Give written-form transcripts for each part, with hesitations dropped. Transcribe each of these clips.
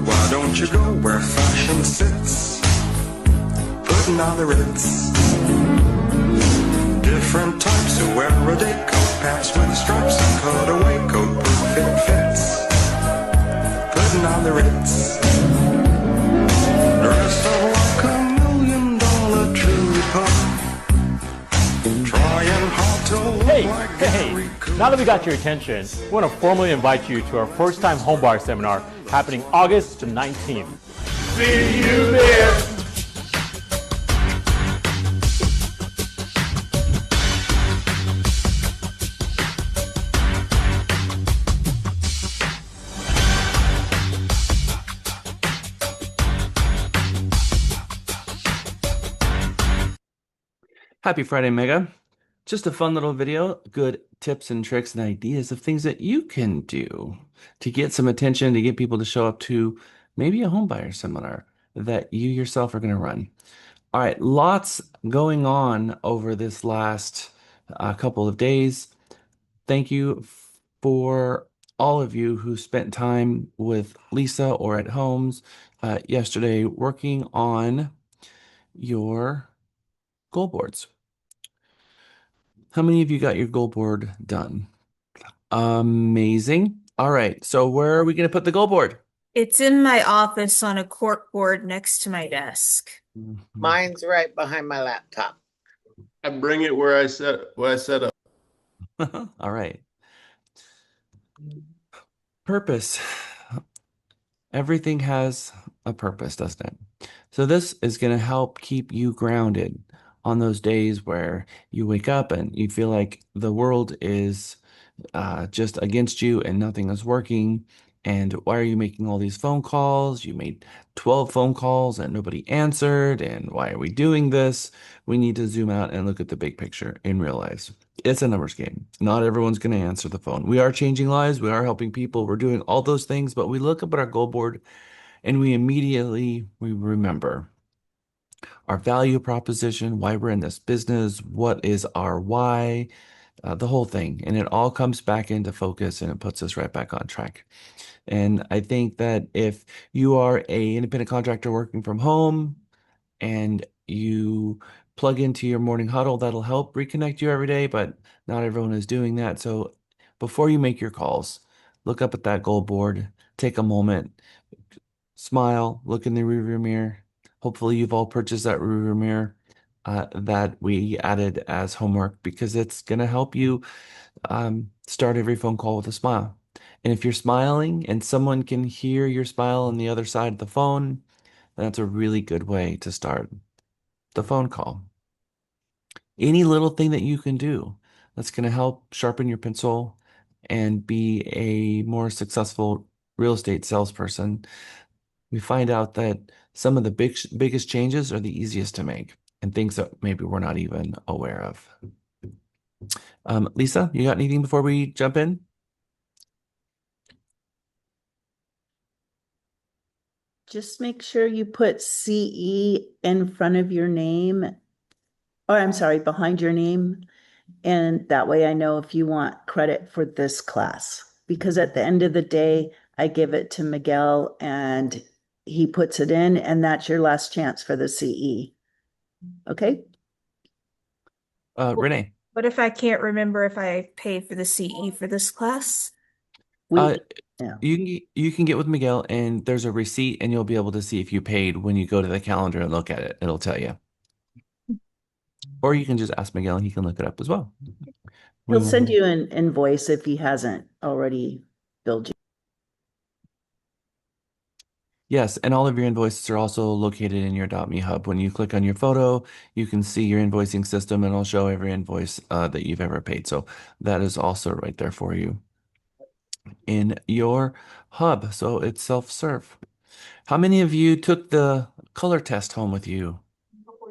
why don't you go where fashion sits, putting on the ritz. Different types who wear a day coat, pants with stripes, and cutaway coat, perfect fits, putting on the ritz. Dressed up like $1 million trooper, trying hard to look like Gary Cooper. Now that we got your attention, we want to formally invite you to our first-time homebuyer seminar happening August the 19th. See you there. Happy Friday, Mega. Just a fun little video, good tips and tricks and ideas of things that you can do to get some attention, to get people to show up to maybe a homebuyer seminar that you yourself are going to run. All right, lots going on over this last couple of days. Thank you for all of you who spent time with Lisa or at homes yesterday working on your goal boards. How many of you got your goal board done? Amazing. All right, so where are we going to put the goal board? It's in my office on a cork board next to my desk. Mine's right behind my laptop. I bring it where I set up. All right. Purpose. Everything has a purpose, doesn't it? So this is going to help keep you grounded on those days where you wake up and you feel like the world is just against you and nothing is working. And why are you making all these phone calls? You made 12 phone calls and nobody answered. And why are we doing this? We need to zoom out and look at the big picture and realize it's a numbers game. Not everyone's going to answer the phone. We are changing lives. We are helping people. We're doing all those things. But we look up at our goal board and we remember our value proposition, why we're in this business, what is our why, the whole thing. And it all comes back into focus and it puts us right back on track. And I think that if you are an independent contractor working from home and you plug into your morning huddle, that'll help reconnect you every day, but not everyone is doing that. So before you make your calls, look up at that goal board, take a moment, smile, look in the rearview mirror. Hopefully you've all purchased that rearview mirror that we added as homework because it's going to help you start every phone call with a smile. And if you're smiling and someone can hear your smile on the other side of the phone, that's a really good way to start the phone call. Any little thing that you can do that's going to help sharpen your pencil and be a more successful real estate salesperson. We find out that some of the biggest changes are the easiest to make and things that maybe we're not even aware of. Lisa, you got anything before we jump in? Just make sure you put CE in front of your name, or I'm sorry, behind your name. And that way I know if you want credit for this class, because at the end of the day, I give it to Miguel and he puts it in, and that's your last chance for the CE. Okay? Renee. What if I can't remember if I paid for the CE for this class? Yeah. You can get with Miguel and there's a receipt and you'll be able to see if you paid when you go to the calendar and look at it. It'll tell you. Or you can just ask Miguel and he can look it up as well. He'll send you an invoice if he hasn't already billed you. Yes, and all of your invoices are also located in your .me hub. When you click on your photo, you can see your invoicing system and it'll show every invoice that you've ever paid. So that is also right there for you in your hub. So it's self-serve. How many of you took the color test home with you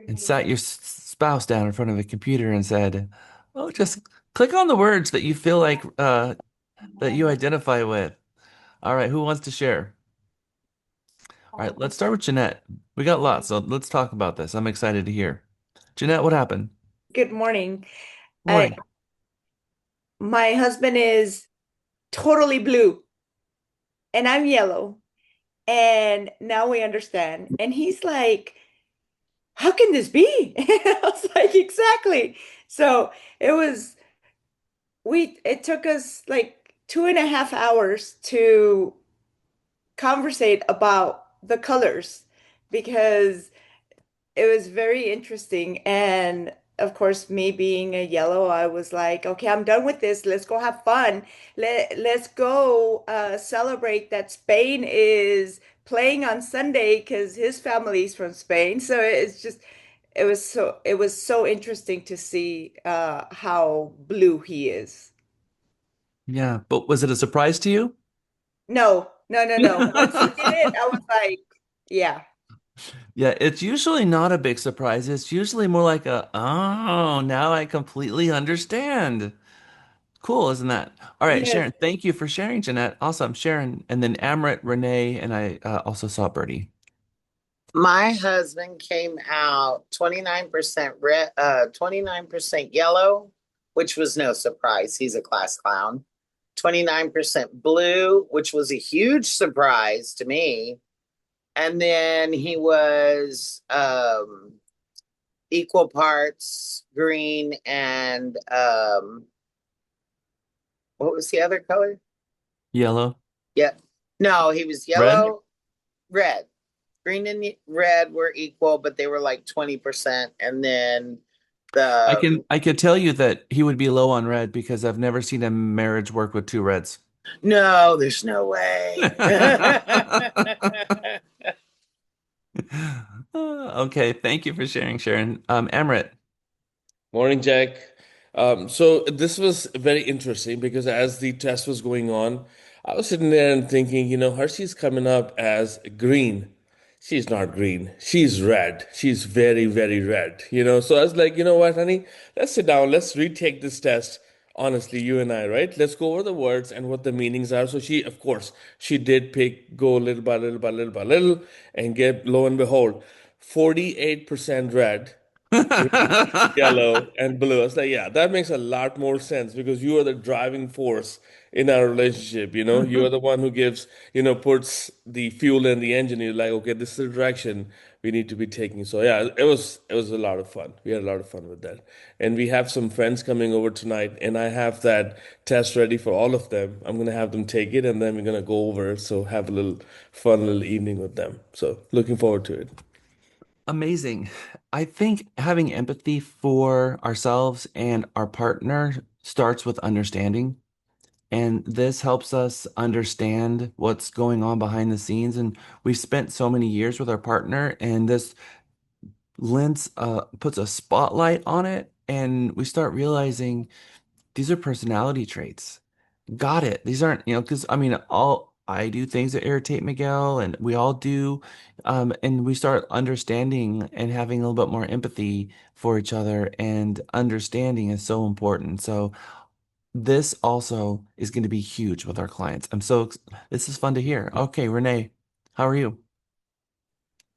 and sat your spouse down in front of a computer and said, oh, just click on the words that you feel like that you identify with? All right, who wants to share? All right, let's start with Jeanette. We got lots, so let's talk about this. I'm excited to hear. Jeanette, what happened? Good morning. Morning. My husband is totally blue and I'm yellow. And now we understand. And he's like, how can this be? I was like, exactly. So it was, it took us like 2.5 hours to conversate about the colors because it was very interesting. And of course, me being a yellow, I was like, okay, I'm done with this. Let's go have fun. Let's go celebrate that Spain is playing on Sunday because his family's from Spain. So it's just it was so interesting to see how blue he is. Yeah, but was it a surprise to you? No, no, no, no. Once he did it, I was like, yeah. Yeah, it's usually not a big surprise. It's usually more like a, oh, now I completely understand. Cool, isn't that? All right, Yes. Sharon, thank you for sharing, Jeanette. Awesome, Sharon. And then Amrit, Renee, and I also saw Birdie. My husband came out 29% red, 29% yellow, which was no surprise. He's a class clown. 29% blue, which was a huge surprise to me. And then he was equal parts green and what was the other color? Yellow, Yeah. No, he was red. yellow, red. Green and red were equal, but they were like 20%. And then the I could tell you that he would be low on red because I've never seen a marriage work with two reds. no, there's no way. Okay, thank you for sharing, Sharon. Amrit. Morning, Jack. So this was very interesting because as the test was going on, I was sitting there and thinking, Hershey's coming up as green. She's not green. She's red. She's very, very red. So I was like, you know what, honey? Let's sit down. Let's retake this test. Honestly, you and I, right? Let's go over the words and what the meanings are. So she, of course, she did go little by little by little by little and get, lo and behold, 48% red, green, yellow, and blue. I was like, yeah, that makes a lot more sense because you are the driving force in our relationship. You are the one who puts the fuel in the engine. You're like, okay, this is the direction we need to be taking. So yeah, it was a lot of fun. We had a lot of fun with that. And we have some friends coming over tonight, and I have that test ready for all of them. I'm gonna have them take it, and then we're gonna go over it. So have a little fun little evening with them. So looking forward to it. Amazing. I think having empathy for ourselves and our partner starts with understanding. And this helps us understand what's going on behind the scenes. And we've spent so many years with our partner, and this lens puts a spotlight on it. And we start realizing these are personality traits. Got it. These aren't, because I mean, all I do things that irritate Miguel, and we all do. And we start understanding and having a little bit more empathy for each other, and understanding is so important. So this also is going to be huge with our clients. This is fun to hear. Okay, Renee, how are you?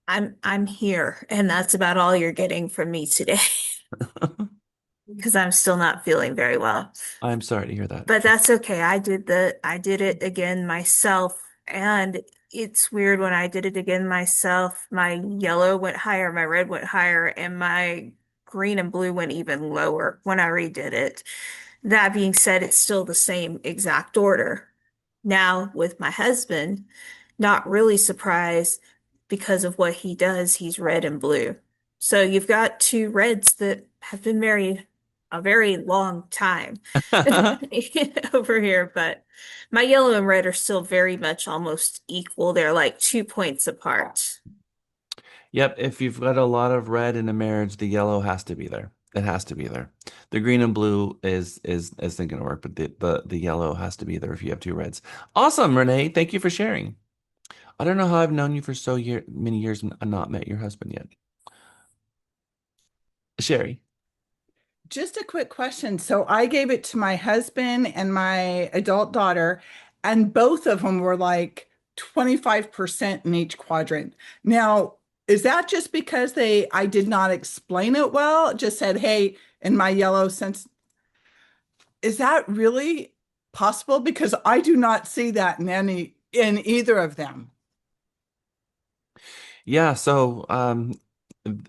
I'm here, and that's about all you're getting from me today because I'm still not feeling very well. I'm sorry to hear that. But that's okay. I did it again myself, and it's weird when I did it again myself, my yellow went higher, my red went higher, and my green and blue went even lower when I redid it. That being said, it's still the same exact order. Now, with my husband, not really surprised because of what he does. He's red and blue. So you've got two reds that have been married a very long time over here, but my yellow and red are still very much almost equal. They're like 2 points apart. Yep, if you've got a lot of red in a marriage, the yellow has to be there. It has to be there. The green and blue isn't going to work, but the yellow has to be there if you have two reds. Awesome, Renee. Thank you for sharing. I don't know how I've known you for many years and not met your husband yet. Sherry. Just a quick question. So I gave it to my husband and my adult daughter, and both of them were like 25% in each quadrant. Now, is that just because I did not explain it well? Just said, hey, in my yellow sense, is that really possible? Because I do not see that in either of them. Yeah, so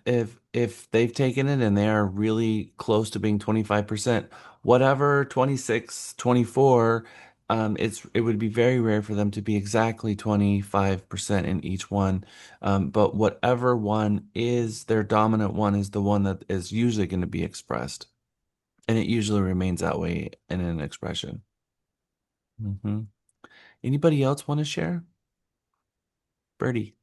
if they've taken it and they are really close to being 25%, whatever 26, 24, it would be very rare for them to be exactly 25% in each one. But whatever one is their dominant one is the one that is usually going to be expressed. And it usually remains that way in an expression. Hmm. Anybody else want to share? Birdie.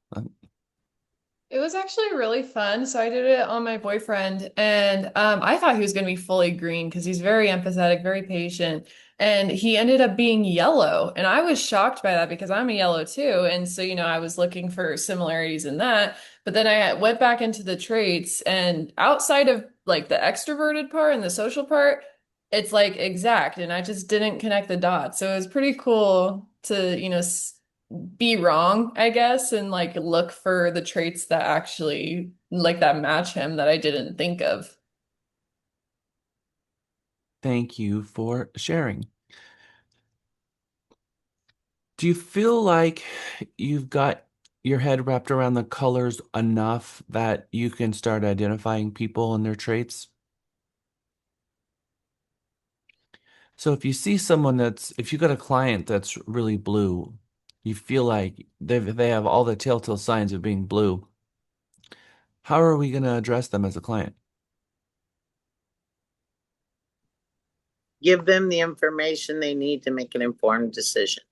It was actually really fun. So I did it on my boyfriend, and I thought he was going to be fully green because he's very empathetic, very patient, and he ended up being yellow. And I was shocked by that because I'm a yellow too. And so, I was looking for similarities in that. But then I went back into the traits, and outside of like the extroverted part and the social part, it's like exact. And I just didn't connect the dots. So it was pretty cool to, be wrong, I guess, and like look for the traits that actually like that match him that I didn't think of. Thank you for sharing. Do you feel like you've got your head wrapped around the colors enough that you can start identifying people and their traits? So if you got a client that's really blue, you feel like they have all the telltale signs of being blue. How are we going to address them as a client? Give them the information they need to make an informed decision.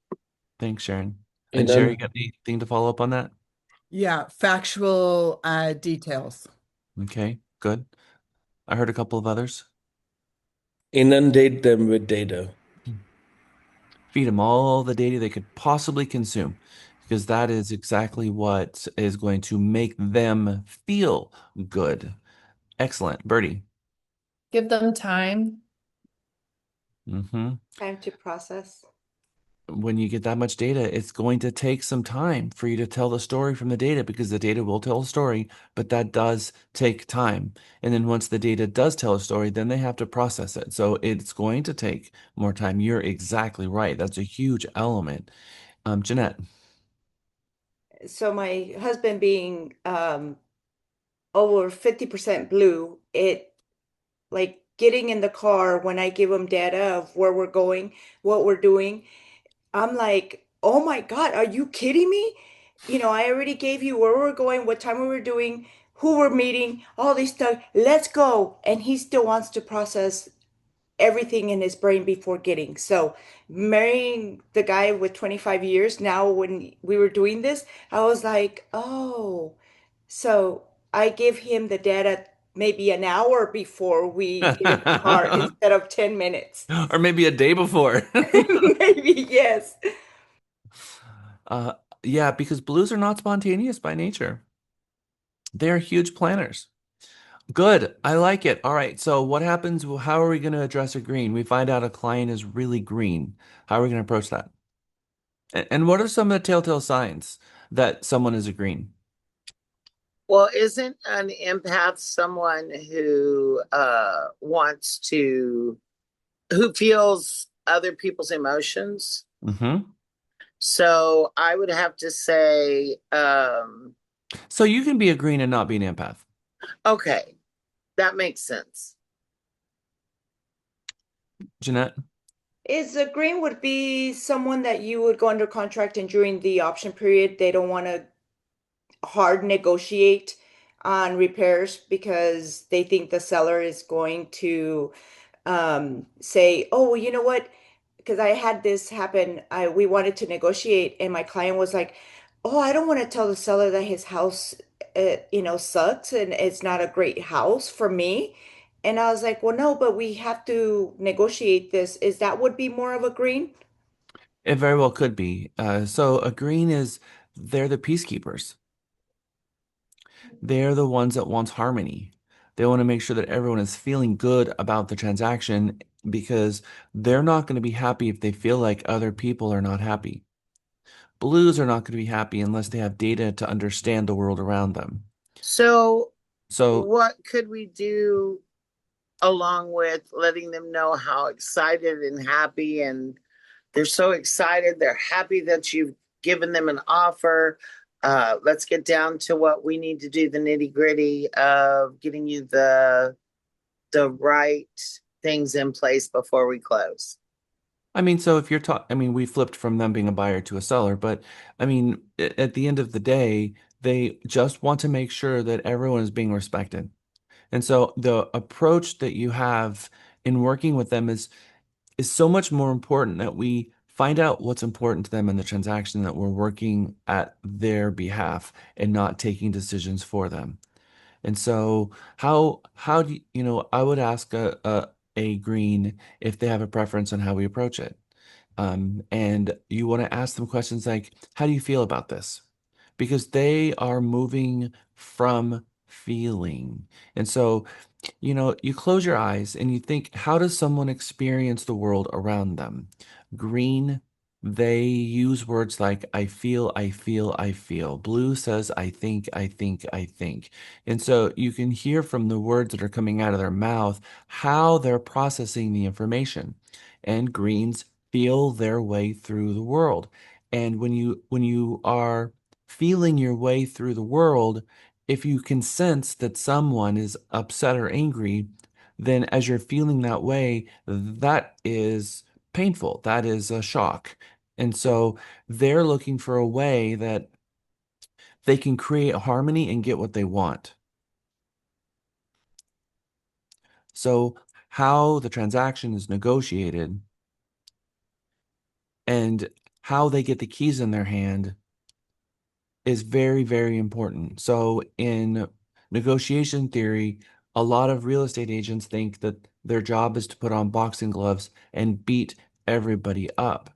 Thanks, Sharon. And And Sherry, you then got anything to follow up on that? Yeah, factual details. Okay, good. I heard a couple of others. inundate them with data. Feed them all the data they could possibly consume, because that is exactly what is going to make them feel good. Excellent. Birdie. Give them time. Hmm. Time to process. When you get that much data, it's going to take some time for you to tell the story from the data because the data will tell a story, but that does take time. And then once the data does tell a story, then they have to process it. So it's going to take more time. You're exactly right. That's a huge element. Jeanette. So my husband being over 50% blue, it like getting in the car when I give him data of where we're going, what we're doing, I'm like, oh my God, are you kidding me? I already gave you where we're going, what time we were doing, who we're meeting, all this stuff. Let's go. And he still wants to process everything in his brain before getting. So marrying the guy with 25 years, now when we were doing this, I was like, oh, so I give him the data maybe an hour before we get in the car instead of 10 minutes. Or maybe a day before. Maybe, yes. Uh, yeah, because blues are not spontaneous by nature. They're huge planners. Good. I like it. All right. So what happens? How are we going to address a green? We find out a client is really green. How are we going to approach that? And what are some of the telltale signs that someone is a green? Well, isn't an empath someone who who feels other people's emotions? Mm-hmm. So I would have to say, So you can be a green and not be an empath. okay, that makes sense. Jeanette? Is a green would be someone that you would go under contract and during the option period, they don't want to hard negotiate on repairs because they think the seller is going to say, oh, well, you know what? Because I had this happen. We wanted to negotiate, and my client was like, "Oh, I don't want to tell the seller that his house, sucks and it's not a great house for me." And I was like, "Well, no, but we have to negotiate this. Is that would be more of a green?" It very well could be. So a green they're the peacekeepers. They're the ones that want harmony. They want to make sure that everyone is feeling good about the transaction because they're not going to be happy if they feel like other people are not happy. Blues are not going to be happy unless they have data to understand the world around them. So, So, what could we do along with letting them know how excited and happy and they're so excited, they're happy that you've given them an offer. Let's get down to what we need to do, the nitty-gritty of getting you the right things in place before we close. I mean, so if you're talking, I mean, we flipped from them being a buyer to a seller, but I mean, at the end of the day, they just want to make sure that everyone is being respected. And so the approach that you have in working with them is so much more important that we find out what's important to them in the transaction, that we're working at their behalf and not taking decisions for them. And so how do you know, I would ask a green if they have a preference on how we approach it. And you want to ask them questions like, how do you feel about this? Because they are moving from feeling. And so, you know, you close your eyes and you think, how does someone experience the world around them? Green, they use words like I feel, I feel, I feel. Blue says I think, I think, I think. And so you can hear from the words that are coming out of their mouth how they're processing the information. And greens feel their way through the world. And when you are feeling your way through the world, if you can sense that someone is upset or angry, then as you're feeling that way, that is painful. That is a shock. And so they're looking for a way that they can create harmony and get what they want. So how the transaction is negotiated and how they get the keys in their hand is very, very important. So in negotiation theory, a lot of real estate agents think that their job is to put on boxing gloves and beat everybody up.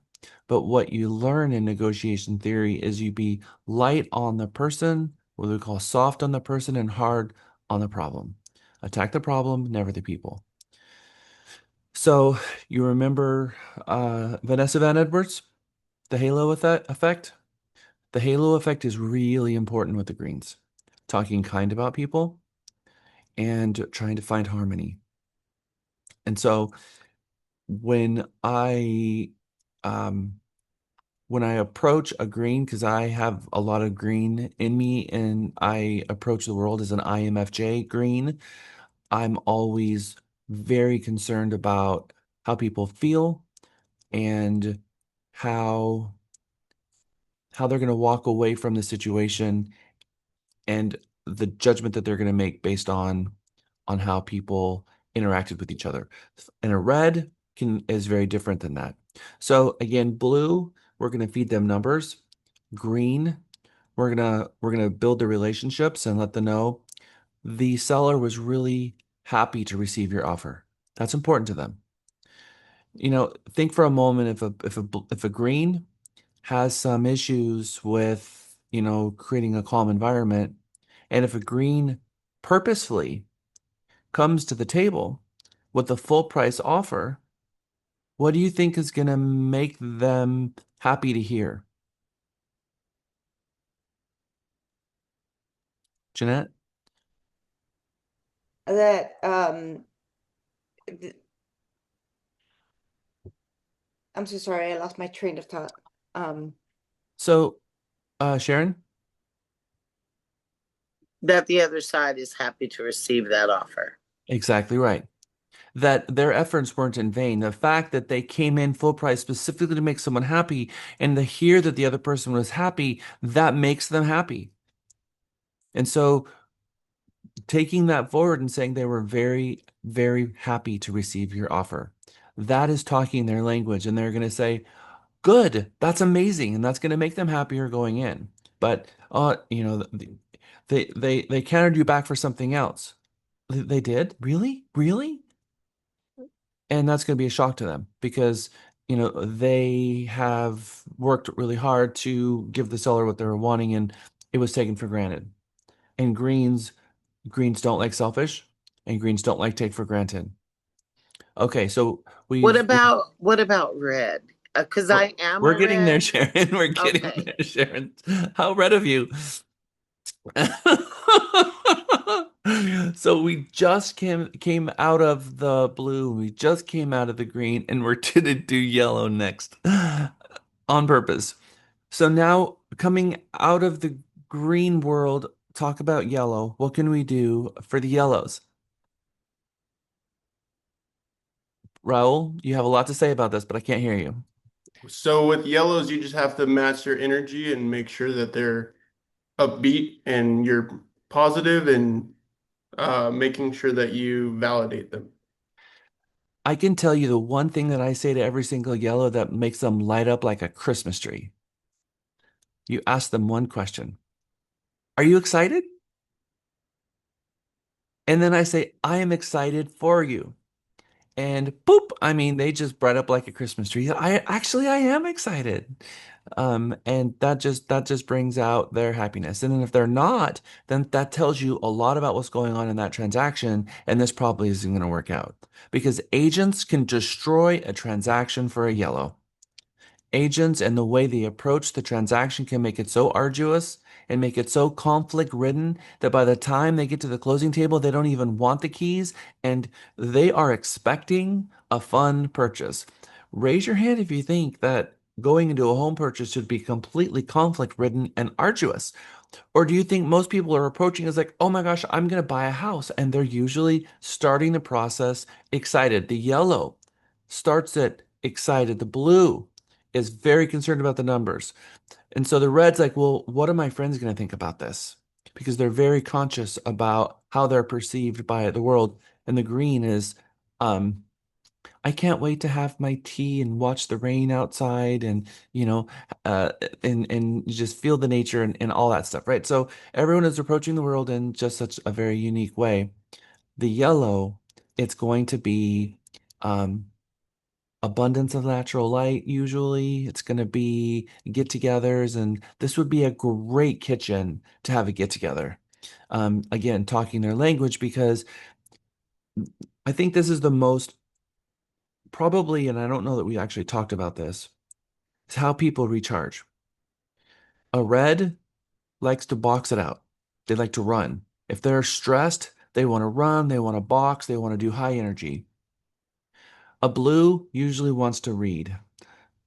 But what you learn in negotiation theory is you be light on the person, what we call soft on the person, and hard on the problem. Attack the problem, never the people. So you remember Vanessa Van Edwards, the halo effect? The halo effect is really important with the greens. Talking kind about people and trying to find harmony. And so when I um, when I approach a green, because I have a lot of green in me and I approach the world as an IMFJ green, I'm always very concerned about how people feel and how they're going to walk away from the situation and the judgment that they're going to make based on how people interacted with each other. And a red is very different than that. So again, blue, we're going to feed them numbers. Green, we're gonna build the relationships and let them know the seller was really happy to receive your offer. That's important to them. You know, think for a moment if a green has some issues with, you know, creating a calm environment, and if a green purposefully comes to the table with a full price offer, what do you think is going to make them happy to hear? Jeanette? That th- I'm so sorry, I lost my train of thought. Um, So, Sharon? That the other side is happy to receive that offer. Exactly right. That their efforts weren't in vain. The fact that they came in full price specifically to make someone happy and to hear that the other person was happy, that makes them happy. And so taking that forward and saying they were very, very happy to receive your offer, that is talking their language. And they're going to say, good, that's amazing. And that's going to make them happier going in. But, you know, they countered you back for something else. They did? Really? Really? And that's going to be a shock to them because, you know, they have worked really hard to give the seller what they were wanting and it was taken for granted. And greens don't like selfish and greens don't like take for granted. Okay, so What about red? Because we're, I am we're a getting there, red. Sharon. We're getting Okay. there, Sharon. How red of you? So we just came out of the blue, we just came out of the green, and we're gonna do yellow next on purpose. So now coming out of the green world, talk about yellow. What can we do for the yellows? Raul, you have a lot to say about this, but I can't hear you. So with yellows, you just have to match their energy and make sure that they're upbeat and you're positive and making sure that you validate them. I can tell you the one thing that I say to every single yellow that makes them light up like a Christmas tree. You ask them one question. Are you excited? And then I say, I am excited for you. And boop, I mean, they just bright up like a Christmas tree. I am excited. And that just brings out their happiness. And then if they're not, then that tells you a lot about what's going on in that transaction, and this probably isn't going to work out. Because agents can destroy a transaction for a yellow. Agents and the way they approach the transaction can make it so arduous and make it so conflict ridden that by the time they get to the closing table, they don't even want the keys and they are expecting a fun purchase. Raise your hand if you think that going into a home purchase should be completely conflict ridden and arduous. Or do you think most people are approaching as like, oh my gosh, I'm going to buy a house? And they're usually starting the process excited. The yellow starts it excited. The blue is very concerned about the numbers. And so the red's like, well, what are my friends going to think about this? Because they're very conscious about how they're perceived by the world. And the green is, um, I can't wait to have my tea and watch the rain outside and, uh, and just feel the nature and all that stuff, right? So everyone is approaching the world in just such a very unique way. The yellow, it's going to be, abundance of natural light usually. It's going to be get-togethers, and this would be a great kitchen to have a get-together. Again, talking their language because I think this is the most probably, and I don't know that we actually talked about this, is how people recharge. A red likes to box it out. They like to run. If they're stressed, they want to run, they want to box, they want to do high energy. A blue usually wants to read.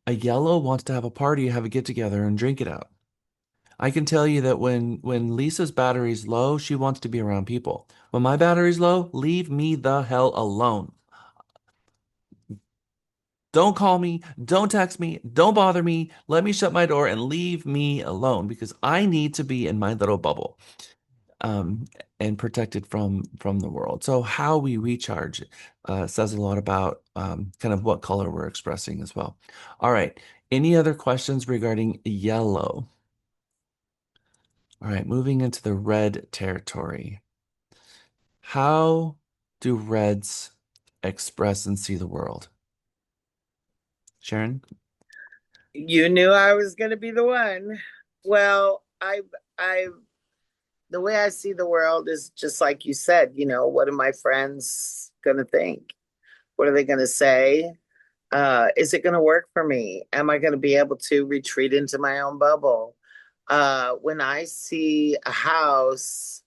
A yellow wants to have a party, have a get together, and drink it out. I can tell you that when Lisa's battery's low, she wants to be around people. When my battery's low, leave me the hell alone. Don't call me, don't text me, don't bother me. Let me shut my door and leave me alone because I need to be in my little bubble. Um, and protected from the world. So how we recharge says a lot about kind of what color we're expressing as well. All right. Any other questions regarding yellow? All right, moving into the red territory. How do reds express and see the world? Sharon? You knew I was going to be the one. Well, I, the way I see the world is just like you said, what are my friends going to think? What are they going to say? Is it going to work for me? Am I going to be able to retreat into my own bubble? When I see a house,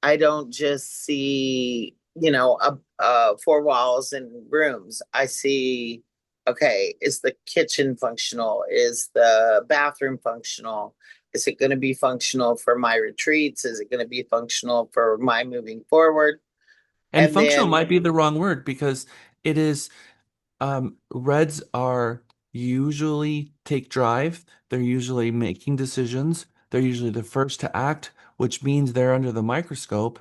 I don't just see, four walls and rooms. I see, okay, is the kitchen functional? Is the bathroom functional? Is it going to be functional for my retreats? Is it going to be functional for my moving forward? And And functional then, might be the wrong word because it is reds are usually take drive. They're usually making decisions. They're usually the first to act, which means they're under the microscope.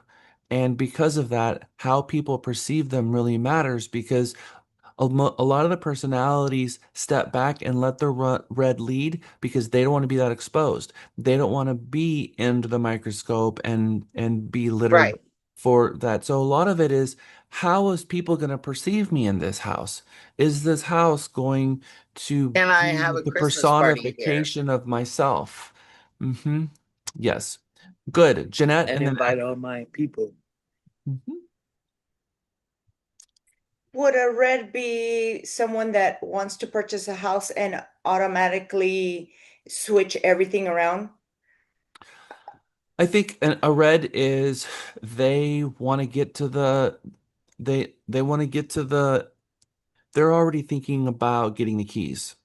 And because of that, how people perceive them really matters because a lot of the personalities step back and let the red lead because they don't want to be that exposed. They don't want to be under the microscope and be littered right. for that. So a lot of it is how is people going to perceive me in this house? Is this house going to Can I have be a the Christmas party here personification of myself? Hmm. Yes. Good. Jeanette, and and then invite all my people? Mhm. Would a red be someone that wants to purchase a house and automatically switch everything around? I think a red is they want to get to they want to get to they're already thinking about getting the keys.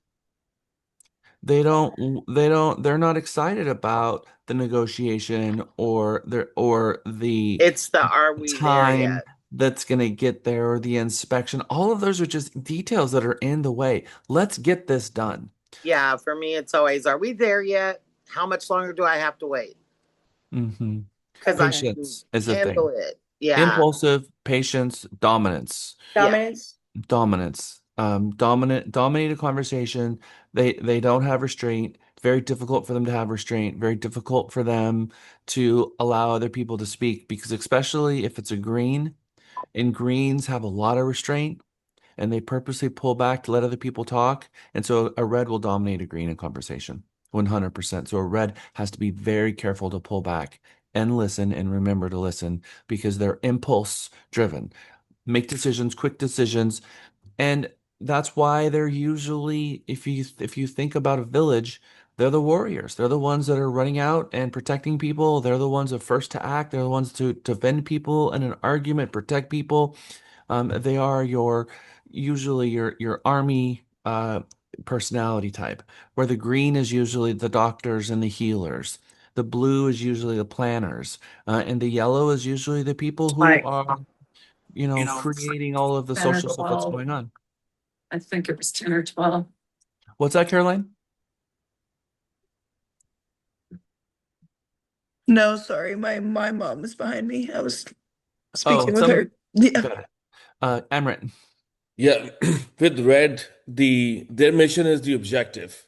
they're not excited about the negotiation or the It's the are we there time yet? that's going to get there or the inspection. All of those are just details that are in the way. Let's get this done. Yeah, for me, it's always, are we there yet? How much longer do I have to wait? Hmm. Because I can Patience is the handle thing. it. Yeah, Impulsive, patience, dominance. yeah. Dominance. Dominance. Dominated conversation. They don't have restraint. Very difficult for them to have restraint. Very difficult for them to allow other people to speak because especially if it's a green, and greens have a lot of restraint and they purposely pull back to let other people talk. And so a red will dominate a green in conversation. 100%. So a red has to be very careful to pull back and listen and remember to listen because they're impulse driven. Make decisions, quick decisions, and that's why they're usually, if you think about a village, they're the warriors. They're the ones that are running out and protecting people. They're the ones that first to act. They're the ones to defend people in an argument, protect people. They are usually your army personality type, where the green is usually the doctors and the healers. The blue is usually the planners, and the yellow is usually the people who Like, are, creating all of the 10 or social stuff that's 12. going on. I think it was 10 or 12. What's that, Caroline? No, sorry, my mom is behind me. I was Oh, speaking with her. Yeah. got it. Emrit. Yeah, with red, their mission is the objective.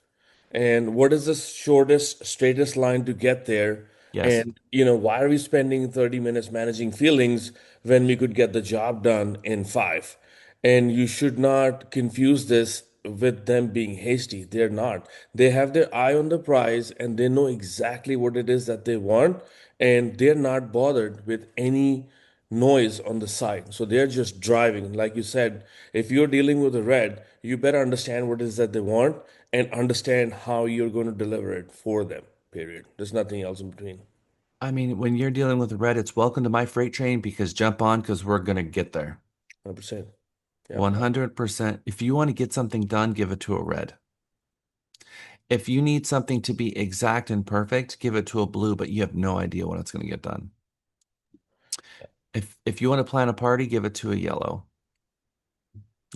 And what is the shortest, straightest line to get there? Yes. And, why are we spending 30 minutes managing feelings when we could get the job done in five? And you should not confuse this with them being hasty. They're not. They have their eye on the prize and they know exactly what it is that they want. And they're not bothered with any noise on the side. So they're just driving. Like you said, if you're dealing with a red, you better understand what it is that they want and understand how you're going to deliver it for them, period. There's nothing else in between. I mean, when you're dealing with red, it's welcome to my freight train because jump on because we're gonna get there. 100%. Yeah. 100%. If you want to get something done, give it to a red. If you need something to be exact and perfect, give it to a blue, but you have no idea when it's going to get done. If you want to plan a party, give it to a yellow.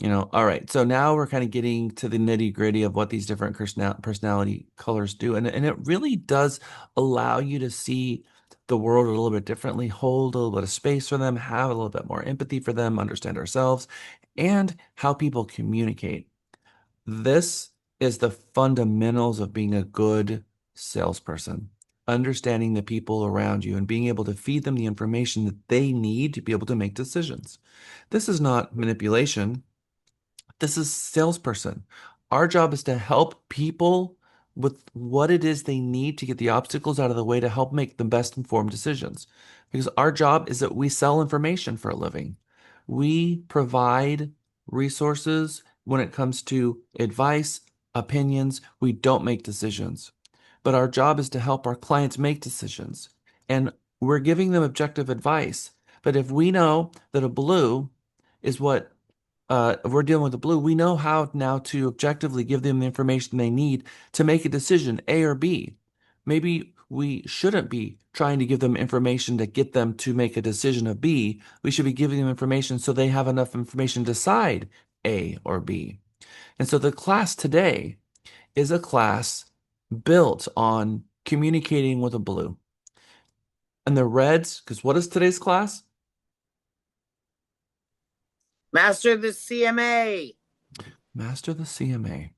All right. So now we're kind of getting to the nitty-gritty of what these different personality colors do. And it really does allow you to see the world a little bit differently, hold a little bit of space for them, have a little bit more empathy for them, understand ourselves, and how people communicate. This is the fundamentals of being a good salesperson, understanding the people around you and being able to feed them the information that they need to be able to make decisions. This is not manipulation. This is salesperson. Our job is to help people with what it is they need to get the obstacles out of the way to help make the best informed decisions. Because our job is that we sell information for a living. We provide resources when it comes to advice, opinions. We don't make decisions. But our job is to help our clients make decisions. And we're giving them objective advice. But if we know that a blue is what if we're dealing with the blue, we know how now to objectively give them the information they need to make a decision, A or B. Maybe we shouldn't be trying to give them information to get them to make a decision of B. We should be giving them information so they have enough information to decide A or B. And so the class today is a class built on communicating with a blue. And the reds, because what is today's class? Master the CMA. Master the CMA.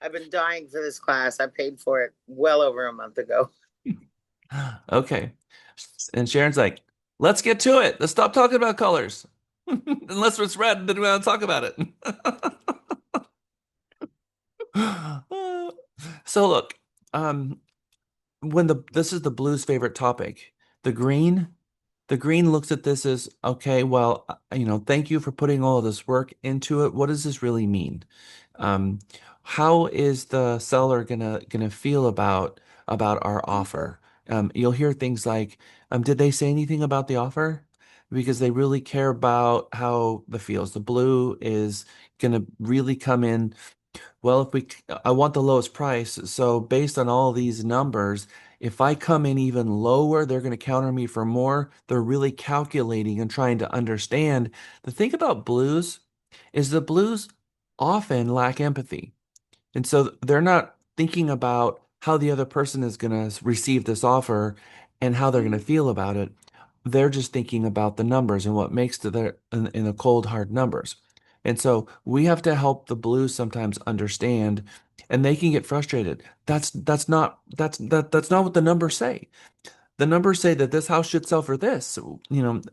I've been dying for this class. I paid for it well over a month ago. Okay. And Sharon's like, let's get to it. Let's stop talking about colors. Unless it's red, then we want to talk about it. So look, this is the blue's favorite topic. The green, the green looks at this as, okay, well, thank you for putting all of this work into it. What does this really mean? How is the seller gonna feel about our offer? You'll hear things like, did they say anything about the offer? Because they really care about how the feels. The blue is gonna really come in Well, I want the lowest price. So based on all these numbers, if I come in even lower, they're going to counter me for more. They're really calculating and trying to understand. The thing about blues is the blues often lack empathy. And so they're not thinking about how the other person is going to receive this offer and how they're going to feel about it. They're just thinking about the numbers and what makes to their in the cold hard numbers. And so we have to help the blues sometimes understand, and they can get frustrated. That's not what the numbers say. The numbers say that this house should sell for this.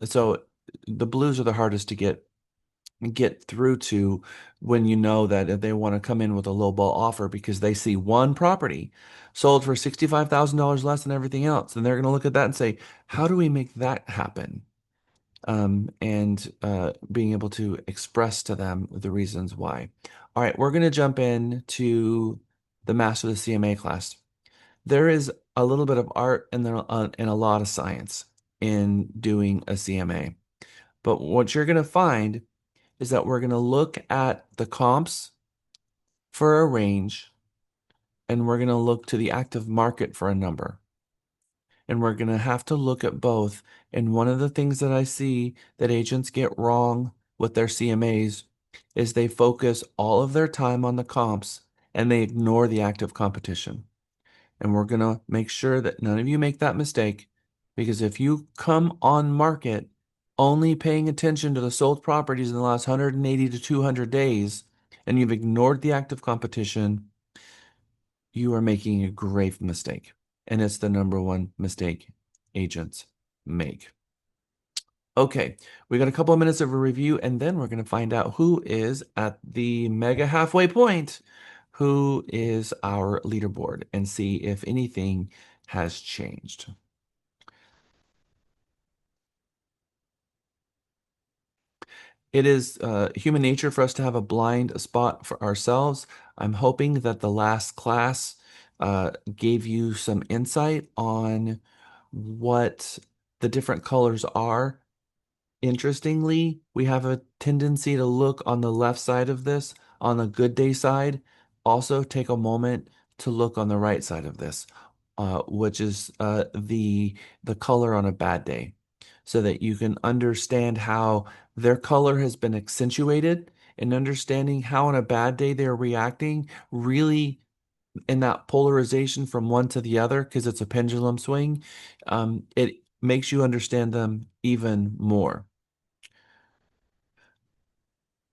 So the blues are the hardest to get through to when you know that if they want to come in with a lowball offer because they see one property sold for $65,000 less than everything else. And they're going to look at that and say, how do we make that happen? And being able to express to them the reasons why. All right, we're going to jump in to the Master the CMA class. There is a little bit of art and a lot of science in doing a CMA. But what you're going to find is that we're going to look at the comps for a range, and we're going to look to the active market for a number. And we're going to have to look at both. And one of the things that I see that agents get wrong with their CMAs is they focus all of their time on the comps and they ignore the active competition. And we're going to make sure that none of you make that mistake, because if you come on market only paying attention to the sold properties in the last 180 to 200 days and you've ignored the active competition, you are making a grave mistake. And it's the number one mistake agents make. Okay, we got a couple of minutes of a review, and then we're going to find out who is at the mega halfway point, who is our leaderboard, and see if anything has changed. It is human nature for us to have a blind spot for ourselves. I'm hoping that the last class gave you some insight on what the different colors are. Interestingly, we have a tendency to look on the left side of this, on the good day side. Also, take a moment to look on the right side of this, which is the color on a bad day, so that you can understand how their color has been accentuated, and understanding how on a bad day they're reacting really in that polarization from one to the other, because it's a pendulum swing. It makes you understand them even more.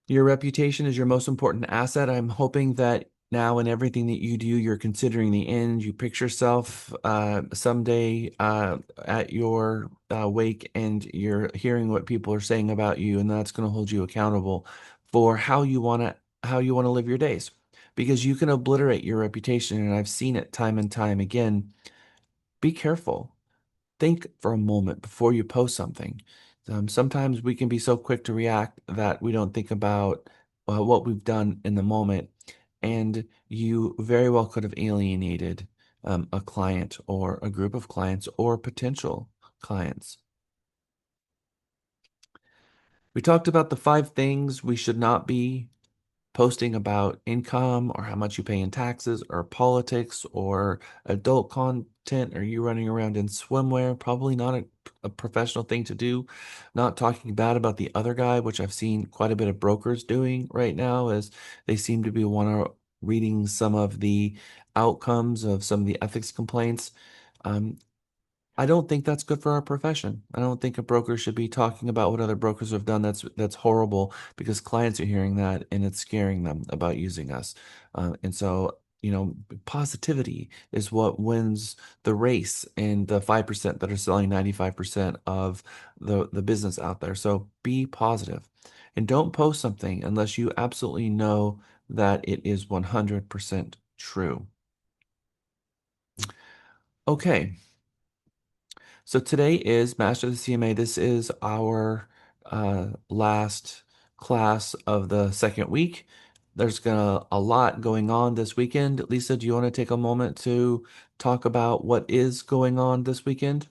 Your reputation is your most important asset. I'm hoping that now in everything that you do, you're considering the end. You picture yourself someday at your wake, and you're hearing what people are saying about you, and that's going to hold you accountable for how you want to live your days, because you can obliterate your reputation, and I've seen it time and time again. Be careful. Think for a moment before you post something. Sometimes we can be so quick to react that we don't think about what we've done in the moment. And you very well could have alienated a client or a group of clients or potential clients. We talked about the 5 things we should not be posting about income, or how much you pay in taxes, or politics, or adult content, or you running around in swimwear. Probably not a professional thing to do. Not talking bad about the other guy, which I've seen quite a bit of brokers doing right now, as they seem to be reading some of the outcomes of some of the ethics complaints. I don't think that's good for our profession. I don't think a broker should be talking about what other brokers have done. That's horrible, because clients are hearing that and it's scaring them about using us. And so, positivity is what wins the race in the 5% that are selling 95% of the business out there. So be positive, and don't post something unless you absolutely know that it is 100% true. Okay. So today is Master the CMA. This is our last class of the second week. There's a lot going on this weekend. Lisa, do you want to take a moment to talk about what is going on this weekend?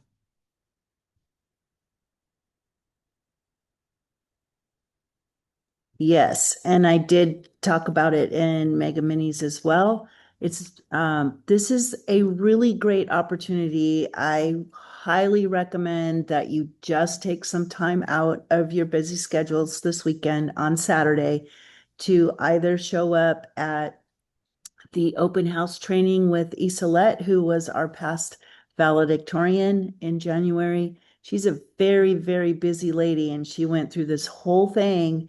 Yes, and I did talk about it in Mega Minis as well. This is a really great opportunity. I highly recommend that you just take some time out of your busy schedules this weekend on Saturday to either show up at the open house training with Isolette, who was our past valedictorian in January. She's a very, very busy lady, and she went through this whole thing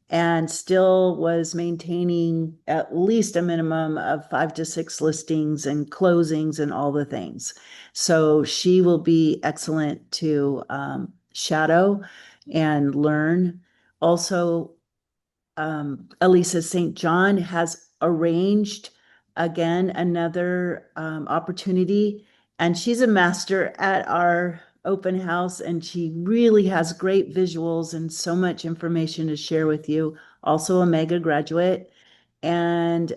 and still was maintaining at least a minimum of 5 to 6 listings and closings and all the things. So she will be excellent to shadow and learn. Also, Elisa St. John has arranged again another opportunity, and she's a master at our open house, and she really has great visuals and so much information to share with you. Also, a mega graduate, and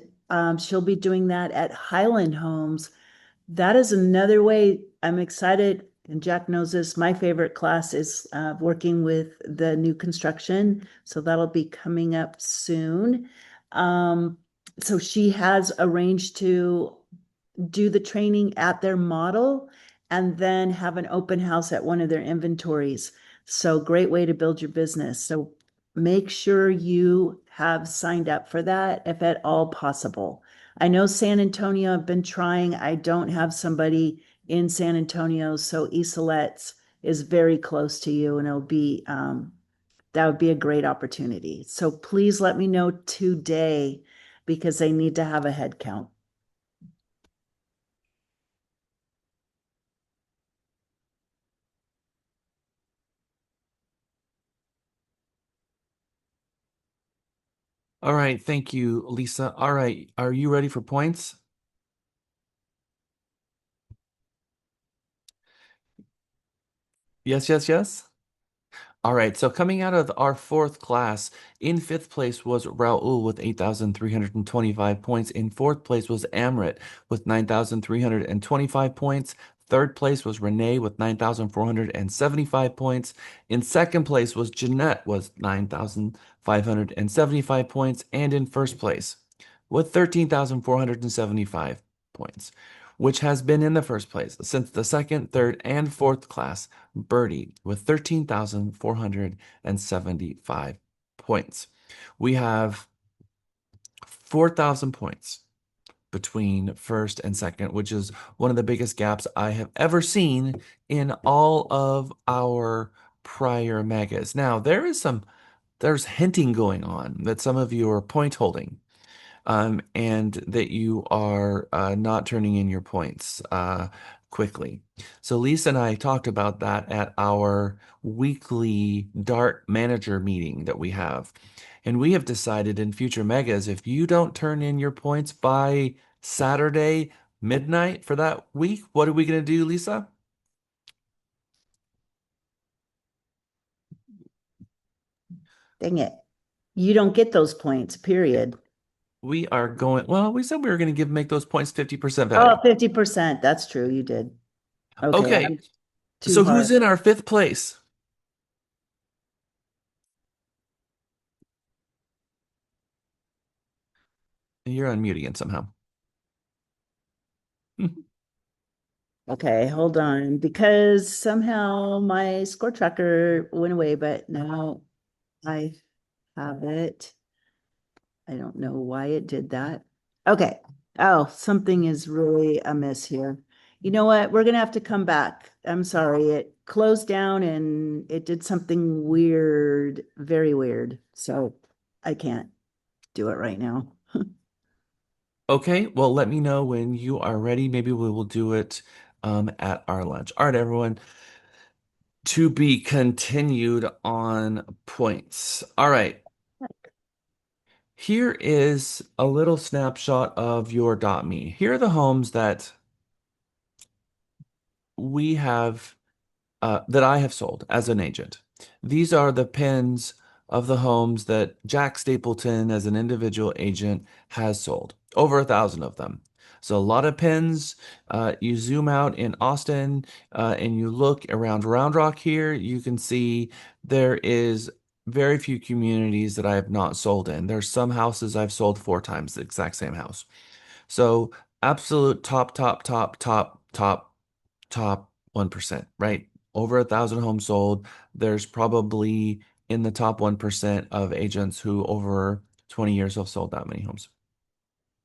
she'll be doing that at Highland Homes. That is another way I'm excited, and Jack knows this. My favorite class is working with the new construction. So that'll be coming up soon. So she has arranged to do the training at their model and then have an open house at one of their inventories. So great way to build your business. So make sure you have signed up for that if at all possible. I know San Antonio, I've been trying. I don't have somebody in San Antonio, so Isolette's is very close to you, and it'll be that would be a great opportunity. So please let me know today because they need to have a head count. All right, thank you, Lisa. All right, are you ready for points? Yes, yes, yes. All right, so coming out of our fourth class, in fifth place was Raul with 8,325 points. In fourth place was Amrit with 9,325 points. Third place was Renee with 9,475 points. In second place was Jeanette with 9,575 points. And in first place with 13,475 points, which has been in the first place since the second, third, and fourth class, Birdie with 13,475 points. We have 4,000 points between first and second, which is one of the biggest gaps I have ever seen in all of our prior megas. Now, there's hinting going on that some of you are point holding. And that you are not turning in your points quickly. So Lisa and I talked about that at our weekly Dart manager meeting that we have. And we have decided in future megas, if you don't turn in your points by Saturday midnight for that week, what are we going to do, Lisa? Dang it. You don't get those points, period. We are going, well, we said we were going to make those points 50% Oh, value. 50%. That's true. You did. Okay. Okay. I'm too So who's hard. in our fifth place? You're unmuting somehow. Okay, hold on, because somehow my score tracker went away, but now I have it. I don't know why it did that. Okay. Oh, something is really amiss here. You know what? We're gonna have to come back. I'm sorry. It closed down and it did something weird, very weird. So I can't do it right now. Okay, well, let me know when you are ready. Maybe we will do it at our lunch. All right, everyone. To be continued on points. All right. Here is a little snapshot of your .me. Here are the homes that we have that I have sold as an agent. These are the pins of the homes that Jack Stapleton, as an individual agent, has sold. Over 1,000 of them. So a lot of pins. You zoom out in Austin and you look around Round Rock here, you can see there is very few communities that I have not sold in. There's some houses I've sold 4 times the exact same house. So absolute top 1%, right? Over 1,000 homes sold. There's probably in the top 1% of agents who over 20 years have sold that many homes.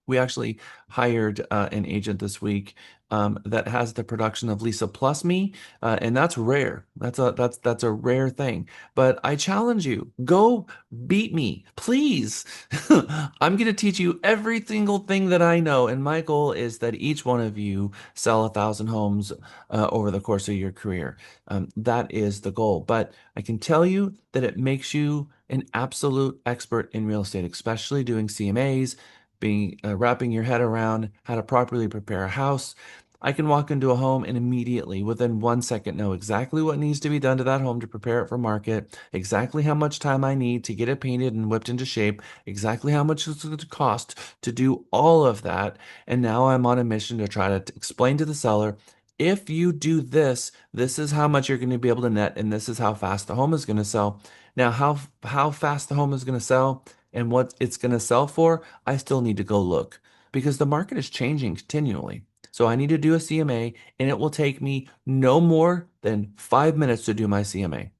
We actually hired an agent this week that has the production of Lisa plus me, and that's rare. That's a rare thing. But I challenge you, go beat me, please. I'm going to teach you every single thing that I know, and my goal is that each one of you sell 1,000 homes over the course of your career. That is the goal. But I can tell you that it makes you an absolute expert in real estate, especially doing CMAs, being wrapping your head around how to properly prepare a house. I can walk into a home and immediately, within 1 second, know exactly what needs to be done to that home to prepare it for market, exactly how much time I need to get it painted and whipped into shape, exactly how much it's going to cost to do all of that. And now I'm on a mission to try to explain to the seller, if you do this, this is how much you're going to be able to net, and this is how fast the home is going to sell. Now, how fast the home is going to sell and what it's going to sell for, I still need to go look because the market is changing continually. So I need to do a CMA, and it will take me no more than 5 minutes to do my CMA.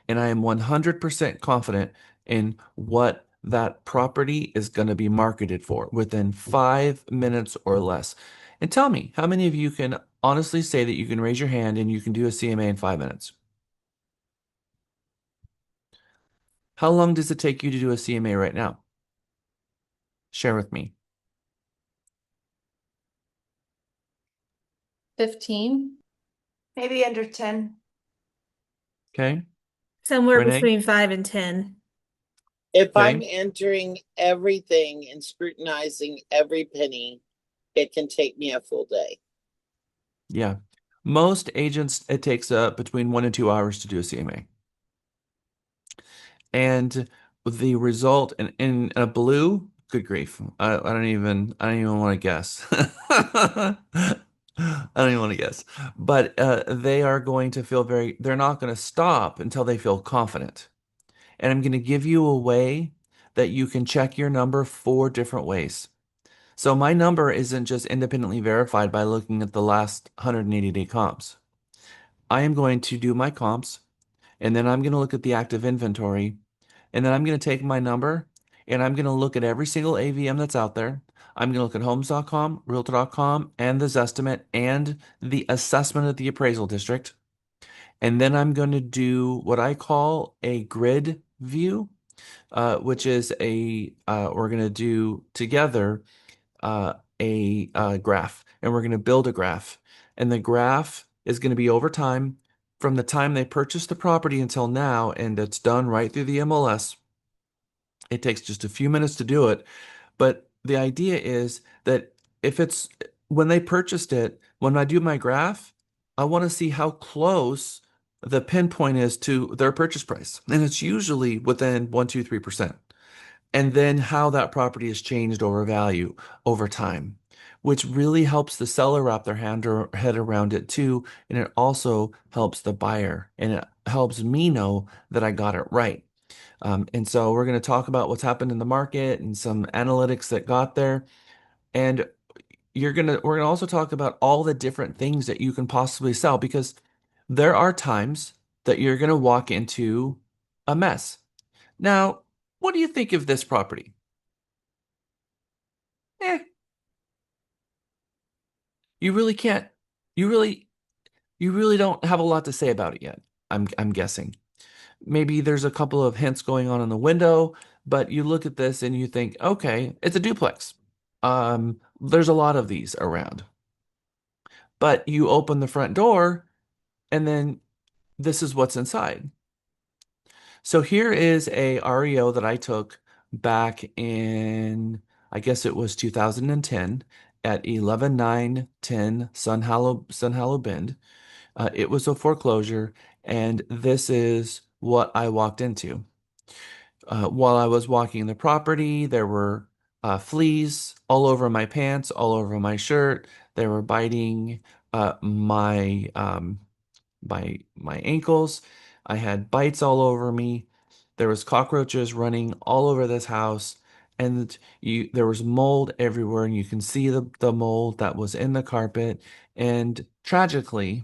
And I am 100% confident in what that property is going to be marketed for within 5 minutes or less. And tell me, how many of you can honestly say that you can raise your hand and you can do a CMA in 5 minutes? How long does it take you to do a CMA right now? Share with me. 15. Maybe under 10. Okay. Somewhere Renee? between 5 and 10. If I'm Okay. entering everything and scrutinizing every penny, it can take me a full day. Yeah. Most agents, it takes between 1 and 2 hours to do a CMA. And the result in a blue, good grief. I don't even want to guess. I don't even want to guess. But they are going to feel they're not going to stop until they feel confident. And I'm going to give you a way that you can check your number 4 different ways. So my number isn't just independently verified by looking at the last 180-day comps. I am going to do my comps, and then I'm going to look at the active inventory, and then I'm going to take my number, and I'm going to look at every single AVM that's out there. I'm going to look at homes.com, realtor.com, and the Zestimate, and the assessment of the appraisal district. And then I'm going to do what I call a grid view, which is we're going to do together a graph, and we're going to build a graph. And the graph is going to be over time from the time they purchased the property until now, and it's done right through the MLS. It takes just a few minutes to do it, but the idea is that if it's when they purchased it, when I do my graph, I want to see how close the pinpoint is to their purchase price. And it's usually within 1, 2, 3%. And then how that property has changed over value over time, which really helps the seller wrap their head around it too. And it also helps the buyer, and it helps me know that I got it right. And so we're going to talk about what's happened in the market and some analytics that got there. And we're gonna also talk about all the different things that you can possibly sell, because there are times that you're going to walk into a mess. Now, what do you think of this property? Eh, you really can't, you really, you really don't have a lot to say about it yet. I'm guessing. Maybe there's a couple of hints going on in the window, but you look at this and you think, okay, it's a duplex. There's a lot of these around. But you open the front door, and then this is what's inside. So here is a REO that I took back in, I guess it was 2010 at 11910 Sun Hollow Bend. It was a foreclosure, and this is what I walked into. While I was walking the property, there were fleas all over my pants, all over my shirt. They were biting my ankles. I had bites all over me. There was cockroaches running all over this house, and there was mold everywhere, and you can see the mold that was in the carpet. And tragically,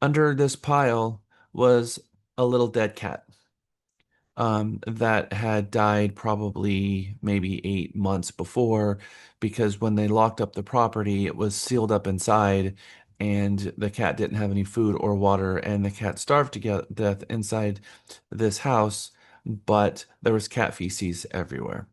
under this pile was a little dead cat that had died probably maybe 8 months before, because when they locked up the property, it was sealed up inside, and the cat didn't have any food or water, and the cat starved to death inside this house, but there was cat feces everywhere.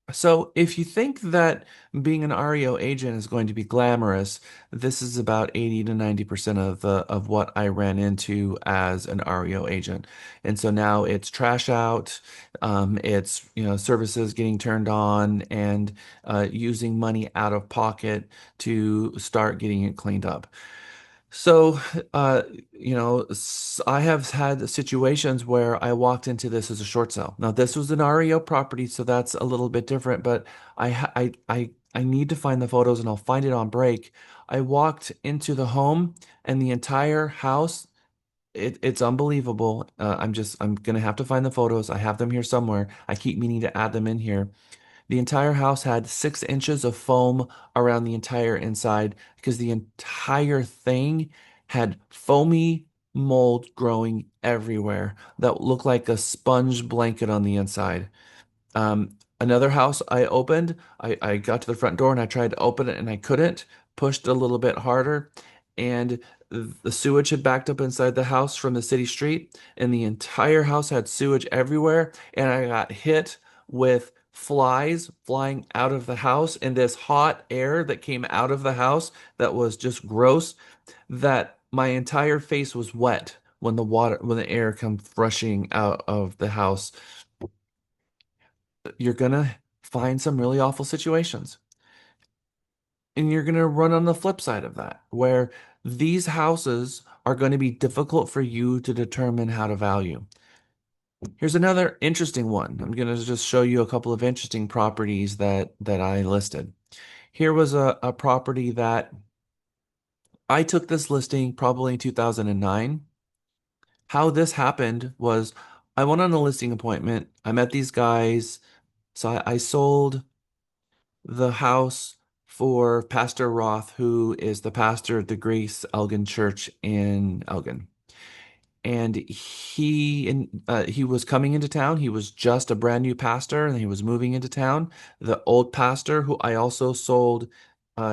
So if you think that being an REO agent is going to be glamorous, this is about 80 to 90% of what I ran into as an REO agent. And so now it's trash out, it's services getting turned on, and using money out of pocket to start getting it cleaned up. So, uh, I have had situations where I walked into this as a short sale. Now, this was an REO property, so that's a little bit different, but I need to find the photos and I'll find it on break. I walked into the home and the entire house, it's unbelievable. I'm gonna have to find the photos. I have them here somewhere. I keep meaning to add them in here. The entire house had 6 inches of foam around the entire inside because the entire thing had foamy mold growing everywhere that looked like a sponge blanket on the inside. Another house I opened, I got to the front door and I tried to open it and I couldn't, pushed a little bit harder, and the sewage had backed up inside the house from the city street, and the entire house had sewage everywhere, and I got hit with flies flying out of the house and this hot air that came out of the house that was just gross, that my entire face was wet when the air comes rushing out of the house. You're gonna find some really awful situations. And you're gonna run on the flip side of that, where these houses are going to be difficult for you to determine how to value. Here's another interesting one. I'm gonna just show you a couple of interesting properties that I listed. Here was a property that I took this listing probably in 2009. How this happened was I went on a listing appointment. I met these guys. So I sold the house for Pastor Roth, who is the pastor of the Grace Elgin Church in Elgin. And he was coming into town. He was just a brand new pastor, and he was moving into town. The old pastor, who I also sold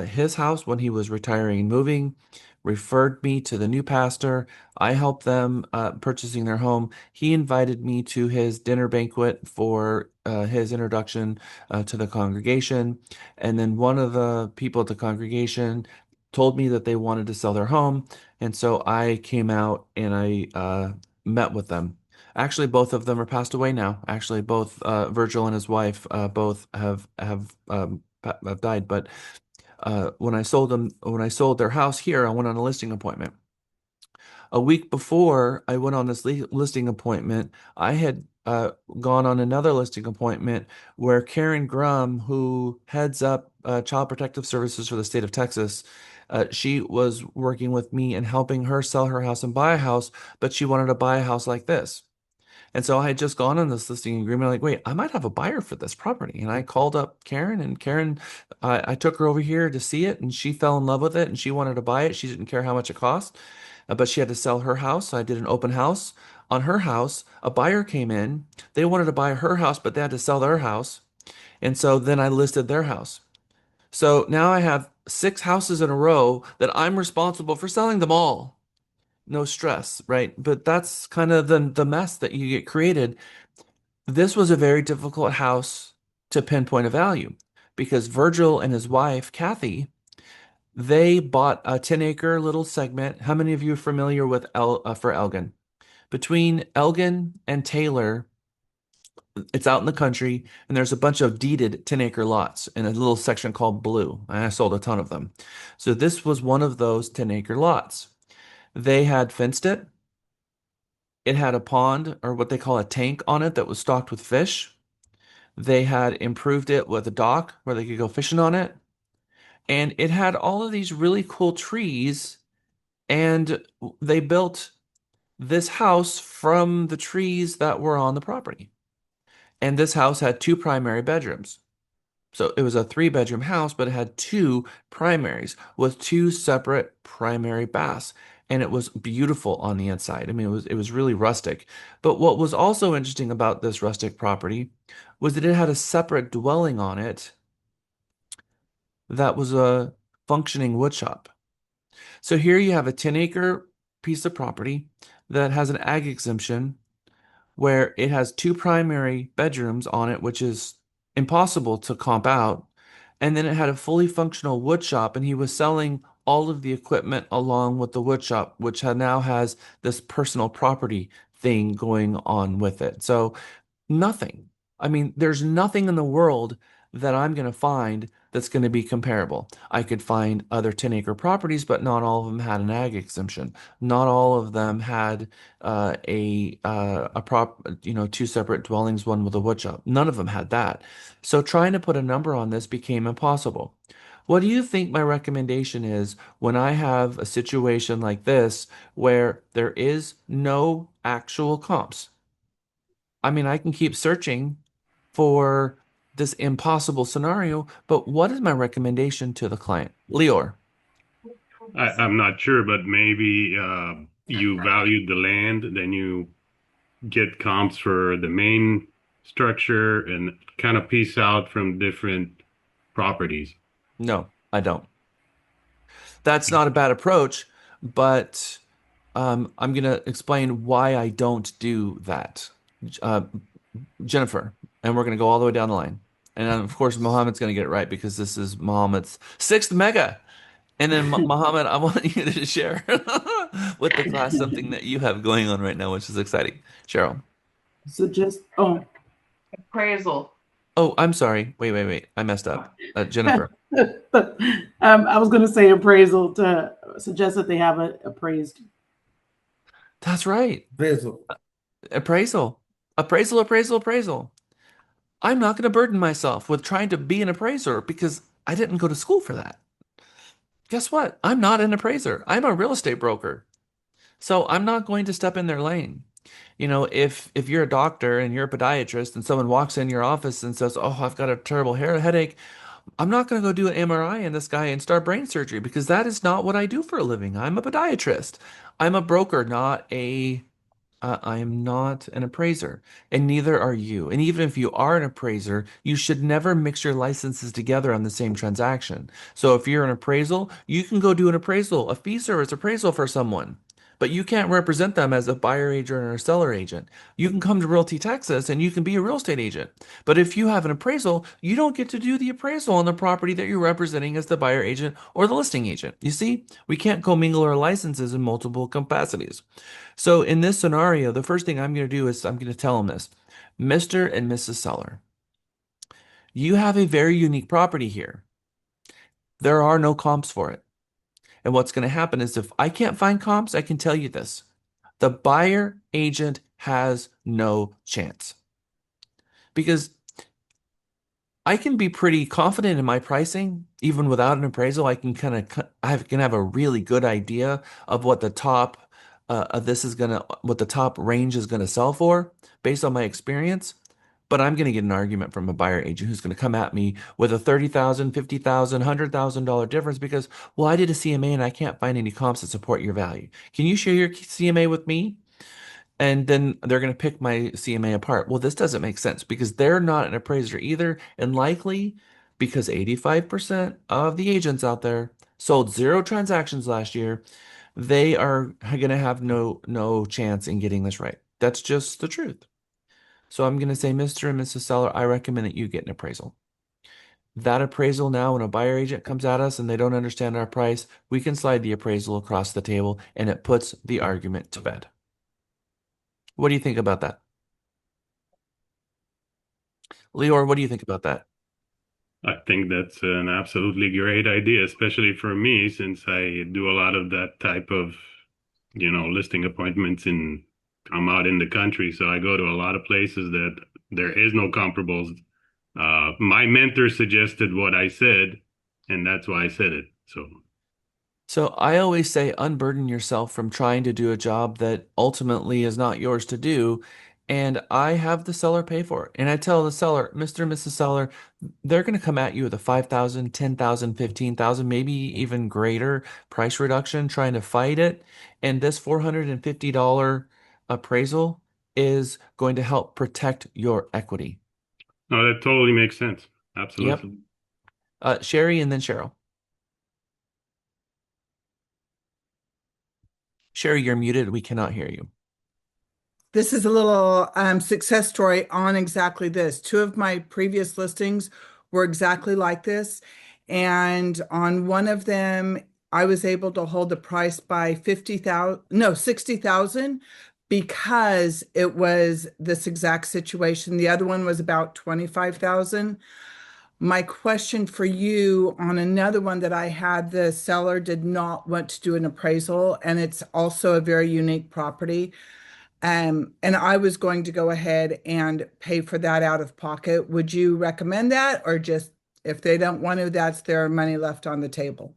his house when he was retiring and moving, referred me to the new pastor. I helped them purchasing their home. He invited me to his dinner banquet for his introduction to the congregation. And then one of the people at the congregation told me that they wanted to sell their home. And so I came out and I met with them. Actually, both of them are passed away now. Actually, both Virgil and his wife both have died. But when I sold their house here, I went on a listing appointment. A week before I went on this listing appointment, I had gone on another listing appointment where Karen Grum, who heads up Child Protective Services for the state of Texas, she was working with me and helping her sell her house and buy a house, but she wanted to buy a house like this. And so I had just gone on this listing agreement, like, wait, I might have a buyer for this property. And I called up Karen, and Karen, I took her over here to see it, and she fell in love with it, and she wanted to buy it. She didn't care how much it cost, but she had to sell her house. So I did an open house on her house. A buyer came in. They wanted to buy her house, but they had to sell their house. And so then I listed their house. So now I have 6 houses in a row that I'm responsible for selling them all. No stress, right? But that's kind of the mess that you get created. This was a very difficult house to pinpoint a value because Virgil and his wife, Kathy, they bought a 10-acre little segment. How many of you are familiar with for Elgin? Between Elgin and Taylor, it's out in the country, and there's a bunch of deeded 10-acre lots in a little section called Blue. And I sold a ton of them. So this was one of those 10-acre lots. They had fenced it. It had a pond, or what they call a tank, on it that was stocked with fish. They had improved it with a dock where they could go fishing on it. And it had all of these really cool trees. And they built this house from the trees that were on the property. And this house had two primary bedrooms. So it was a 3-bedroom house, but it had two primaries with two separate primary baths. And it was beautiful on the inside. I mean, it was really rustic. But what was also interesting about this rustic property was that it had a separate dwelling on it that was a functioning wood shop. So here you have a 10-acre piece of property that has an ag exemption where it has two primary bedrooms on it, which is impossible to comp out. And then it had a fully functional wood shop, and he was selling all of the equipment along with the wood shop, which now has this personal property thing going on with it. So nothing. I mean, there's nothing in the world that I'm going to find that's going to be comparable. I could find other 10-acre properties, but not all of them had an ag exemption. Not all of them had two separate dwellings, one with a wood shop. None of them had that. So trying to put a number on this became impossible. What do you think my recommendation is when I have a situation like this where there is no actual comps? I mean, I can keep searching for this impossible scenario, but what is my recommendation to the client? Leor. I'm not sure, but maybe you valued the land, then you get comps for the main structure and kind of piece out from different properties. No, I don't. That's not a bad approach, but I'm going to explain why I don't do that. Uh, Jennifer, and we're going to go all the way down the line. And of course, Mohammed's going to get it right because this is Mohammed's sixth mega. And then Mohammed, I want you to share with the class something that you have going on right now, which is exciting. Cheryl. So just appraisal. Oh, I'm sorry. Wait. I messed up. Jennifer. I was going to say appraisal to suggest that they have it appraised. That's right. Appraisal. Appraisal. I'm not going to burden myself with trying to be an appraiser because I didn't go to school for that. Guess what? I'm not an appraiser. I'm a real estate broker. So I'm not going to step in their lane. You know, if you're a doctor and you're a podiatrist and someone walks in your office and says, "Oh, I've got a terrible headache," I'm not going to go do an MRI on this guy and start brain surgery because that is not what I do for a living. I'm a podiatrist. I'm a broker, I am not an appraiser, and neither are you. And even if you are an appraiser, you should never mix your licenses together on the same transaction. So if you're an appraisal, you can go do an appraisal, a fee service appraisal for someone, but you can't represent them as a buyer agent or a seller agent. You can come to Realty Texas and you can be a real estate agent. But if you have an appraisal, you don't get to do the appraisal on the property that you're representing as the buyer agent or the listing agent. You see, we can't commingle our licenses in multiple capacities. So in this scenario, the first thing I'm going to do is I'm going to tell them this. Mr. and Mrs. Seller, you have a very unique property here. There are no comps for it. And what's going to happen is if I can't find comps, I can tell you this. The buyer agent has no chance. Because I can be pretty confident in my pricing, even without an appraisal. I can have a really good idea of what the top what the top range is gonna sell for based on my experience. But I'm gonna get an argument from a buyer agent who's gonna come at me with a $30,000, $50,000, $100,000 difference because, well, I did a CMA and I can't find any comps that support your value. Can you share your CMA with me? And then they're going to pick my CMA apart. Well, this doesn't make sense because they're not an appraiser either. And likely because 85% of the agents out there sold 0 transactions last year, they are going to have no chance in getting this right. That's just the truth. So I'm going to say, Mr. and Mrs. Seller, I recommend that you get an appraisal. That appraisal now, when a buyer agent comes at us and they don't understand our price, we can slide the appraisal across the table and it puts the argument to bed. What do you think about that? Leor, what do you think about that? I think that's an absolutely great idea, especially for me, since I do a lot of that type of, listing appointments I'm out in the country. So I go to a lot of places that there is no comparables. My mentor suggested what I said, and that's why I said it. So So I always say unburden yourself from trying to do a job that ultimately is not yours to do. And I have the seller pay for it. And I tell the seller, Mr. and Mrs. Seller, they're going to come at you with a 5,000, 10,000, 15,000, maybe even greater price reduction trying to fight it. And this $450 appraisal is going to help protect your equity. No, that totally makes sense. Yep. Absolutely. Sherry and then Cheryl. Sherry, you're muted. We cannot hear you. This is a little success story on exactly this. Two of my previous listings were exactly like this. And on one of them, I was able to hold the price by 50,000, no, 60,000 because it was this exact situation. The other one was about 25,000. My question for you on another one that I had, the seller did not want to do an appraisal, and it's also a very unique property. And I was going to go ahead and pay for that out of pocket. Would you recommend that, or just if they don't want to, that's their money left on the table?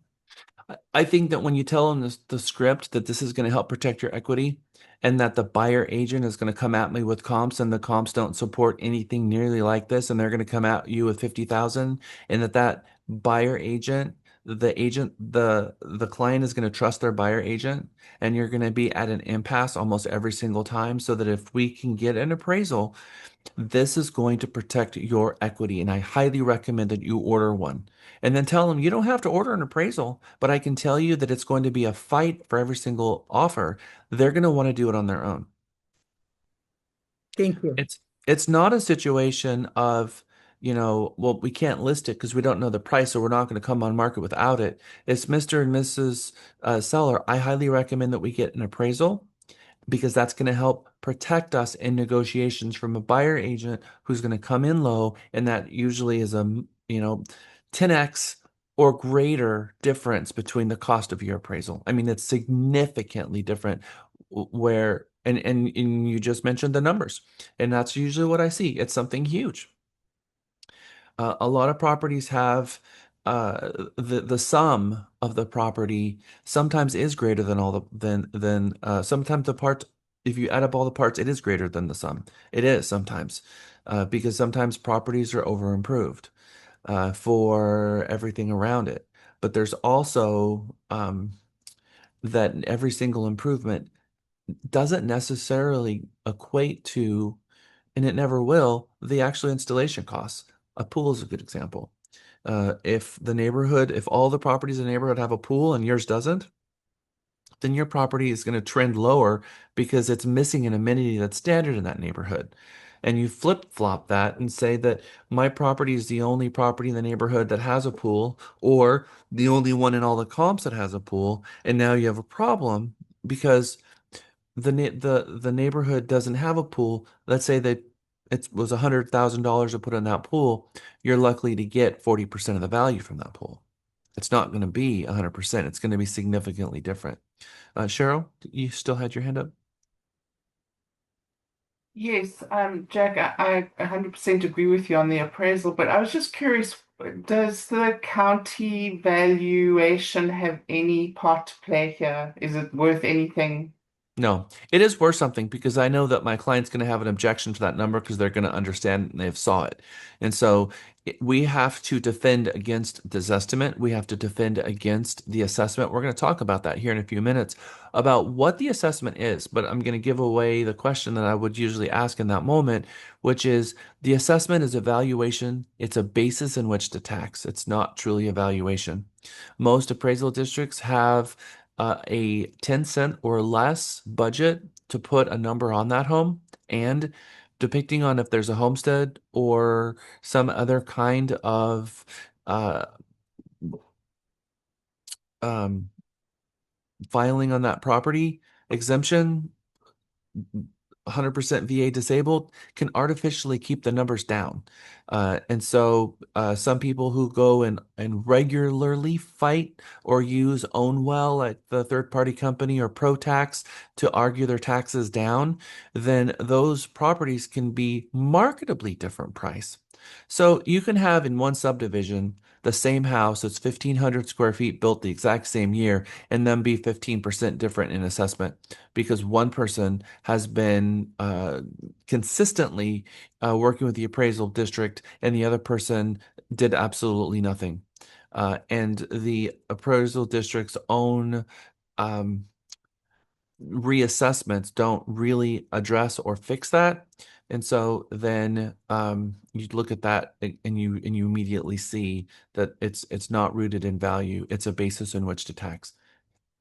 I think that when you tell them the script that this is going to help protect your equity and that the buyer agent is going to come at me with comps and the comps don't support anything nearly like this and they're going to come at you with 50,000 and that buyer agent, the client is going to trust their buyer agent and you're going to be at an impasse almost every single time so that if we can get an appraisal, this is going to protect your equity, and I highly recommend that you order one. And then tell them you don't have to order an appraisal, but I can tell you that it's going to be a fight for every single offer. They're going to want to do it on their own. Thank you. It's not a situation of, well, we can't list it because we don't know the price, so we're not going to come on market without it. It's Mr. and Mrs. Seller. I highly recommend that we get an appraisal because that's going to help protect us in negotiations from a buyer agent who's going to come in low, and that usually is a 10x or greater difference between the cost of your appraisal. I mean, it's significantly different where and you just mentioned the numbers, and that's usually what I see. It's something huge. A lot of properties have the sum of the property sometimes is greater than all the than sometimes the parts. If you add up all the parts, it is greater than the sum. It is sometimes because sometimes properties are over improved for everything around it. But there's also that every single improvement doesn't necessarily equate to, and it never will, the actual installation costs. A pool is a good example. If all the properties in the neighborhood have a pool and yours doesn't, then your property is going to trend lower because it's missing an amenity that's standard in that neighborhood. And you flip-flop that and say that my property is the only property in the neighborhood that has a pool, or the only one in all the comps that has a pool, and now you have a problem because the neighborhood doesn't have a pool. Let's say that it was $100,000 to put in that pool. You're likely to get 40% of the value from that pool. It's not going to be 100%. It's going to be significantly different. Cheryl, you still had your hand up? Yes, Jack, I 100% agree with you on the appraisal, but I was just curious, does the county valuation have any part to play here? Is it worth anything? No, it is worth something because I know that my client's going to have an objection to that number because they're going to understand and they've saw it. And so we have to defend against this estimate. We have to defend against the assessment. We're going to talk about that here in a few minutes about what the assessment is, but I'm going to give away the question that I would usually ask in that moment, which is the assessment is a valuation. It's a basis in which to tax. It's not truly a valuation. Most appraisal districts have a 10 cent or less budget to put a number on that home, and depending on if there's a homestead or some other kind of uh, um, filing on that property, exemption, 100% VA disabled, can artificially keep the numbers down. And so some people who go and regularly fight or use Own Well at the third party company or ProTax to argue their taxes down, then those properties can be marketably different price. So you can have in one subdivision the same house that's 1,500 square feet built the exact same year and then be 15% different in assessment because one person has been consistently working with the appraisal district and the other person did absolutely nothing. And the appraisal district's own um, reassessments don't really address or fix that. And so then you look at that and you immediately see that it's not rooted in value. It's a basis in which to tax.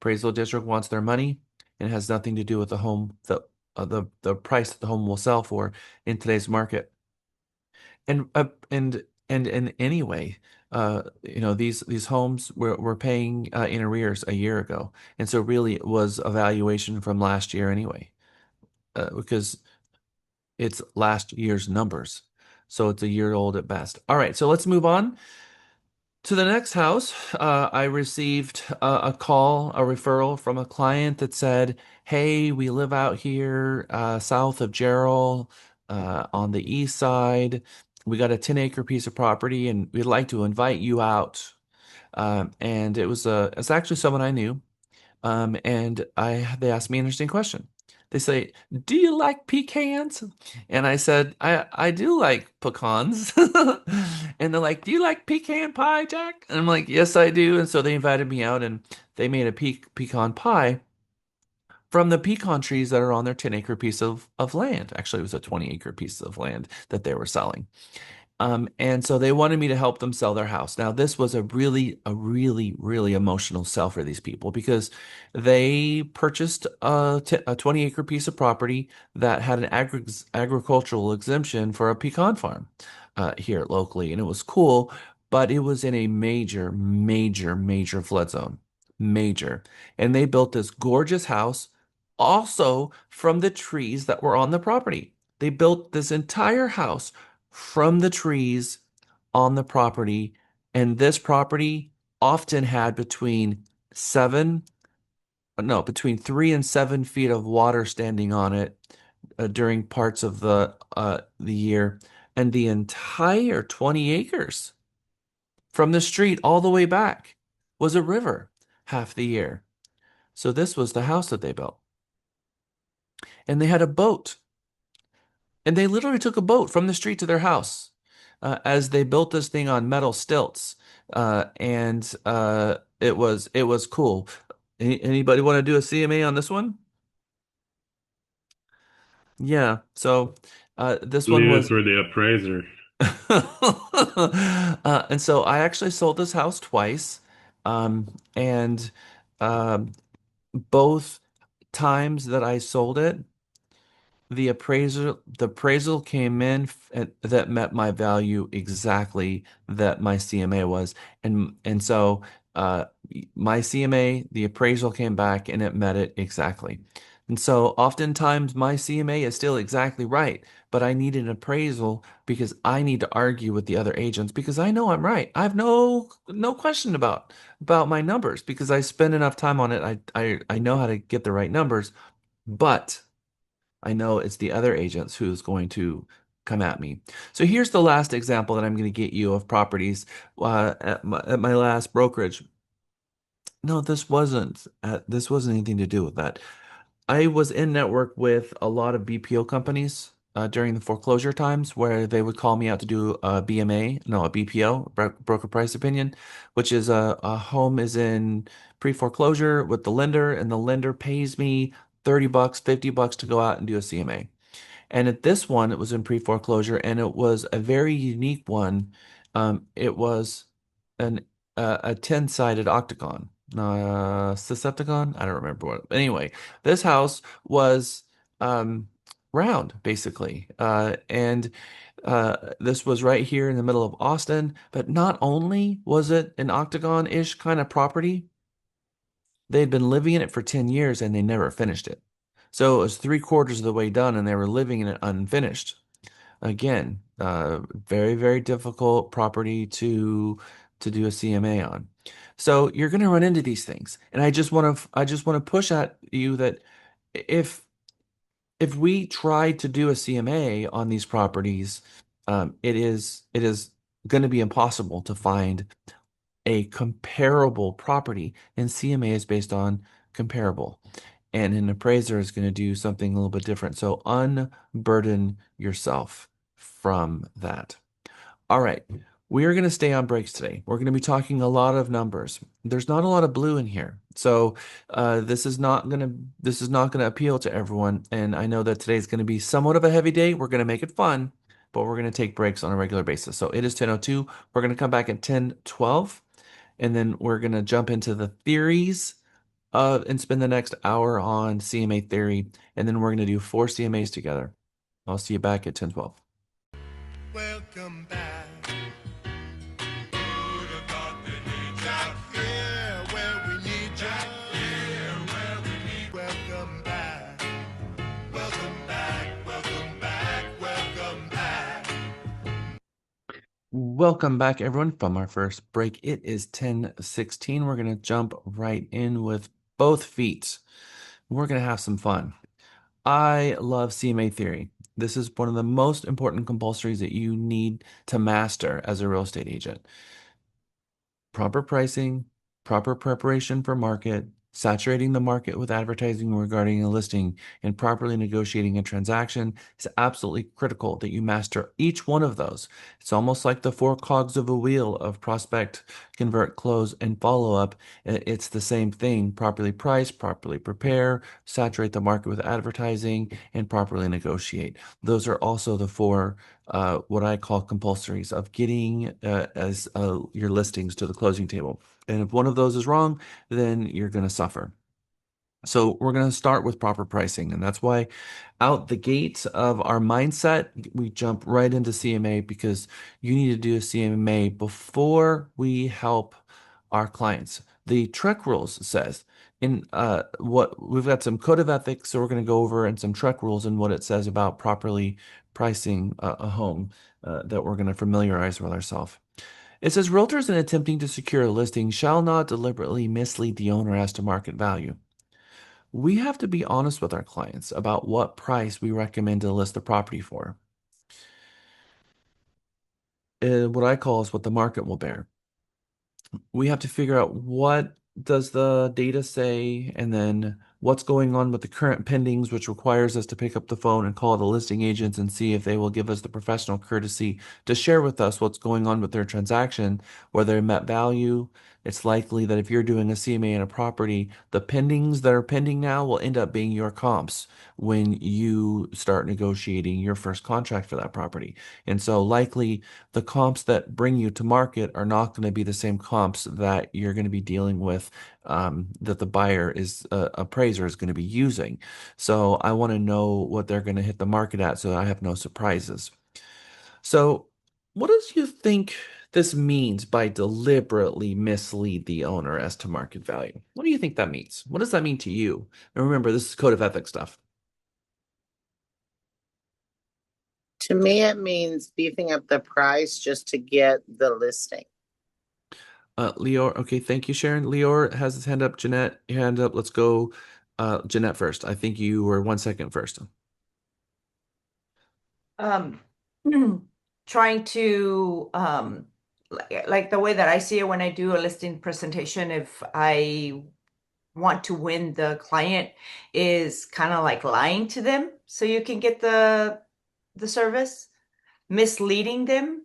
Appraisal district wants their money and it has nothing to do with the home the price that the home will sell for in today's market. And anyway, these homes were paying in arrears a year ago, and so really it was a valuation from last year anyway, because it's last year's numbers, so it's a year old at best. All right, so let's move on to the next house. I received a call, a referral from a client that said, "Hey, we live out here south of Gerald on the east side. We got a 10-acre piece of property, and we'd like to invite you out." And it's actually someone I knew. And they asked me an interesting question. They say, "Do you like pecans?" And I said, I do like pecans." And they're like, "Do you like pecan pie, Jack?" And I'm like, "Yes, I do." And so they invited me out and they made a pecan pie from the pecan trees that are on their 10-acre piece of land. Actually, it was a 20-acre piece of land that they were selling. And so they wanted me to help them sell their house. Now, this was a really emotional sell for these people because they purchased a 20-acre piece of property that had an agricultural exemption for a pecan farm here locally. And it was cool, but it was in a major flood zone. Major. And they built this gorgeous house also from the trees that were on the property. They built this entire house from the trees on the property, and this property often had between 3 and 7 feet of water standing on it during parts of the year, and the entire 20 acres from the street all the way back was a river half the year. So this was the house that they built, and they had a boat. And they literally took a boat from the street to their house as they built this thing on metal stilts. And it was cool. Anybody want to do a CMA on this one? Yeah. So this one Leave it was for the appraiser. and so I actually sold this house twice. And both times that I sold it, the appraisal came in that met my value exactly that my CMA was. And so my CMA, the appraisal came back and it met it exactly. And so oftentimes my CMA is still exactly right, but I need an appraisal because I need to argue with the other agents because I know I'm right. I have no question about my numbers because I spend enough time on it. I know how to get the right numbers, but I know it's the other agents who's going to come at me. So here's the last example that I'm going to get you of properties at my last brokerage. No, this wasn't anything to do with that. I was in network with a lot of BPO companies during the foreclosure times where they would call me out to do a BPO, broker price opinion, which is a home is in pre-foreclosure with the lender, and the lender pays me $30, $50 to go out and do a CMA. And at this one, it was in pre-foreclosure, and it was a very unique one. It was an a 10-sided octagon, Decepticon. I don't remember what. Anyway, this house was round, basically, and this was right here in the middle of Austin. But not only was it an octagon-ish kind of property, they had been living in it for 10 years and they never finished it. So it was 3/4 of the way done and they were living in it unfinished. Again, very difficult property to do a CMA on. So you're going to run into these things. And I just want to push at you that if if we try to do a CMA on these properties, it is going to be impossible to find a comparable property, and CMA is based on comparable. And an appraiser is going to do something a little bit different. So unburden yourself from that. All right. We are going to stay on breaks today. We're going to be talking a lot of numbers. There's not a lot of blue in here. So this is not going to appeal to everyone. And I know that today is going to be somewhat of a heavy day. We're going to make it fun, but we're going to take breaks on a regular basis. So it is 10:02. We're going to come back at 10:12, and then we're going to jump into the theories and spend the next hour on CMA theory. And then we're going to do 4 CMAs together. I'll see you back at 10:12. Welcome back. Who'd have thought that we'd out here where we need you? Here where we need. Welcome back. Welcome back. Welcome back. Welcome back. Welcome back, everyone, from our first break. It is 10:16. We're going to jump right in with both feet. We're going to have some fun. I love CMA theory. This is one of the most important compulsories that you need to master as a real estate agent. Proper pricing, proper preparation for market, saturating the market with advertising regarding a listing, and properly negotiating a transaction is absolutely critical that you master each one of those. It's almost like the 4 cogs of a wheel of prospect, convert, close, and follow up. It's the same thing. Properly price, properly prepare, saturate the market with advertising, and properly negotiate. Those are also the 4 what I call compulsories of getting your listings to the closing table. And if one of those is wrong, then you're going to suffer. So we're going to start with proper pricing. And that's why out the gate of our mindset, we jump right into CMA, because you need to do a CMA before we help our clients. The TREC rules says in what we've got some code of ethics, so we're going to go over, and some TREC rules and what it says about properly pricing a home that we're going to familiarize with ourselves. It says realtors in attempting to secure a listing shall not deliberately mislead the owner as to market value. We have to be honest with our clients about what price we recommend to list the property for. What I call is what the market will bear. We have to figure out what does the data say, and then what's going on with the current pendings, which requires us to pick up the phone and call the listing agents and see if they will give us the professional courtesy to share with us what's going on with their transaction, whether they met value. It's likely that if you're doing a CMA in a property, the pendings that are pending now will end up being your comps when you start negotiating your first contract for that property. And so likely the comps that bring you to market are not going to be the same comps that you're going to be dealing with, that the buyer is appraiser is going to be using. So I want to know what they're going to hit the market at, so I have no surprises. So what does you think this means by deliberately mislead the owner as to market value? What do you think that means? What does that mean to you? And remember, this is code of ethics stuff. To me, it means beefing up the price just to get the listing. Leor, okay, thank you, Sharon. Leor has his hand up. Jeanette, your hand up. Let's go. Jeanette first. I think you were 1 second first. Trying to like the way that I see it when I do a listing presentation, if I want to win the client, is kind of like lying to them so you can get the service, misleading them.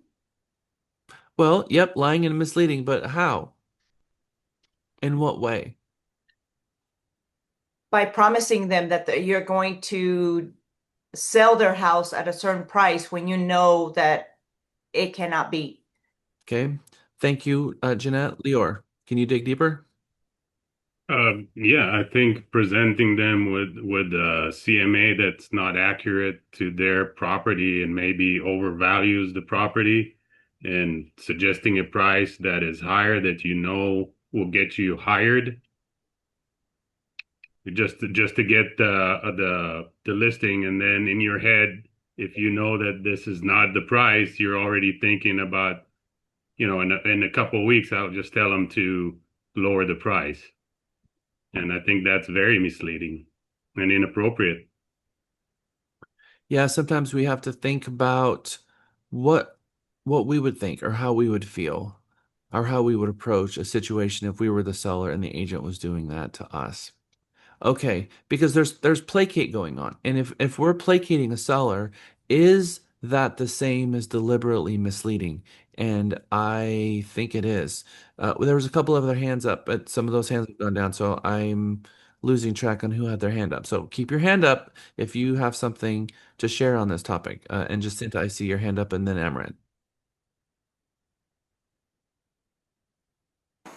Well, yep, lying and misleading, but how? In what way? By promising them that you're going to sell their house at a certain price when you know that it cannot be. Okay, thank you, Jeanette. Leor, can you dig deeper? Yeah, I think presenting them with a CMA that's not accurate to their property and maybe overvalues the property, and suggesting a price that is higher that you know will get you hired, just to get the listing. And then in your head, if you know that this is not the price, you're already thinking about, in a couple of weeks, I'll just tell them to lower the price. And I think that's very misleading and inappropriate. Yeah, sometimes we have to think about what what we would think or how we would feel or how we would approach a situation if we were the seller and the agent was doing that to us. Okay, because there's placate going on. And if we're placating a seller, is that the same as deliberately misleading? And I think it is. There was a couple of other hands up, but some of those hands have gone down, so I'm losing track on who had their hand up. So keep your hand up if you have something to share on this topic. And Jacinta, I see your hand up, and then Amaranth.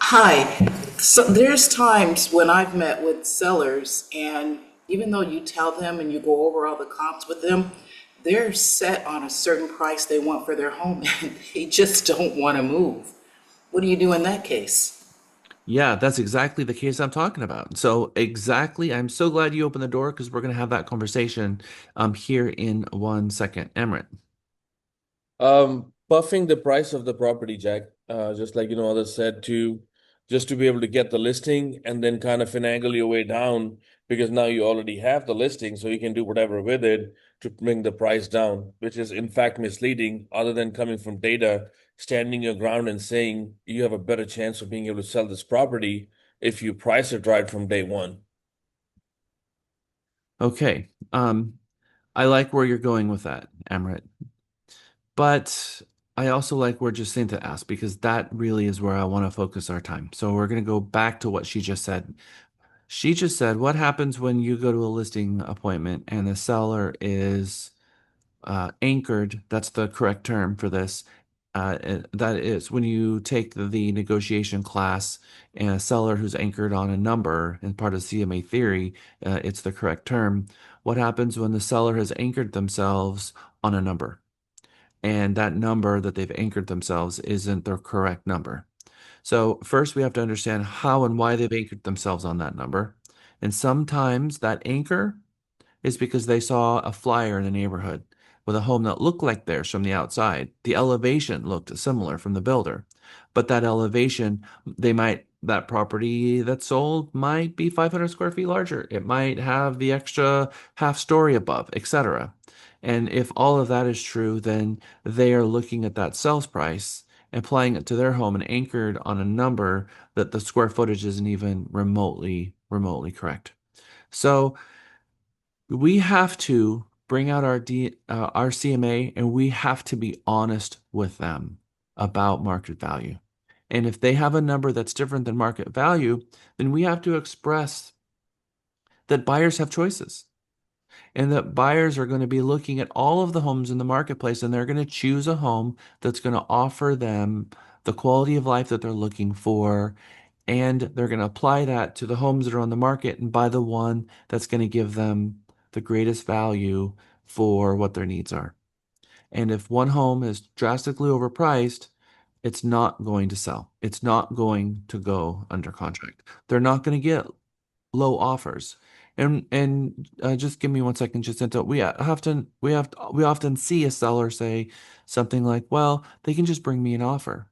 Hi. So there's times when I've met with sellers, and even though you tell them and you go over all the comps with them, they're set on a certain price they want for their home and they just don't want to move. What do you do in that case? Yeah, that's exactly the case I'm talking about. So exactly, I'm so glad you opened the door because we're going to have that conversation here in 1 second. Emirates. Buffing the price of the property, Jack, just like others said, to just to be able to get the listing and then kind of finagle your way down because now you already have the listing, so you can do whatever with it to bring the price down, which is in fact misleading, other than coming from data, standing your ground and saying you have a better chance of being able to sell this property if you price it right from day one. Okay. I like where you're going with that, Emirates. But I also like where Jacinta asked because that really is where I want to focus our time. So we're going to go back to what she just said. She just said, what happens when you go to a listing appointment and the seller is anchored? That's the correct term for this. That is when you take the negotiation class and a seller who's anchored on a number and part of CMA theory, it's the correct term. What happens when the seller has anchored themselves on a number? And that number that they've anchored themselves isn't their correct number. So first we have to understand how and why they've anchored themselves on that number. And sometimes that anchor is because they saw a flyer in the neighborhood with a home that looked like theirs from the outside. The elevation looked similar from the builder, but that elevation, that property that sold might be 500 square feet larger. It might have the extra half story above, etc. And if all of that is true, then they are looking at that sales price, applying it to their home and anchored on a number that the square footage isn't even remotely correct. So we have to bring out our CMA and we have to be honest with them about market value. And if they have a number that's different than market value, then we have to express that buyers have choices and that buyers are going to be looking at all of the homes in the marketplace and they're going to choose a home that's going to offer them the quality of life that they're looking for, and they're going to apply that to the homes that are on the market and buy the one that's going to give them the greatest value for what their needs are. And if one home is drastically overpriced, it's not going to sell. It's not going to go under contract. They're not going to get low offers. And just give me 1 second, Jacinta. We often see a seller say something like, "Well, they can just bring me an offer."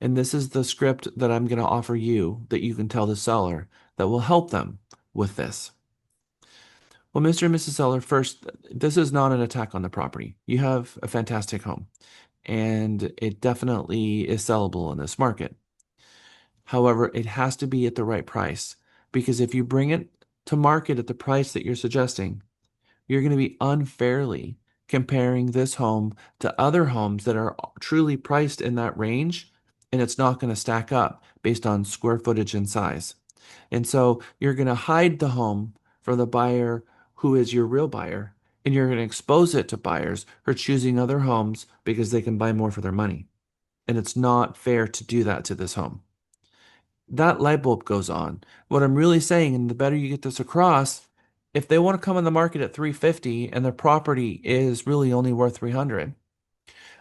And this is the script that I'm going to offer you that you can tell the seller that will help them with this. Well, Mr. and Mrs. Seller, first, this is not an attack on the property. You have a fantastic home, and it definitely is sellable in this market. However, it has to be at the right price because if you bring it to market at the price that you're suggesting, you're going to be unfairly comparing this home to other homes that are truly priced in that range, and it's not going to stack up based on square footage and size. And so you're going to hide the home from the buyer who is your real buyer, and you're going to expose it to buyers who are choosing other homes because they can buy more for their money. And it's not fair to do that to this home. That light bulb goes on. What I'm really saying, and the better you get this across, if they want to come on the market at 350 and their property is really only worth 300,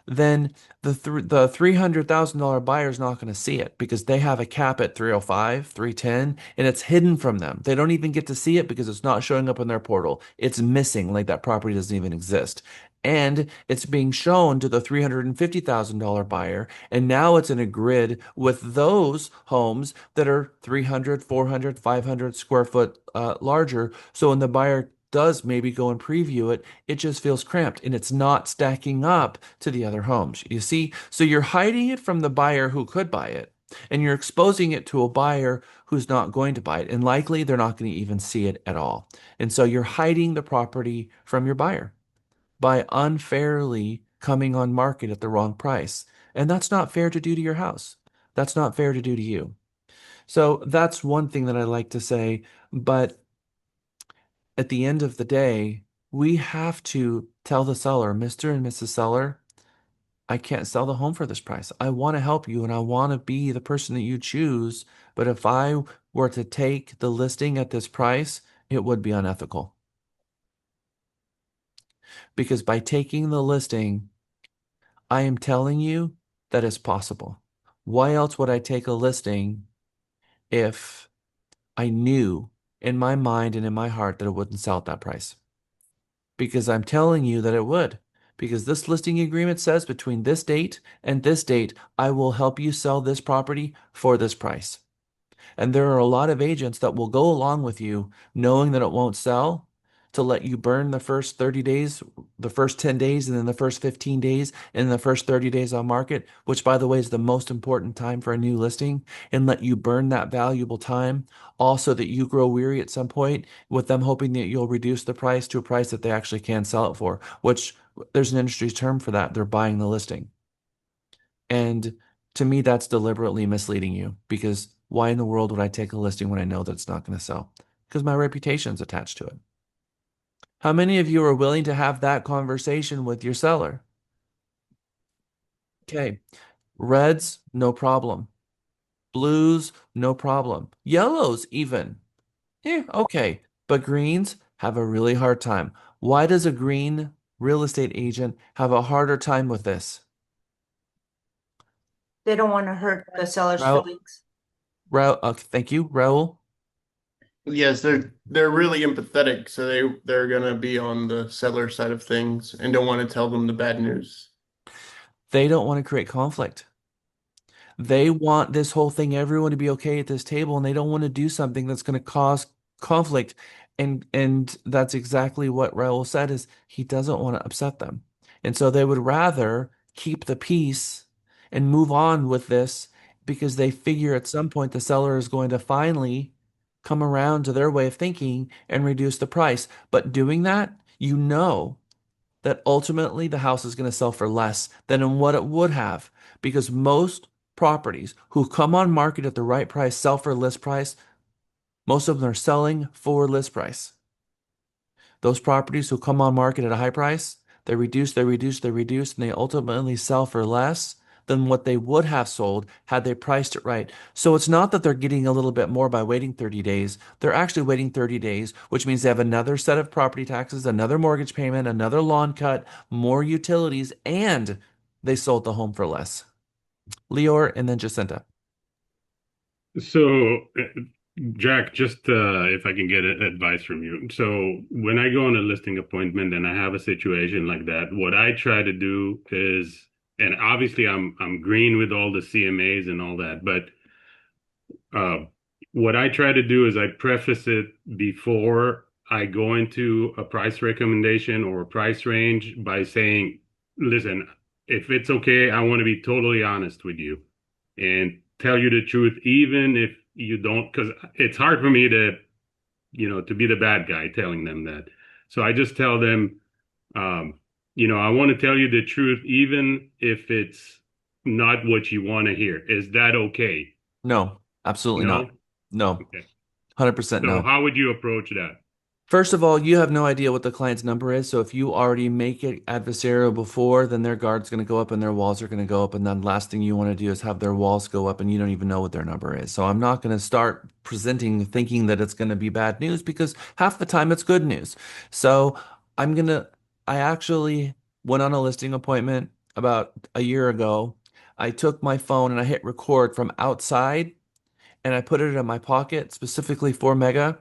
then the $300,000 buyer is not going to see it because they have a cap at 305, 310, and it's hidden from them. They don't even get to see it because it's not showing up in their portal. It's missing, like that property doesn't even exist. And it's being shown to the $350,000 buyer, and now it's in a grid with those homes that are 300, 400, 500 square foot larger. So when the buyer does maybe go and preview it, it just feels cramped and it's not stacking up to the other homes. You see? So you're hiding it from the buyer who could buy it, and you're exposing it to a buyer who's not going to buy it. And likely they're not going to even see it at all. And so you're hiding the property from your buyer by unfairly coming on market at the wrong price. And that's not fair to do to your house. That's not fair to do to you. So that's one thing that I like to say. But at the end of the day, we have to tell the seller, Mr. and Mrs. Seller, I can't sell the home for this price. I want to help you and I want to be the person that you choose. But if I were to take the listing at this price, it would be unethical. Because by taking the listing, I am telling you that it's possible. Why else would I take a listing if I knew in my mind and in my heart that it wouldn't sell at that price? Because I'm telling you that it would. Because this listing agreement says between this date and this date, I will help you sell this property for this price. And there are a lot of agents that will go along with you knowing that it won't sell to let you burn the first 30 days, the first 10 days, and then the first 15 days, and the first 30 days on market, which by the way is the most important time for a new listing, and let you burn that valuable time. Also that you grow weary at some point with them hoping that you'll reduce the price to a price that they actually can sell it for, which there's an industry term for that. They're buying the listing. And to me, that's deliberately misleading you because why in the world would I take a listing when I know that it's not going to sell? Because my reputation's attached to it. How many of you are willing to have that conversation with your seller? Okay. Reds, no problem. Blues, no problem. Yellows, even. Yeah, okay. But greens have a really hard time. Why does a green real estate agent have a harder time with this? They don't want to hurt the seller's Raul, feelings. thank you, Raul. Yes, they're really empathetic, so they're gonna be on the seller side of things and don't want to tell them the bad news. They don't want to create conflict. They want this whole thing, everyone to be okay at this table, and they don't want to do something that's going to cause conflict. And that's exactly what Raul said is he doesn't want to upset them. And so they would rather keep the peace and move on with this because they figure at some point the seller is going to finally come around to their way of thinking and reduce the price. But doing that, you know that ultimately the house is going to sell for less than in what it would have because most properties who come on market at the right price sell for list price. Most of them are selling for list price. Those properties who come on market at a high price, they reduce, and they ultimately sell for less than what they would have sold had they priced it right. So it's not that they're getting a little bit more by waiting 30 days. They're actually waiting 30 days, which means they have another set of property taxes, another mortgage payment, another lawn cut, more utilities, and they sold the home for less. Lior and then Jacinta. So, Jack, just if I can get advice from you. So, when I go on a listing appointment and I have a situation like that, what I try to do is, and obviously I'm green with all the CMAs and all that, but what I try to do is I preface it before I go into a price recommendation or a price range by saying, listen, if it's okay, I want to be totally honest with you and tell you the truth, even if you don't, because it's hard for me to, to be the bad guy telling them that. So I just tell them, I want to tell you the truth, even if it's not what you want to hear. Is that okay? No, absolutely No? not. No. Okay. 100% no. So how would you approach that? First of all, you have no idea what the client's number is. So if you already make it adversarial before, then their guard's going to go up and their walls are going to go up. And then last thing you want to do is have their walls go up and you don't even know what their number is. So I'm not going to start presenting thinking that it's going to be bad news because half the time it's good news. So I actually went on a listing appointment about a year ago. I took my phone and I hit record from outside and I put it in my pocket specifically for Mega.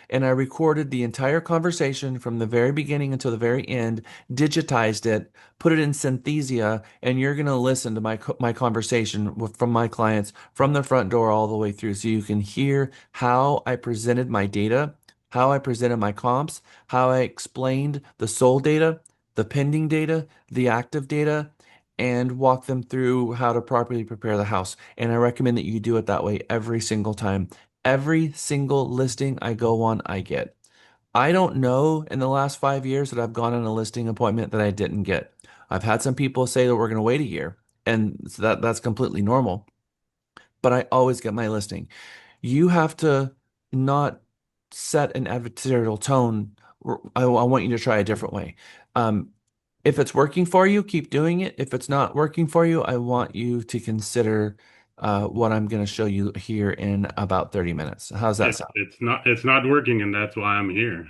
And I recorded the entire conversation from the very beginning until the very end, digitized it, put it in Synthesia, and you're going to listen to my conversation from my clients from the front door all the way through so you can hear how I presented my data how I presented my comps, how I explained the sold data, the pending data, the active data, and walk them through how to properly prepare the house. And I recommend that you do it that way every single time. Every single listing I go on, I get. I don't know in the last 5 years that I've gone on a listing appointment that I didn't get. I've had some people say that we're going to wait a year, and so that's completely normal. But I always get my listing. You have to not set an adversarial tone. I want you to try a different way. Um, if it's working for you, keep doing it. If it's not working for you, I want you to consider what I'm going to show you here in about 30 minutes. How's that sound? It's not working, and that's why I'm here.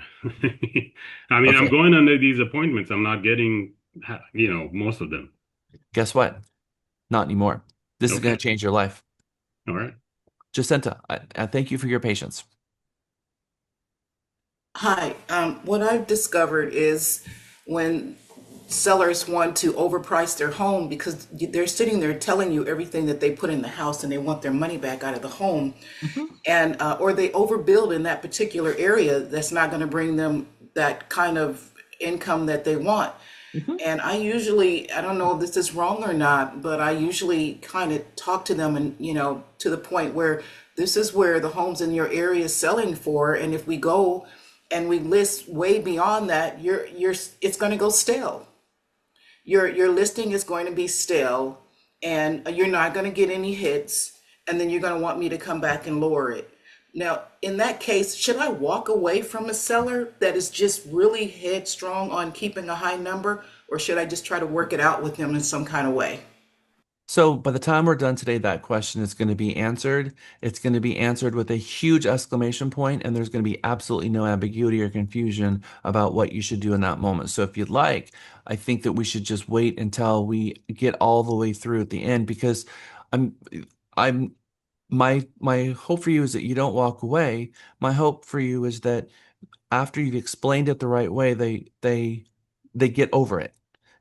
I mean, I'm Okay, going under these appointments. I'm not getting, most of them. guess what? Not anymore. This is going Okay. to change your life. All right. Jacinta, I thank you for your patience. Hi, what I've discovered is when sellers want to overprice their home because they're sitting there telling you everything that they put in the house and they want their money back out of the home, and or they overbuild in that particular area that's not going to bring them that kind of income that they want. And I don't know if this is wrong or not, but I usually kind of talk to them and, to the point where this is where the homes in your area is selling for. And if we go and we list way beyond that, it's going to go stale. Your listing is going to be stale and you're not going to get any hits. And then you're going to want me to come back and lower it. Now, in that case, should I walk away from a seller that is just really headstrong on keeping a high number, or should I just try to work it out with them in some kind of way? So by the time we're done today, that question is going to be answered. It's going to be answered with a huge exclamation point, and there's going to be absolutely no ambiguity or confusion about what you should do in that moment. So if you'd like, I think that we should just wait until we get all the way through at the end because I'm I'm my hope for you is that you don't walk away. My hope for you is that after you've explained it the right way, they get over it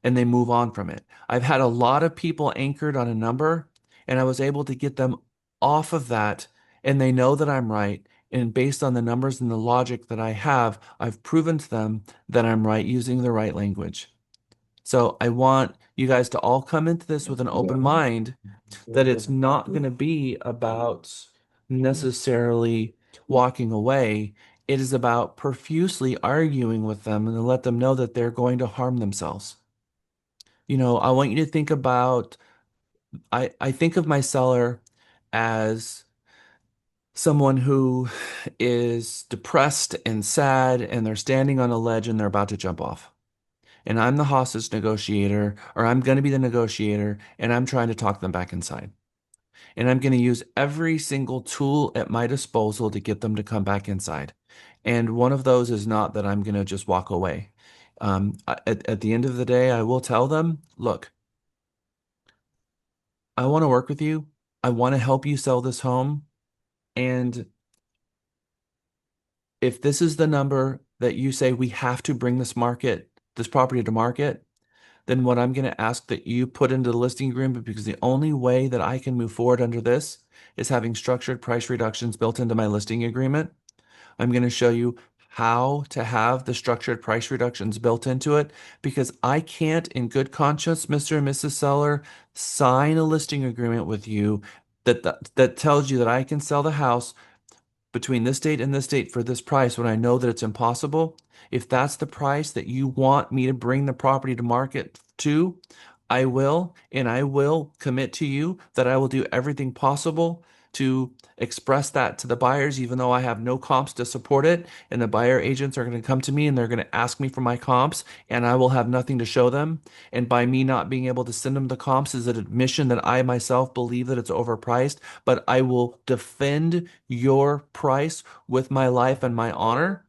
and they move on from it. I've had a lot of people anchored on a number, and I was able to get them off of that, and they know that I'm right. And based on the numbers and the logic that I have, I've proven to them that I'm right using the right language. So I want you guys to all come into this with an open mind that it's not going to be about necessarily walking away. It is about profusely arguing with them and to let them know that they're going to harm themselves. I want you to think about, I think of my seller as someone who is depressed and sad and they're standing on a ledge and they're about to jump off. And I'm the hostage negotiator, or I'm going to be the negotiator, and I'm trying to talk them back inside. And I'm going to use every single tool at my disposal to get them to come back inside. And one of those is not that I'm going to just walk away. At the end of the day, I will tell them, look, I want to work with you. I want to help you sell this home. And if this is the number that you say we have to bring this property to market, then what I'm going to ask that you put into the listing agreement, because the only way that I can move forward under this is having structured price reductions built into my listing agreement. I'm going to show you how to have the structured price reductions built into it because I can't, in good conscience, Mr. and Mrs. Seller, sign a listing agreement with you that tells you that I can sell the house between this date and this date for this price when I know that it's impossible. If that's the price that you want me to bring the property to market to, I will, and I will commit to you that I will do everything possible to express that to the buyers, even though I have no comps to support it. And the buyer agents are going to come to me and they're going to ask me for my comps, and I will have nothing to show them. And by me not being able to send them the comps is an admission that I myself believe that it's overpriced, but I will defend your price with my life and my honor.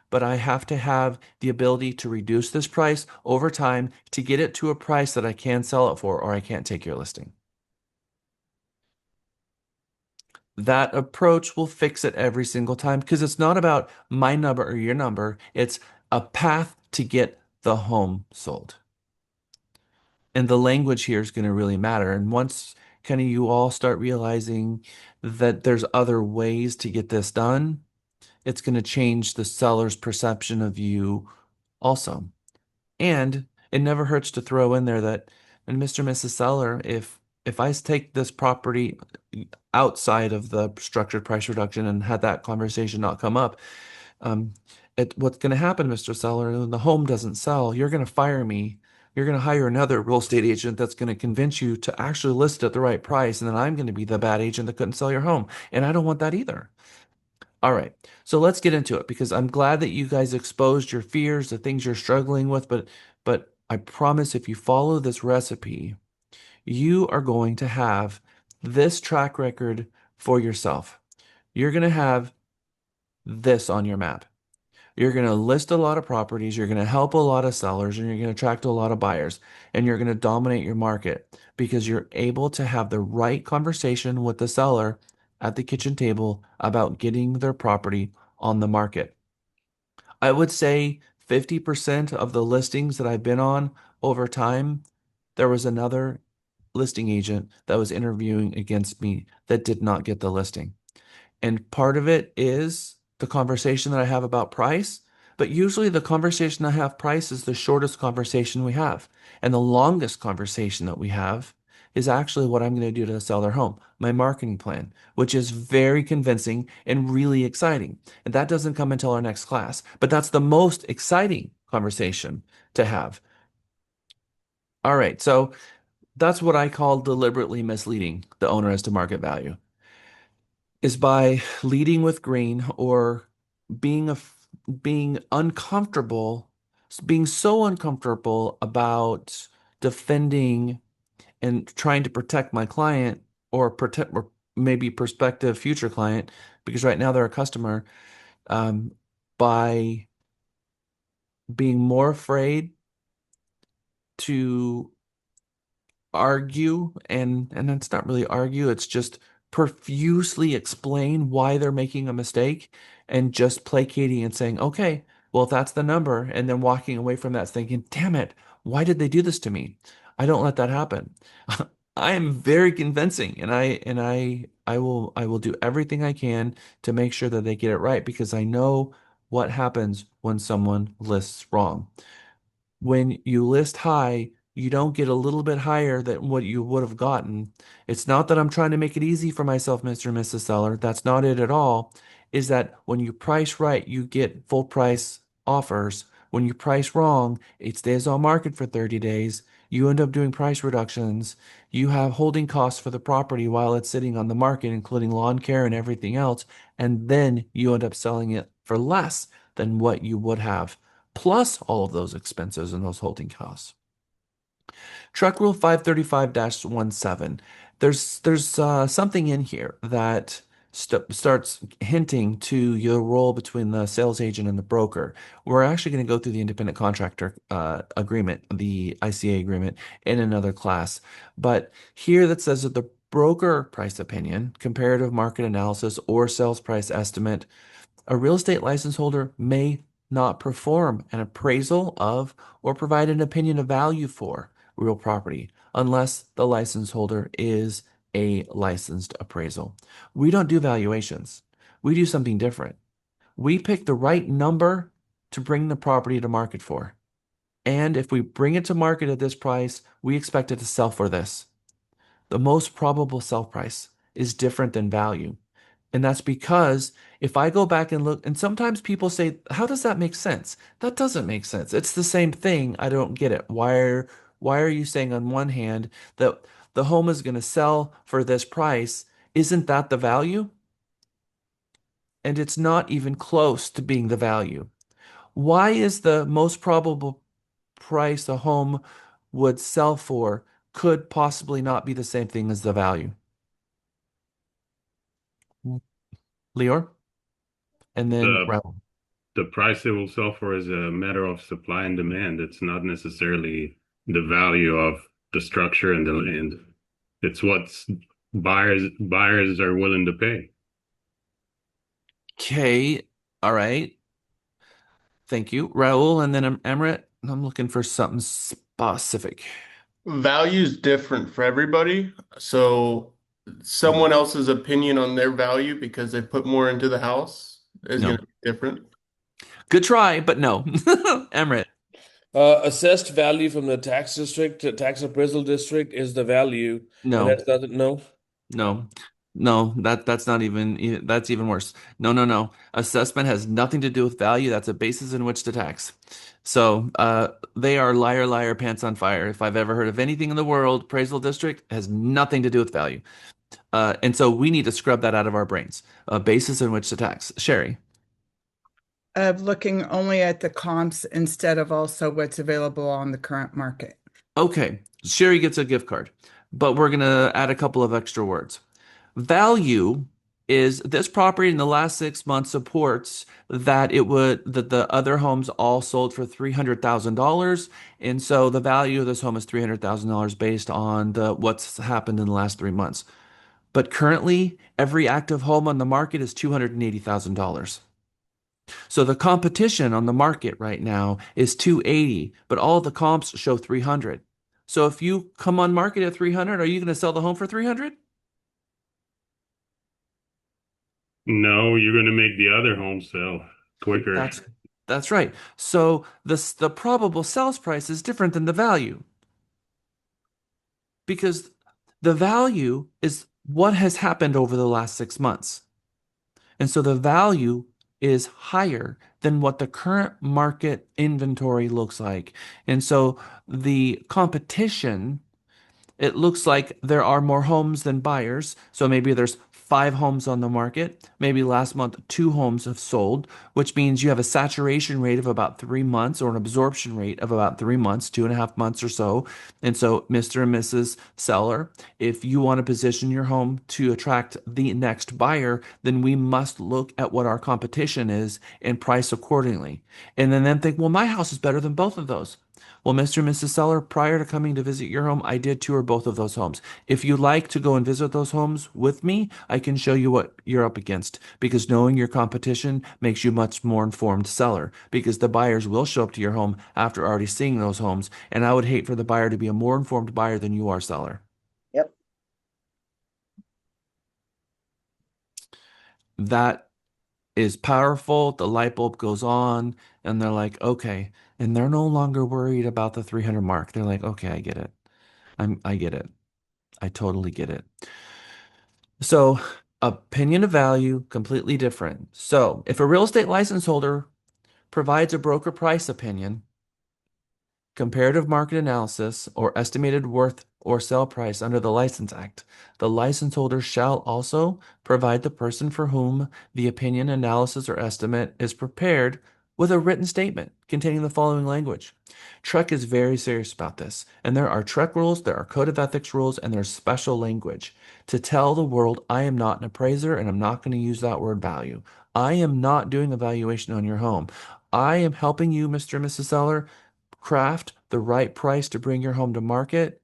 But I have to have the ability to reduce this price over time to get it to a price that I can sell it for, or I can't take your listing. That approach will fix it every single time because it's not about my number or your number. It's a path to get the home sold. And the language here is going to really matter. And once kind of you all start realizing that there's other ways to get this done, it's going to change the seller's perception of you also. And it never hurts to throw in there that, and Mr. and Mrs. Seller, if I take this property outside of the structured price reduction and had that conversation not come up, what's going to happen, Mr. Seller, when the home doesn't sell, you're going to fire me. You're going to hire another real estate agent that's going to convince you to actually list at the right price, and then I'm going to be the bad agent that couldn't sell your home. And I don't want that either. All right, so let's get into it because I'm glad that you guys exposed your fears, the things you're struggling with, but I promise if you follow this recipe, you are going to have this track record for yourself. You're going to have this on your map. You're going to list a lot of properties, you're going to help a lot of sellers, and you're going to attract a lot of buyers, and you're going to dominate your market because you're able to have the right conversation with the seller at the kitchen table about getting their property on the market. I would say 50% of the listings that I've been on over time, there was another listing agent that was interviewing against me that did not get the listing. And part of it is the conversation that I have about price, but usually the conversation I have price is the shortest conversation we have. And the longest conversation that we have is actually what I'm going to do to sell their home, my marketing plan, which is very convincing and really exciting. And that doesn't come until our next class, but that's the most exciting conversation to have. All right, so that's what I call deliberately misleading the owner as to market value, is by leading with green or being uncomfortable, being so uncomfortable about defending and trying to protect my client or maybe prospective future client, because right now they're a customer, um, by being more afraid to argue, and it's not really argue, it's just profusely explain why they're making a mistake and just placating and saying, okay, well, if that's the number, and then walking away from that thinking, damn it, why did they do this to me? I don't let that happen. I am very convincing, and I will do everything I can to make sure that they get it right because I know what happens when someone lists wrong. When you list high, you don't get a little bit higher than what you would have gotten. It's not that I'm trying to make it easy for myself, Mr. and Mrs. Seller. That's not it at all. Is that when you price right, you get full price offers. When you price wrong, it stays on market for 30 days. You end up doing price reductions. You have holding costs for the property while it's sitting on the market, including lawn care and everything else. And then you end up selling it for less than what you would have, plus all of those expenses and those holding costs. TREC Rule 535-17. There's something in here that starts hinting to your role between the sales agent and the broker. We're actually going to go through the independent contractor agreement, the ICA agreement, in another class. But here that says that the broker price opinion, comparative market analysis, or sales price estimate, a real estate license holder may not perform an appraisal of or provide an opinion of value for real property unless the license holder is a licensed appraisal. We don't do valuations. We do something different. We pick the right number to bring the property to market for. And if we bring it to market at this price, we expect it to sell for this. The most probable sell price is different than value. And that's because if I go back and look, and sometimes people say, how does that make sense? That doesn't make sense. It's the same thing. I don't get it. Why are you saying on one hand that the home is going to sell for this price? Isn't that the value? And it's not even close to being the value. Why is the most probable price a home would sell for could possibly not be the same thing as the value? Lior? And then The Raul. the price it will sell for is a matter of supply and demand. It's not necessarily the value of the structure and the land. It's what buyers are willing to pay. Okay. All right. Thank you, Raul. And then Emret. I'm looking for something specific. Value's different for everybody. So someone else's opinion on their value because they put more into the house is No. going to be different. Good try, but no. Emrit. Assessed value from the tax district, tax appraisal district is the value, and No. that's not no. No. No, that's not even that's even worse. No, no, no. Assessment has nothing to do with value. That's a basis in which to tax. So, they are liar, liar, pants on fire. If I've ever heard of anything in the world, appraisal district has nothing to do with value. And so we need to scrub that out of our brains. A basis in which to tax. Sherry. Of looking only at the comps instead of also what's available on the current market. Okay, Sherry gets a gift card, but we're gonna add a couple of extra words. Value is this property in the last 6 months supports that the other homes all sold for $300,000, and so the value of this home is $300,000 based on the what's happened in the last 3 months. But currently, every active home on the market is $280,000. So the competition on the market right now is 280, but all the comps show 300. So if you come on market at 300, are you going to sell the home for 300? No, you're going to make the other home sell quicker. That's right. So the probable sales price is different than the value because the value is what has happened over the last 6 months. And so the value is higher than what the current market inventory looks like. And so the competition, it looks like there are more homes than buyers. So maybe there's 5 homes on the market. Maybe last month, 2 homes have sold, which means you have a saturation rate of about 3 months or an absorption rate of about 3 months, 2.5 months or so. And so, Mr. and Mrs. Seller, if you want to position your home to attract the next buyer, then we must look at what our competition is and price accordingly. And then think, well, my house is better than both of those. Well, Mr. and Mrs. Seller, prior to coming to visit your home, I did tour both of those homes. If you'd like to go and visit those homes with me, I can show you what you're up against because knowing your competition makes you much more informed seller because the buyers will show up to your home after already seeing those homes. And I would hate for the buyer to be a more informed buyer than you are seller. Yep. That is powerful. The light bulb goes on and they're like, okay. And they're no longer worried about the 300 mark. They're like, okay, I get it. I get it. I totally get it. So, opinion of value, completely different. So, if a real estate license holder provides a broker price opinion, comparative market analysis, or estimated worth or sale price under the License Act, the license holder shall also provide the person for whom the opinion, analysis, or estimate is prepared with a written statement containing the following language. TREC is very serious about this, and there are TREC rules, there are code of ethics rules, and there's special language to tell the world I am not an appraiser and I'm not going to use that word value. I am not doing a valuation on your home. I am helping you, Mr. and Mrs. Seller, craft the right price to bring your home to market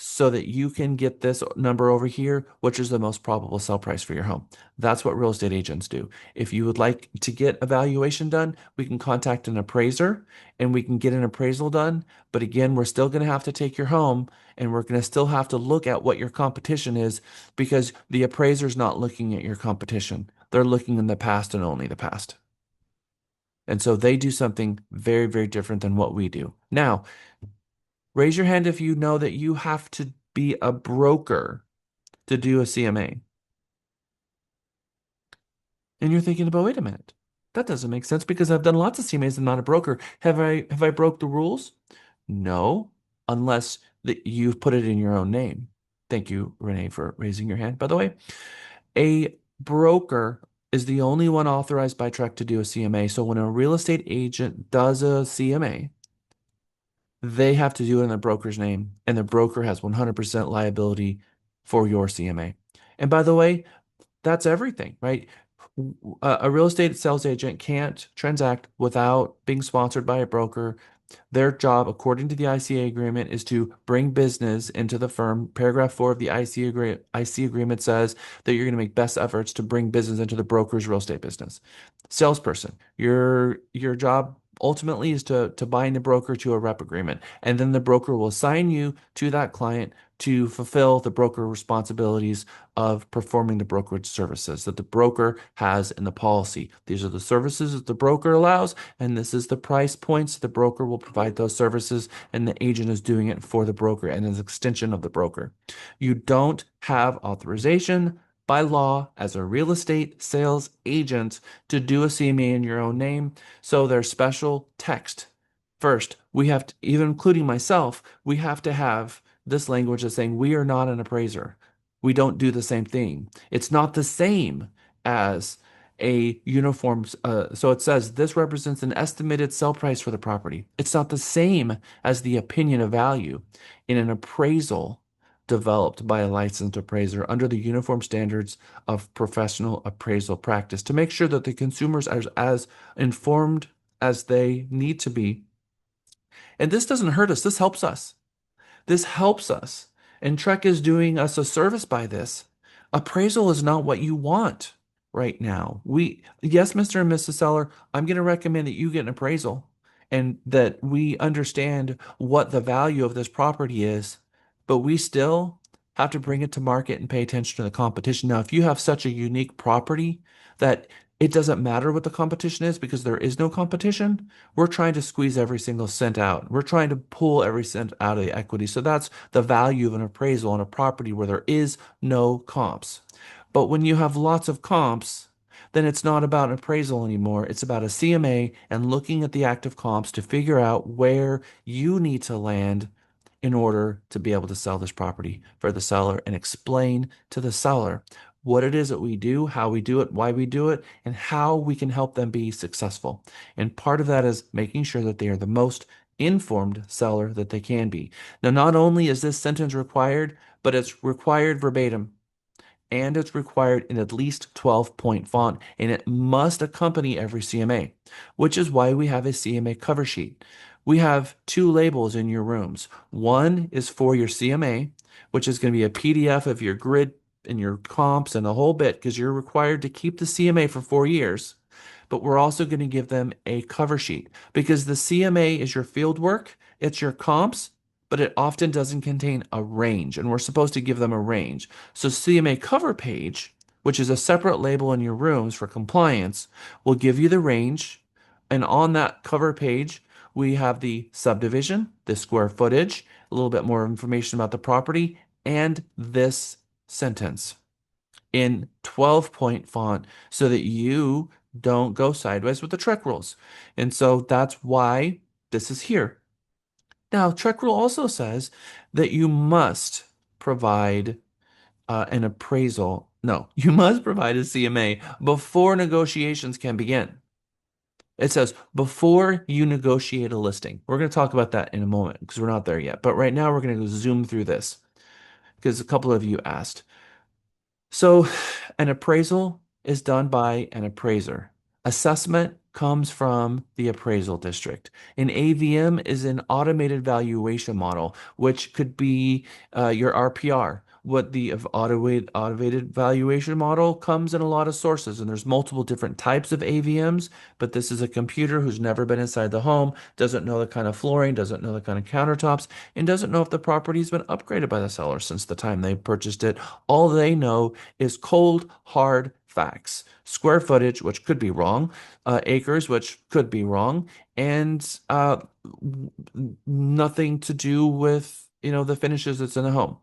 so that you can get this number over here, which is the most probable sell price for your home. That's what real estate agents do. If you would like to get a valuation done, we can contact an appraiser and we can get an appraisal done. But again, we're still going to have to take your home and we're going to still have to look at what your competition is because the appraiser's not looking at your competition. They're looking in the past and only the past. And so they do something very, very different than what we do. Now, raise your hand if you know that you have to be a broker to do a CMA. And you're thinking about, wait a minute, that doesn't make sense because I've done lots of CMAs and not a broker. Have I broke the rules? No, unless that you've put it in your own name. Thank you, Renee, for raising your hand. By the way, a broker is the only one authorized by TREC to do a CMA. So when a real estate agent does a CMA, they have to do it in the broker's name, and the broker has 100% liability for your CMA. And by the way, that's everything, right? A real estate sales agent can't transact without being sponsored by a broker. Their job, according to the ICA agreement, is to bring business into the firm. Paragraph 4 of the IC agreement says that you're going to make best efforts to bring business into the broker's real estate business. Salesperson, your job ultimately is to bind the broker to a rep agreement. And then the broker will assign you to that client to fulfill the broker responsibilities of performing the brokerage services that the broker has in the policy. These are the services that the broker allows, and this is the price points the broker will provide those services, and the agent is doing it for the broker and an extension of the broker. You don't have authorization by law as a real estate sales agent to do a CMA in your own name. So there's special text. First, we have to, even including myself, we have to have this language that's saying we are not an appraiser. We don't do the same thing. It's not the same as a uniform. So it says this represents an estimated sell price for the property. It's not the same as the opinion of value in an appraisal developed by a licensed appraiser under the uniform standards of professional appraisal practice to make sure that the consumers are as informed as they need to be. And this doesn't hurt us. This helps us. This helps us. And TREC is doing us a service by this. Appraisal is not what you want right now. Yes, Mr. and Mrs. Seller, I'm going to recommend that you get an appraisal and that we understand what the value of this property is, but we still have to bring it to market and pay attention to the competition. Now, if you have such a unique property that it doesn't matter what the competition is because there is no competition, we're trying to squeeze every single cent out. We're trying to pull every cent out of the equity. So that's the value of an appraisal on a property where there is no comps. But when you have lots of comps, then it's not about an appraisal anymore. It's about a CMA and looking at the active comps to figure out where you need to land in order to be able to sell this property for the seller and explain to the seller what it is that we do, how we do it, why we do it, and how we can help them be successful. And part of that is making sure that they are the most informed seller that they can be. Now, not only is this sentence required, but it's required verbatim. And it's required in at least 12-point font, and it must accompany every CMA, which is why we have a CMA cover sheet. We have two labels in your rooms. One is for your CMA, which is going to be a PDF of your grid and your comps and the whole bit, because you're required to keep the CMA for 4 years. But we're also going to give them a cover sheet because the CMA is your field work, it's your comps, but it often doesn't contain a range, and we're supposed to give them a range. So CMA cover page, which is a separate label in your rooms for compliance, will give you the range, and on that cover page, we have the subdivision, the square footage, a little bit more information about the property, and this sentence in 12-point font so that you don't go sideways with the TREC rules. And so that's why this is here. Now, TREC rule also says that you must provide an appraisal. No, you must provide a CMA before negotiations can begin. It says before you negotiate a listing. We're going to talk about that in a moment because we're not there yet. But right now we're going to zoom through this because a couple of you asked. So an appraisal is done by an appraiser. Assessment comes from the appraisal district. An AVM is an automated valuation model, which could be your RPR. What the automated valuation model comes in a lot of sources, and there's multiple different types of AVMs, but this is a computer who's never been inside the home, doesn't know the kind of flooring, doesn't know the kind of countertops, and doesn't know if the property's been upgraded by the seller since the time they purchased it. All they know is cold, hard facts. Square footage, which could be wrong, acres, which could be wrong, and nothing to do with, the finishes that's in the home.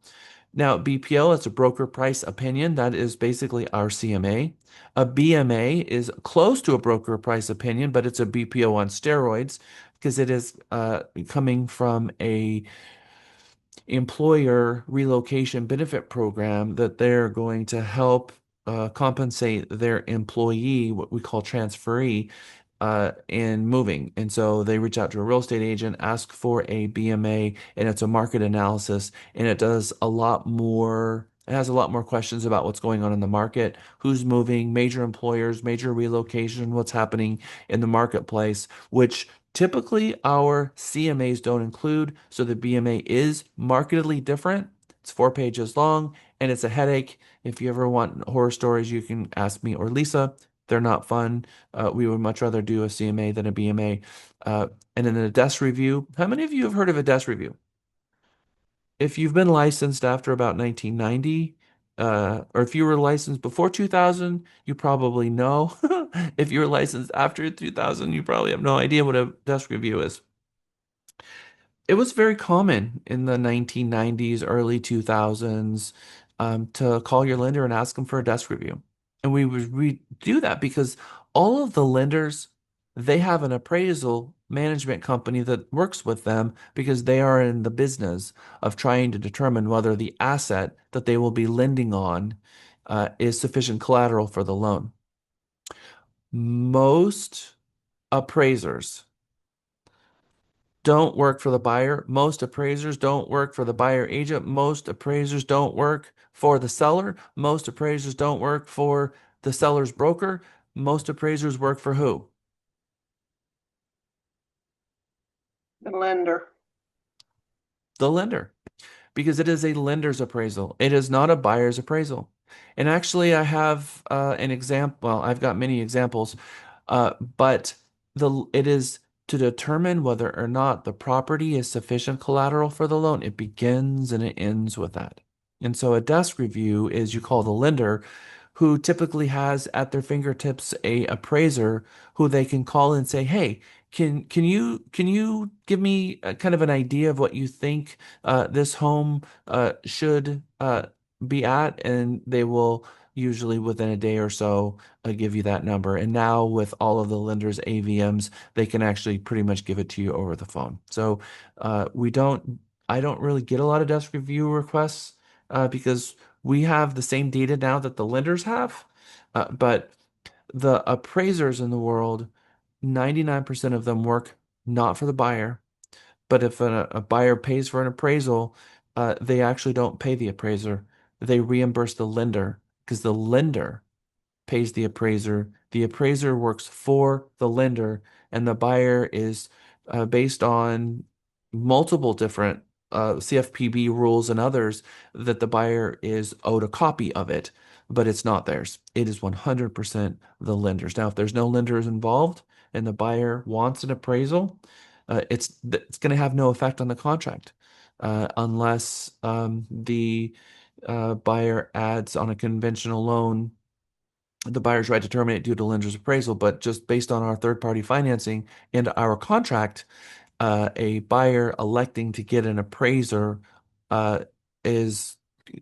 Now, BPO, it's a broker price opinion. That is basically our CMA. A BMA is close to a broker price opinion, but it's a BPO on steroids because it is coming from a employer relocation benefit program that they're going to help compensate their employee, what we call transferee, in moving. And so they reach out to a real estate agent, ask for a BMA, and it's a market analysis, and it does a lot more. It has a lot more questions about what's going on in the market, who's moving, major employers, major relocation, what's happening in the marketplace, which typically our CMAs don't include. So the BMA is markedly different. It's 4 pages long and it's a headache. If you ever want horror stories, you can ask me or Lisa. They're not fun. We would much rather do a CMA than a BMA. And then a desk review. How many of you have heard of a desk review? If you've been licensed after about 1990, or if you were licensed before 2000, you probably know. If you were licensed after 2000, you probably have no idea what a desk review is. It was very common in the 1990s, early 2000s, to call your lender and ask them for a desk review. And we do that because all of the lenders, they have an appraisal management company that works with them because they are in the business of trying to determine whether the asset that they will be lending on is sufficient collateral for the loan. Most appraisers don't work for the buyer. Most appraisers don't work for the buyer agent. Most appraisers don't work for the seller. Most appraisers don't work for the seller's broker. Most appraisers work for who? The lender. The lender, because it is a lender's appraisal. It is not a buyer's appraisal. And actually, I have an example. Well, I've got many examples, but it is to determine whether or not the property is sufficient collateral for the loan. It begins and it ends with that. And so a desk review is you call the lender, who typically has at their fingertips a appraiser who they can call and say, "Hey, can you give me kind of an idea of what you think this home should be at?" And they will usually within a day or so give you that number. And now with all of the lenders' AVMs, they can actually pretty much give it to you over the phone. So I don't really get a lot of desk review requests because we have the same data now that the lenders have, but the appraisers in the world, 99% of them work not for the buyer, but if a buyer pays for an appraisal, they actually don't pay the appraiser. They reimburse the lender because the lender pays the appraiser. The appraiser works for the lender, and the buyer is based on multiple different CFPB rules and others that the buyer is owed a copy of it, but it's not theirs. It is 100% the lender's. Now, if there's no lenders involved and the buyer wants an appraisal, it's going to have no effect on the contract unless the buyer adds on a conventional loan the buyer's right to terminate due to lender's appraisal. But just based on our third-party financing and our contract, a buyer electing to get an appraiser is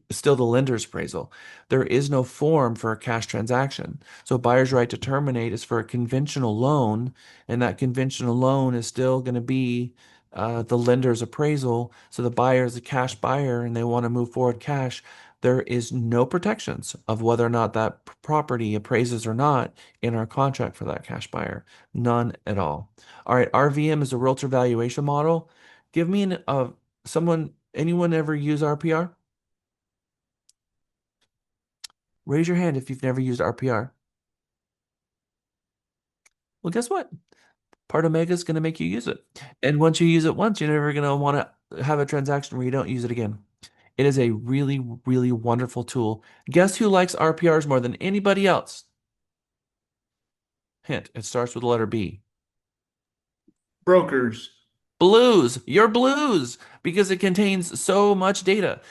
still the lender's appraisal. There is no form for a cash transaction. So buyer's right to terminate is for a conventional loan, and that conventional loan is still going to be the lender's appraisal. So the buyer is a cash buyer and they want to move forward cash. There is no protections of whether or not that property appraises or not in our contract for that cash buyer. None at all. All right, RVM is a realtor valuation model. Give me anyone ever use RPR? Raise your hand if you've never used RPR. Well, guess what? Part Omega is going to make you use it. And once you use it once, you're never going to want to have a transaction where you don't use it again. It is a really, really wonderful tool. Guess who likes RPRs more than anybody else? Hint, it starts with the letter B. Brokers. Blues, your blues, because it contains so much data.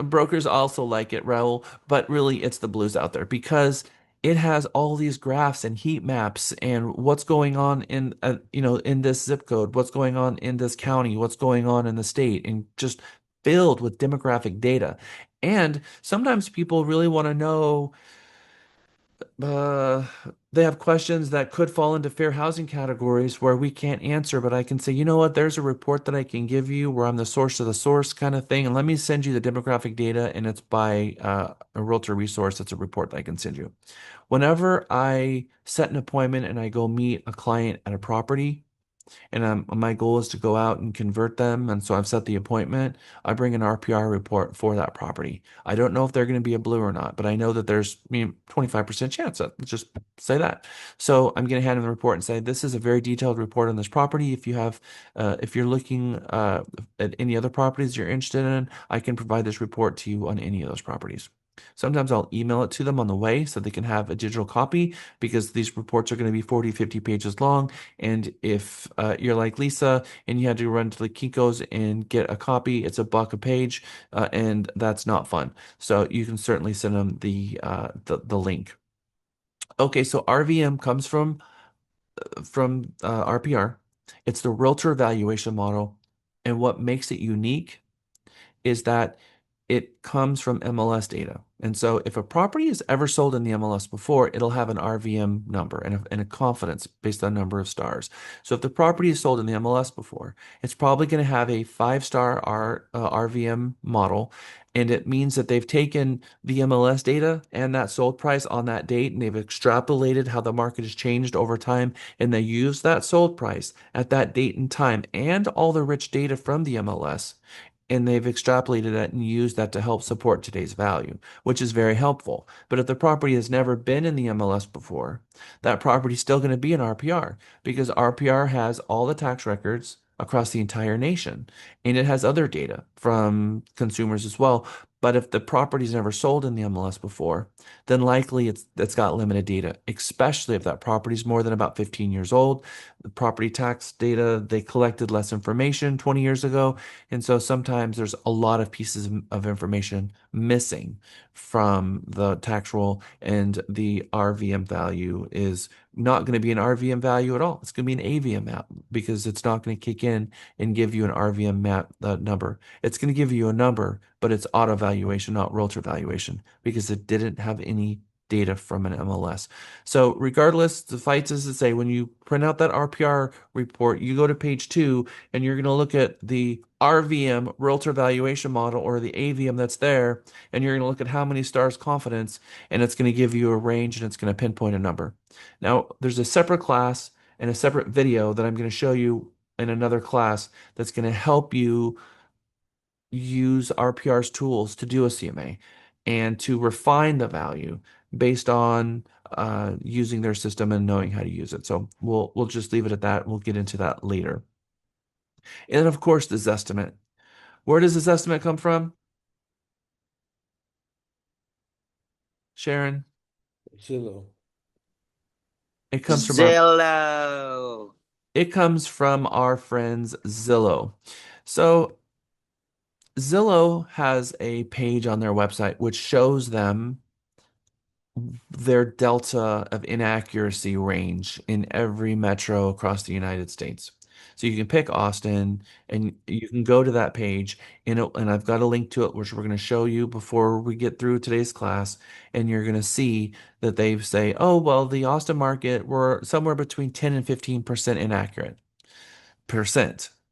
Brokers also like it, Raul, but really it's the blues out there because it has all these graphs and heat maps and what's going on in in this zip code, what's going on in this county, what's going on in the state, and just filled with demographic data. And sometimes people really want to know uh, they have questions that could fall into fair housing categories where we can't answer, but I can say, you know what, there's a report that I can give you where I'm the source of the source kind of thing. And let me send you the demographic data, and it's by a realtor resource. It's a report that I can send you. Whenever I set an appointment and I go meet a client at a property, and my goal is to go out and convert them. And so I've set the appointment. I bring an RPR report for that property. I don't know if they're going to be a blue or not, but I know that there's 25% chance. Let's just say that. So I'm going to hand them the report and say, this is a very detailed report on this property. If you're looking at any other properties you're interested in, I can provide this report to you on any of those properties. Sometimes I'll email it to them on the way so they can have a digital copy because these reports are going to be 40, 50 pages long. And if you're like Lisa and you had to run to the Kinko's and get a copy, it's $1 a page, and that's not fun. So you can certainly send them the link. Okay, so RVM comes from RPR. It's the realtor valuation model, and what makes it unique is that it comes from MLS data. And so if a property is ever sold in the MLS before, it'll have an RVM number and a confidence based on number of stars. So if the property is sold in the MLS before, it's probably going to have a 5-star RVM model. And it means that they've taken the MLS data and that sold price on that date, and they've extrapolated how the market has changed over time. And they use that sold price at that date and time and all the rich data from the MLS, and they've extrapolated that and used that to help support today's value, which is very helpful. But if the property has never been in the MLS before, that property is still going to be an RPR because RPR has all the tax records across the entire nation, and it has other data from consumers as well. But if the property's never sold in the MLS before, then likely it's got limited data, especially if that property is more than about 15 years old. The property tax data, they collected less information 20 years ago, and so sometimes there's a lot of pieces of information missing from the tax roll, and the RVM value is not going to be an RVM value at all. It's going to be an AVM map because it's not going to kick in and give you an RVM map number. It's going to give you a number, but it's auto valuation, not realtor valuation, because it didn't have any data from an MLS. So regardless, suffice it to say, when you print out that RPR report, you go to page 2 and you're going to look at the RVM, realtor valuation model, or the AVM that's there, and you're going to look at how many stars confidence, and it's going to give you a range and it's going to pinpoint a number. Now, there's a separate class and a separate video that I'm going to show you in another class that's going to help you use RPR's tools to do a CMA and to refine the value based on using their system and knowing how to use it. So we'll just leave it at that. We'll get into that later. And then, of course, this estimate. Where does this estimate come from? Sharon? Zillow. It comes from Zillow. It comes from our friends Zillow. So Zillow has a page on their website which shows them their delta of inaccuracy range in every metro across the United States. So you can pick Austin and you can go to that page, and I've got a link to it, which we're going to show you before we get through today's class. And you're going to see that they say, oh, well, the Austin market, we're somewhere between 10 and 15%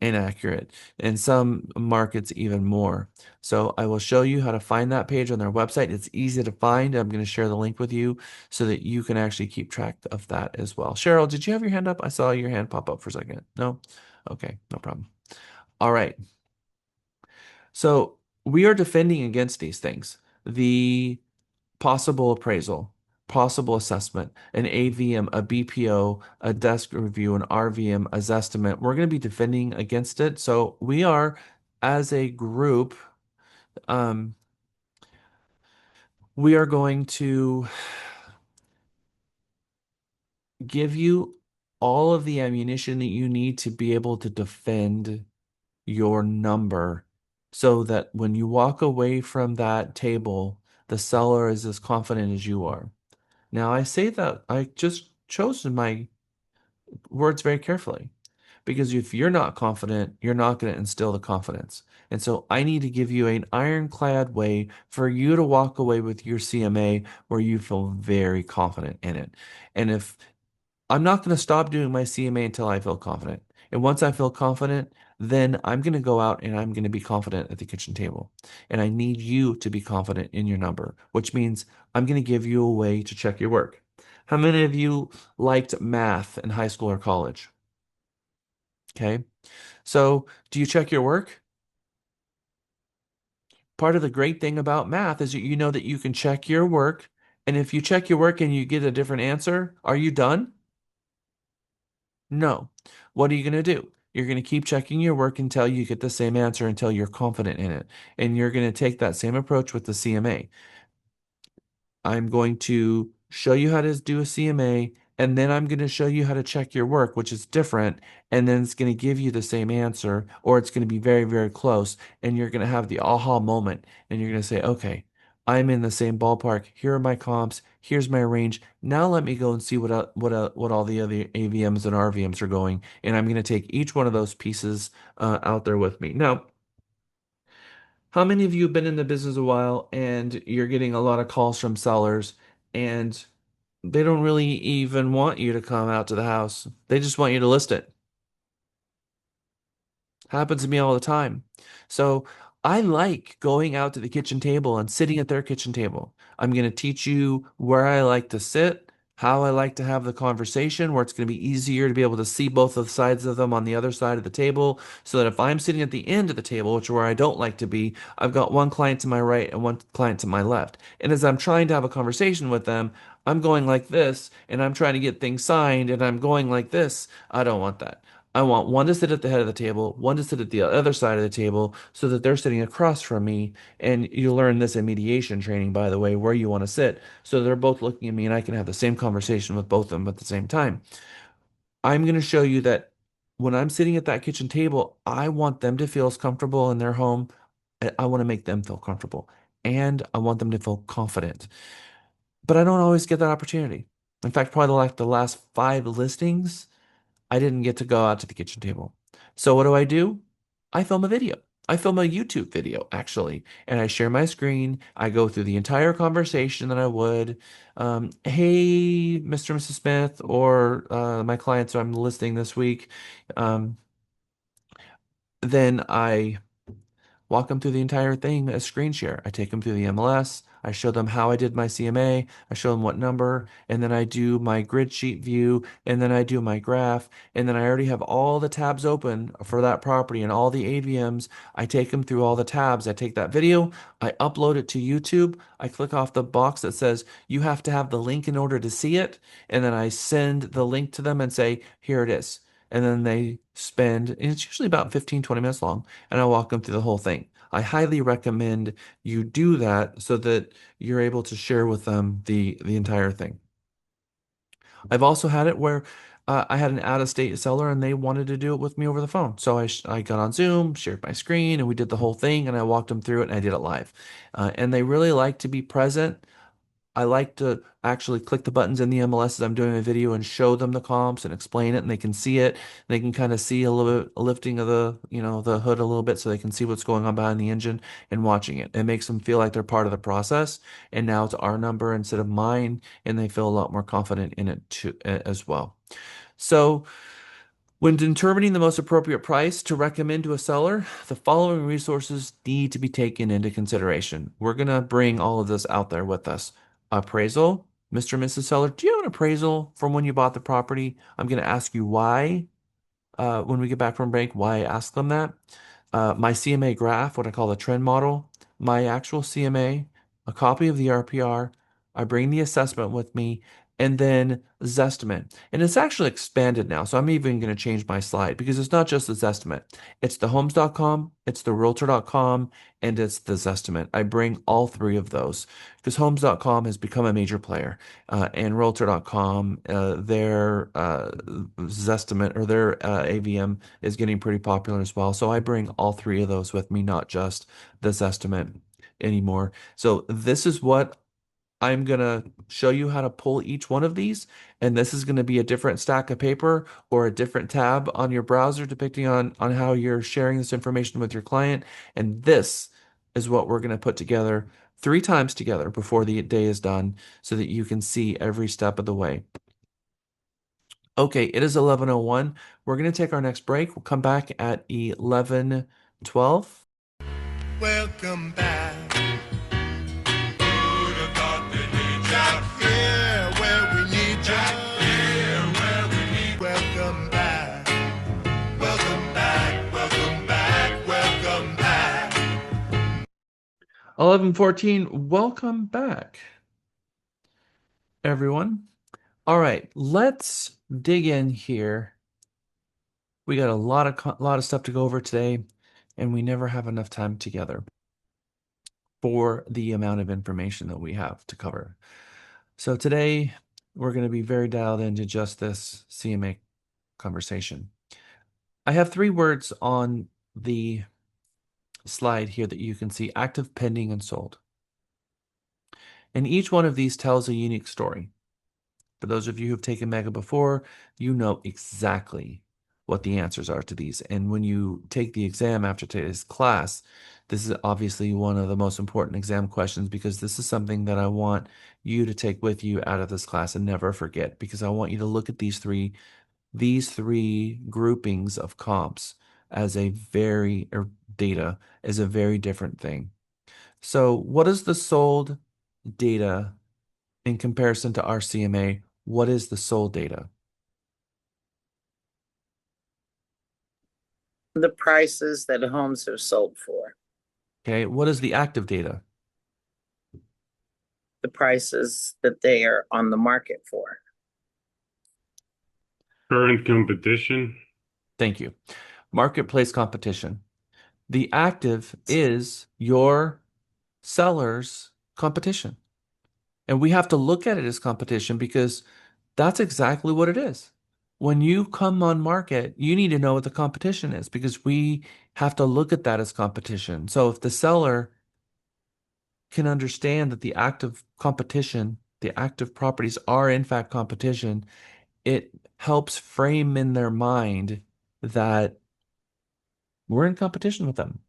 inaccurate, in some markets even more. So I will show you how to find that page on their website. It's easy to find. I'm going to share the link with you so that you can actually keep track of that as well. Cheryl, did you have your hand up? I saw your hand pop up for a second. No? Okay, no problem. All right. So we are defending against these things. The possible appraisal, possible assessment, an AVM, a BPO, a desk review, an RVM, a Zestimate. We're going to be defending against it. So we are, as a group, we are going to give you all of the ammunition that you need to be able to defend your number so that when you walk away from that table, the seller is as confident as you are. Now, I say that I just chosen my words very carefully because if you're not confident, you're not going to instill the confidence. And so I need to give you an ironclad way for you to walk away with your CMA where you feel very confident in it. And if I'm not going to stop doing my CMA until I feel confident. And once I feel confident, then I'm going to go out and I'm going to be confident at the kitchen table. And I need you to be confident in your number, which means I'm going to give you a way to check your work. How many of you liked math in high school or college? Okay. So do you check your work? Part of the great thing about math is that you know that you can check your work. And if you check your work and you get a different answer, are you done? No. What are you going to do? You're going to keep checking your work until you get the same answer, until you're confident in it. And you're going to take that same approach with the CMA. I'm going to show you how to do a CMA, and then I'm going to show you how to check your work, which is different. And then it's going to give you the same answer, or it's going to be very, very close. And you're going to have the aha moment, and you're going to say, okay, I'm in the same ballpark. Here are my comps. Here's my range. Now let me go and see what all the other AVMs and RVMs are going. And I'm going to take each one of those pieces out there with me. Now, how many of you have been in the business a while and you're getting a lot of calls from sellers and they don't really even want you to come out to the house? They just want you to list it. Happens to me all the time. So I like going out to the kitchen table and sitting at their kitchen table. I'm going to teach you where I like to sit, how I like to have the conversation, where it's going to be easier to be able to see both of the sides of them on the other side of the table, so that if I'm sitting at the end of the table, which is where I don't like to be, I've got one client to my right and one client to my left. And as I'm trying to have a conversation with them, I'm going like this, and I'm trying to get things signed, and I'm going like this. I don't want that. I want one to sit at the head of the table, one to sit at the other side of the table, so that they're sitting across from me. And you learn this in mediation training, by the way, where you want to sit. So they're both looking at me and I can have the same conversation with both of them at the same time. I'm going to show you that when I'm sitting at that kitchen table, I want them to feel as comfortable in their home. I want to make them feel comfortable, and I want them to feel confident. But I don't always get that opportunity. In fact, probably like the last 5 listings, I didn't get to go out to the kitchen table. So what do? I film a video. I film a YouTube video, actually, and I share my screen. I go through the entire conversation that I would. Hey, Mr. and Mrs. Smith, or my clients who I'm listing this week. Then I walk them through the entire thing as screen share. I take them through the MLS. I show them how I did my CMA. I show them what number, and then I do my grid sheet view, and then I do my graph, and then I already have all the tabs open for that property and all the AVMs. I take them through all the tabs. I take that video, I upload it to YouTube. I click off the box that says you have to have the link in order to see it, and then I send the link to them and say, here it is. And then they spend, and it's usually about 15, 20 minutes long, and I walk them through the whole thing. I highly recommend you do that so that you're able to share with them the entire thing. I've also had it where I had an out-of-state seller and they wanted to do it with me over the phone. So I got on Zoom, shared my screen, and we did the whole thing, and I walked them through it, and I did it live. And they really like to be present. I like to actually click the buttons in the MLS as I'm doing a video and show them the comps and explain it, and they can see it. They can kind of see a little bit a lifting of the hood a little bit, so they can see what's going on behind the engine and watching it. It makes them feel like they're part of the process, and now it's our number instead of mine, and they feel a lot more confident in it too, as well. So when determining the most appropriate price to recommend to a seller, the following resources need to be taken into consideration. We're going to bring all of this out there with us. Appraisal. Mr. and Mrs. Seller, do you have an appraisal from when you bought the property? I'm going to ask you why when we get back from break, why I ask them that. My CMA graph, what I call the trend model, my actual CMA, a copy of the RPR. I bring the assessment with me, and then Zestimate. And it's actually expanded now, so I'm even going to change my slide because it's not just the Zestimate. It's the homes.com, it's the realtor.com, and it's the Zestimate. I bring all three of those because homes.com has become a major player, and realtor.com, their Zestimate or their AVM is getting pretty popular as well. So I bring all three of those with me, not just the Zestimate anymore. So this is what I'm going to show you how to pull each one of these, and this is going to be a different stack of paper or a different tab on your browser, depending on how you're sharing this information with your client. And this is what we're going to put together 3 times together before the day is done so that you can see every step of the way. Okay, it is 11:01. We're going to take our next break. We'll come back at 11:12. Welcome back. Who'd have thought that we'd Jack here where we need Jack here where we need. Welcome back. Welcome back. Welcome back. Welcome back. 11:14. Welcome back, everyone. All right, let's dig in here. We got a lot of stuff to go over today, and we never have enough time together. for the amount of information that we have to cover. So today we're going to be very dialed into just this CMA conversation. I have 3 words on the slide here that you can see: active, pending, and sold. And each one of these tells a unique story. For those of you who've taken Mega before, you know exactly what the answers are to these. And when you take the exam after today's class, this is obviously one of the most important exam questions, because this is something that I want you to take with you out of this class and never forget, because I want you to look at these three groupings of comps as or data as a very different thing. So what is the sold data in comparison to our CMA? What is the sold data? The prices that homes are sold for. Okay, what is the active data? The prices that they are on the market for. Current competition. Thank you. Marketplace competition. The active is your seller's competition. And we have to look at it as competition, because that's exactly what it is. When you come on market, you need to know what the competition is, because we have to look at that as competition. So if the seller can understand that the active competition, the active properties are in fact competition, it helps frame in their mind that we're in competition with them,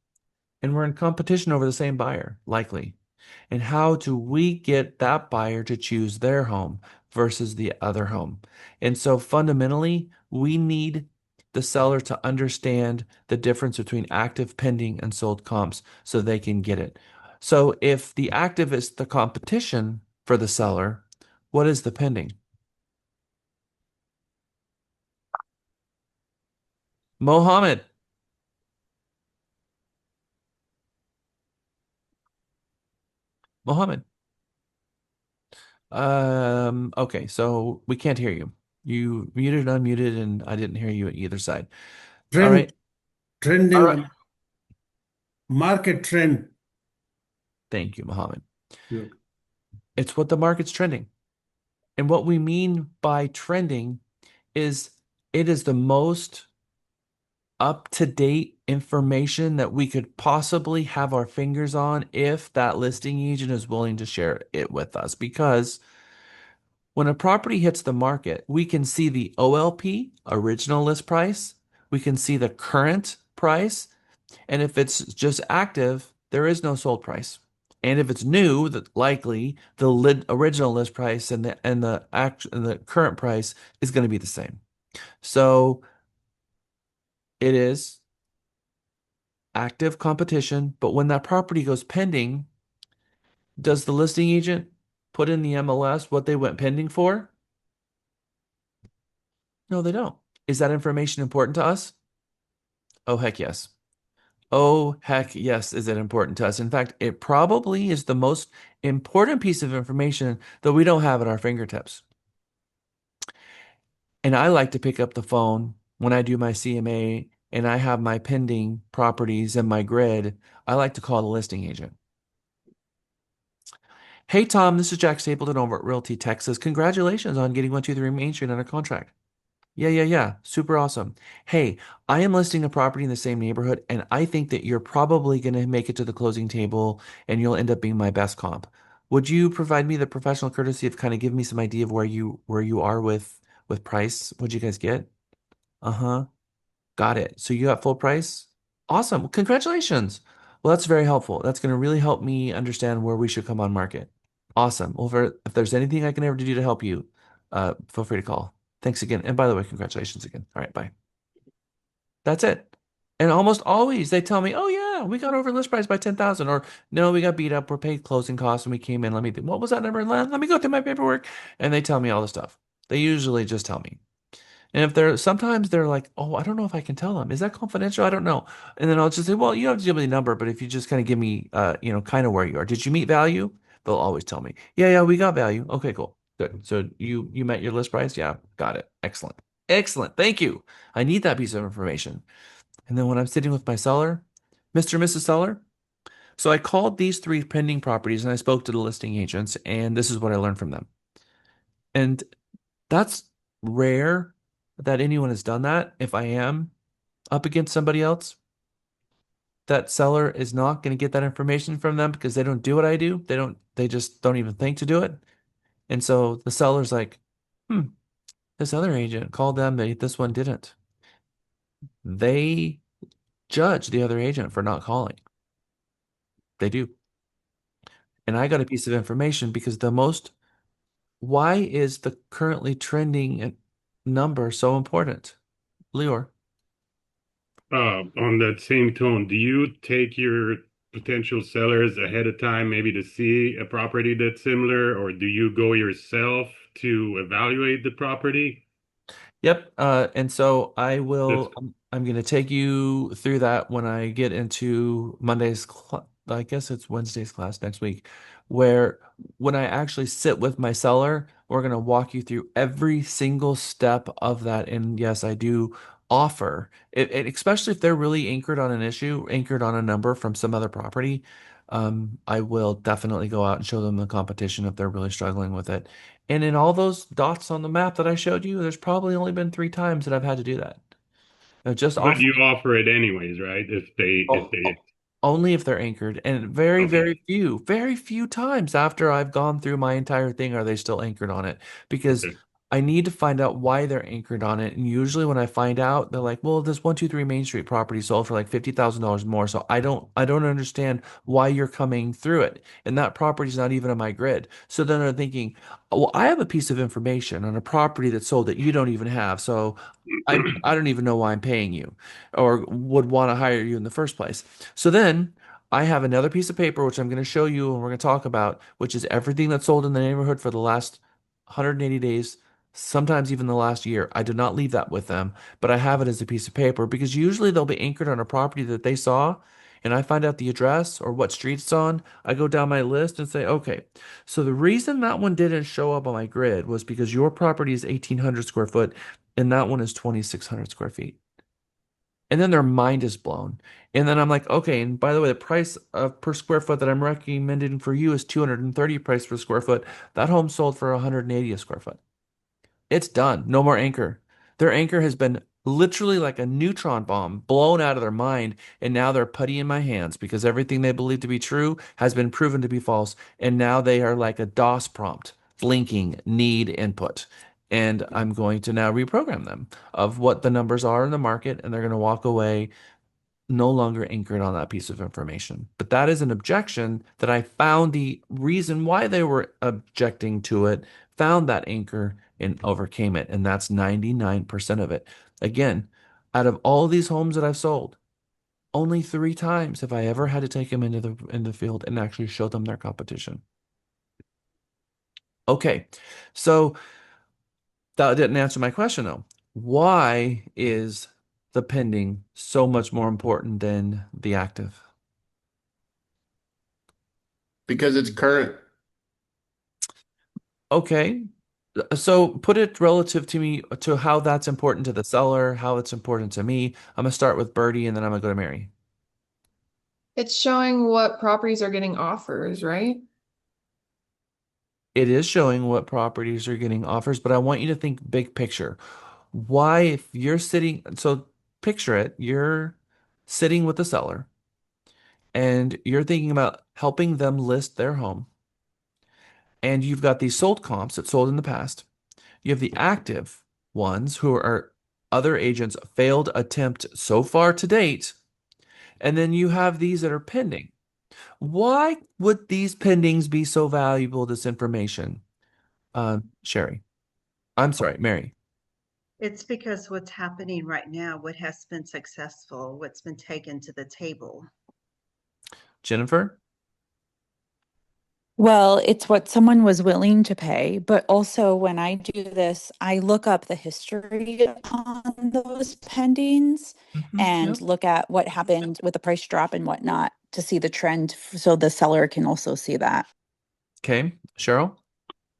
and we're in competition over the same buyer, likely. And how do we get that buyer to choose their home versus the other home? And so fundamentally, we need the seller to understand the difference between active, pending, and sold comps so they can get it. So if the active is the competition for the seller, what is the pending? Mohammed. Mohammed. Okay, so we can't hear you. You muted, unmuted, and I didn't hear you at either side. All right. Trending, All right. market trend. Thank you, Mohammed. Yeah. It's what the market's trending. And what we mean by trending is it is the most up-to-date information that we could possibly have our fingers on if that listing agent is willing to share it with us. Because when a property hits the market, we can see the OLP, original list price. We can see the current price. And if it's just active, there is no sold price. And if it's new, that likely the original list price and the current price is going to be the same. So it is active competition, but when that property goes pending, does the listing agent put in the MLS what they went pending for? No, they don't. Is that information important to us? Oh, heck yes. Oh, heck yes, is it important to us? In fact, it probably is the most important piece of information that we don't have at our fingertips. And I like to pick up the phone when I do my CMA and I have my pending properties in my grid. I like to call the listing agent. Hey, Tom, this is Jack Stapleton over at Realty, Texas. Congratulations on getting 123 Main Street under contract. Yeah. Super awesome. Hey, I am listing a property in the same neighborhood, and I think that you're probably going to make it to the closing table and you'll end up being my best comp. Would you provide me the professional courtesy of kind of giving me some idea of where you are with price? What'd you guys get? Uh-huh. Got it. So you got full price? Awesome. Well, congratulations. Well, that's very helpful. That's going to really help me understand where we should come on market. Awesome. Well, if there's anything I can ever do to help you, feel free to call. Thanks again. And by the way, congratulations again. All right, bye. That's it. And almost always they tell me, oh yeah, we got over list price by 10,000, or no, we got beat up. We're paid closing costs and we came in. What was that number? Let me go through my paperwork. And they tell me all the stuff. They usually just tell me. And sometimes they're like, oh, I don't know if I can tell them. Is that confidential? I don't know. And then I'll just say, well, you don't have to give me the number, but if you just kind of give me, kind of where you are. Did you meet value? They'll always tell me, yeah, we got value. Okay, cool. Good. So you met your list price? Yeah, got it. Excellent. Excellent. Thank you. I need that piece of information. And then when I'm sitting with my seller, Mr. and Mrs. Seller, So I called these 3 pending properties and I spoke to the listing agents, and this is what I learned from them. And that's rare that anyone has done that. If I am up against somebody else, that seller is not going to get that information from them because they don't do what I do. They just don't even think to do it. And so the seller's like, this other agent called them, this one didn't. They judge the other agent for not calling. They do. And I got a piece of information because why is the currently trending number so important? Lior. On that same tone, do you take your potential sellers ahead of time, maybe to see a property that's similar, or do you go yourself to evaluate the property? Yep. And so I'm going to take you through that when I get into I guess it's Wednesday's class next week, where when I actually sit with my seller, we're going to walk you through every single step of that. And yes, I do offer it, especially if they're really anchored on an issue, anchored on a number from some other property. I will definitely go out and show them the competition if they're really struggling with it. And in all those dots on the map that I showed you, there's probably only been 3 times that I've had to do that. Just But off you offer it anyways, right? If they only if they're anchored. And okay. very few times after I've gone through my entire thing are they still anchored on it because Okay. I need to find out why they're anchored on it. And usually when I find out, they're like, well, this 123 Main Street property sold for like $50,000 more. So I don't understand why you're coming through it. And that property's not even on my grid. So then they're thinking, well, I have a piece of information on a property that sold that you don't even have. So I don't even know why I'm paying you or would want to hire you in the first place. So then I have another piece of paper, which I'm going to show you and we're going to talk about, which is everything that's sold in the neighborhood for the last 180 days, sometimes even the last year. I did not leave that with them, but I have it as a piece of paper because usually they'll be anchored on a property that they saw. And I find out the address or what street it's on. I go down my list and say, okay, so the reason that one didn't show up on my grid was because your property is 1,800 square foot and that one is 2,600 square feet. And then their mind is blown. And then I'm like, okay, and by the way, the price of per square foot that I'm recommending for you is 230 price per square foot. That home sold for 180 a square foot. It's done. No more anchor. Their anchor has been literally like a neutron bomb blown out of their mind, and now they're putty in my hands because everything they believe to be true has been proven to be false. And now they are like a DOS prompt, blinking, need input. And I'm going to now reprogram them of what the numbers are in the market, and they're going to walk away no longer anchored on that piece of information. But that is an objection that I found the reason why they were objecting to it, found that anchor and overcame it. And that's 99% of it. Again, out of all these homes that I've sold, only 3 times have I ever had to take them into the field and actually show them their competition. Okay, so that didn't answer my question though. Why is the pending so much more important than the active? Because it's current. Okay. So put it relative to me to how that's important to the seller, how it's important to me. I'm gonna start with Birdie and then I'm gonna go to Mary. It's showing what properties are getting offers, right? It is showing what properties are getting offers, but I want you to think big picture. Why, if you're so picture it, you're sitting with the seller and you're thinking about helping them list their home. And you've got these sold comps that sold in the past. You have the active ones who are other agents' failed attempt so far to date. And then you have these that are pending. Why would these pendings be so valuable, this information? Sherry. I'm sorry, Mary. It's because what's happening right now, what has been successful, what's been taken to the table. Jennifer? Well, it's what someone was willing to pay, but also when I do this, I look up the history on those pendings and Yep. look at what happened with the price drop and whatnot to see the trend so the seller can also see that. Okay. Cheryl?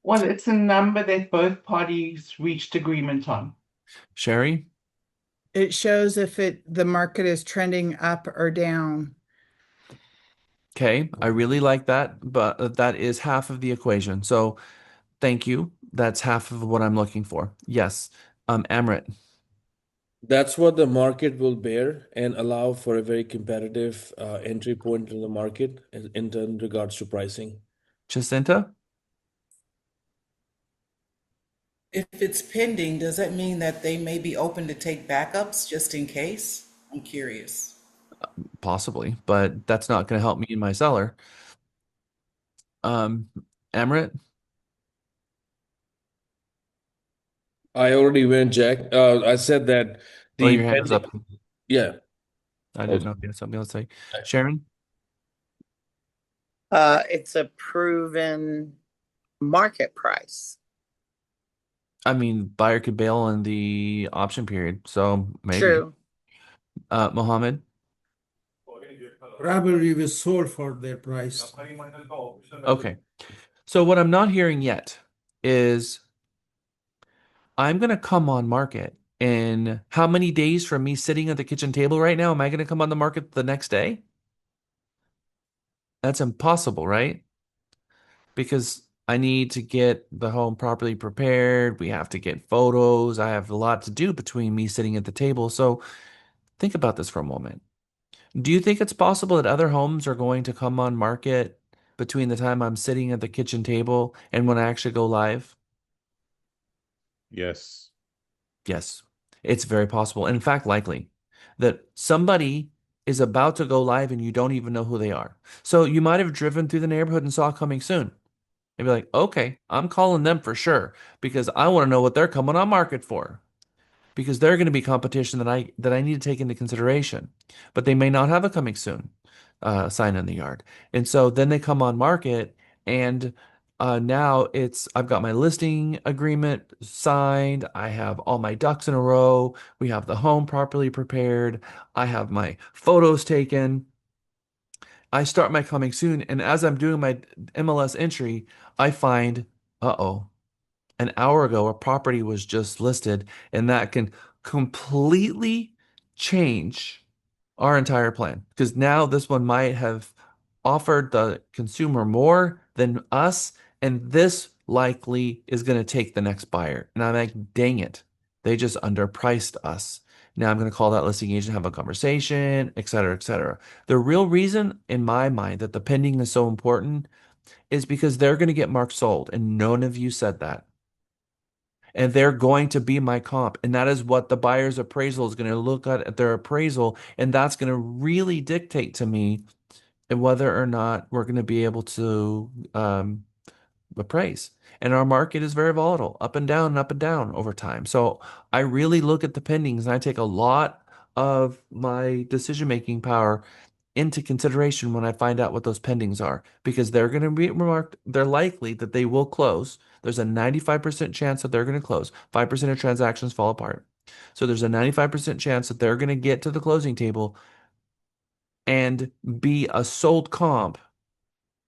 Well, it's a number that both parties reached agreement on. Sherry? It shows if the market is trending up or down. Okay, I really like that, but that is half of the equation. So thank you. That's half of what I'm looking for. Yes. Amrit. That's what the market will bear and allow for a very competitive entry point in the market in regards to pricing. Jacinta? If it's pending, does that mean that they may be open to take backups just in case? I'm curious. Possibly, but that's not going to help me in my seller. Um, Amrit? I already went, Jack. I said that Oh, the your hand was up. yeah. I didn't know if you had something else to say. Sharon? It's a proven market price. I mean, buyer could bail in the option period, so maybe. True. Mohammed? Probably was sold for their price. Okay. So what I'm not hearing yet is I'm going to come on market in how many days from me sitting at the kitchen table right now? Am I going to come on the market the next day? That's impossible, right? Because I need to get the home properly prepared. We have to get photos. I have a lot to do between me sitting at the table. So think about this for a moment. Do you think it's possible that other homes are going to come on market between the time I'm sitting at the kitchen table and when I actually go live? Yes. Yes, it's very possible. In fact, likely that somebody is about to go live and you don't even know who they are. So you might have driven through the neighborhood and saw coming soon. And be like, okay, I'm calling them for sure because I want to know what they're coming on market for. Because they're going to be competition that I need to take into consideration. But they may not have a coming soon sign in the yard. And so then they come on market and now I've got my listing agreement signed. I have all my ducks in a row. We have the home properly prepared. I have my photos taken. I start my coming soon. And as I'm doing my MLS entry, I find, uh-oh, an hour ago, a property was just listed, and that can completely change our entire plan because now this one might have offered the consumer more than us, and this likely is going to take the next buyer. And I'm like, dang it, they just underpriced us. Now I'm going to call that listing agent, have a conversation, et cetera, et cetera. The real reason in my mind that the pending is so important is because they're going to get marked sold, and none of you said that and they're going to be my comp. And that is what the buyer's appraisal is going to look at their appraisal. And that's going to really dictate to me whether or not we're going to be able to appraise. And our market is very volatile, up and down and up and down over time. So I really look at the pendings and I take a lot of my decision-making power into consideration when I find out what those pendings are because they're going to be marked, they're likely that they will close. There's a 95% chance that they're going to close. 5% of transactions fall apart. So there's a 95% chance that they're going to get to the closing table and be a sold comp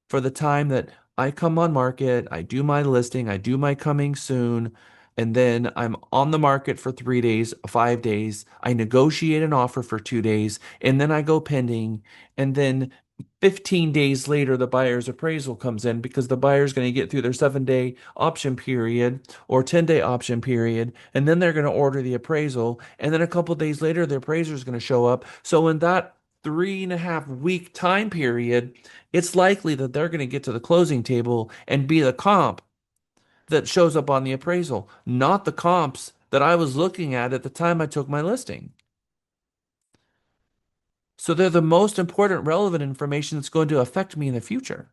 for the time that I come on market, I do my listing, I do my coming soon, and then I'm on the market for 3 days, 5 days. I negotiate an offer for 2 days, and then I go pending. And then 15 days later, the buyer's appraisal comes in because the buyer's going to get through their 7 day option period or 10-day option period, and then they're going to order the appraisal. And then a couple days later, the appraiser is going to show up. So in that 3.5 week time period, it's likely that they're going to get to the closing table and be the comp that shows up on the appraisal, not the comps that I was looking at the time I took my listing. So they're the most important relevant information that's going to affect me in the future.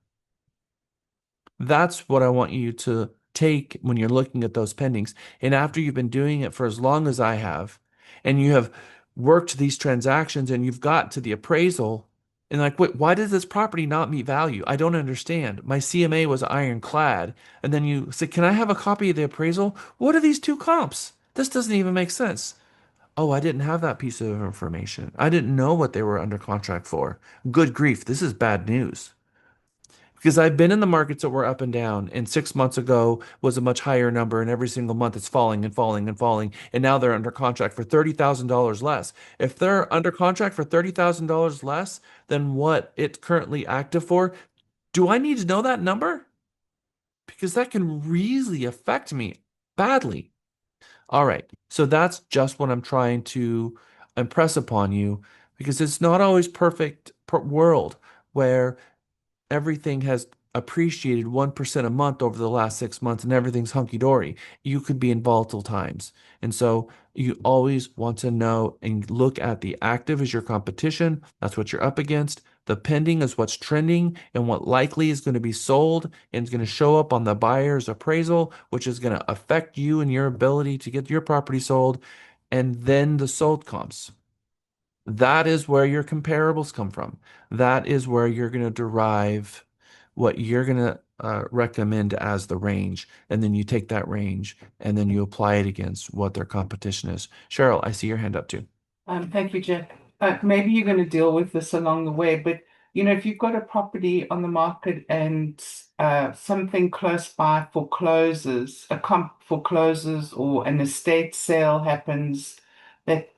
That's what I want you to take when you're looking at those pendings. And after you've been doing it for as long as I have, and you have worked these transactions and you've got to the appraisal, and like, wait, why does this property not meet value? I don't understand. My CMA was ironclad. And then you say, can I have a copy of the appraisal? What are these two comps? This doesn't even make sense. Oh, I didn't have that piece of information. I didn't know what they were under contract for. Good grief, this is bad news. Because I've been in the markets that were up and down, and 6 months ago was a much higher number, and every single month it's falling and falling and falling, and now they're under contract for $30,000 less. If they're under contract for $30,000 less than what it's currently active for, do I need to know that number? Because that can really affect me badly. All right, so that's just what I'm trying to impress upon you, because it's not always perfect world where everything has appreciated 1% a month over the last 6 months and everything's hunky dory. You could be in volatile times. And so you always want to know and look at the active as your competition. That's what you're up against. The pending is what's trending and what likely is going to be sold and is going to show up on the buyer's appraisal, which is going to affect you and your ability to get your property sold. And then the sold comps. That is where your comparables come from. That is where you're going to derive what you're going to recommend as the range. And then you take that range and then you apply it against what their competition is. Cheryl, I see your hand up too. Thank you, Jeff. Maybe you're going to deal with this along the way, but if you've got a property on the market and something close by forecloses, a comp forecloses or an estate sale happens that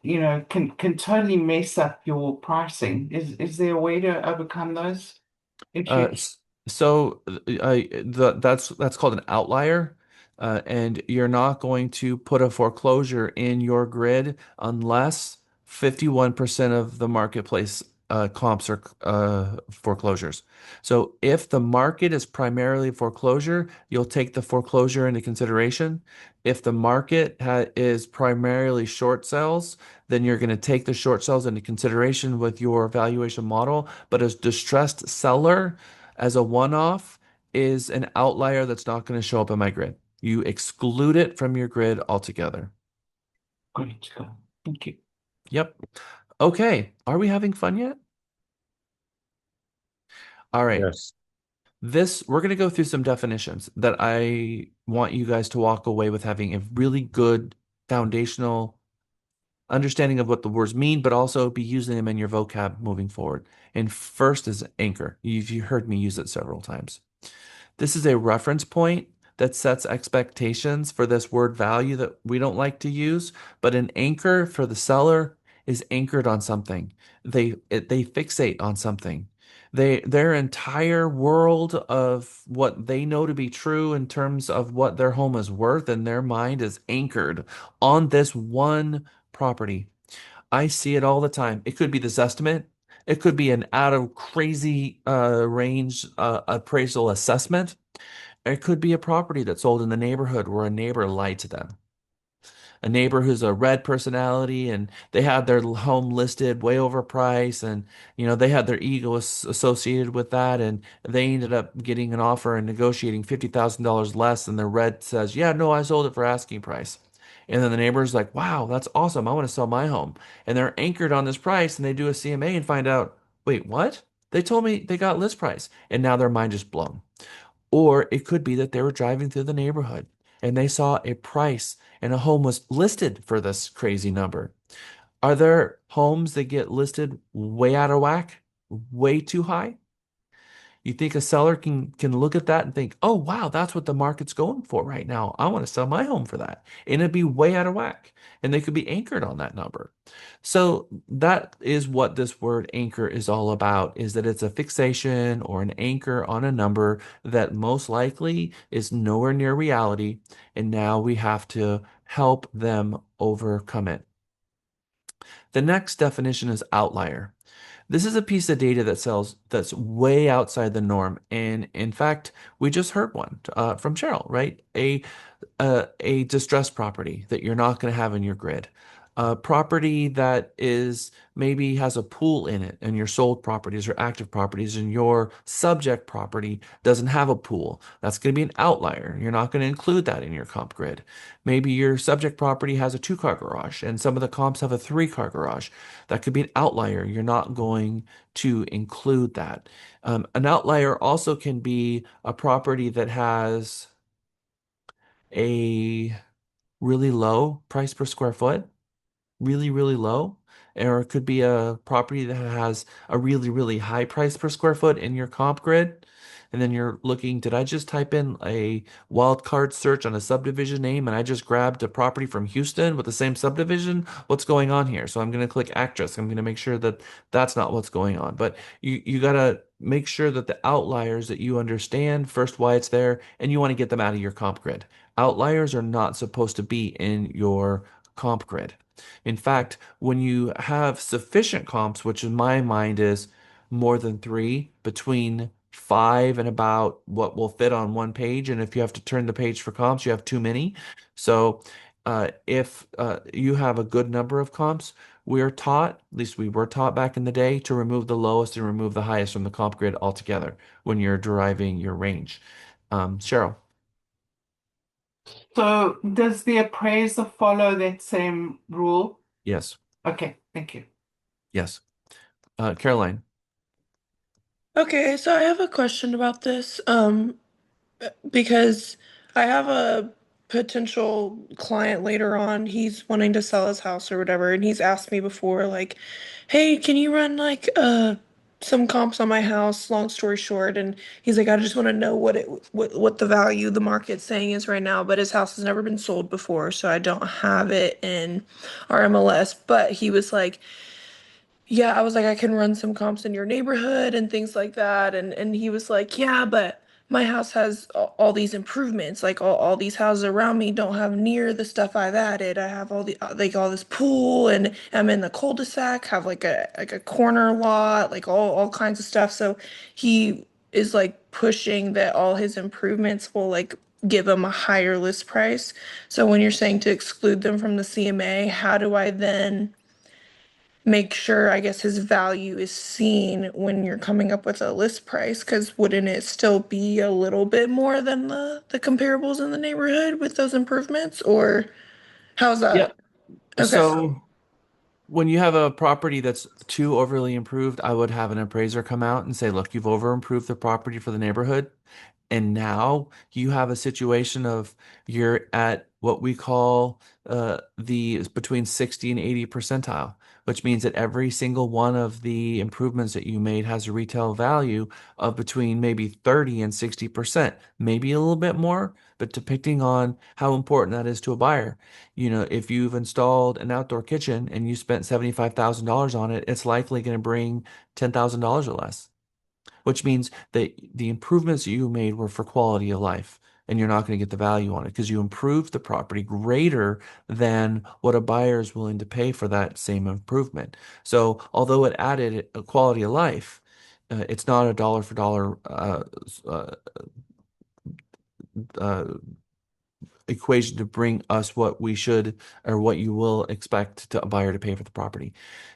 can totally mess up your pricing. Is there a way to overcome those issues? That's called an outlier. And you're not going to put a foreclosure in your grid unless 51% of the marketplace comps are foreclosures. So if the market is primarily foreclosure, you'll take the foreclosure into consideration. If the market is primarily short sales, then you're going to take the short sales into consideration with your valuation model. But as distressed seller, as a one-off, is an outlier that's not going to show up in my grid. You exclude it from your grid altogether. Great. Thank you. Yep. Okay. Are we having fun yet? All right. Yes. We're going to go through some definitions that I want you guys to walk away with having a really good foundational understanding of what the words mean, but also be using them in your vocab moving forward. And first is anchor. You heard me use it several times. This is a reference point that sets expectations for this word value that we don't like to use, but an anchor for the seller is anchored on something. They fixate on something. Their entire world of what they know to be true in terms of what their home is worth and their mind is anchored on this one property. I see it all the time. It could be this estimate. It could be an out of crazy range appraisal assessment. It could be a property that's sold in the neighborhood where a neighbor lied to them. A neighbor who's a red personality and they had their home listed way overpriced and they had their ego associated with that and they ended up getting an offer and negotiating $50,000 less than the red says, yeah, no, I sold it for asking price. And then the neighbor's like, wow, that's awesome. I want to sell my home. And they're anchored on this price and they do a CMA and find out, wait, what? They told me they got list price. And now their mind is blown. Or it could be that they were driving through the neighborhood and they saw a price and a home was listed for this crazy number. Are there homes that get listed way out of whack, way too high? You think a seller can look at that and think, oh, wow, that's what the market's going for right now. I want to sell my home for that. And it'd be way out of whack. And they could be anchored on that number. So that is what this word anchor is all about, is that it's a fixation or an anchor on a number that most likely is nowhere near reality. And now we have to help them overcome it. The next definition is outlier. This is a piece of data that's way outside the norm. And in fact, we just heard one from Cheryl, right? A distressed property that you're not going to have in your grid. A property that is maybe has a pool in it and your sold properties or active properties and your subject property doesn't have a pool. That's going to be an outlier. You're not going to include that in your comp grid. Maybe your subject property has a 2-car garage and some of the comps have a 3-car garage. That could be an outlier. You're not going to include that. An outlier also can be a property that has a really low price per square foot, really, really low. or it could be a property that has a really, really high price per square foot in your comp grid. And then you're looking, did I just type in a wildcard search on a subdivision name and I just grabbed a property from Houston with the same subdivision? What's going on here? So I'm going to click actress. I'm going to make sure that that's not what's going on. But you got to make sure that the outliers that you understand first why it's there and you want to get them out of your comp grid. Outliers are not supposed to be in your comp grid. In fact, when you have sufficient comps, which in my mind is more than three, between five and about what will fit on one page, and if you have to turn the page for comps, you have too many. So if you have a good number of comps, we're taught, at least we were taught back in the day, to remove the lowest and remove the highest from the comp grid altogether when you're deriving your range. Cheryl. So does the appraiser follow that same rule? Yes. Okay, thank you. Yes. Caroline. Okay, so I have a question about this. Because I have a potential client later on. He's wanting to sell his house or whatever, and he's asked me before, like, hey, can you run like some comps on my house, long story short, and he's like, I just want to know what the value the market's saying is right now, but his house has never been sold before, so I don't have it in our MLS. But he was like, yeah, I was like, I can run some comps in your neighborhood and things like that. And he was like, yeah, but my house has all these improvements. Like all these houses around me don't have near the stuff I've added. I have all the like all this pool and I'm in the cul-de-sac, have like a corner lot, like all kinds of stuff. So he is like pushing that all his improvements will like give him a higher list price. So when you're saying to exclude them from the CMA, how do I then make sure, I guess, his value is seen when you're coming up with a list price? Because wouldn't it still be a little bit more than the comparables in the neighborhood with those improvements? Or how's Yeah. that? Okay. So when you have a property that's too overly improved, I would have an appraiser come out and say, look, you've over improved the property for the neighborhood. And now you have a situation of you're at what we call the between 60 and 80 percentile, which means that every single one of the improvements that you made has a retail value of between maybe 30 and 60%, maybe a little bit more, but depending on how important that is to a buyer. You know, if you've installed an outdoor kitchen and you spent $75,000 on it, it's likely going to bring $10,000 or less, which means that the improvements you made were for quality of life and you're not going to get the value on it because you improved the property greater than what a buyer is willing to pay for that same improvement. So although it added a quality of life, it's not a dollar for dollar uh, equation to bring us what we should or what you will expect to a buyer to pay for the property.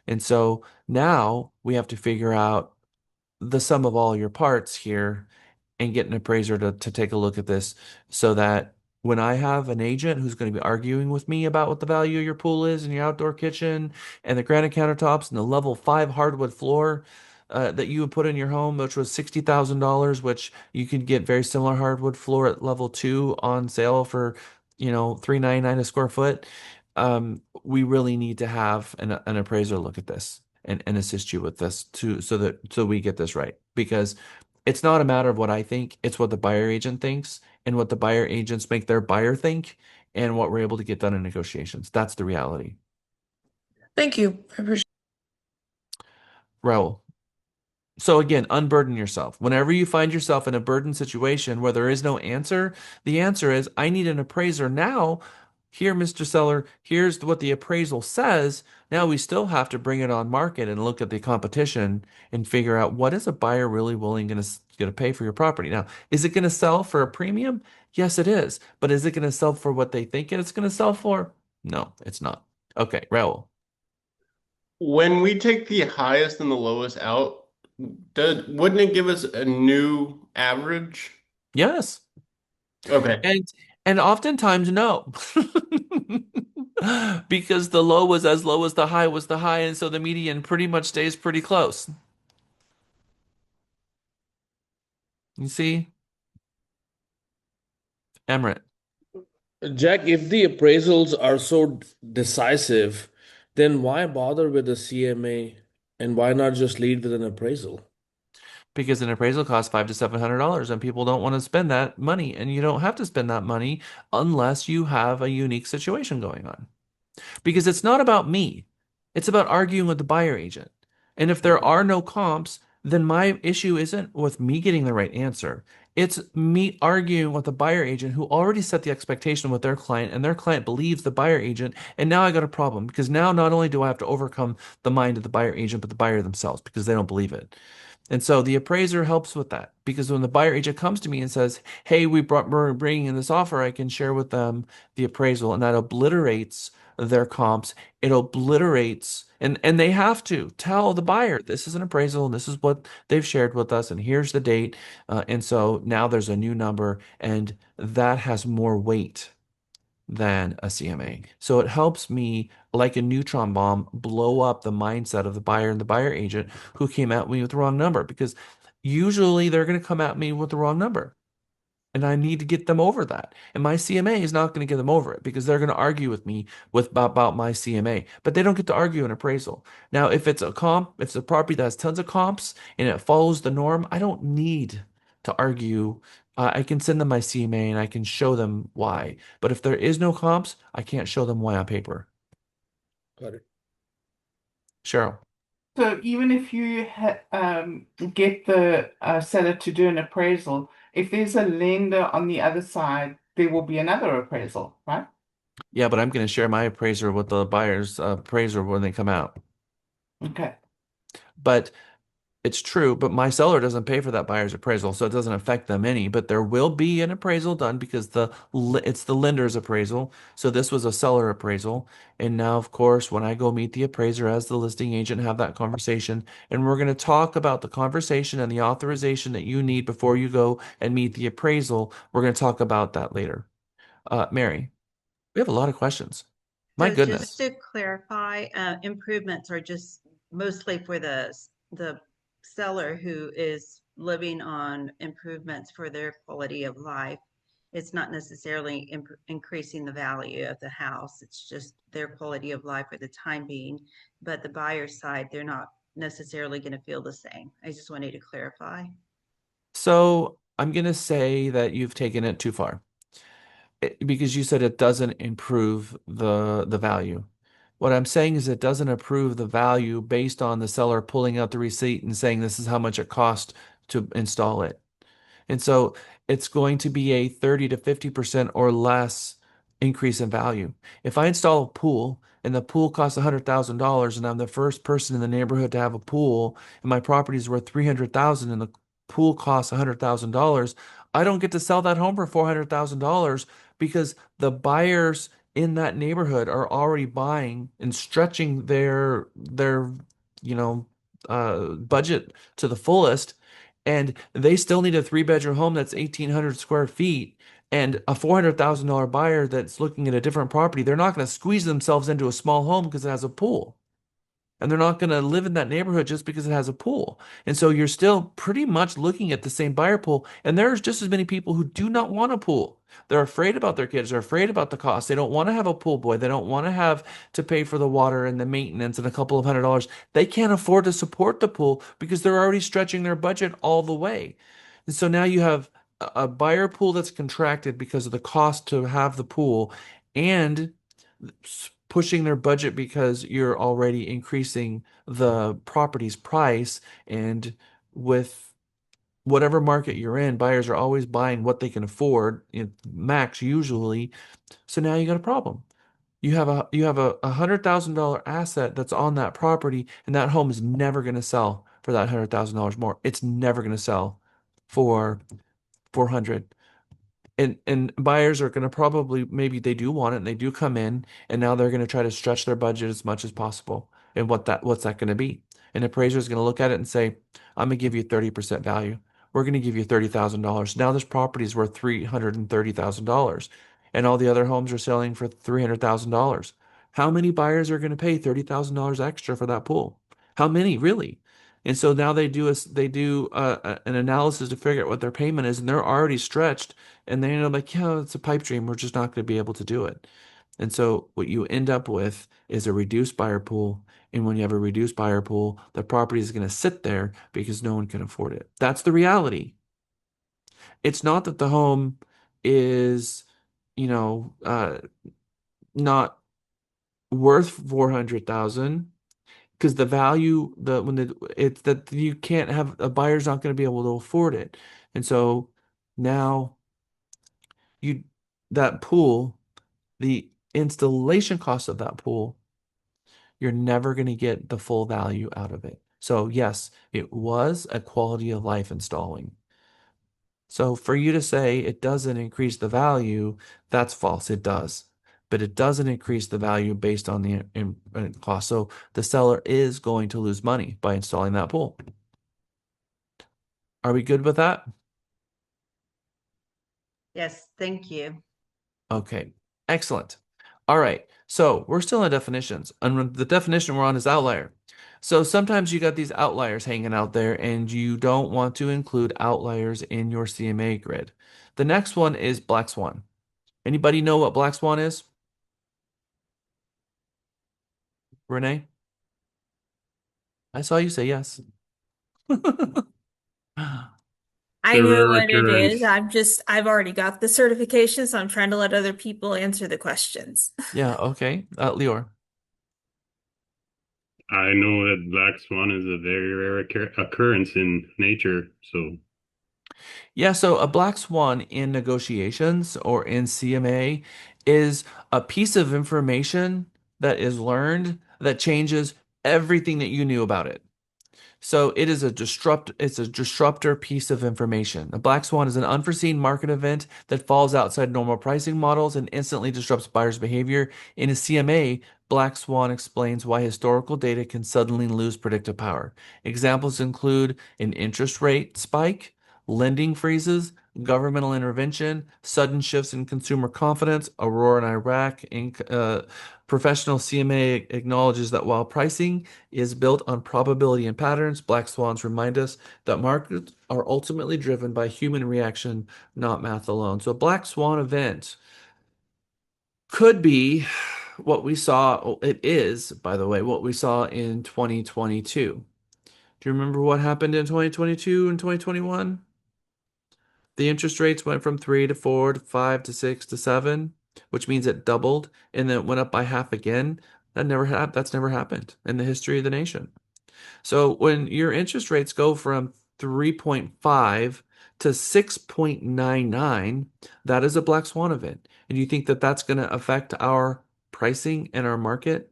And so now we have to figure out the sum of all your parts here and get an appraiser to take a look at this so that when I have an agent who's going to be arguing with me about what the value of your pool is and your outdoor kitchen and the granite countertops and the level 5 hardwood floor that you would put in your home, which was $60,000, which you could get very similar hardwood floor at level 2 on sale for, $399 a square foot. We really need to have an appraiser look at this and assist you with this so we get this right, because it's not a matter of what I think, it's what the buyer agent thinks and what the buyer agents make their buyer think and what we're able to get done in negotiations. That's the reality. Thank you. I appreciate Raul. So again, unburden yourself. Whenever you find yourself in a burden situation where there is no answer, the answer is, I need an appraiser now. Here, Mr. Seller, here's what the appraisal says. Now we still have to bring it on market and look at the competition and figure out what is a buyer really willing going to pay for your property. Now, is it going to sell for a premium? Yes, it is. But is it going to sell for what they think it's going to sell for? No, it's not. Okay, Raul. When we take the highest and the lowest out, wouldn't it give us a new average? Yes. Okay. And oftentimes no. Because the low was as low as the high was the high, and so the median pretty much stays pretty close. You see? Emmerich. Jack, if the appraisals are so decisive, then why bother with the CMA and why not just lead with an appraisal? Because an appraisal costs $500 to $700 and people don't want to spend that money. And you don't have to spend that money unless you have a unique situation going on. Because it's not about me. It's about arguing with the buyer agent. And if there are no comps, then my issue isn't with me getting the right answer. It's me arguing with the buyer agent who already set the expectation with their client, and their client believes the buyer agent. And now I got a problem because now not only do I have to overcome the mind of the buyer agent, but the buyer themselves because they don't believe it. And so the appraiser helps with that because when the buyer agent comes to me and says, "Hey, we're bringing in this offer," I can share with them the appraisal, and that obliterates their comps. It obliterates, and they have to tell the buyer this is an appraisal and this is what they've shared with us, and here's the date. And so now there's a new number, and that has more weight than a CMA. So it helps me, like a neutron bomb, blow up the mindset of the buyer and the buyer agent who came at me with the wrong number because usually they're going to come at me with the wrong number. And I need to get them over that. And my CMA is not going to get them over it because they're going to argue with me about my CMA. But they don't get to argue an appraisal. Now, if it's a comp, it's a property that has tons of comps and it follows the norm, I don't need to argue. I can send them my CMA and I can show them why. But if there is no comps, I can't show them why on paper. Got it. Cheryl. So even if you get the seller to do an appraisal, if there's a lender on the other side, there will be another appraisal, right? Yeah, but I'm going to share my appraiser with the buyer's appraiser when they come out. Okay. But it's true, but my seller doesn't pay for that buyer's appraisal, so it doesn't affect them any. But there will be an appraisal done because it's the lender's appraisal. So this was a seller appraisal. And now, of course, when I go meet the appraiser as the listing agent, have that conversation, and we're going to talk about the conversation and the authorization that you need before you go and meet the appraisal. We're going to talk about that later. Mary, we have a lot of questions. My So goodness. just to clarify, improvements are just mostly for the seller who is living on improvements for their quality of life. It's not necessarily increasing the value of the house. It's just their quality of life for the time being. But the buyer's side, they're not necessarily going to feel the same. I just wanted to clarify. So I'm going to say that you've taken it too far. Because you said it doesn't improve the value. What I'm saying is it doesn't improve the value based on the seller pulling out the receipt and saying this is how much it cost to install it. And so it's going to be a 30 to 50% or less increase in value. If I install a pool and the pool costs $100,000 and I'm the first person in the neighborhood to have a pool and my property is worth $300,000 and the pool costs $100,000, I don't get to sell that home for $400,000 because the buyers in that neighborhood are already buying and stretching their budget to the fullest, and they still need a 3-bedroom home that's 1,800 square feet. And a $400,000 buyer that's looking at a different property, they're not going to squeeze themselves into a small home because it has a pool. And they're not going to live in that neighborhood just because it has a pool. And so you're still pretty much looking at the same buyer pool. And there's just as many people who do not want a pool. They're afraid about their kids. They're afraid about the cost. They don't want to have a pool boy. They don't want to have to pay for the water and the maintenance and a couple of $100. They can't afford to support the pool because they're already stretching their budget all the way. And so now you have a buyer pool that's contracted because of the cost to have the pool and pushing their budget because you're already increasing the property's price. And with whatever market you're in, buyers are always buying what they can afford, max usually. So now you got a problem. You have a $100,000 asset that's on that property, and that home is never going to sell for that $100,000 more. It's never going to sell for 400. And buyers are going to probably, maybe they do want it and they do come in, and now they're going to try to stretch their budget as much as possible. And what's that going to be? An appraiser is going to look at it and say, I'm going to give you 30% value. We're going to give you $30,000. Now this property is worth $330,000, and all the other homes are selling for $300,000. How many buyers are going to pay $30,000 extra for that pool? How many really? And so now an analysis to figure out what their payment is, and they're already stretched, and they're like, yeah, it's a pipe dream. We're just not going to be able to do it. And so what you end up with is a reduced buyer pool. And when you have a reduced buyer pool, the property is going to sit there because no one can afford it. That's the reality. It's not that the home is, you know, not worth 400,000 because the value the when the it's that you can't have a buyer's not going to be able to afford it. And so now you that pool, the installation cost of that pool, you're never going to get the full value out of it. So yes, it was a quality of life installing. So for you to say it doesn't increase the value, that's false. It does. But it doesn't increase the value based on the cost. So the seller is going to lose money by installing that pool. Are we good with that? Yes, thank you. Okay, excellent. All right, so we're still in definitions. And the definition we're on is outlier. So sometimes you got these outliers hanging out there and you don't want to include outliers in your CMA grid. The next one is black swan. Anybody know what black swan is? Renee? I saw you say yes. I The know rare what it is. occurrence. I've already got the certification, so I'm trying to let other people answer the questions. Yeah, okay. Lior. I know that black swan is a very rare occurrence in nature. So Yeah, so a black swan in negotiations or in CMA is a piece of information that is learned that changes everything that you knew about it. So it's a disruptor piece of information. A black swan is an unforeseen market event that falls outside normal pricing models and instantly disrupts buyers' behavior. In a CMA, black swan explains why historical data can suddenly lose predictive power. Examples include an interest rate spike, lending freezes, governmental intervention, sudden shifts in consumer confidence, a war in Iraq. Professional CMA acknowledges that while pricing is built on probability and patterns, black swans remind us that markets are ultimately driven by human reaction, not math alone. So a black swan event could be what we saw. It is, by the way, what we saw in 2022. Do you remember what happened in 2022 and 2021? The interest rates went from 3 to 4 to 5 to 6 to 7, which means it doubled and then it went up by half again. That's never happened in the history of the nation. So when your interest rates go from 3.5 to 6.99, that is a black swan event. And you think that that's going to affect our pricing and our market?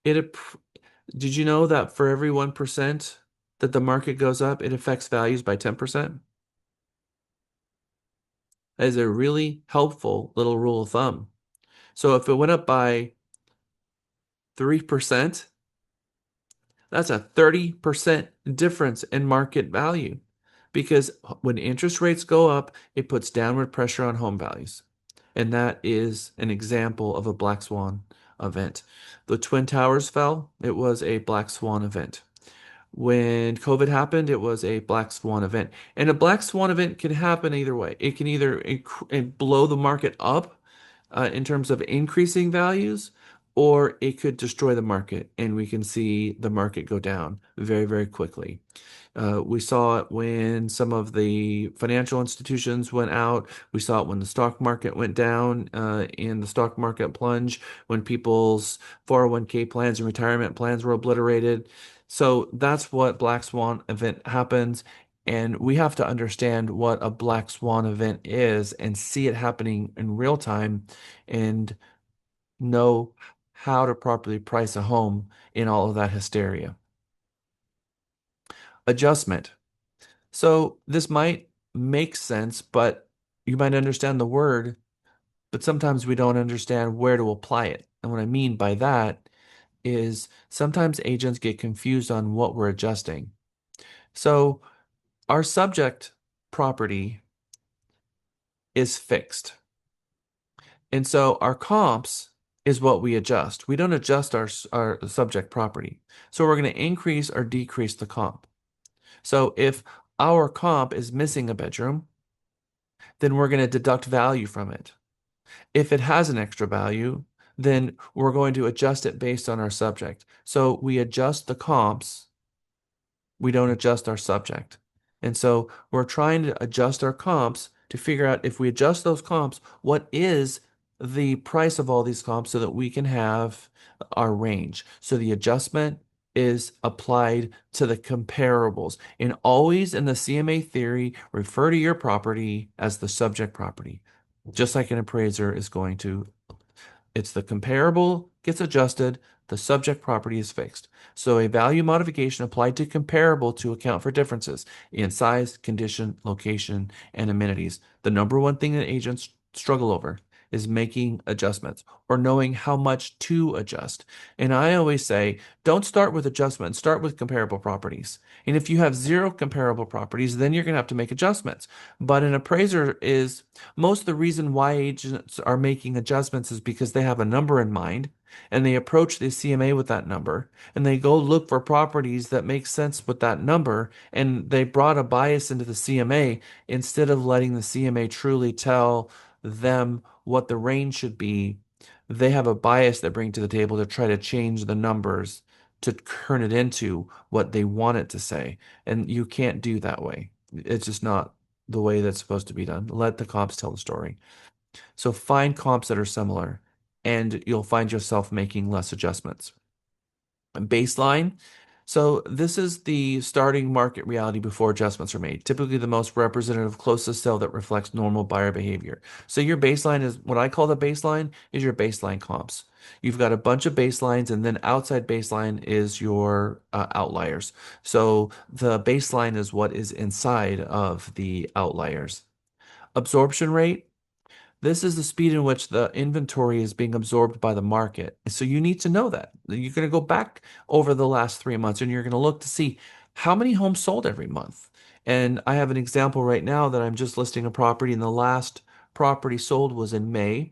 Did you know that for every 1% that the market goes up, it affects values by 10%? That is a really helpful little rule of thumb. So if it went up by 3%, that's a 30% difference in market value because when interest rates go up, it puts downward pressure on home values. And that is an example of a black swan event. The Twin Towers fell, it was a black swan event. When COVID happened, it was a black swan event. And a black swan event can happen either way. It can either blow the market up in terms of increasing values, or it could destroy the market and we can see the market go down very, very quickly. We saw it when some of the financial institutions went out. We saw it when the stock market went down and the stock market plunge, when people's 401k plans and retirement plans were obliterated. So that's what Black Swan event happens. And we have to understand what a Black Swan event is and see it happening in real time and know how to properly price a home in all of that hysteria. Adjustment. So this might make sense, but you might understand the word, but sometimes we don't understand where to apply it. And what I mean by that is sometimes agents get confused on what we're adjusting. So our subject property is fixed. And so our comps is what we adjust. We don't adjust our subject property. So we're going to increase or decrease the comp. So if our comp is missing a bedroom, then we're going to deduct value from it. If it has an extra value, then we're going to adjust it based on our subject. So we adjust the comps, we don't adjust our subject. And so we're trying to adjust our comps to figure out if we adjust those comps, what is the price of all these comps so that we can have our range. So the adjustment is applied to the comparables. And always in the CMA theory, refer to your property as the subject property, just like an appraiser is going to. It's the comparable gets adjusted, the subject property is fixed. So a value modification applied to comparable to account for differences in size, condition, location, and amenities. The number one thing that agents struggle over is making adjustments or knowing how much to adjust. And I always say, don't start with adjustments, start with comparable properties. And if you have zero comparable properties, then you're going to have to make adjustments. But an appraiser is most of the reason why agents are making adjustments is because they have a number in mind and they approach the CMA with that number and they go look for properties that make sense with that number, and they brought a bias into the CMA instead of letting the CMA truly tell them what the range should be. They have a bias they bring to the table to try to change the numbers to turn it into what they want it to say. And you can't do that way. It's just not the way that's supposed to be done. Let the comps tell the story. So find comps that are similar, and you'll find yourself making less adjustments. Baseline. So this is the starting market reality before adjustments are made. Typically the most representative, closest sale that reflects normal buyer behavior. So your baseline is what I call the baseline is your baseline comps. You've got a bunch of baselines, and then outside baseline is your outliers. So the baseline is what is inside of the outliers. Absorption rate. This is the speed in which the inventory is being absorbed by the market. So you need to know that. You're going to go back over the last 3 months and you're going to look to see how many homes sold every month. And I have an example right now that I'm just listing a property, and the last property sold was in May.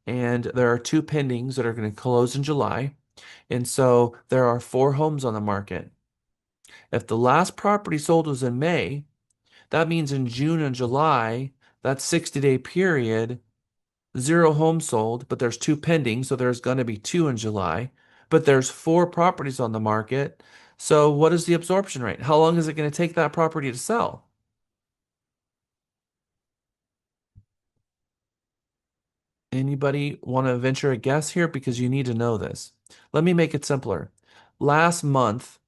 And there are two pendings that are going to close in July. And so there are 4 homes on the market. If the last property sold was in May, that means in June and July, that 60-day period, 0 homes sold, but there's 2 pending, so there's going to be 2 in July. But there's 4 properties on the market. So what is the absorption rate? How long is it going to take that property to sell? Anybody want to venture a guess here? Because you need to know this. Let me make it simpler. Last month,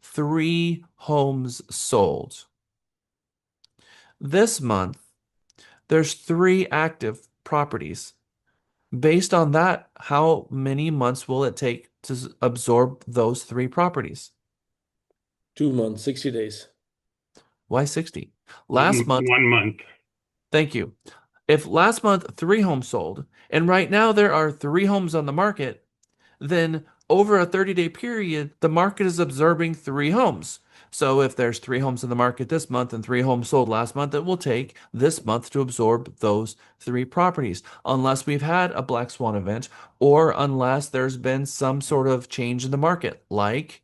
3 homes sold. This month, there's 3 active properties. Based on that, how many months will it take to absorb those 3 properties? 2 months, 60 days. Why 60? Last month, 1 month. Thank you. If last month 3 homes sold, and right now there are 3 homes on the market, then over a 30-day period, the market is absorbing 3 homes. So if there's 3 homes in the market this month and 3 homes sold last month, it will take this month to absorb those 3 properties, unless we've had a black swan event or unless there's been some sort of change in the market, like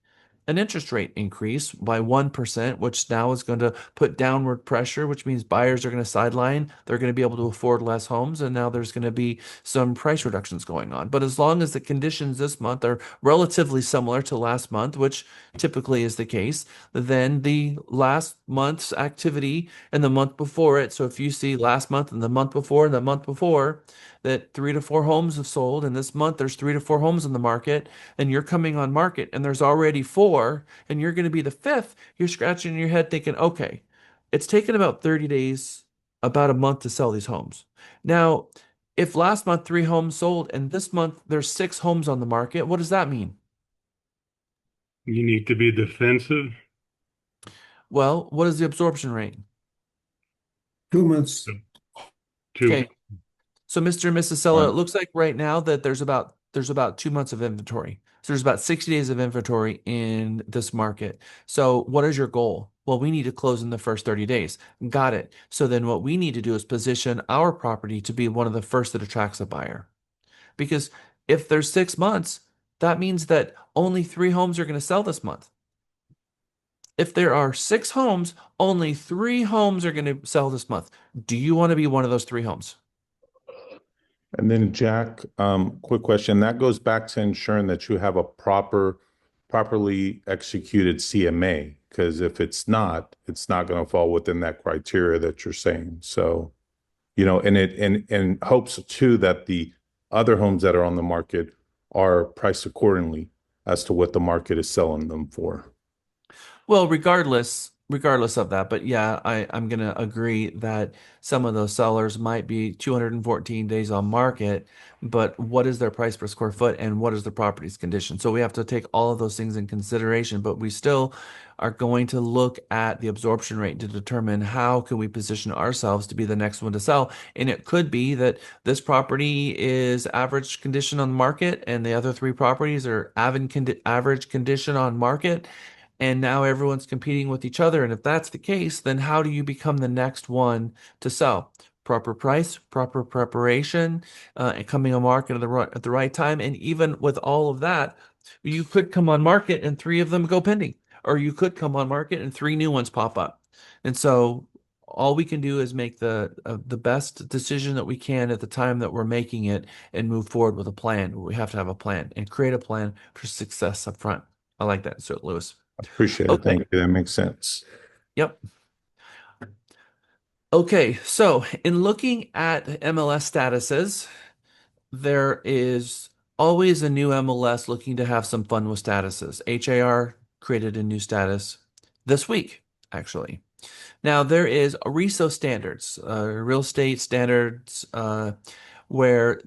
an interest rate increase by 1%, which now is going to put downward pressure, which means buyers are going to sideline. They're going to be able to afford less homes, and now there's going to be some price reductions going on. But as long as the conditions this month are relatively similar to last month, which typically is the case, then the last month's activity and the month before it. So if you see last month and the month before and the month before that 3 to 4 homes have sold, and this month there's 3 to 4 homes on the market, and you're coming on market and there's already 4, and you're going to be the 5th, you're scratching your head thinking, okay, it's taken about 30 days, about a month to sell these homes. Now, if last month 3 homes sold and this month there's 6 homes on the market, what does that mean? You need to be defensive. Well, what is the absorption rate? 2 months. 2. Okay. So Mr. and Mrs. Seller, it looks like right now that there's about 2 months of inventory. So there's about 60 days of inventory in this market. So what is your goal? Well, we need to close in the first 30 days. Got it. So then what we need to do is position our property to be one of the first that attracts a buyer. Because if there's 6 months, that means that only 3 homes are going to sell this month. If there are 6 homes, only 3 homes are going to sell this month. Do you want to be one of those 3 homes? And then Jack, quick question. That goes back to ensuring that you have a properly executed CMA. Because if it's not going to fall within that criteria that you're saying. So, and and hopes too that the other homes that are on the market are priced accordingly as to what the market is selling them for. Well, regardless of that, but yeah, I'm gonna agree that some of those sellers might be 214 days on market, but what is their price per square foot and what is the property's condition? So we have to take all of those things in consideration, but we still are going to look at the absorption rate to determine how can we position ourselves to be the next one to sell. And it could be that this property is average condition on the market and the other three properties are average condition on market and now everyone's competing with each other. And if that's the case, then how do you become the next one to sell? Proper price, proper preparation, and coming on market at the right time. And even with all of that, you could come on market and three of them go pending, or you could come on market and three new ones pop up. And so all we can do is make the best decision that we can at the time that we're making it and move forward with a plan. We have to have a plan and create a plan for success up front. I like that, Sir Lewis. Appreciate it. Thank you. That makes sense. Yep. Okay, so in looking at MLS statuses, there is always a new MLS looking to have some fun with statuses. HAR created a new status this week, actually. Now, there is a RESO standards, real estate standards, where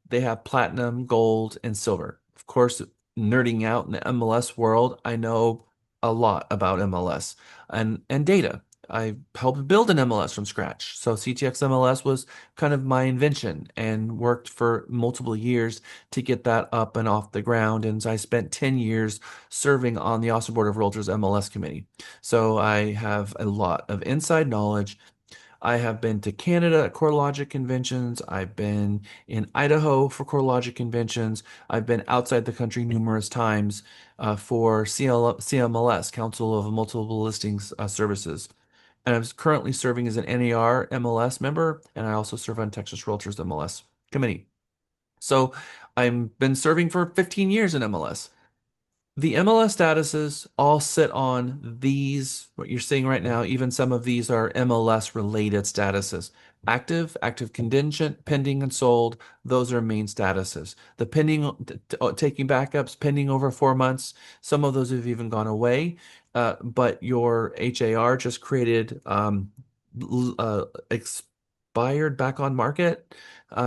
they have platinum, gold, and silver. Of course, nerding out in the MLS world, I know a lot about MLS and data. I helped build an MLS from scratch. So CTX MLS was kind of my invention and worked for multiple years to get that up and off the ground. And I spent 10 years serving on the Austin Board of Realtors MLS committee. So I have a lot of inside knowledge. I have been to Canada at CoreLogic conventions. I've been in Idaho for CoreLogic conventions. I've been outside the country numerous times for CMLS, Council of Multiple Listings Services. And I'm currently serving as an NAR MLS member, and I also serve on Texas Realtors MLS committee. So I've been serving for 15 years in MLS. The MLS statuses all sit on these, what you're seeing right now. Even some of these are MLS related statuses. Active, active contingent, pending and sold. Those are main statuses. The pending, taking backups, pending over 4 months. Some of those have even gone away. But your HAR just created expired back on market.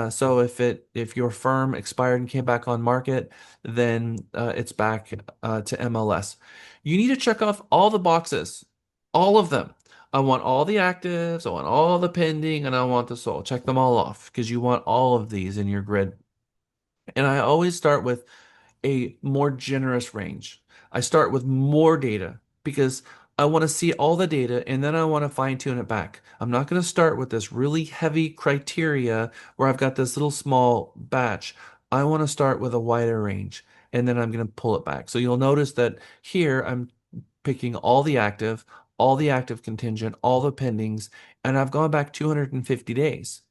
So if your firm expired and came back on market, then it's back to MLS. You need to check off all the boxes, all of them. I want all the actives, I want all the pending, and I want the sold. Check them all off because you want all of these in your grid. And I always start with a more generous range. I start with more data because I want to see all the data and then I want to fine tune it back. I'm not going to start with this really heavy criteria where I've got this little small batch. I want to start with a wider range and then I'm going to pull it back. So you'll notice that here I'm picking all the active contingent, all the pendings, and I've gone back 250 days.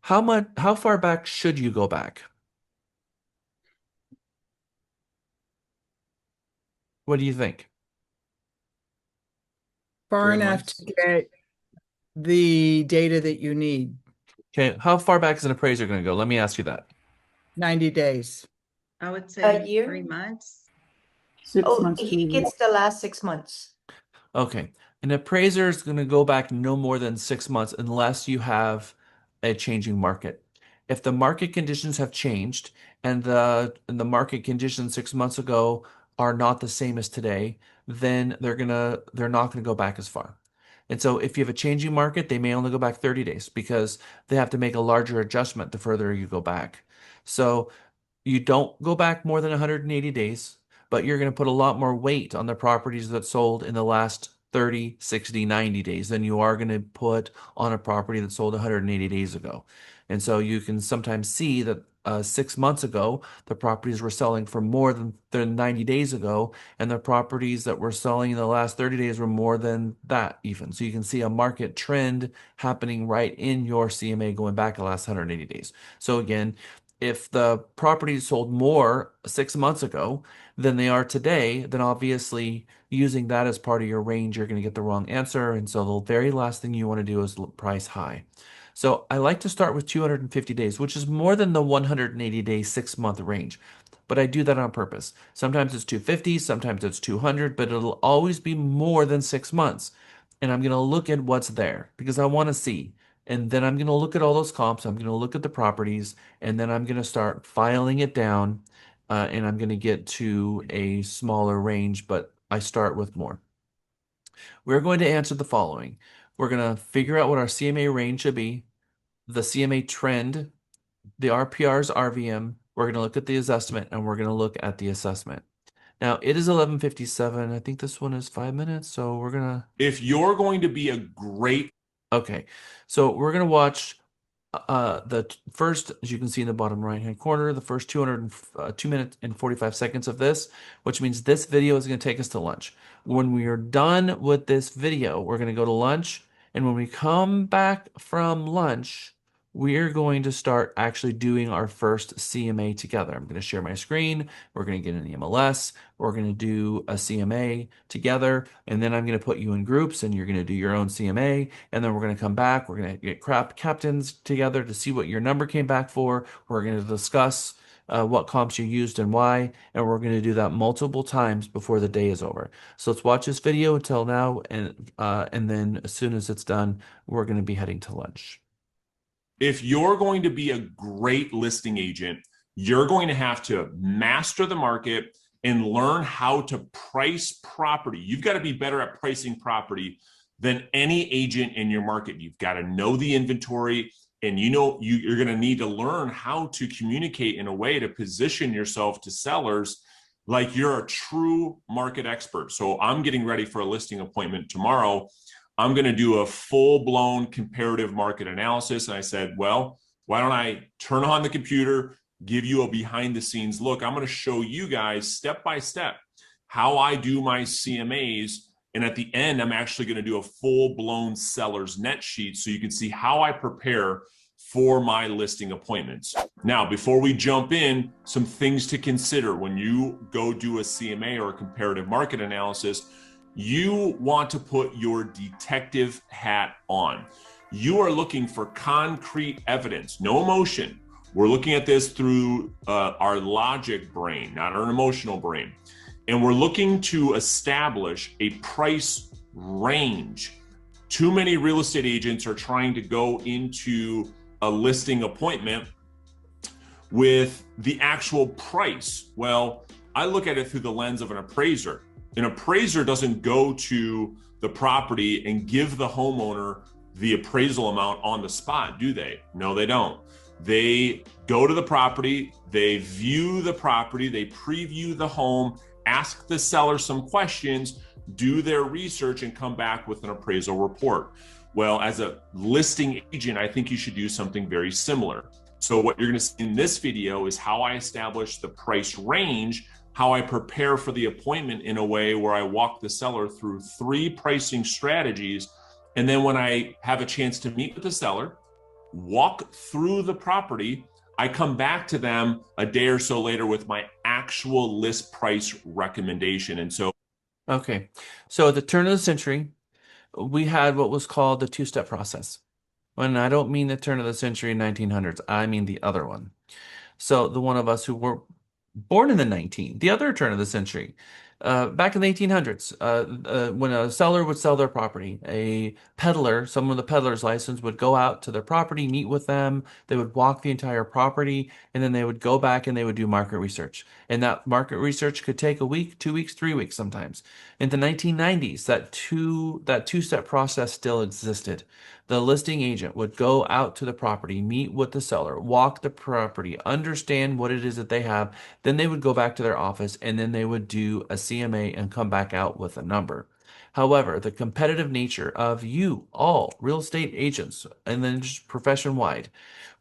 How far back should you go back? What do you think? Far 3 enough months. to get the data that you need. Okay, how far back is an appraiser going to go? Let me ask you that. 90 days. I would A say year? 3 months. 6 months. He gets the last 6 months. Okay, an appraiser is going to go back no more than 6 months unless you have a changing market. If the market conditions have changed and the market conditions 6 months ago are not the same as today, then they're not gonna go back as far. And so if you have a changing market, they may only go back 30 days because they have to make a larger adjustment the further you go back. So you don't go back more than 180 days, but you're going to put a lot more weight on the properties that sold in the last 30, 60, 90 days than you are going to put on a property that sold 180 days ago. And so you can sometimes see that 6 months ago, the properties were selling for more than 90 days ago, and the properties that were selling in the last 30 days were more than that even. So you can see a market trend happening right in your CMA going back the last 180 days. So again, if the properties sold more 6 months ago than they are today, then obviously using that as part of your range, you're going to get the wrong answer. And so the very last thing you want to do is price high. So I like to start with 250 days, which is more than the 180 day 6 month range. But I do that on purpose. Sometimes it's 250, sometimes it's 200, but it'll always be more than 6 months. And I'm going to look at what's there because I want to see. And then I'm going to look at all those comps. I'm going to look at the properties, and then I'm going to start filing it down. And I'm going to get to a smaller range, but I start with more. We're going to answer the following. We're going to figure out what our CMA range should be, the CMA trend, the RPR's RVM. We're going to look at the assessment, and we're going to look at the assessment. Now, it is 11:57. I think this one is 5 minutes, so we're going to... If you're going to be a great... Okay, so we're going to watch the first, as you can see in the bottom right-hand corner, the first 2 minutes and 45 seconds of this, which means this video is going to take us to lunch. When we are done with this video, we're going to go to lunch, and when we come back from lunch, we're going to start actually doing our first CMA together. I'm going to share my screen. We're going to get in the MLS. We're going to do a CMA together, and then I'm going to put you in groups, and you're going to do your own CMA, and then we're going to come back. We're going to get captains together to see what your number came back for. We're going to discuss what comps you used and why, and we're going to do that multiple times before the day is over. So let's watch this video until now, and then as soon as it's done, we're going to be heading to lunch. If you're going to be a great listing agent, you're going to have to master the market and learn how to price property. You've got to be better at pricing property than any agent in your market. You've got to know the inventory, and you're going to need to learn how to communicate in a way to position yourself to sellers like you're a true market expert. So I'm getting ready for a listing appointment tomorrow. I'm going to do a full-blown comparative market analysis. And I said, well, why don't I turn on the computer, give you a behind-the-scenes look. I'm going to show you guys step by step how I do my CMAs. And at the end, I'm actually going to do a full-blown seller's net sheet so you can see how I prepare for my listing appointments. Now, before we jump in, some things to consider when you go do a CMA or a comparative market analysis. You want to put your detective hat on. You are looking for concrete evidence, no emotion. We're looking at this through our logic brain, not our emotional brain. And we're looking to establish a price range. Too many real estate agents are trying to go into a listing appointment with the actual price. Well, I look at it through the lens of an appraiser. An appraiser doesn't go to the property and give the homeowner the appraisal amount on the spot, do they? No, they don't. They go to the property, they view the property, they preview the home, ask the seller some questions, do their research, and come back with an appraisal report. Well, as a listing agent, I think you should do something very similar. So what you're going to see in this video is how I establish the price range, how I prepare for the appointment in a way where I walk the seller through 3 pricing strategies. And then when I have a chance to meet with the seller, walk through the property, I come back to them a day or so later with my actual list price recommendation. And so, Okay, so at the turn of the century, we had what was called the two-step process. And I don't mean the turn of the century 1900s, I mean the other one. So the one of us who were born in the other turn of the century, back in the 1800s, when a seller would sell their property, a peddler, someone with a peddler's license would go out to their property, meet with them, they would walk the entire property, and then they would go back and they would do market research. And that market research could take a week, 2 weeks, 3 weeks sometimes. In the 1990s, that two-step process still existed. The listing agent would go out to the property, meet with the seller, walk the property, understand what it is that they have. Then they would go back to their office, and then they would do a CMA and come back out with a number. However, the competitive nature of you, all real estate agents, and then just profession wide,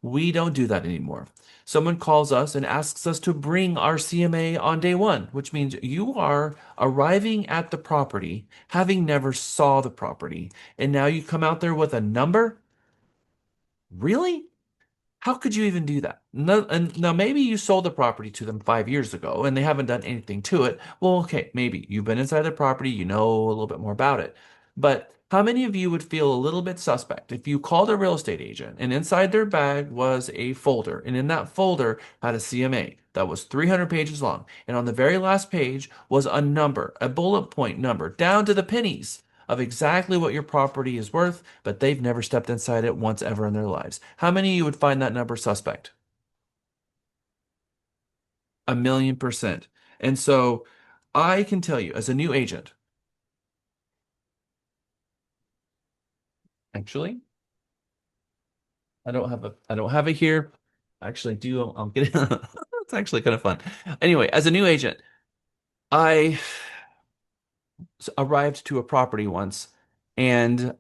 we don't do that anymore. Someone calls us and asks us to bring our CMA on day one, which means you are arriving at the property, having never saw the property, and now you come out there with a number? Really? How could you even do that? No, and now maybe you sold the property to them 5 years ago and they haven't done anything to it. Well, okay, maybe you've been inside the property, you know a little bit more about it. But how many of you would feel a little bit suspect if you called a real estate agent and inside their bag was a folder, and in that folder had a CMA that was 300 pages long, and on the very last page was a number, a bullet point number, down to the pennies of exactly what your property is worth, but they've never stepped inside it once ever in their lives? How many of you would find that number suspect? 1,000,000%. And so I can tell you, as a new agent, actually, I don't have it here. Actually, do I'll get it. It's actually kind of fun. Anyway, as a new agent, I arrived to a property once, and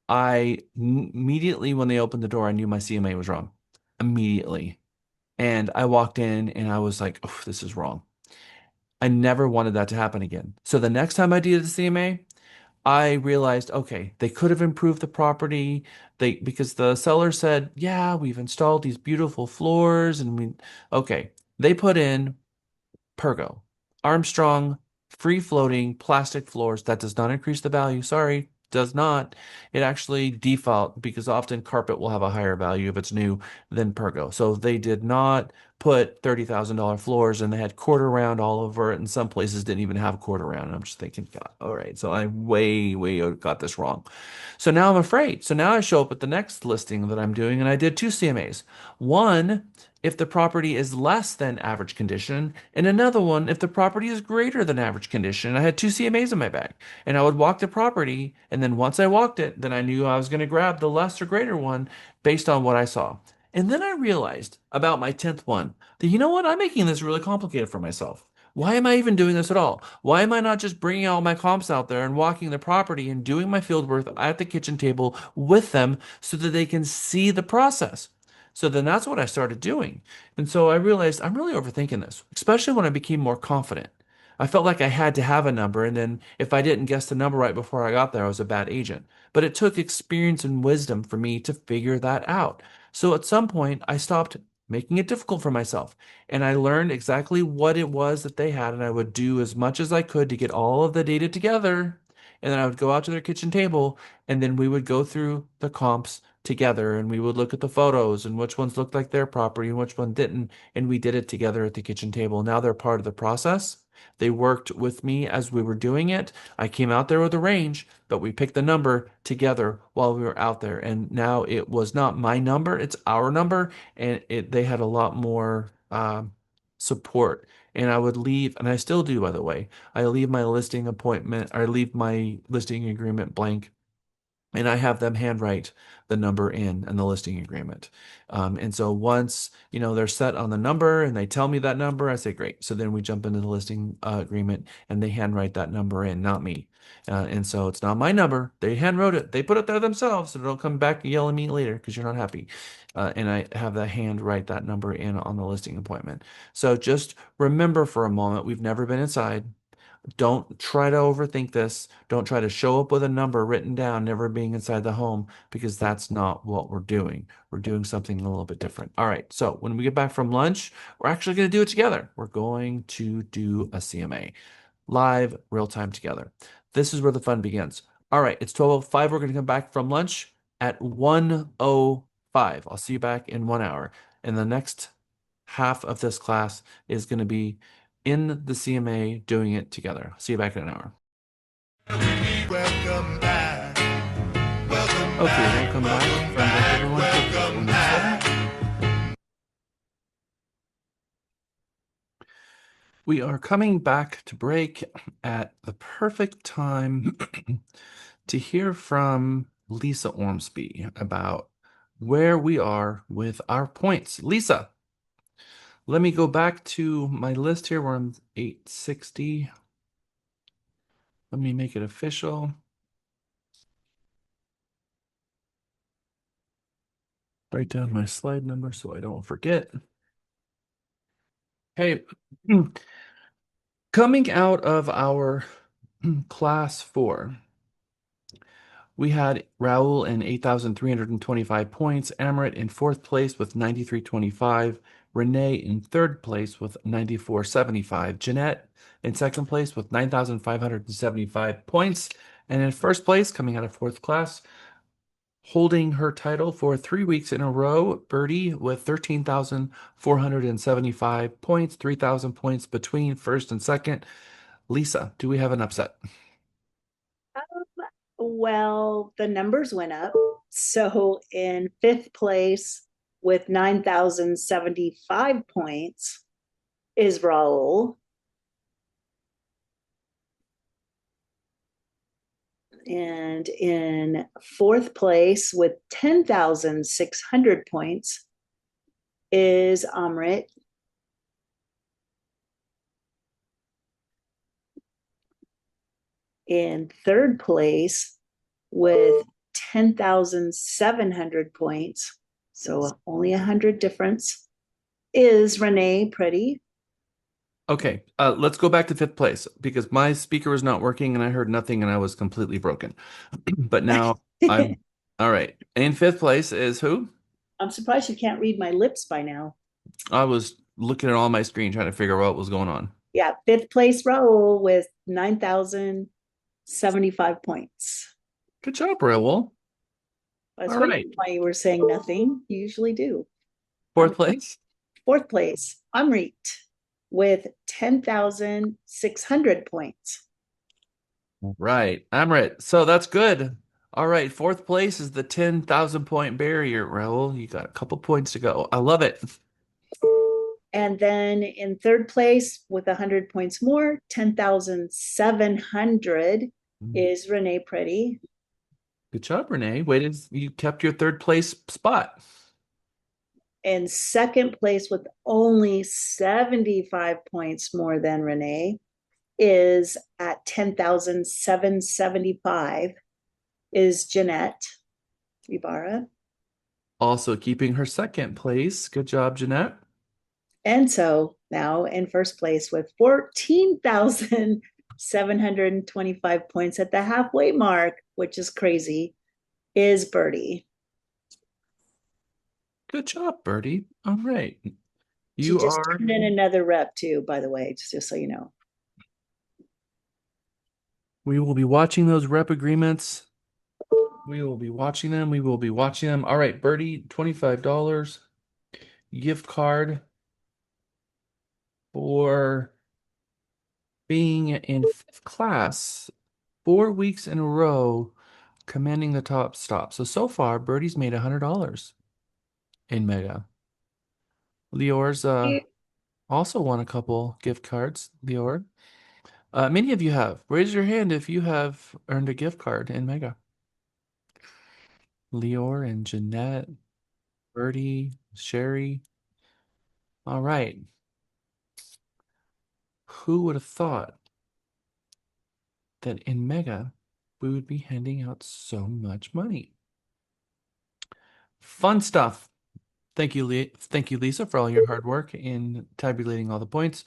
I immediately, when they opened the door, I knew my CMA was wrong. Immediately. And I walked in and I was like, oh, this is wrong. I never wanted that to happen again. So the next time I did the CMA, I realized, okay, they could have improved the property. Because the seller said, yeah, we've installed these beautiful floors, and okay, they put in Pergo, Armstrong, free floating plastic floors. That does not increase the value. Sorry, does not. It actually default, because often carpet will have a higher value if it's new than Pergo. So they did not put $30,000 floors, and they had quarter round all over it, and some places didn't even have quarter round. And I'm just thinking, God, all right, so I way got this wrong. So now I'm afraid. So now I show up at the next listing that I'm doing, and I did two CMAs. One, if the property is less than average condition, and another one if the property is greater than average condition. I had two CMAs in my bag, and I would walk the property, and then once I walked it, then I knew I was going to grab the less or greater one based on what I saw. And then I realized about my 10th one that, you know what, I'm making this really complicated for myself. Why am I even doing this at all? Why am I not just bringing all my comps out there and walking the property and doing my field work at the kitchen table with them so that they can see the process? So then that's what I started doing. And so I realized I'm really overthinking this, especially when I became more confident. I felt like I had to have a number, and then if I didn't guess the number right before I got there, I was a bad agent. But it took experience and wisdom for me to figure that out. So at some point, I stopped making it difficult for myself, and I learned exactly what it was that they had, and I would do as much as I could to get all of the data together. And then I would go out to their kitchen table, and then we would go through the comps together, and we would look at the photos and which ones looked like their property and which one didn't, and we did it together at the kitchen table. Now they're part of the process. They worked with me as we were doing it. I came out there with a range, but we picked the number together while we were out there. And now it was not my number, it's our number, and they had a lot more support. And I would leave, and I still do, by the way, I leave my listing appointment, or I leave my listing agreement blank, and I have them handwrite the number in the listing agreement. And so once, they're set on the number and they tell me that number, I say, great. So then we jump into the listing agreement, and they handwrite that number in, not me. And so it's not my number. They handwrote it. They put it there themselves, so don't come back and yell at me later because you're not happy. And I have the hand write that number in on the listing appointment. So just remember for a moment, we've never been inside. Don't try to overthink this. Don't try to show up with a number written down, never being inside the home, because that's not what we're doing. We're doing something a little bit different. All right, so when we get back from lunch, we're actually going to do it together. We're going to do a CMA live, real time together. This is where the fun begins. All right, it's 12:05. We're going to come back from lunch at 1:05. I'll see you back in 1 hour. And the next half of this class is going to be in the CMA doing it together. See you back in an hour. Welcome back. Welcome back. Welcome back. We are coming back to break at the perfect time to hear from Lisa Ormsby about where we are with our points. Lisa, let me go back to my list here where I'm 860. Let me make it official. Write down my slide number so I don't forget. Hey, coming out of our class 4, we had Raul in 8,325 points, Amrit in 4th place with 9,325, Renee in 3rd place with 9,475, Jeanette in 2nd place with 9,575 points, and in 1st place, coming out of 4th class, holding her title for 3 weeks in a row, Birdie with 13,475 points, 3,000 points between 1st and 2nd. Lisa, do we have an upset? Well, the numbers went up. So in 5th place with 9,075 points is Raul. And in 4th place with 10,600 points is Amrit. In 3rd place with 10,700 points, so only 100 difference, is Renee Pretty. Okay, let's go back to 5th place because my speaker was not working and I heard nothing and I was completely broken. But now I'm all right. In 5th place is who? I'm surprised you can't read my lips by now. I was looking at all my screen trying to figure out what was going on. Yeah, 5th place Raul with 9,075 points. Good job, Raul. That's all right. Why you were saying nothing. You usually do. 4th place? 4th place, Amrit with 10,600 points. Right, Amrit. So that's good. All right, 4th place is the 10,000 point barrier, Raul. You got a couple points to go. I love it. And then in 3rd place with 100 points more, 10,700 is Renee Pretty. Good job, Renee. You kept your 3rd place spot. In 2nd place with only 75 points more than Renee is at 10,775 is Jeanette Ibarra. Also keeping her 2nd place. Good job, Jeanette. And so now in 1st place with 14,725 points at the halfway mark, which is crazy, is Birdie. Good job, Birdie. All right. She just turned in another rep too, by the way, just so you know. We will be watching those rep agreements. We will be watching them. We will be watching them. All right, Birdie, $25 gift card for being in 5th class 4 weeks in a row, commanding the top stop. So far, Birdie's made $100 in Mega. Lior's also won a couple gift cards. Lior, many of you have. Raise your hand if you have earned a gift card in Mega. Lior and Jeanette, Birdie, Sherry. All right. Who would have thought that in Mega we would be handing out so much money? Fun stuff. Thank you, Lisa, for all your hard work in tabulating all the points.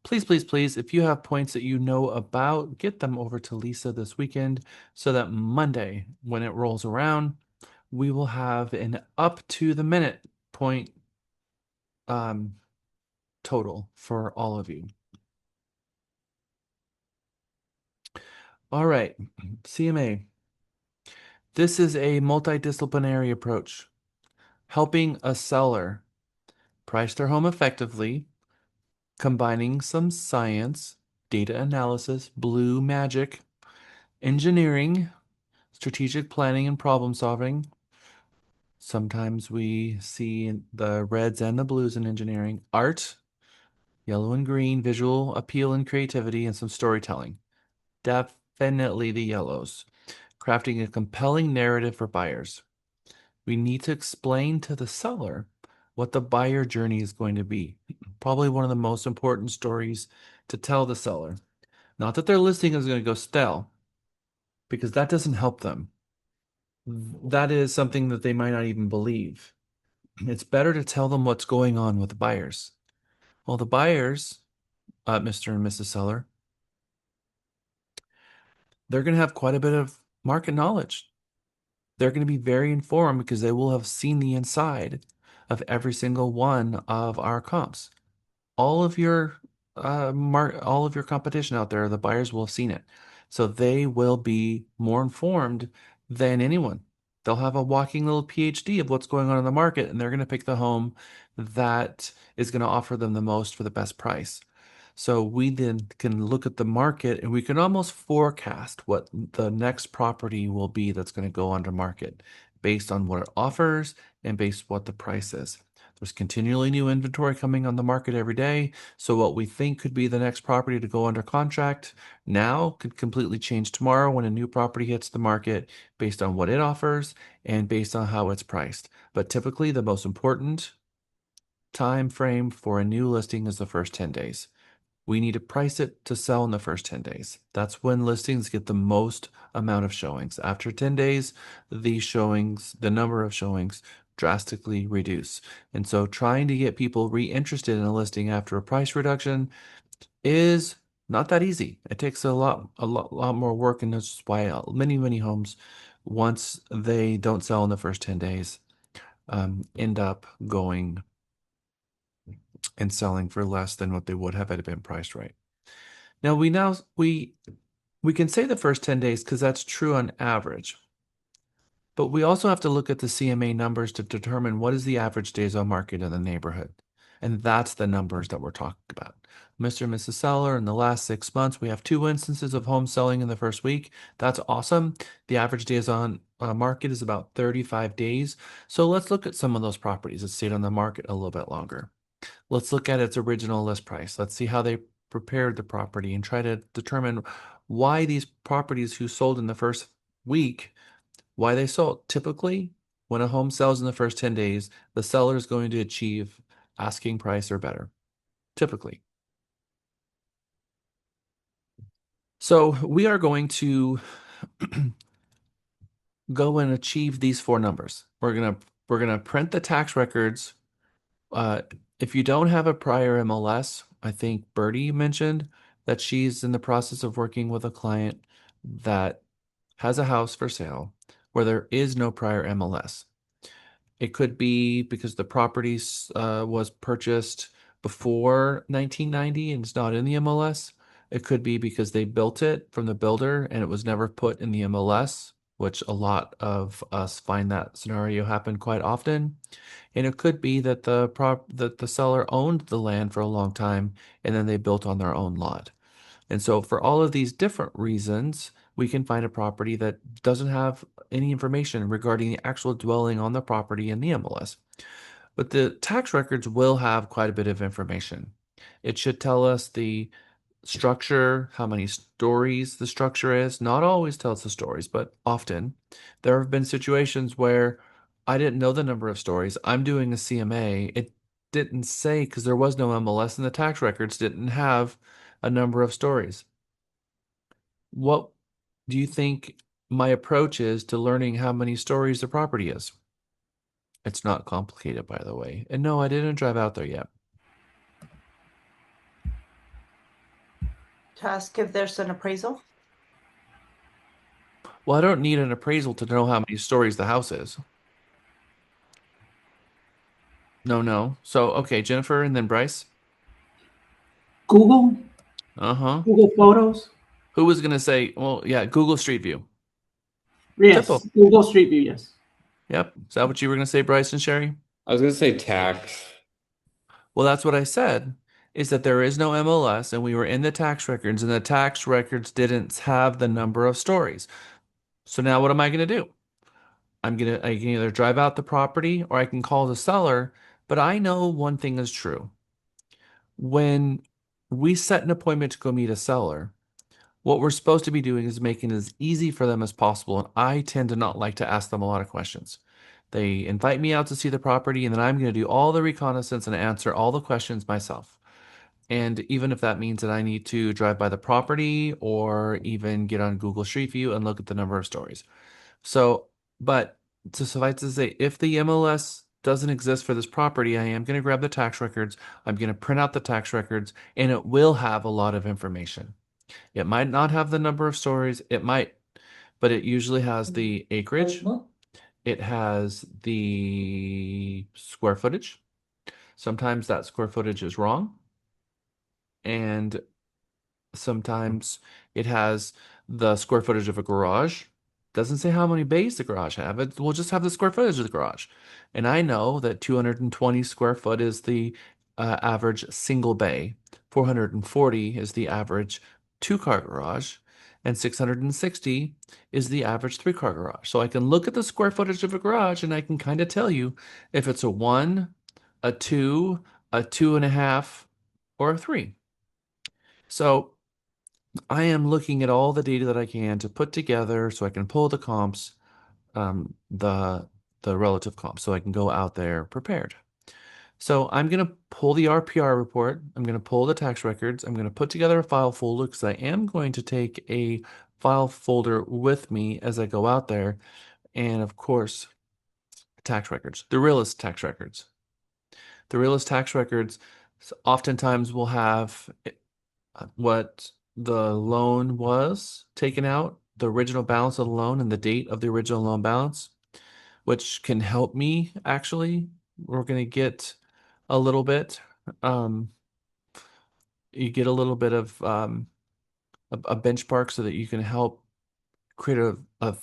Please, please, please, if you have points that you know about, get them over to Lisa this weekend so that Monday, when it rolls around, we will have an up to the minute point total for all of you. All right, CMA. This is a multidisciplinary approach, helping a seller price their home effectively, combining some science, data analysis, blue magic, engineering, strategic planning, and problem solving. Sometimes we see the reds and the blues in engineering, art, yellow and green, visual appeal and creativity, and some storytelling. Definitely the yellows. Crafting a compelling narrative for buyers. We need to explain to the seller what the buyer journey is going to be. Probably one of the most important stories to tell the seller. Not that their listing is going to go stale, because that doesn't help them. That is something that they might not even believe. It's better to tell them what's going on with the buyers. Well, the buyers, Mr. and Mrs. Seller, they're going to have quite a bit of market knowledge. They're going to be very informed because they will have seen the inside of every single one of our comps. All of your all of your competition out there, the buyers will have seen it. So they will be more informed than anyone. They'll have a walking little PhD of what's going on in the market, and they're going to pick the home that is going to offer them the most for the best price. So we then can look at the market and we can almost forecast what the next property will be that's going to go under market based on what it offers and based what the price is. There's continually new inventory coming on the market every day. So what we think could be the next property to go under contract now could completely change tomorrow when a new property hits the market based on what it offers and based on how it's priced. But typically the most important time frame for a new listing is the first 10 days. We need to price it to sell in the first 10 days. That's when listings get the most amount of showings. After 10 days, the number of showings drastically reduce. And so trying to get people re-interested in a listing after a price reduction is not that easy. It takes a lot more work, and that's why many homes, once they don't sell in the first 10 days, end up going and selling for less than what they would have had it been priced right. Now we can say the first 10 days because that's true on average. But we also have to look at the CMA numbers to determine what is the average days on market in the neighborhood. And that's the numbers that we're talking about. Mr. and Mrs. Seller, in the last 6 months, we have 2 instances of home selling in the first week. That's awesome. The average days on market is about 35 days. So let's look at some of those properties that stayed on the market a little bit longer. Let's look at its original list price. Let's see how they prepared the property and try to determine why these properties who sold in the first week, why they sold. Typically, when a home sells in the first 10 days, the seller is going to achieve asking price or better. Typically. So we are going to go and achieve these 4 numbers. We're gonna print the tax records. If you don't have a prior MLS, I think Bertie mentioned that she's in the process of working with a client that has a house for sale where there is no prior MLS. It could be because the property was purchased before 1990 and it's not in the MLS. It could be because they built it from the builder and it was never put in the MLS, which a lot of us find that scenario happen quite often. And it could be that the seller owned the land for a long time and then they built on their own lot. And so for all of these different reasons, we can find a property that doesn't have any information regarding the actual dwelling on the property in the MLS. But the tax records will have quite a bit of information. It should tell us the structure, how many stories the structure is. Not always tells the stories, but often. There have been situations where I didn't know the number of stories. I'm doing a CMA. It didn't say because there was no MLS and the tax records didn't have a number of stories. What do you think my approach is to learning how many stories the property is? It's not complicated, by the way. And no, I didn't drive out there yet. To ask if there's an appraisal? Well, I don't need an appraisal to know how many stories the house is. No. So, okay, Jennifer and then Bryce. Google, Uh-huh. Google Photos. Who was going to say, well, yeah, Google Street View. Yes, Simple. Google Street View, yes. Yep. Is that what you were going to say, Bryce and Sherry? I was going to say tax. Well, that's what I said, is that there is no MLS and we were in the tax records and the tax records didn't have the number of stories. So now what am I going to do? I can either drive out the property or I can call the seller, but I know one thing is true. When we set an appointment to go meet a seller, what we're supposed to be doing is making it as easy for them as possible. And I tend to not like to ask them a lot of questions. They invite me out to see the property, and then I'm going to do all the reconnaissance and answer all the questions myself. And even if that means that I need to drive by the property or even get on Google Street View and look at the number of stories. So, but to suffice to say, if the MLS doesn't exist for this property, I am going to grab the tax records. I'm going to print out the tax records, and it will have a lot of information. It might not have the number of stories, it might, but it usually has the acreage. It has the square footage. Sometimes that square footage is wrong. And sometimes it has the square footage of a garage. Doesn't say how many bays the garage have. It will just have the square footage of the garage. And I know that 220 square foot is the average single bay. 440 is the average two-car garage. And 660 is the average three-car garage. So I can look at the square footage of a garage and I can kind of tell you if it's a 1, a 2, a 2.5, or a 3. So I am looking at all the data that I can to put together so I can pull the comps, the relative comps, so I can go out there prepared. So I'm going to pull the RPR report. I'm going to pull the tax records. I'm going to put together a file folder because I am going to take a file folder with me as I go out there. And of course, tax records, the realist tax records. The realist tax records oftentimes will have what the loan was taken out, the original balance of the loan, and the date of the original loan balance, which can help me actually. We're going to get a little bit, you get a little bit of a benchmark so that you can help create a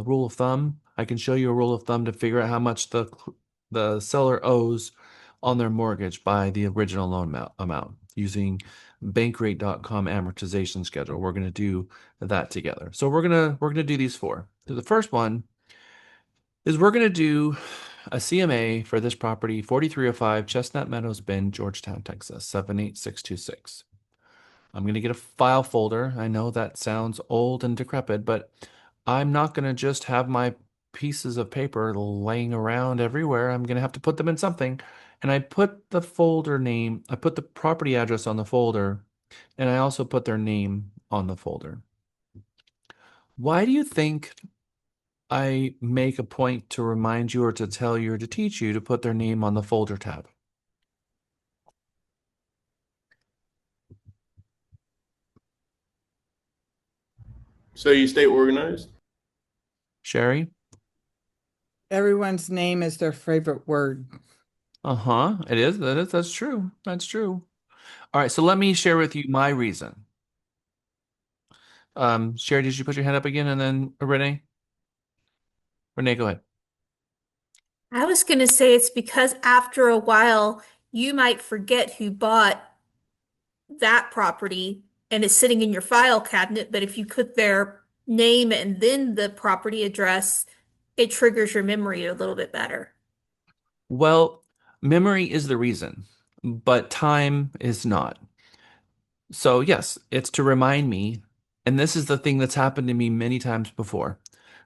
rule of thumb. I can show you a rule of thumb to figure out how much the seller owes on their mortgage by the original loan amount using bankrate.com amortization schedule. We're going to do that together. So we're going to do these 4. So the first one is we're going to do a CMA for this property, 4305 Chestnut Meadows Bend, Georgetown, Texas, 78626. I'm going to get a file folder. I know that sounds old and decrepit, but I'm not going to just have my pieces of paper laying around everywhere. I'm going to have to put them in something. And I put the folder name, I put the property address on the folder, and I also put their name on the folder. Why do you think I make a point to remind you or to tell you or to teach you to put their name on the folder tab? So you stay organized? Sherry? Everyone's name is their favorite word. Uh-huh. It is. That's true. That's true. All right, so let me share with you my reason. Sherry, did you put your hand up again? And then Renee? Renee, go ahead. I was going to say it's because after a while, you might forget who bought that property and it's sitting in your file cabinet. But if you put their name and then the property address, it triggers your memory a little bit better. Well, memory is the reason, but time is not. So yes, it's to remind me, and this is the thing that's happened to me many times before.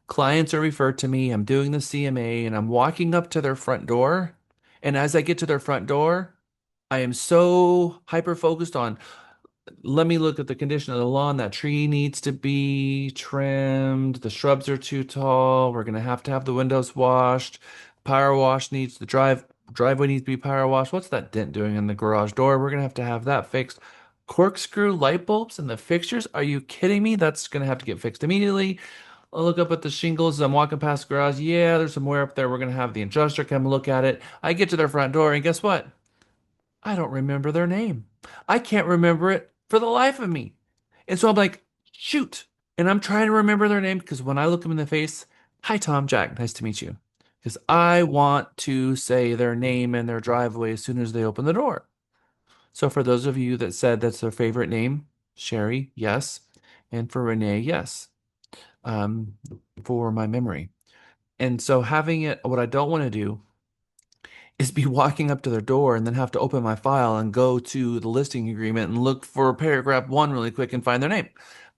Clients are referred to me, I'm doing the CMA, and I'm walking up to their front door. And as I get to their front door, I am so hyper focused on, let me look at the condition of the lawn. That tree needs to be trimmed. The shrubs are too tall. We're going to have the windows washed. Power wash needs the driveway needs to be power washed. What's that dent doing in the garage door? We're going to have that fixed. Corkscrew light bulbs and the fixtures. Are you kidding me? That's going to have to get fixed immediately. I'll look up at the shingles as I'm walking past the garage. Yeah, there's some wear up there. We're going to have the adjuster come look at it. I get to their front door, and guess what? I don't remember their name. I can't remember it for the life of me. And so I'm like, shoot. And I'm trying to remember their name because when I look them in the face, hi, Tom, Jack, nice to meet you. Because I want to say their name and their driveway as soon as they open the door. So for those of you that said that's their favorite name, Sherry, yes. And for Renee, yes. For my memory. And so having it, what I don't want to do is be walking up to their door and then have to open my file and go to the listing agreement and look for paragraph 1 really quick and find their name,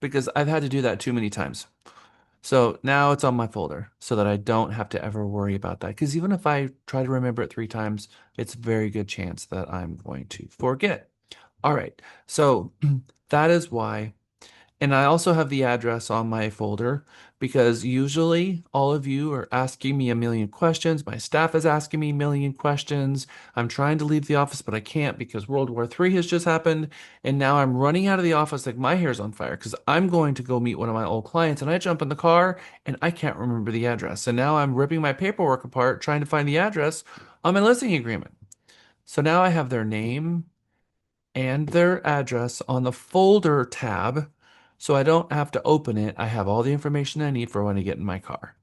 because I've had to do that too many times. So now it's on my folder so that I don't have to ever worry about that. Because even if I try to remember it 3 times, it's a very good chance that I'm going to forget. All right. So that is why. And I also have the address on my folder because usually all of you are asking me a million questions. My staff is asking me a million questions. I'm trying to leave the office, but I can't because World War III has just happened. And now I'm running out of the office like my hair's on fire because I'm going to go meet one of my old clients and I jump in the car and I can't remember the address. And now I'm ripping my paperwork apart trying to find the address on my listing agreement. So now I have their name and their address on the folder tab, so I don't have to open it. I have all the information I need for when I get in my car.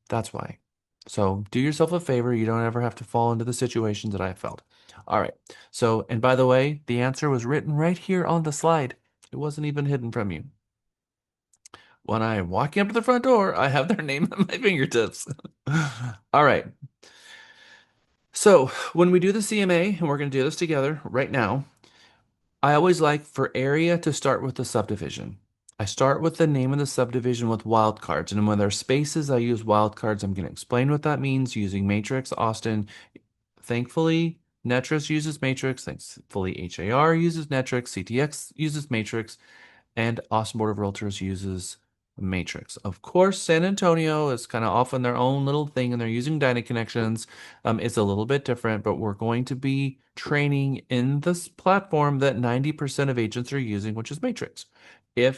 That's why. So do yourself a favor. You don't ever have to fall into the situations that I felt. All right. So, and by the way, the answer was written right here on the slide. It wasn't even hidden from you. When I'm walking up to the front door, I have their name at my fingertips. All right. So when we do the CMA, and we're going to do this together right now, I always like for area to start with the subdivision. I start with the name of the subdivision with wildcards, and when there's spaces, I use wildcards. I'm going to explain what that means using matrix. Austin, thankfully, Netris uses matrix. Thankfully, HAR uses Netrix. CTX uses matrix, and Austin Board of Realtors uses matrix. Of course, San Antonio is kind of off on their own little thing and they're using Dyna connections. It's a little bit different, but we're going to be training in this platform that 90% of agents are using, which is matrix. And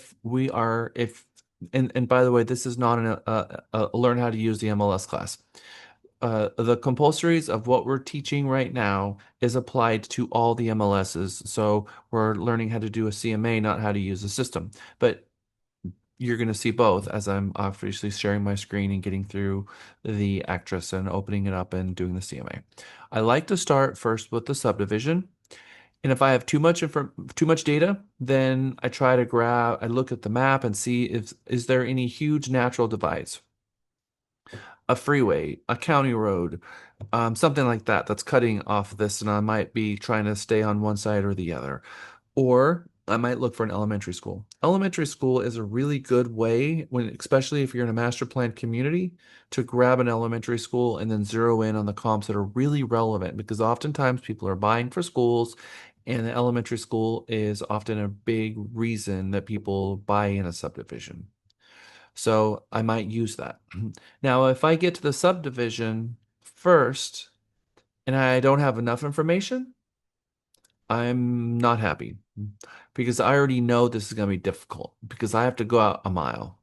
by the way, this is not a learn how to use the MLS class. The compulsories of what we're teaching right now is applied to all the MLSs. So we're learning how to do a CMA, not how to use the system. But you're going to see both as I'm obviously sharing my screen and getting through the actress and opening it up and doing the CMA. I like to start first with the subdivision. And if I have too much data, then I look at the map and see is there any huge natural divides, a freeway, a county road, something like that that's cutting off this, and I might be trying to stay on one side or the other. Or I might look for an elementary school. Elementary school is a really good way, especially if you're in a master plan community, to grab an elementary school and then zero in on the comps that are really relevant because oftentimes people are buying for schools and the elementary school is often a big reason that people buy in a subdivision. So I might use that. Now, if I get to the subdivision first and I don't have enough information, I'm not happy because I already know this is going to be difficult because I have to go out a mile.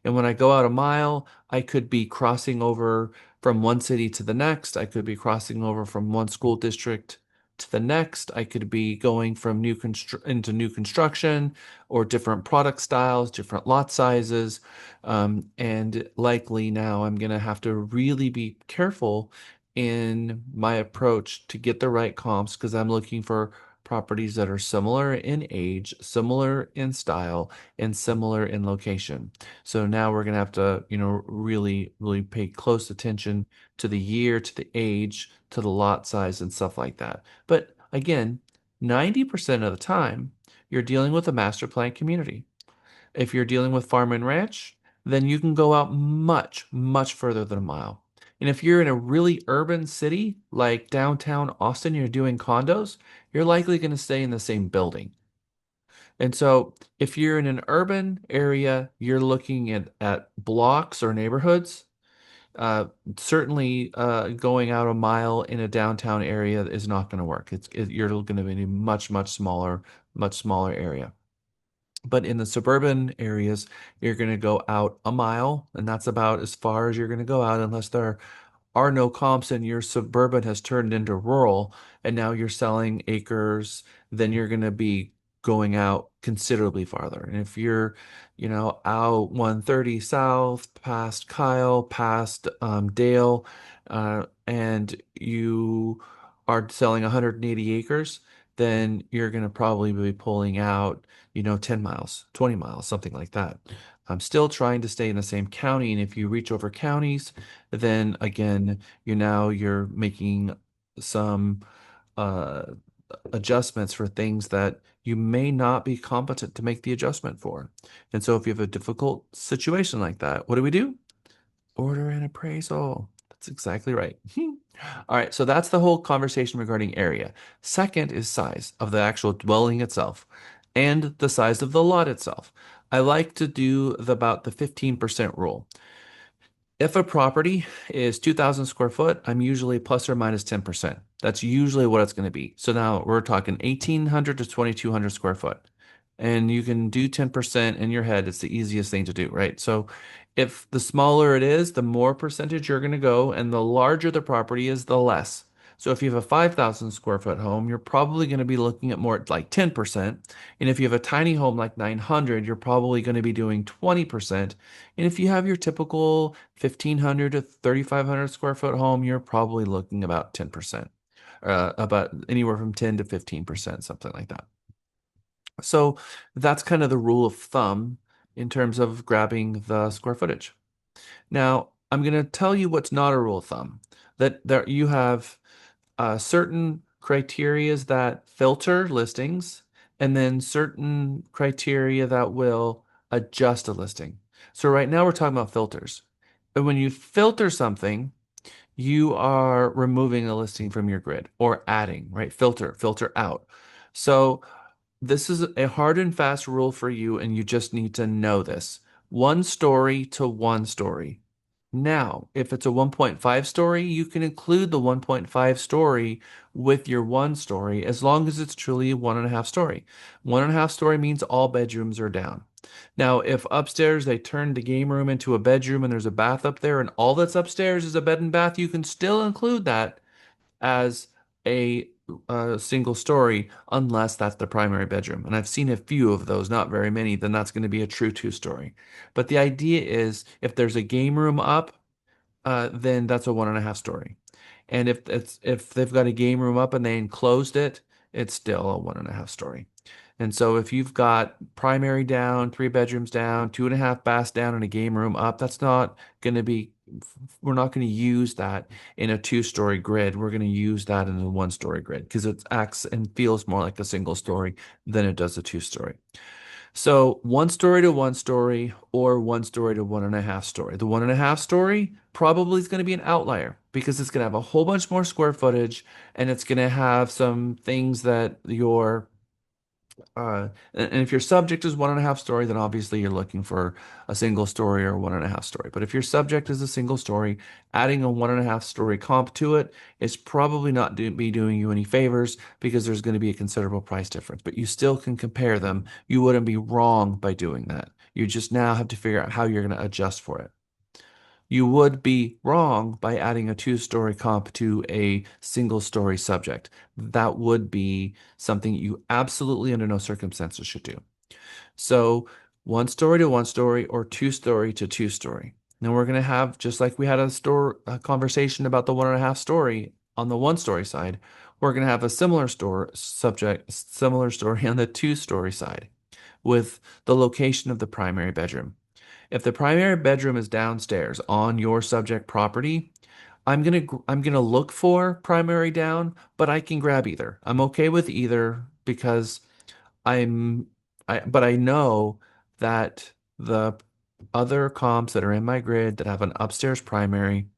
And when I go out a mile, I could be crossing over from one city to the next. I could be crossing over from one school district to the next. I could be going from into new construction or different product styles, different lot sizes. And likely now I'm going to have to really be careful in my approach to get the right comps because I'm looking for properties that are similar in age, similar in style, and similar in location. So now we're going to have to, really, really pay close attention to the year, to the age, to the lot size, and stuff like that. But again, 90% of the time, you're dealing with a master plan community. If you're dealing with farm and ranch, then you can go out much, much further than a mile. And if you're in a really urban city like downtown Austin, you're doing condos, you're likely going to stay in the same building. And so if you're in an urban area, you're looking at blocks or neighborhoods. Certainly going out a mile in a downtown area is not going to work. You're going to be in a much, much smaller area. But in the suburban areas, you're going to go out a mile, and that's about as far as you're going to go out unless there are no comps and your suburban has turned into rural and now you're selling acres, then you're going to be going out considerably farther. And if you're, out 130 south, past Kyle, past Dale, and you are selling 180 acres, then you're going to probably be pulling out, 10 miles, 20 miles, something like that. I'm still trying to stay in the same county. And if you reach over counties, then again, you're making some adjustments for things that you may not be competent to make the adjustment for. And so if you have a difficult situation like that, what do? Order an appraisal. That's exactly right. All right, so that's the whole conversation regarding area. Second is size of the actual dwelling itself and the size of the lot itself. I like to do about the 15% rule. If a property is 2,000 square foot, I'm usually plus or minus 10%. That's usually what it's going to be. So now we're talking 1,800 to 2,200 square foot. And you can do 10% in your head. It's the easiest thing to do, right? So if the smaller it is, the more percentage you're going to go, and the larger the property is, the less. So if you have a 5,000 square foot home, you're probably going to be looking at more like 10%. And if you have a tiny home like 900, you're probably going to be doing 20%. And if you have your typical 1,500 to 3,500 square foot home, you're probably looking about 10%, about anywhere from 10 to 15%, something like that. So that's kind of the rule of thumb in terms of grabbing the square footage. Now, I'm going to tell you what's not a rule of thumb, that there you have certain criterias that filter listings, and then certain criteria that will adjust a listing. So right now we're talking about filters. But when you filter something, you are removing a listing from your grid or adding, right? Filter out. So this is a hard and fast rule for you, and you just need to know this. One story to one story. Now, if it's a 1.5 story, you can include the 1.5 story with your one story as long as it's truly a 1.5 story. 1.5 story means all bedrooms are down. Now, if upstairs they turned the game room into a bedroom and there's a bath up there and all that's upstairs is a bed and bath, you can still include that as a single story unless that's the primary bedroom. And I've seen a few of those, not very many, then that's going to be a true two-story. But the idea is if there's a game room up, then that's a 1.5 story. And if they've got a game room up and they enclosed it, it's still a 1.5 story. And so if you've got primary down, 3 bedrooms down, 2.5 baths down, and a game room up, that's not going to be, we're not going to use that in a 2-story grid. We're going to use that in a 1-story grid because it acts and feels more like a single story than it does a 2-story. So 1 story to 1 story or 1 story to 1.5 story. The 1.5 story probably is going to be an outlier because it's going to have a whole bunch more square footage, and it's going to have some things that your and if your subject is 1.5 story, then obviously you're looking for a single story or 1.5 story. But if your subject is a single story, adding a 1.5 story comp to it is probably not be doing you any favors because there's going to be a considerable price difference. But you still can compare them. You wouldn't be wrong by doing that. You just now have to figure out how you're going to adjust for it. You would be wrong by adding a 2-story comp to a single story subject. That would be something you absolutely under no circumstances should do. So 1 story to 1 story or 2 story to 2 story. Now we're going to have, just like we had a conversation about the 1.5 story on the 1 story side, we're going to have a similar story on the 2 story side with the location of the primary bedroom. If the primary bedroom is downstairs on your subject property, I'm gonna look for primary down, but I can grab either. I'm okay with either because but I know that the other comps that are in my grid that have an upstairs primary,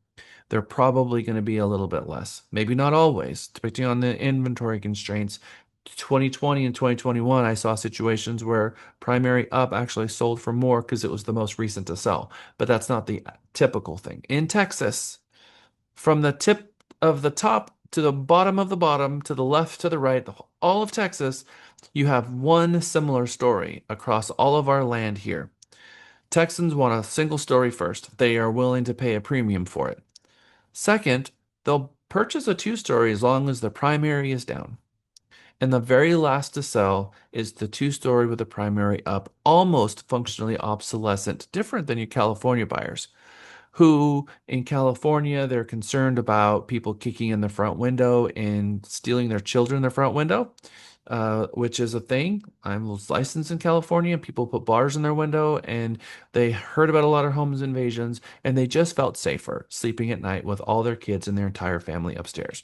they're probably going to be a little bit less. Maybe not always, depending on the inventory constraints. 2020 and 2021, I saw situations where primary up actually sold for more because it was the most recent to sell. But that's not the typical thing. In Texas, from the tip of the top to the bottom to the left to the right, all of Texas, you have one similar story across all of our land here. Texans want a single story first. They are willing to pay a premium for it. Second, they'll purchase a 2-story as long as the primary is down. And the very last to sell is the 2-story with the primary up, almost functionally obsolescent, different than your California buyers, who in California, they're concerned about people kicking in the front window and stealing their children in the front window, which is a thing. I was licensed in California, and people put bars in their window, and they heard about a lot of homes invasions, and they just felt safer sleeping at night with all their kids and their entire family upstairs.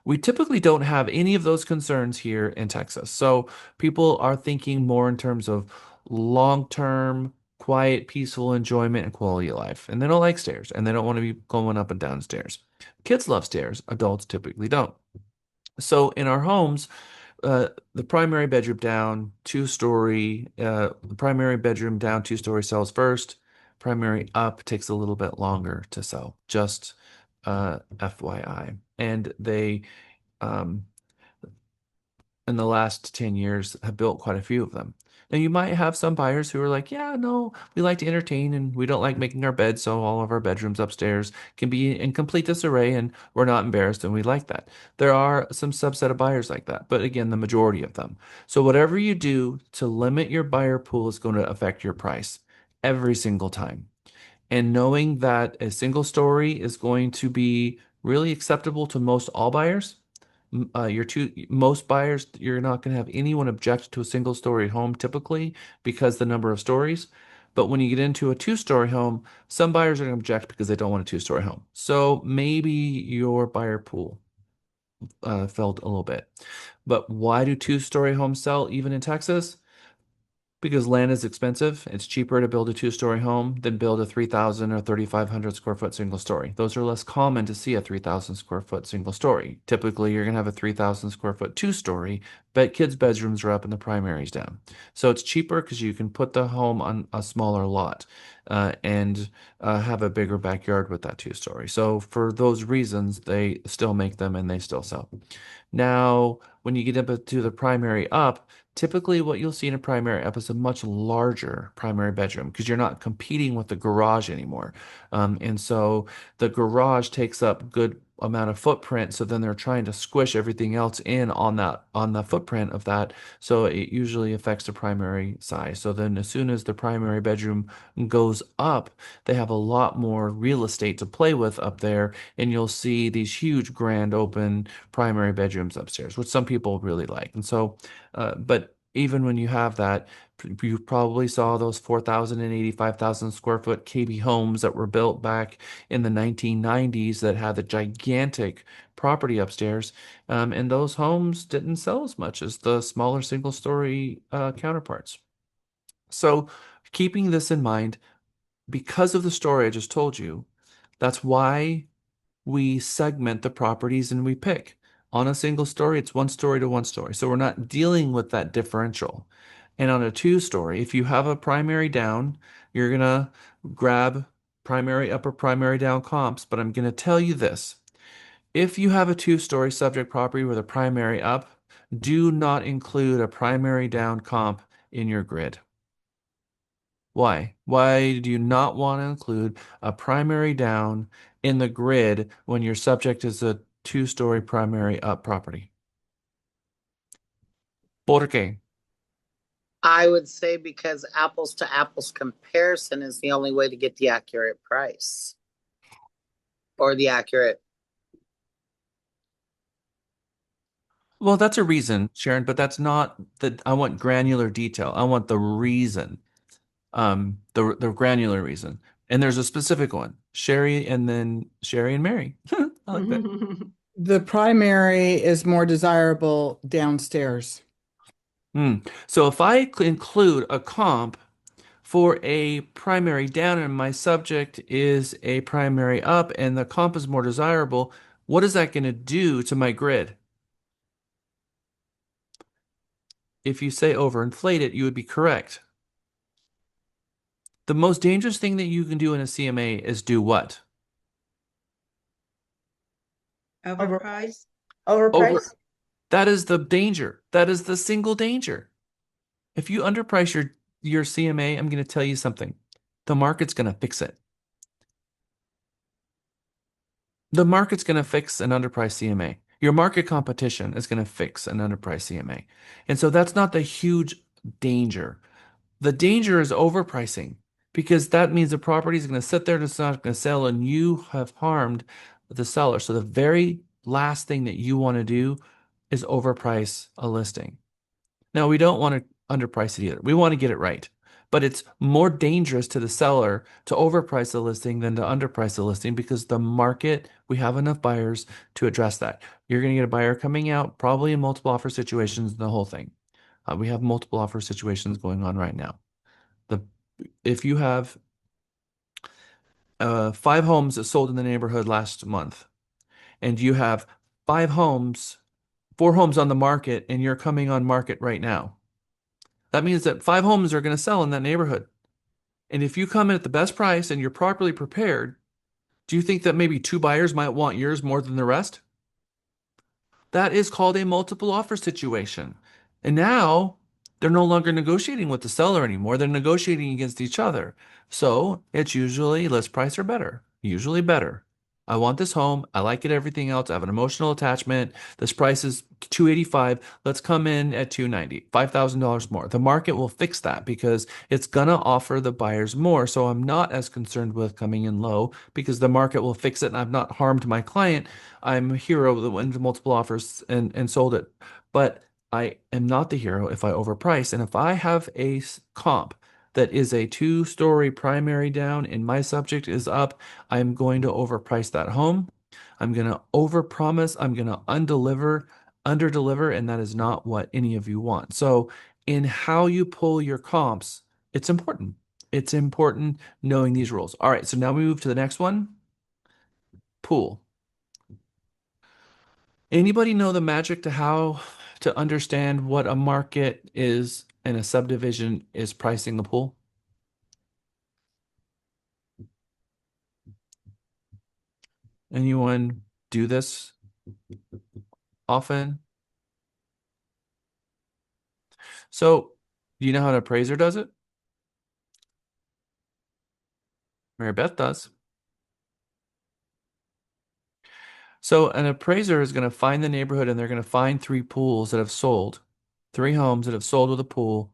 We typically don't have any of those concerns here in Texas. So people are thinking more in terms of long-term quiet, peaceful enjoyment and quality of life. And they don't like stairs and they don't want to be going up and down stairs. Kids love stairs, adults typically don't. So in our homes, the primary bedroom down, the primary bedroom down, 2-story sells first. Primary up takes a little bit longer to sell, just FYI. And they, um, in the last 10 years, have built quite a few of them. Now, you might have some buyers who are like, yeah, no, we like to entertain and we don't like making our bed, so all of our bedrooms upstairs can be in complete disarray and we're not embarrassed and we like that. There are some subset of buyers like that, but again, the majority of them. So whatever you do to limit your buyer pool is going to affect your price every single time. And knowing that a single story is going to be really acceptable to most all buyers, most buyers, you're not going to have anyone object to a single story home typically because the number of stories. But when you get into a 2-story home, some buyers are going to object because they don't want a 2-story home. So maybe your buyer pool fell a little bit. But why do 2-story homes sell even in Texas? Because land is expensive. It's cheaper to build a 2-story home than build a 3,000 or 3,500 square foot single story. Those are less common to see a 3,000 square foot single story. Typically, you're going to have a 3,000 square foot 2-story, but kids' bedrooms are up and the primary's down. So it's cheaper because you can put the home on a smaller lot and have a bigger backyard with that 2-story. So for those reasons, they still make them and they still sell. Now, when you get up to the primary up, typically what you'll see in a primary up is a much larger primary bedroom because you're not competing with the garage anymore. And so the garage takes up good amount of footprint, so then they're trying to squish everything else in on the footprint of that, so it usually affects the primary size. So then as soon as the primary bedroom goes up, they have a lot more real estate to play with up there, and you'll see these huge grand open primary bedrooms upstairs, which some people really like. And so but even when you have that, you probably saw those 4,000 and 85,000 square foot KB homes that were built back in the 1990s that had the gigantic property upstairs. And those homes didn't sell as much as the smaller single story counterparts. So keeping this in mind, because of the story I just told you, that's why we segment the properties and we pick. On a single story, it's 1-story to 1-story. So we're not dealing with that differential. And on a 2-story, if you have a primary down, you're going to grab primary up or primary down comps. But I'm going to tell you this. If you have a 2-story subject property with a primary up, do not include a primary down comp in your grid. Why? Why do you not want to include a primary down in the grid when your subject is a 2-story primary up property? ¿Por qué? I would say because apples to apples comparison is the only way to get the accurate price or the accurate. Well, that's a reason, Sharon, but that's not I want granular detail. I want the reason, the granular reason. And there's a specific one, Sherry and Mary. I like that. The primary is more desirable downstairs. So if I include a comp for a primary down and my subject is a primary up and the comp is more desirable, what is that going to do to my grid? If you say overinflate it, you would be correct. The most dangerous thing that you can do in a CMA is do what? Overprice. That is the danger. That is the single danger. If you underprice your CMA, I'm going to tell you something. The market's going to fix it. The market's going to fix an underpriced CMA. Your market competition is going to fix an underpriced CMA. And so that's not the huge danger. The danger is overpricing because that means the property is going to sit there and it's not going to sell and you have harmed the seller. So the very last thing that you want to do is overprice a listing. Now, we don't want to underprice it either. We want to get it right. But it's more dangerous to the seller to overprice the listing than to underprice the listing because the market, we have enough buyers to address that. You're going to get a buyer coming out, probably in multiple offer situations, the whole thing. We have multiple offer situations going on right now. if you have 5 homes that sold in the neighborhood last month, and you have 4 homes on the market, and you're coming on market right now, that means that 5 homes are going to sell in that neighborhood. And if you come in at the best price and you're properly prepared, do you think that maybe 2 buyers might want yours more than the rest? That is called a multiple offer situation. And now they're no longer negotiating with the seller anymore. They're negotiating against each other. So it's usually list price or better, usually better. I want this home. I like it, everything else. I have an emotional attachment. This price is $285. Let's come in at $290, $5,000 more. The market will fix that because it's going to offer the buyers more. So I'm not as concerned with coming in low because the market will fix it and I've not harmed my client. I'm a hero that went into multiple offers and sold it. But I am not the hero if I overprice. And if I have a comp that is a 2-story primary down and my subject is up, I'm going to overprice that home. I'm going to overpromise. I'm going to underdeliver, and that is not what any of you want. So in how you pull your comps, it's important. It's important knowing these rules. All right, so now we move to the next one. Pool. Anybody know the magic to how to understand what a market is and a subdivision is pricing the pool? Anyone do this often? So, do you know how an appraiser does it? Mary Beth does. So, an appraiser is going to find the neighborhood and they're going to find 3 pools that have sold, 3 homes that have sold with a pool,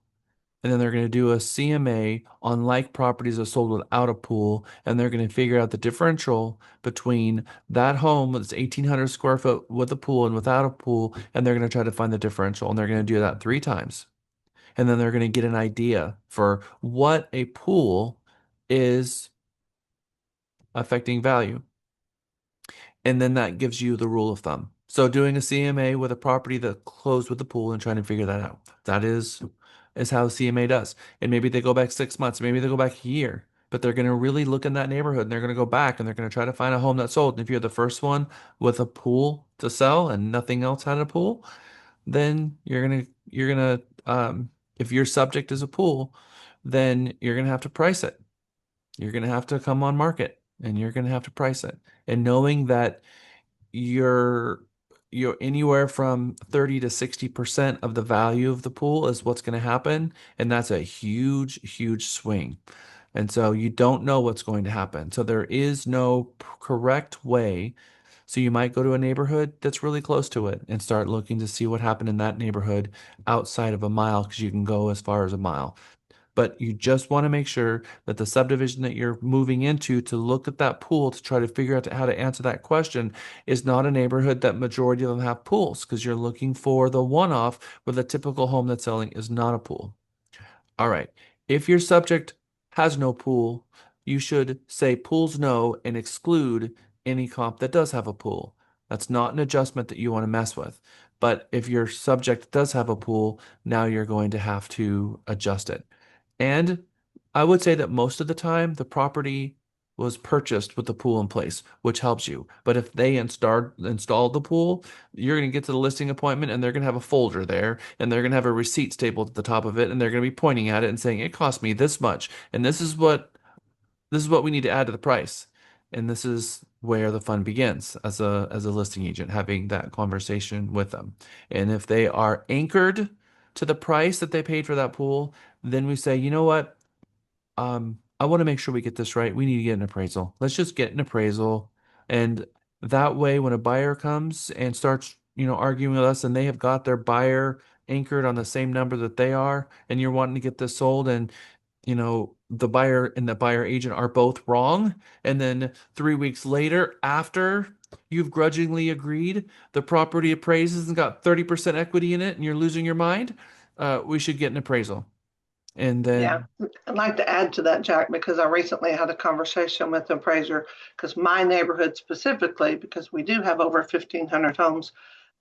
and then they're going to do a CMA on like properties that sold without a pool, and they're going to figure out the differential between that home that's 1,800 square foot with a pool and without a pool, and they're going to try to find the differential, and they're going to do that 3 times. And then they're going to get an idea for what a pool is affecting value. And then that gives you the rule of thumb. So doing a CMA with a property that closed with the pool and trying to figure that out. That is how CMA does. And maybe they go back 6 months, maybe they go back a year, but they're going to really look in that neighborhood and they're going to go back and they're going to try to find a home that sold. And if you're the first one with a pool to sell and nothing else had a pool, then if your subject is a pool, then you're going to have to price it. You're going to have to come on market and you're going to have to price it. And knowing that you're anywhere from 30 to 60% of the value of the pool is what's going to happen. And that's a huge, huge swing. And so you don't know what's going to happen. So there is no correct way. So you might go to a neighborhood that's really close to it and start looking to see what happened in that neighborhood outside of a mile, because you can go as far as a mile. But you just want to make sure that the subdivision that you're moving into to look at that pool to try to figure out how to answer that question is not a neighborhood that majority of them have pools, because you're looking for the one-off where the typical home that's selling is not a pool. All right. If your subject has no pool, you should say pools no and exclude any comp that does have a pool. That's not an adjustment that you want to mess with. But if your subject does have a pool, now you're going to have to adjust it. And I would say that most of the time the property was purchased with the pool in place, which helps you. But if they installed the pool, you're going to get to the listing appointment and they're going to have a folder there and they're going to have a receipt stapled at the top of it and they're going to be pointing at it and saying, it cost me this much. And this is what we need to add to the price. And this is where the fun begins as a listing agent, having that conversation with them. And if they are anchored to the price that they paid for that pool, then we say, you know what? I want to make sure we get this right. We need to get an appraisal. Let's just get an appraisal. And that way, when a buyer comes and starts, arguing with us and they have got their buyer anchored on the same number that they are, and you're wanting to get this sold, and the buyer and the buyer agent are both wrong, and then 3 weeks later, after you've grudgingly agreed, the property appraises and got 30% equity in it and you're losing your mind, we should get an appraisal. And then Yeah, I'd like to add to that, Jack, because I recently had a conversation with an appraiser, because my neighborhood specifically, because we do have over 1,500 homes,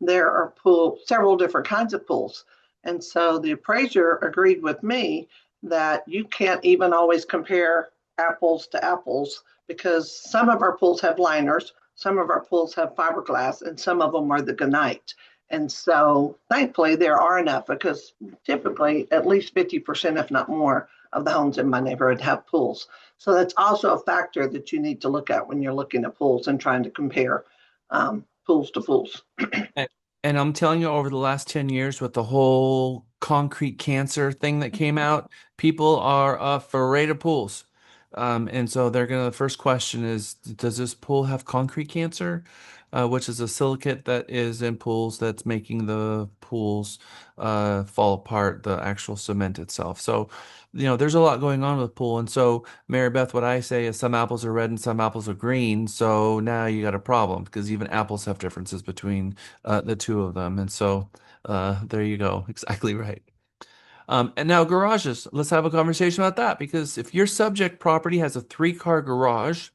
there are several different kinds of pools. And so the appraiser agreed with me that you can't even always compare apples to apples because some of our pools have liners, some of our pools have fiberglass, and some of them are the gunite. And so thankfully there are enough because typically at least 50%, if not more, of the homes in my neighborhood have pools. So that's also a factor that you need to look at when you're looking at pools and trying to compare pools to pools. And I'm telling you, over the last 10 years, with the whole concrete cancer thing that came out, people are afraid of pools. And so the first question is, does this pool have concrete cancer? Which is a silicate that is in pools that's making the pools fall apart, the actual cement itself. So, there's a lot going on with pool. And so, Mary Beth, what I say is some apples are red and some apples are green. So now you got a problem because even apples have differences between the two of them. And so there you go. Exactly right. And now garages. Let's have a conversation about that because if your subject property has a 3-car garage,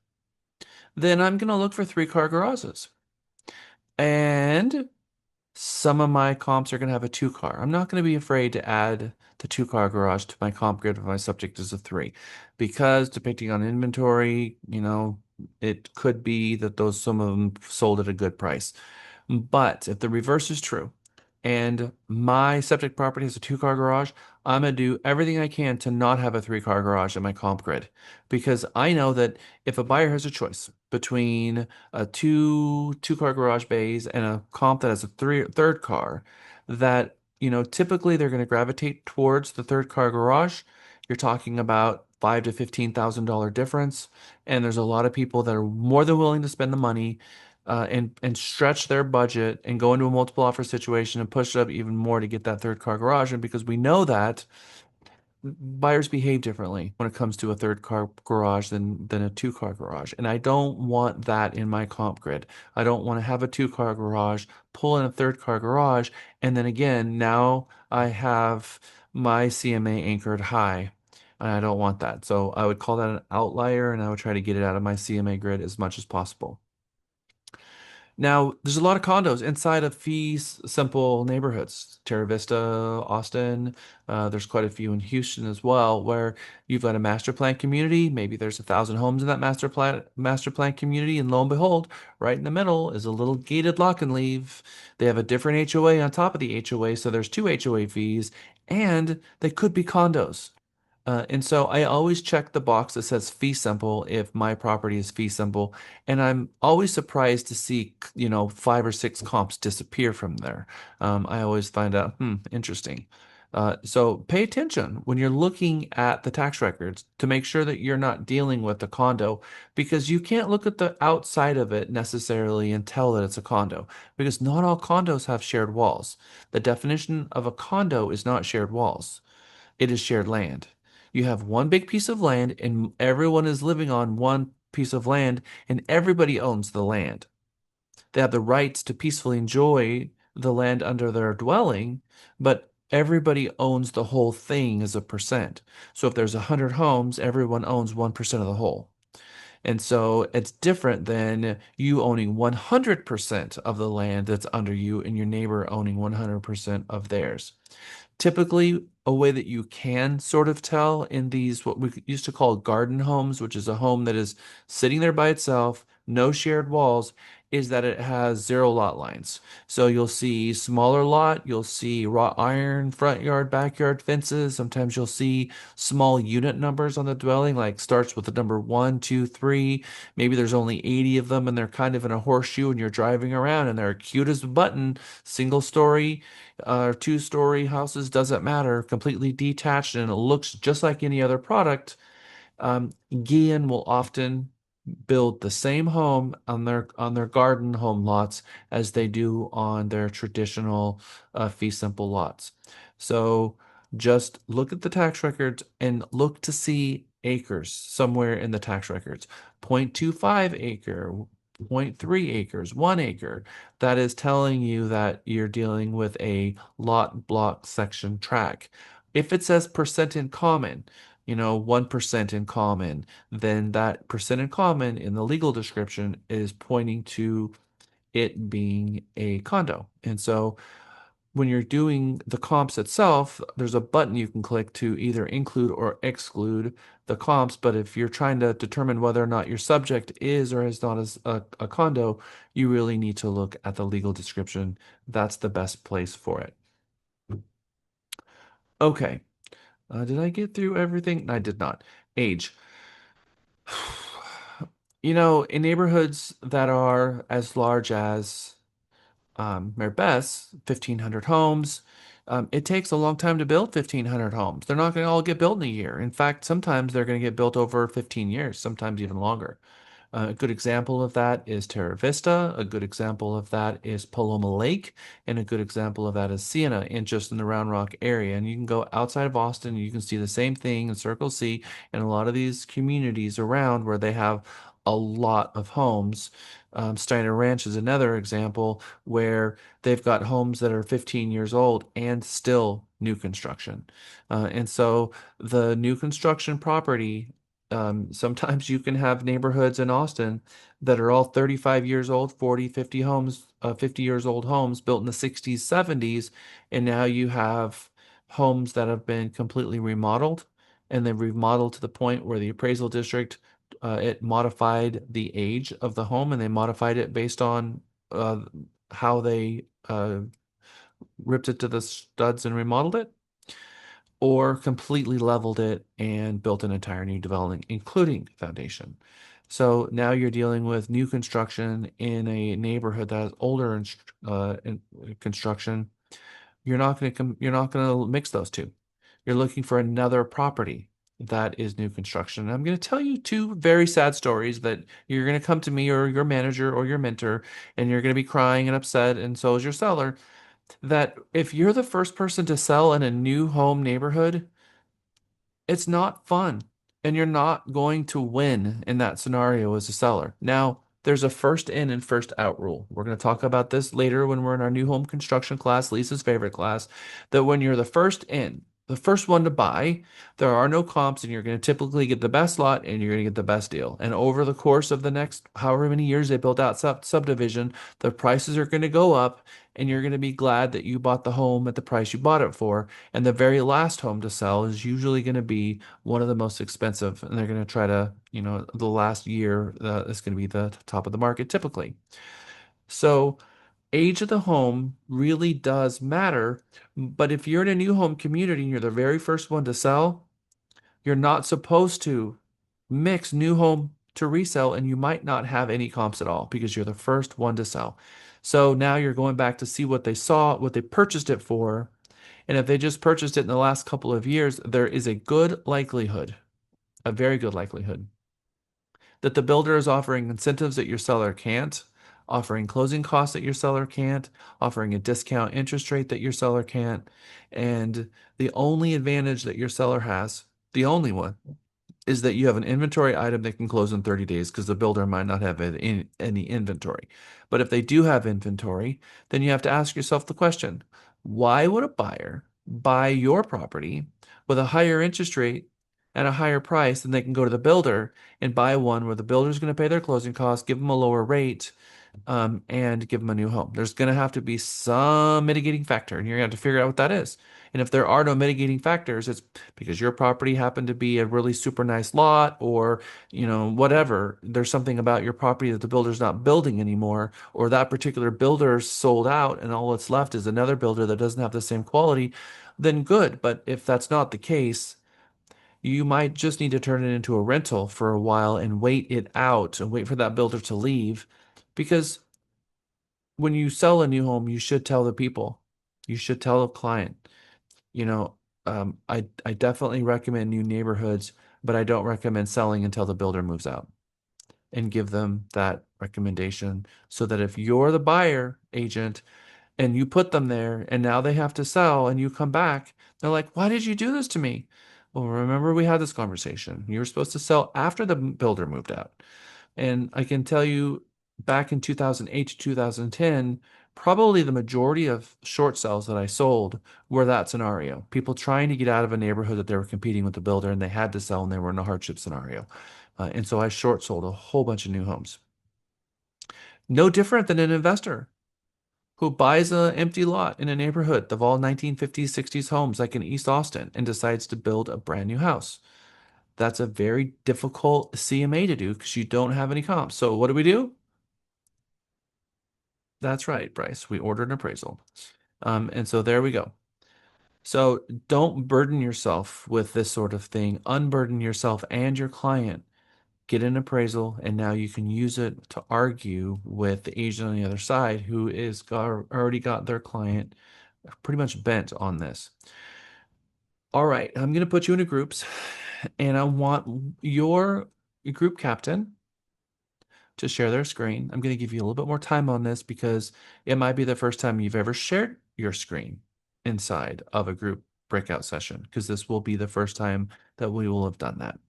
then I'm going to look for 3-car garages. And some of my comps are going to have a 2-car. I'm not going to be afraid to add the 2-car garage to my comp grid if my subject is a 3 because depending on inventory, it could be that some of them sold at a good price. But if the reverse is true and my septic property has a 2-car garage, I'm going to do everything I can to not have a 3-car garage in my comp grid because I know that if a buyer has a choice between a two-car garage bays and a comp that has a third car, that typically they're going to gravitate towards the 3rd-car garage. You're talking about $5,000 to $15,000 difference, and there's a lot of people that are more than willing to spend the money and stretch their budget and go into a multiple offer situation and push it up even more to get that 3rd-car garage. And because we know that buyers behave differently when it comes to a 3rd-car garage than a 2-car garage. And I don't want that in my comp grid. I don't want to have a 2-car garage, pull in a 3rd-car garage, and then again, now I have my CMA anchored high. And I don't want that. So I would call that an outlier and I would try to get it out of my CMA grid as much as possible. Now, there's a lot of condos inside of fee simple neighborhoods, Terra Vista, Austin. There's quite a few in Houston as well, where you've got a master plan community. Maybe there's 1,000 homes in that master plan community, and lo and behold, right in the middle is a little gated lock and leave. They have a different HOA on top of the HOA, so there's 2 HOA fees, and they could be condos. And so I always check the box that says fee simple if my property is fee simple. And I'm always surprised to see, 5 or 6 comps disappear from there. I always find out, interesting. So pay attention when you're looking at the tax records to make sure that you're not dealing with a condo because you can't look at the outside of it necessarily and tell that it's a condo because not all condos have shared walls. The definition of a condo is not shared walls. It is shared land. You have one big piece of land and everyone is living on one piece of land and everybody owns the land. They have the rights to peacefully enjoy the land under their dwelling, but everybody owns the whole thing as a percent. So if there's 100 homes, everyone owns 1% of the whole. And so it's different than you owning 100% of the land that's under you and your neighbor owning 100% of theirs. Typically, a way that you can sort of tell in these, what we used to call garden homes, which is a home that is sitting there by itself, no shared walls, is that it has 0 lot lines. So you'll see smaller lot, you'll see wrought iron front yard, backyard fences. Sometimes you'll see small unit numbers on the dwelling, like starts with the number 1, 2, 3. Maybe there's only 80 of them and they're kind of in a horseshoe and you're driving around and they're cute as a button, single story or 2-story houses, doesn't matter, completely detached and it looks just like any other product. Gian will often build the same home on their garden home lots as they do on their traditional fee simple lots. So just look at the tax records and look to see acres somewhere in the tax records. 0.25 acre, 0.3 acres, 1 acre. That is telling you that you're dealing with a lot block section tract. If it says percent in common, 1% in common, then that percent in common in the legal description is pointing to it being a condo. And so when you're doing the comps itself, there's a button you can click to either include or exclude the comps. But if you're trying to determine whether or not your subject is or is not a condo, you really need to look at the legal description. That's the best place for it. Okay. Did I get through everything? I did not. Age. You know, in neighborhoods that are as large as Marbès, 1,500 homes, it takes a long time to build 1,500 homes. They're not going to all get built in a year. In fact, sometimes they're going to get built over 15 years, sometimes even longer. A good example of that is Terra Vista. A good example of that is Paloma Lake. And a good example of that is Siena in just in the Round Rock area. And you can go outside of Austin, and you can see the same thing in Circle C and a lot of these communities around where they have a lot of homes. Steiner Ranch is another example where they've got homes that are 15 years old and still new construction. And so the new construction property, sometimes you can have neighborhoods in Austin that are all 35 years old, 40, 50 homes, 50 years old homes built in the 60s, 70s, and now you have homes that have been completely remodeled, and they've remodeled to the point where the appraisal district it modified the age of the home, and they modified it based on how they ripped it to the studs and remodeled it, or completely leveled it and built an entire new development, including foundation. So now you're dealing with new construction in a neighborhood that is older in construction. You're not going to mix those two. You're looking for another property that is new construction. And I'm going to tell you two very sad stories that you're going to come to me or your manager or your mentor, and you're going to be crying and upset, and so is your seller, that if you're the first person to sell in a new home neighborhood, it's not fun, and you're not going to win in that scenario as a seller. Now, there's a first in and first out rule. We're going to talk about this later when we're in our new home construction class, Lisa's favorite class, that when you're the first in, the first one to buy, there are no comps, and you're going to typically get the best lot and you're going to get the best deal. And over the course of the next however many years they build out subdivision, the prices are going to go up, and you're going to be glad that you bought the home at the price you bought it for. And the very last home to sell is usually going to be one of the most expensive, and they're going to try to, the last year is going to be the top of the market typically. So age of the home really does matter. But if you're in a new home community and you're the very first one to sell, you're not supposed to mix new home to resell, and you might not have any comps at all because you're the first one to sell. So now you're going back to see what they saw, what they purchased it for. And if they just purchased it in the last couple of years, there is a good likelihood, a very good likelihood, that the builder is offering incentives that your seller can't, offering closing costs that your seller can't, offering a discount interest rate that your seller can't. And the only advantage that your seller has, the only one, is that you have an inventory item that can close in 30 days because the builder might not have any inventory. But if they do have inventory, then you have to ask yourself the question, why would a buyer buy your property with a higher interest rate and a higher price than they can go to the builder and buy one where the builder is going to pay their closing costs, give them a lower rate, and give them a new home? There's going to have to be some mitigating factor, and you're going to have to figure out what that is. And if there are no mitigating factors, it's because your property happened to be a really super nice lot, or, whatever. There's something about your property that the builder's not building anymore, or that particular builder sold out and all that's left is another builder that doesn't have the same quality, then good. But if that's not the case, you might just need to turn it into a rental for a while and wait it out and wait for that builder to leave. Because when you sell a new home, you should tell the people, you should tell the client, I definitely recommend new neighborhoods, but I don't recommend selling until the builder moves out, and give them that recommendation so that if you're the buyer agent and you put them there and now they have to sell and you come back, they're like, why did you do this to me? Well, remember we had this conversation. You were supposed to sell after the builder moved out. And I can tell you back in 2008 to 2010, probably the majority of short sales that I sold were that scenario. People trying to get out of a neighborhood that they were competing with the builder and they had to sell and they were in a hardship scenario. And so I short sold a whole bunch of new homes. No different than an investor. who buys an empty lot in a neighborhood of all 1950s, 60s homes like in East Austin and decides to build a brand new house. That's a very difficult CMA to do because you don't have any comps. So what do? That's right, Bryce. We ordered an appraisal. And so there we go. So don't burden yourself with this sort of thing. Unburden yourself and your client. Get an appraisal, and now you can use it to argue with the agent on the other side who is already got their client pretty much bent on this. All right, I'm going to put you into groups, and I want your group captain to share their screen. I'm going to give you a little bit more time on this because it might be the first time you've ever shared your screen inside of a group breakout session, because this will be the first time that we will have done that.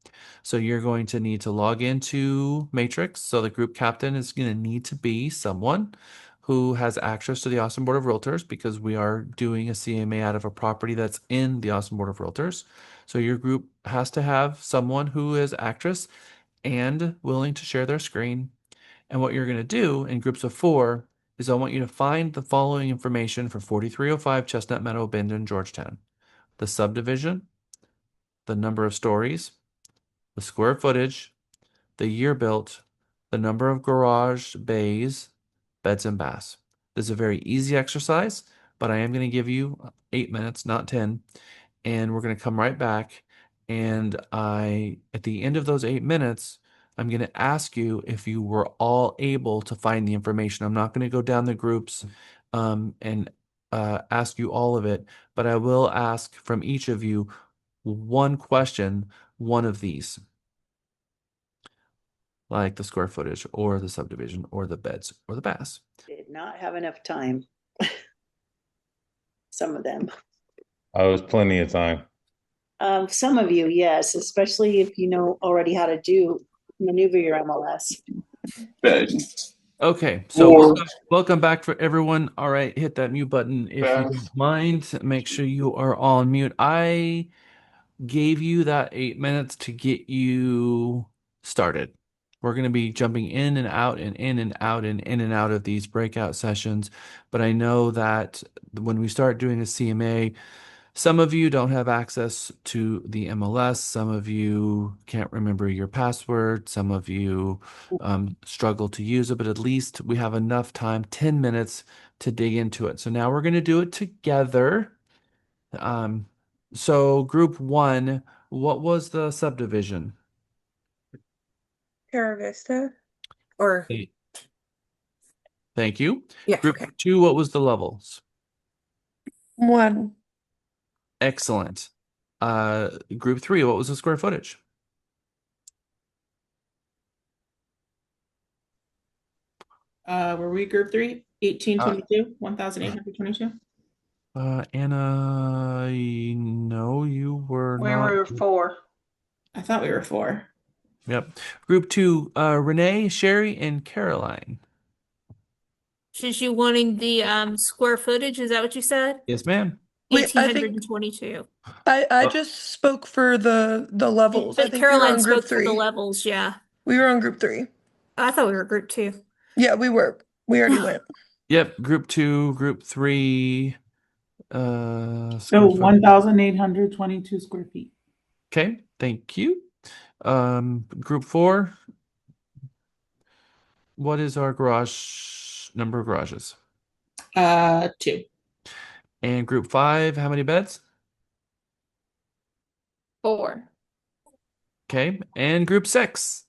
So you're going to need to log into Matrix. So the group captain is going to need to be someone who has access to the Austin Board of Realtors, because we are doing a CMA out of a property that's in the Austin Board of Realtors. So your group has to have someone who is access and willing to share their screen. And what you're going to do in groups of 4 is I want you to find the following information for 4305 Chestnut Meadow Bend in Georgetown: the subdivision, the number of stories, the square footage, the year built, the number of garage bays, beds and baths. This is a very easy exercise, but I am going to give you 8 minutes, not 10, and we're going to come right back. And at the end of those 8 minutes, I'm going to ask you if you were all able to find the information. I'm not going to go down the groups and ask you all of it, but I will ask from each of you one question, one of these, like the square footage or the subdivision or the beds or the baths. Did not have enough time. Some of them. Oh, it was plenty of time. Some of you, yes, especially if you know already how to maneuver your MLS. Okay, so welcome back for everyone. All right, hit that mute button if you don't mind. Make sure you are all on mute. I gave you that 8 minutes to get you started. We're going to be jumping in and out and in and out and in and out of these breakout sessions. But I know that when we start doing a CMA, some of you don't have access to the MLS. Some of you can't remember your password. Some of you struggle to use it, but at least we have enough time, 10 minutes, to dig into it. So now we're going to do it together. So group 1, what was the subdivision? Terra Vista? Or Thank you. Yeah, Group okay. 2, what was the levels? 1. Excellent. Group 3, what was the square footage? Were we group 3? 1822, 1,822. Anna, no, you were We not. were 4. I thought we were 4. Yep. Group 2, Renee, Sherry, and Caroline. Since you wanting the square footage, is that what you said? Yes, ma'am. Wait, I think 1,822. I just spoke for the levels. I But think we were Caroline on group spoke for the 3. levels, yeah. We were on group 3. I thought we were group 2. Yeah, we were. We already went. Yep. Group 2, group 3. So Square foot. 1,822 square feet. Okay, thank you. Group 4. What is our number of garages? 2. And group 5, how many beds? 4. Okay. And group 6,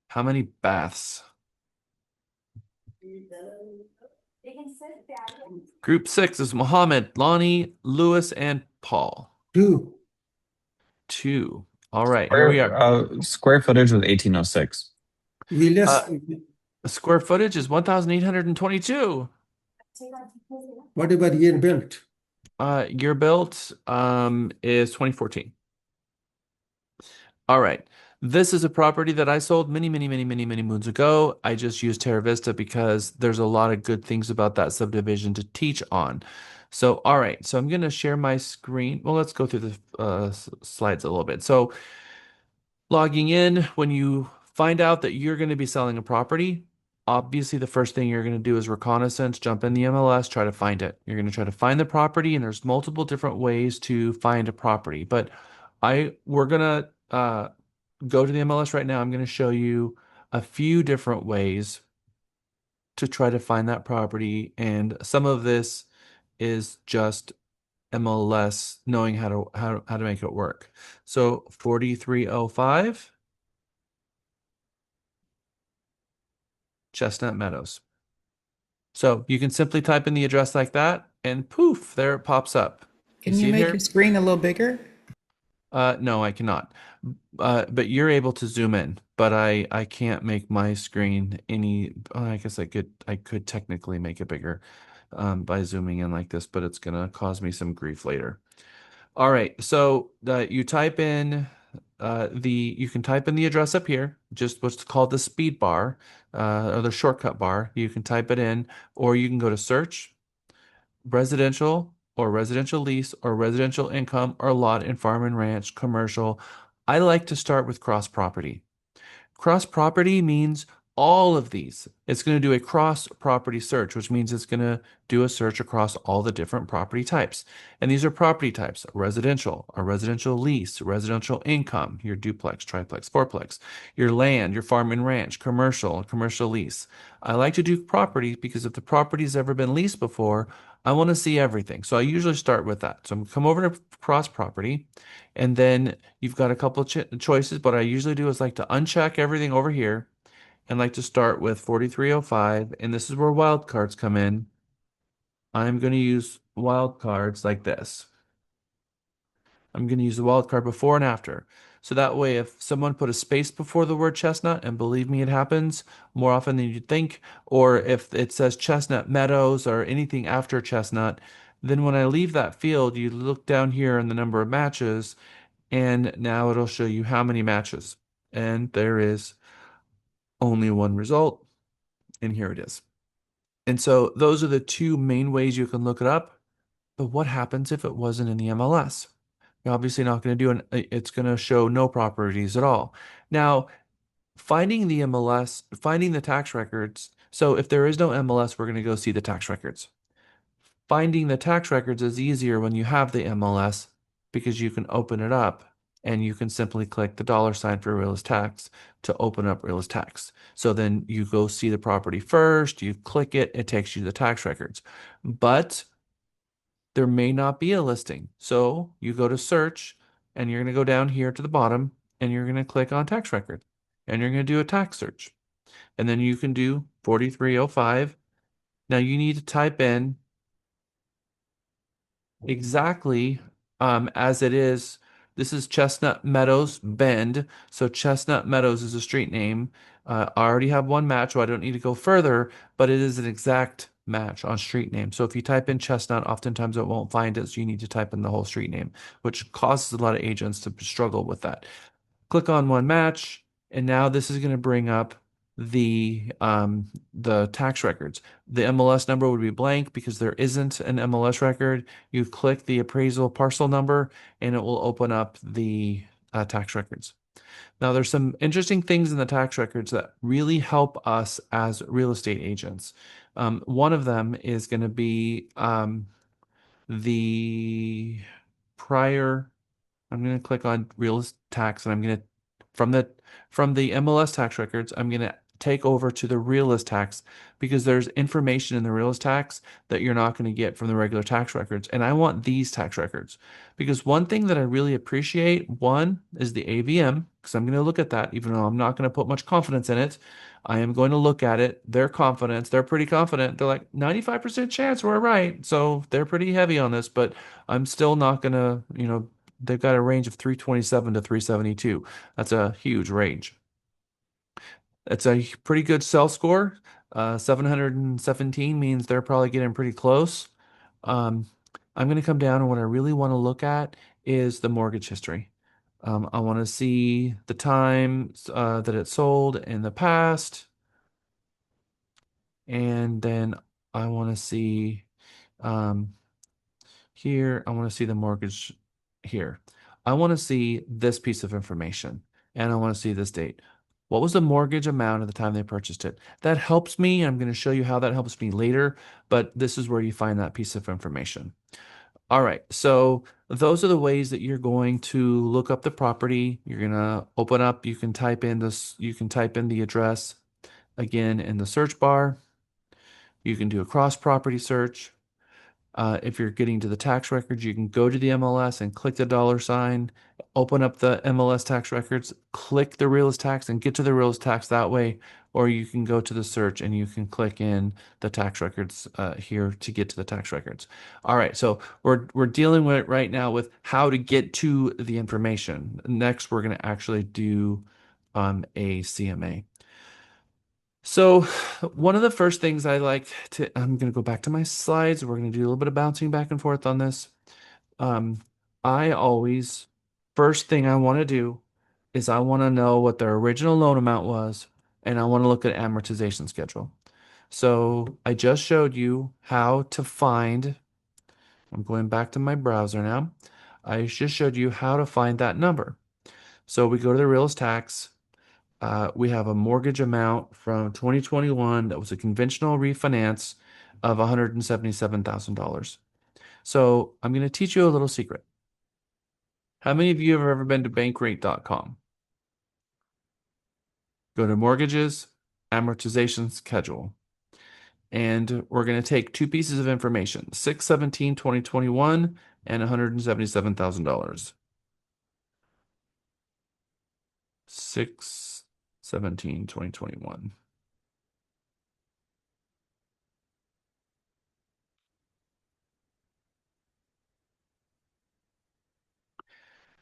how many baths? Group 6 is Mohammed, Lonnie, Lewis, and Paul. 2. 2. All right, here we are. Square footage was 1806. Square footage is 1,822. What about year built? Year built is 2014. All right. This is a property that I sold many moons ago. I just used Terra Vista because there's a lot of good things about that subdivision to teach on. So, all right. So I'm going to share my screen. Well, let's go through the slides a little bit. So logging in, when you find out that you're going to be selling a property, obviously the first thing you're going to do is reconnaissance, jump in the MLS, try to find it. You're going to try to find the property, and there's multiple different ways to find a property. But we're going to go to the MLS right now. I'm going to show you a few different ways to try to find that property, and some of this is just MLS knowing how to make it work. So 4305 Chestnut Meadows. So you can simply type in the address like that, and poof, there it pops up. Can see you it make here? your screen a little bigger? No, I cannot. But you're able to zoom in, but I can't make my screen any. I guess I could technically make it bigger by zooming in like this, but it's gonna cause me some grief later. All right, so you type in you can type in the address up here, just what's called the speed bar or the shortcut bar. You can type it in, or you can go to search, residential or residential lease or residential income or lot and farm and ranch, commercial. I like to start with cross property. Cross property means all of these. It's going to do a cross property search, which means it's going to do a search across all the different property types. And these are property types: residential, a residential lease, residential income, your duplex, triplex, fourplex, your land, your farm and ranch, commercial, commercial lease. I like to do property because if the property's ever been leased before, I want to see everything. So I usually start with that. So I'm come over to cross property, and then you've got a couple of choices. What I usually do is like to uncheck everything over here and like to start with 4305. And this is where wildcards come in. I'm going to use wildcards like this. I'm going to use the wildcard before and after. So that way, if someone put a space before the word chestnut, and believe me, it happens more often than you'd think, or if it says Chestnut Meadows or anything after chestnut, then when I leave that field, you look down here in the number of matches, and now it'll show you how many matches. And there is only one result, and here it is. And so those are the two main ways you can look it up. But what happens if it wasn't in the MLS? You're obviously not going to it's going to show no properties at all. Now, finding the MLS, finding the tax records. So if there is no MLS, we're going to go see the tax records. Finding the tax records is easier when you have the MLS because you can open it up and you can simply click the $ for realist tax to open up realist tax. So then you go see the property first, you click it, it takes you to the tax records. But there may not be a listing. So you go to search and you're going to go down here to the bottom and you're going to click on tax record and you're going to do a tax search. And then you can do 4305. Now you need to type in exactly as it is. This is Chestnut Meadows Bend. So Chestnut Meadows is a street name. I already have one match, so I don't need to go further, but it is an exact match on street name. So if you type in Chestnut, oftentimes it won't find it, so you need to type in the whole street name, which causes a lot of agents to struggle with that. Click on one match, and now this is going to bring up the tax records. The MLS number would be blank because there isn't an MLS record. You click the appraisal parcel number and it will open up the tax records. Now there's some interesting things in the tax records that really help us as real estate agents. One of them is going to be the prior. I'm going to click on realist tax, and I'm going to from the MLS tax records, I'm going to take over to the realist tax because there's information in the realist tax that you're not going to get from the regular tax records. And I want these tax records because one thing that I really appreciate, one is the AVM, because I'm going to look at that, even though I'm not going to put much confidence in it. I am going to look at it. Their confidence, they're pretty confident. They're like 95% chance we're right. So they're pretty heavy on this, but I'm still not going to, they've got a range of 327 to 372. That's a huge range. It's a pretty good sell score. 717 means they're probably getting pretty close. I'm going to come down, and what I really want to look at is the mortgage history. I want to see the time that it sold in the past. And then I want to see here, I want to see the mortgage here. I want to see this piece of information, and I want to see this date. What was the mortgage amount at the time they purchased it? That helps me. I'm going to show you how that helps me later, but this is where you find that piece of information. All right, so those are the ways that you're going to look up the property. You're going to open up, you can type in the address again in the search bar. You can do a cross property search. If you're getting to the tax records, you can go to the MLS and click the $sign, open up the MLS tax records, click the realist tax and get to the realist tax that way. Or you can go to the search and you can click in the tax records here to get to the tax records. All right, so we're dealing with right now with how to get to the information. Next, we're going to actually do a CMA. So one of the first things I like to, I'm going to go back to my slides. We're going to do a little bit of bouncing back and forth on this. I always, first thing I want to do is I want to know what their original loan amount was, and I want to look at amortization schedule. So I just showed you how to find, I'm going back to my browser now. I just showed you how to find that number. So we go to the realist tax. We have a mortgage amount from 2021 that was a conventional refinance of $177,000. So I'm going to teach you a little secret. How many of you have ever been to bankrate.com? Go to mortgages, amortization schedule. And we're going to take two pieces of information, 6/17/2021 and $177,000. 6/17/2021.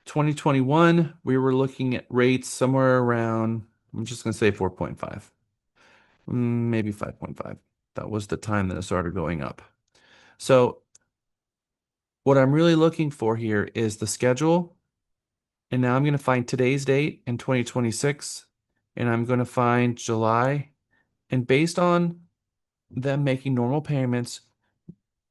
2021, we were looking at rates somewhere around, I'm just going to say 4.5, maybe 5.5. That was the time that it started going up. So what I'm really looking for here is the schedule. And now I'm going to find today's date in 2026, and I'm going to find July. And based on them making normal payments,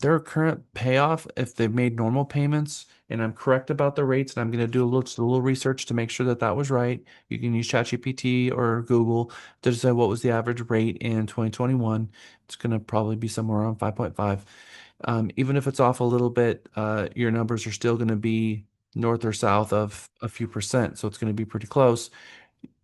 their current payoff, if they've made normal payments, and I'm correct about the rates, and I'm going to do just a little research to make sure that that was right. You can use ChatGPT or Google to decide what was the average rate in 2021. It's going to probably be somewhere around 5.5. Even if it's off a little bit, your numbers are still going to be north or south of a few percent, so it's going to be pretty close.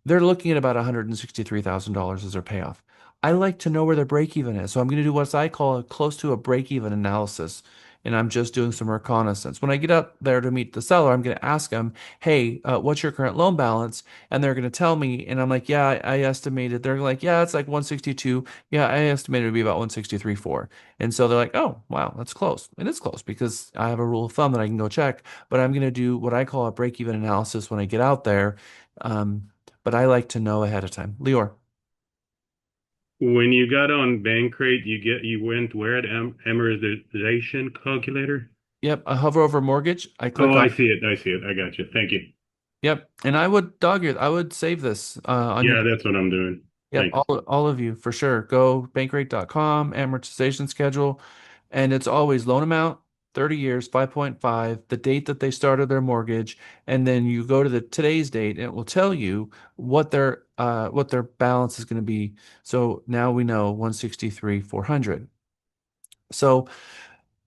They're looking at about $163,000 as their payoff. I like to know where their break even is. So I'm going to do what I call close to a break even analysis. And I'm just doing some reconnaissance. When I get up there to meet the seller, I'm going to ask them, hey, what's your current loan balance? And they're going to tell me. And I'm like, yeah, I estimated. They're like, yeah, it's like 162. Yeah, I estimated it would be about 163.4. And so they're like, oh, wow, that's close. And it's close because I have a rule of thumb that I can go check. But I'm going to do what I call a break even analysis when I get out there. But I like to know ahead of time. Lior. When you got on Bankrate, you went where at amortization calculator? Yep, I hover over mortgage. I click Oh, on. I see it. I see it. I got you. Thank you. Yep, and I would save this on Yeah, your. that's what I'm doing. Yep, Thanks. all of you for sure. Go bankrate.com, amortization schedule, and it's always loan amount, 30 years, 5.5, the date that they started their mortgage, and then you go to the today's date, and it will tell you what their balance is going to be. So now we know 163,400. So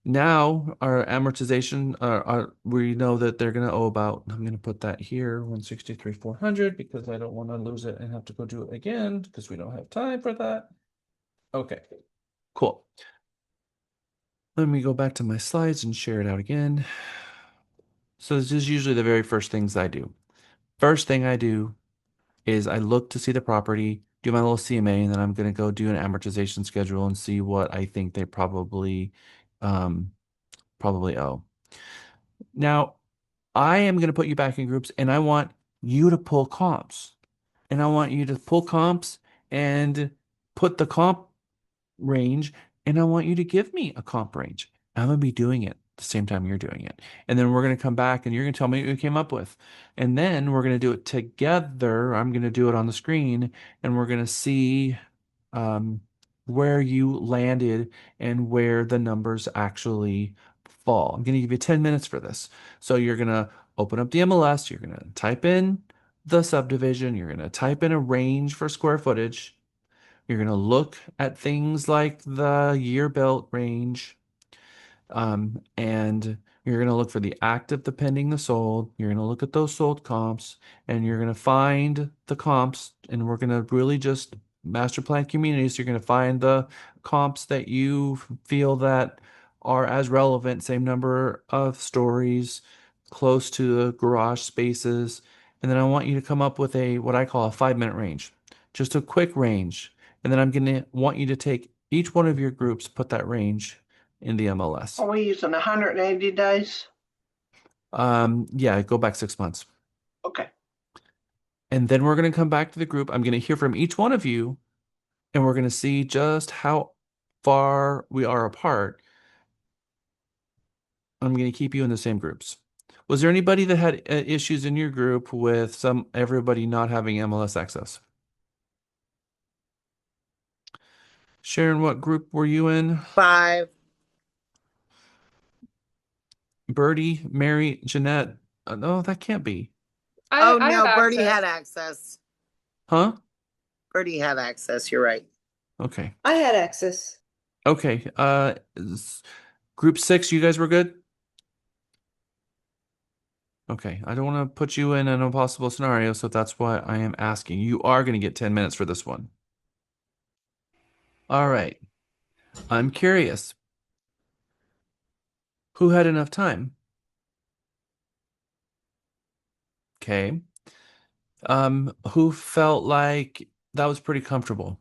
now our amortization, we know that they're going to owe about, I'm going to put that here, 163,400, because I don't want to lose it and have to go do it again because we don't have time for that. Okay, cool. Let me go back to my slides and share it out again. So this is usually the very first things I do. First thing I do is I look to see the property, do my little CMA, and then I'm going to go do an amortization schedule and see what I think they um, probably owe. Now, I am going to put you back in groups and I want you to pull comps. And I want you to pull comps and put the comp range, and I want you to give me a comp range. I'm going to be doing it the same time you're doing it. And then we're going to come back and you're going to tell me what you came up with. And then we're going to do it together. I'm going to do it on the screen and we're going to see where you landed and where the numbers actually fall. I'm going to give you 10 minutes for this. So you're going to open up the MLS, you're going to type in the subdivision. You're going to type in a range for square footage. You're going to look at things like the year built range. And you're going to look for the active, the pending, the sold. You're going to look at those sold comps and you're going to find the comps. And we're going to really just master plan communities. You're going to find the comps that you feel that are as relevant, same number of stories, close to the garage spaces. And then I want you to come up with what I call a 5-minute range, just a quick range. And then I'm going to want you to take each one of your groups, put that range in the MLS. Are we using 180 days? Yeah, go back 6 months. Okay. And then we're going to come back to the group. I'm going to hear from each one of you, and we're going to see just how far we are apart. I'm going to keep you in the same groups. Was there anybody that had issues in your group with everybody not having MLS access? Sharon, what group were you in? 5. Birdie, Mary, Jeanette. No, that can't be. Oh no, Bertie had access. Huh? Bertie had access. You're right. Okay. I had access. Okay. Group 6, you guys were good? Okay. I don't want to put you in an impossible scenario, so that's why I am asking. You are going to get 10 minutes for this one. All right. I'm curious. Who had enough time? Okay. Who felt like that was pretty comfortable?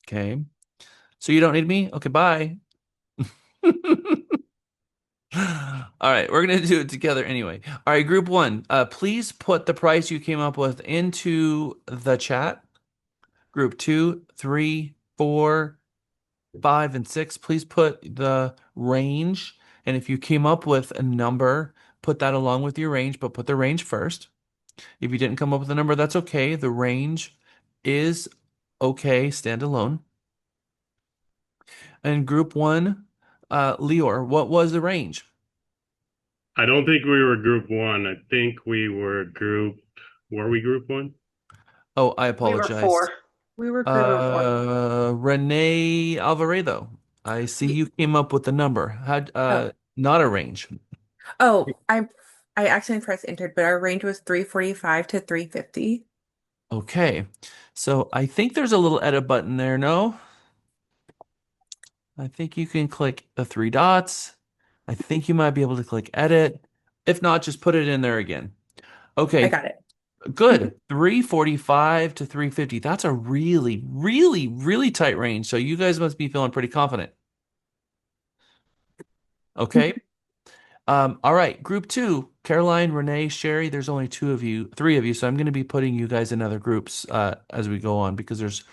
Okay. So you don't need me? Okay, bye. All right, we're gonna do it together anyway. All right, group 1, please put the price you came up with into the chat. Group 2, 3, 4, 5, and 6, please put the range. And if you came up with a number, put that along with your range, but put the range first. If you didn't come up with a number, that's okay. The range is okay, standalone. And group 1, Lior, what was the range? I don't think we were group 1. I think we were were we group 1? Oh, I apologize. We were 4. We were group 4. Renee Alvaredo, I see you came up with the number. Not a range. Oh, I accidentally pressed entered, but our range was 345 to 350. Okay. So I think there's a little edit button there, no? I think you can click the 3 dots. I think you might be able to click edit. If not, just put it in there again. Okay. I got it. Good. 345 to 350. That's a really, really, really tight range. So you guys must be feeling pretty confident. Okay. All right. Group 2, Caroline, Renee, Sherry, there's only 3 of you. So I'm going to be putting you guys in other groups as we go on because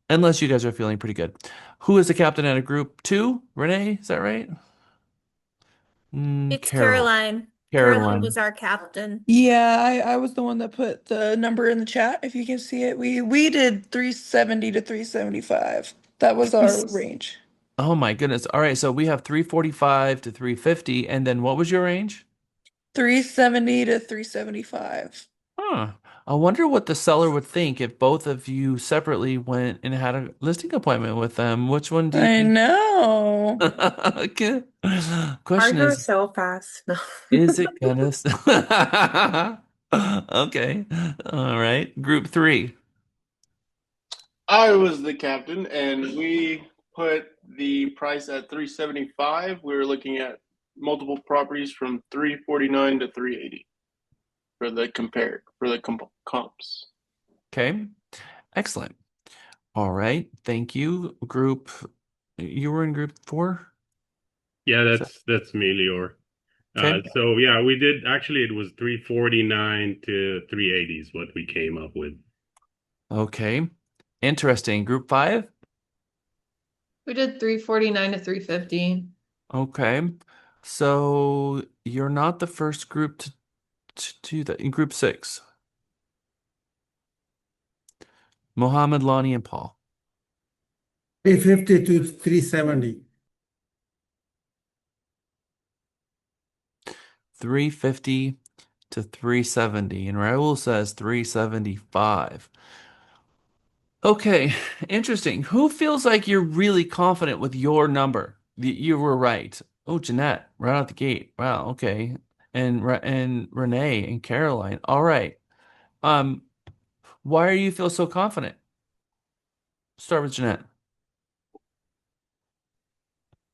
unless you guys are feeling pretty good. Who is the captain at a group 2? Renee, is that right? It's Caroline. Caroline was our captain. Yeah, I was the one that put the number in the chat. If you can see it, we did 370 to 375. That was our range. Oh my goodness. All right, so we have 345 to 350, and then what was your range? 370 to 375. Huh. I wonder what the seller would think if both of you separately went and had a listing appointment with them. Which one do you I think? know. Okay. Ours Question were is, so fast. No. is it gonna? Okay. All right. Group 3. I was the captain, and we put the price at 375. We were looking at multiple properties from 349 to 380 for the comps. Okay. Excellent. All right. Thank you. You were in group 4? Yeah, that's me, Lior. Okay. So yeah, we did actually it was 349 to 380 is what we came up with. Okay. Interesting. Group 5? We did 349 to 350. Okay. So you're not the first group to do that. In group 6. Mohammed, Lonnie, and Paul. 350 to 370. 350 to 370, and Raul says 375. Okay, interesting. Who feels like you're really confident with your number? You were right. Oh, Jeanette, right out the gate. Wow, okay. And Renee and Caroline. All right. Um, why do you feel so confident? Start with Jeanette.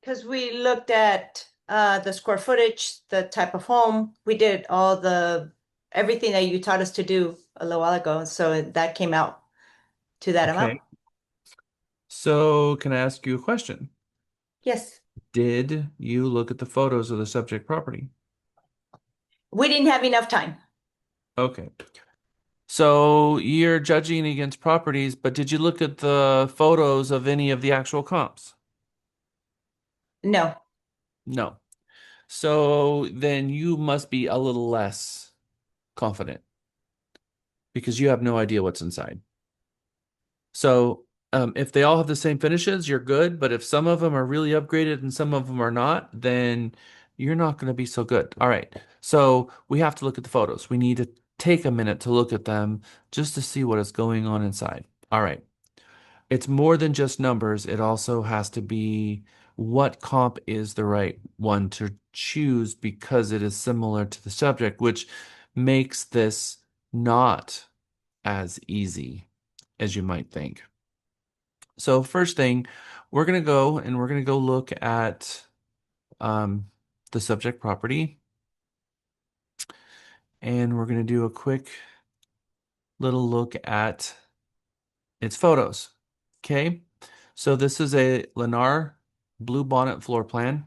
Because we looked at the square footage, the type of home. We did everything that you taught us to do a little while ago. So that came out to that amount. Okay. So, can I ask you a question? Yes. Did you look at the photos of the subject property? We didn't have enough time. Okay. So you're judging against properties, but did you look at the photos of any of the actual comps? No. No. So then you must be a little less confident because you have no idea what's inside. So if they all have the same finishes, you're good. But if some of them are really upgraded and some of them are not, then you're not going to be so good. All right. So we have to look at the photos. We need to take a minute to look at them just to see what is going on inside. All right. It's more than just numbers. It also has to be what comp is the right one to choose because it is similar to the subject, which makes this not as easy as you might think. So first thing, we're going to go look at the subject property. And we're going to do a quick little look at its photos. Okay. So this is a Lennar blue bonnet floor plan.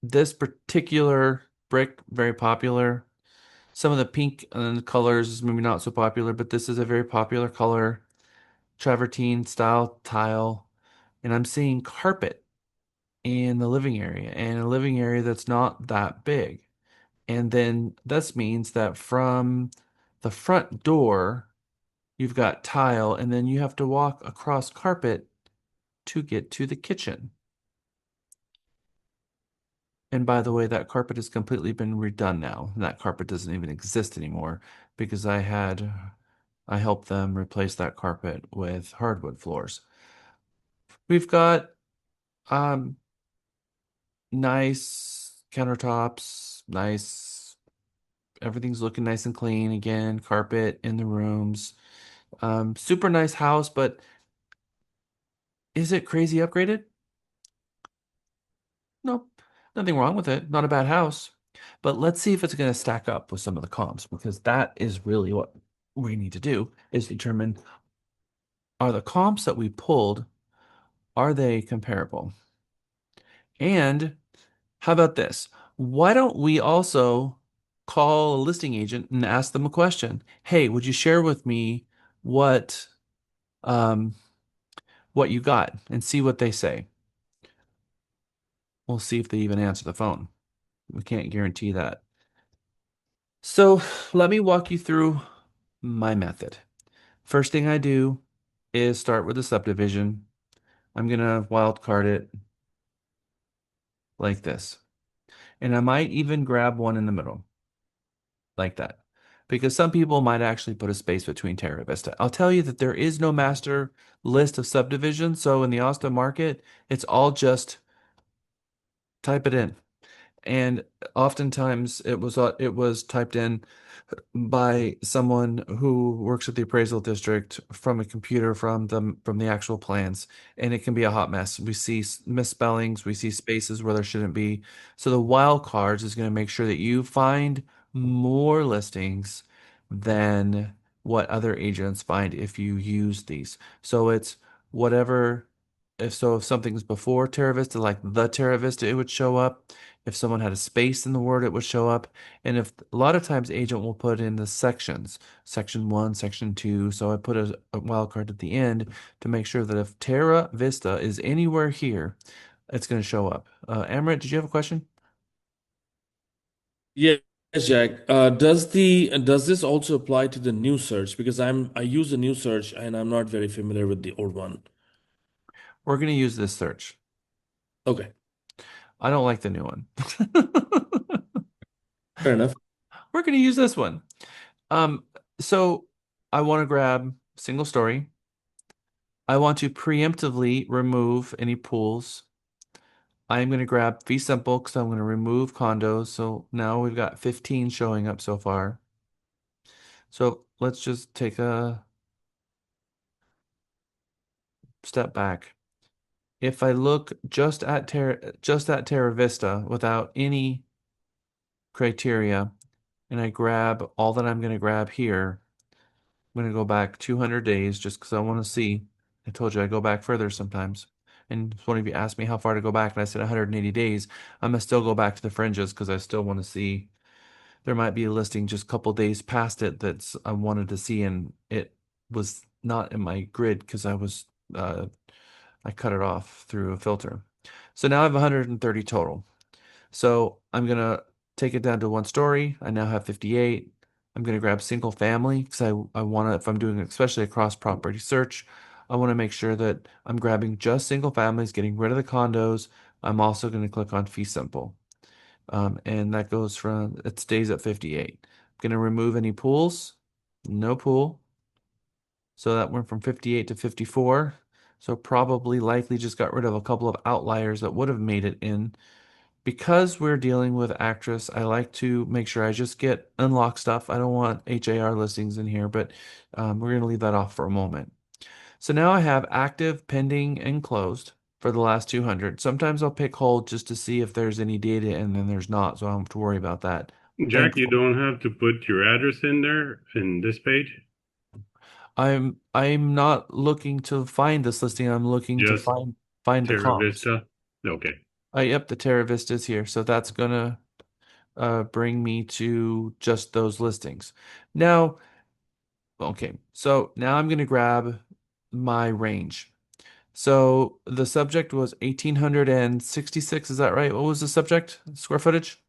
This particular brick, very popular. Some of the pink colors is maybe not so popular, but this is a very popular color, travertine style tile. And I'm seeing carpet in the living area, and a living area that's not that big. And then this means that from the front door, you've got tile, and then you have to walk across carpet to get to the kitchen. And by the way, that carpet has completely been redone now. That carpet doesn't even exist anymore because I helped them replace that carpet with hardwood floors. We've got nice countertops, everything's looking nice and clean again, carpet in the rooms. Super nice house, but is it crazy upgraded? No, nothing wrong with it. Not a bad house. But let's see if it's going to stack up with some of the comps, because that is really what we need to do, is determine, are the comps that we pulled, are they comparable? And how about this? Why don't we also call a listing agent and ask them a question? Hey, would you share with me what you got, and see what they say? We'll see if they even answer the phone. We can't guarantee that. So let me walk you through my method. First thing I do is start with a subdivision. I'm going to wildcard it like this. And I might even grab one in the middle like that, because some people might actually put a space between Terra Vista. I'll tell you that there is no master list of subdivisions. So in the Austin market, it's all just type it in. And oftentimes it was typed in by someone who works at the appraisal district from a computer from the actual plans, and it can be a hot mess. We see misspellings, we see spaces where there shouldn't be. So the wild cards is going to make sure that you find more listings than what other agents find if you use these. So it's whatever. If something's before Terra Vista, like the Terra Vista, it would show up. If someone had a space in the word, it would show up. And if a lot of times agent will put in the sections, section 1, section 2. So I put a wildcard at the end to make sure that if Terra Vista is anywhere here, it's going to show up. Amrit, did you have a question? Yes, Jack. Does this also apply to the new search? Because I use the new search and I'm not very familiar with the old one. We're going to use this search. Okay. I don't like the new one. Fair enough. We're going to use this one. So I want to grab single story. I want to preemptively remove any pools. I'm going to grab fee simple because I'm going to remove condos. So now we've got 15 showing up so far. So let's just take a step back. If I look just at Terra Vista without any criteria, and I grab all that I'm going to grab here, I'm going to go back 200 days just because I want to see. I told you I go back further sometimes. And one of you asked me how far to go back, and I said 180 days. I'm going to still go back to the fringes because I still want to see. There might be a listing just a couple days past it that's I wanted to see, and it was not in my grid because I cut it off through a filter. So now I have 130 total. So I'm going to take it down to one story. I now have 58. I'm going to grab single family because I want to, if I'm doing especially a cross property search, I want to make sure that I'm grabbing just single families, getting rid of the condos. I'm also going to click on fee simple. And that goes from, it stays at 58. I'm going to remove any pools. No pool. So that went from 58 to 54. So probably likely just got rid of a couple of outliers that would have made it in. Because we're dealing with actress, I like to make sure I just get unlock stuff. I don't want HAR listings in here, but we're going to leave that off for a moment. So now I have active, pending, and closed for the last 200. Sometimes I'll pick hold just to see if there's any data and then there's not, so I don't have to worry about that. Jack, you don't have to put your address in there in this page? I'm not looking to find this listing. I'm looking to Just find the Terra comps. Vista? Okay. Yep, the Terra Vista is here. So that's gonna bring me to just those listings. Now, okay, so now I'm gonna grab my range. So the subject was 1,866, is that right? What was the subject? Square footage?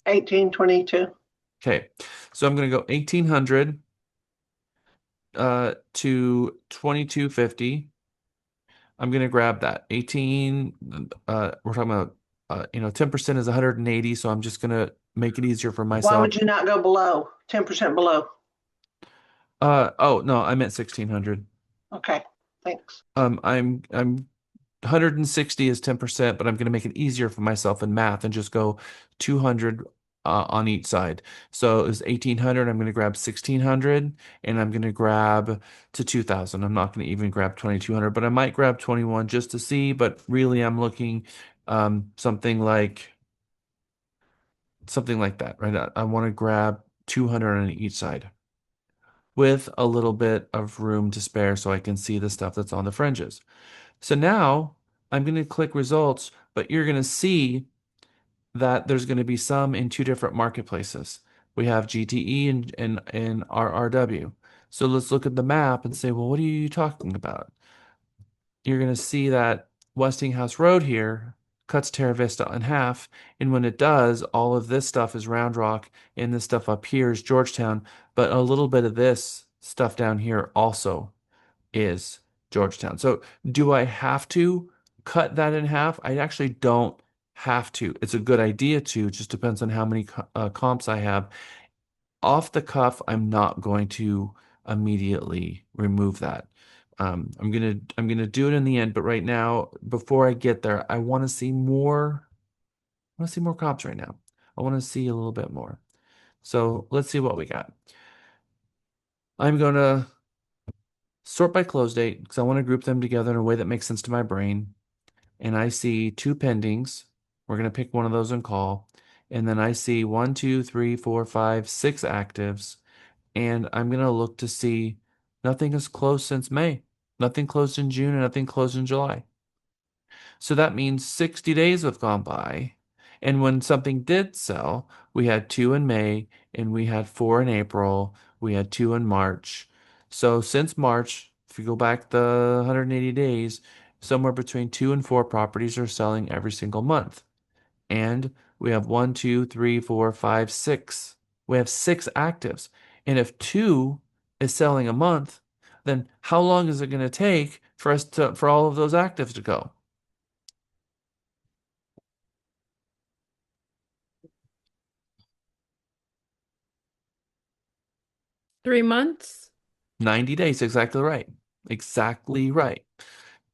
1822. Okay, so I'm gonna go 1,800 to 2,250. I'm gonna grab that 18. We're talking about 10% is 180, so I'm just gonna make it easier for Why myself. would you not go below 10% below? Oh no, I meant 1,600. Okay, thanks. I'm 160 is 10%, but I'm gonna make it easier for myself in math and just go 200 on each side. So it's 1,800. I'm gonna grab 1,600, and I'm gonna grab to 2,000. I'm not gonna even grab 2,200, but I might grab 21 just to see. But really, I'm looking something like that, right? I want to grab 200 on each side with a little bit of room to spare so I can see the stuff that's on the fringes. So now I'm going to click results, but you're going to see that there's going to be some in two different marketplaces. We have GTE and RRW. So let's look at the map and say, well, what are you talking about? You're going to see that Westinghouse Road here cuts Terra Vista in half. And when it does, all of this stuff is Round Rock, and this stuff up here is Georgetown. But a little bit of this stuff down here also is Georgetown. So do I have to cut that in half? I actually don't have to. It's a good idea to, it just depends on how many comps I have. Off the cuff, I'm not going to immediately remove that. I'm gonna do it in the end, but right now, before I get there, I want to see more. I want to see more comps right now. I want to see a little bit more. So let's see what we got. I'm gonna sort by close date because I want to group them together in a way that makes sense to my brain. And I see two pendings. We're gonna pick one of those and call. And then I see 1, 2, 3, 4, 5, 6 actives. And I'm going to look to see nothing has closed since May. Nothing closed in June and nothing closed in July. So that means 60 days have gone by. And when something did sell, we had 2 in May and we had 4 in April. We had 2 in March. So since March, if you go back the 180 days, somewhere between 2 and 4 properties are selling every single month. And we have 1, 2, 3, 4, 5, 6. We have 6 actives. And if 2 is selling a month, then how long is it going to take for all of those actives to go? 3 months? 90 days, exactly right. Exactly right.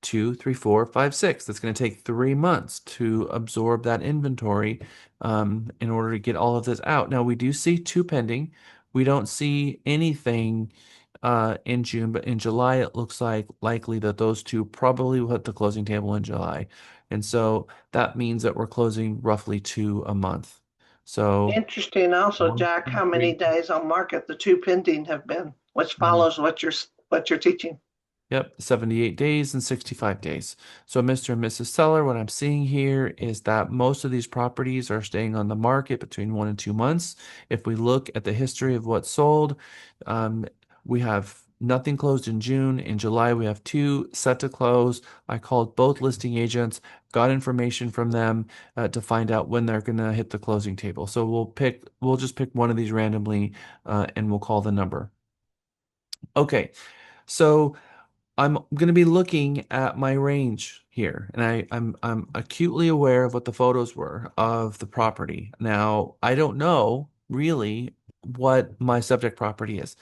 2, 3, 4, 5, 6. That's going to take 3 months to absorb that inventory in order to get all of this out. Now, we do see 2 pending. We don't see anything in June, but in July, it looks like likely that those 2 probably will hit the closing table in July. And so that means that we're closing roughly 2 a month. So Interesting also, Jack, how many days on market the 2 pending have been, which follows what you're teaching. Yep, 78 days and 65 days. So, Mr. and Mrs. Seller, what I'm seeing here is that most of these properties are staying on the market between 1 and 2 months. If we look at the history of what's sold, we have nothing closed in June. In July, we have 2 set to close. I called both listing agents, got information from them to find out when they're going to hit the closing table. So we'll just pick one of these randomly and we'll call the number. Okay, so I'm going to be looking at my range here, and I'm acutely aware of what the photos were of the property. Now, I don't know really what my subject property is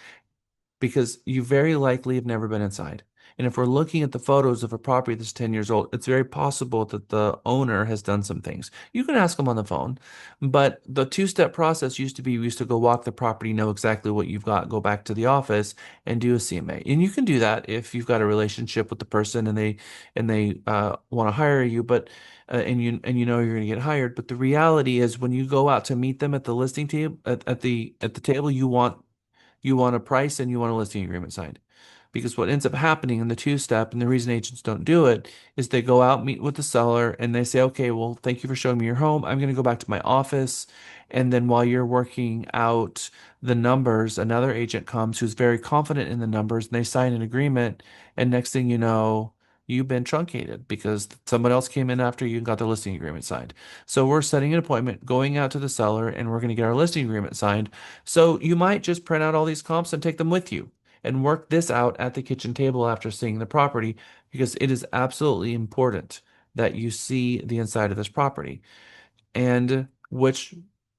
because you very likely have never been inside. And if we're looking at the photos of a property that's 10 years old, it's very possible that the owner has done some things. You can ask them on the phone, but the 2-step process used to be we used to go walk the property, know exactly what you've got, go back to the office and do a CMA. And you can do that if you've got a relationship with the person and they want to hire you, but and you know you're going to get hired. But the reality is when you go out to meet them at the listing table at the table, you want a price and you want a listing agreement signed. Because what ends up happening in the 2-step, and the reason agents don't do it, is they go out, meet with the seller, and they say, okay, well, thank you for showing me your home. I'm going to go back to my office. And then while you're working out the numbers, another agent comes who's very confident in the numbers, and they sign an agreement. And next thing you know, you've been truncated because someone else came in after you and got the listing agreement signed. So we're setting an appointment, going out to the seller, and we're going to get our listing agreement signed. So you might just print out all these comps and take them with you and work this out at the kitchen table after seeing the property because it is absolutely important that you see the inside of this property and which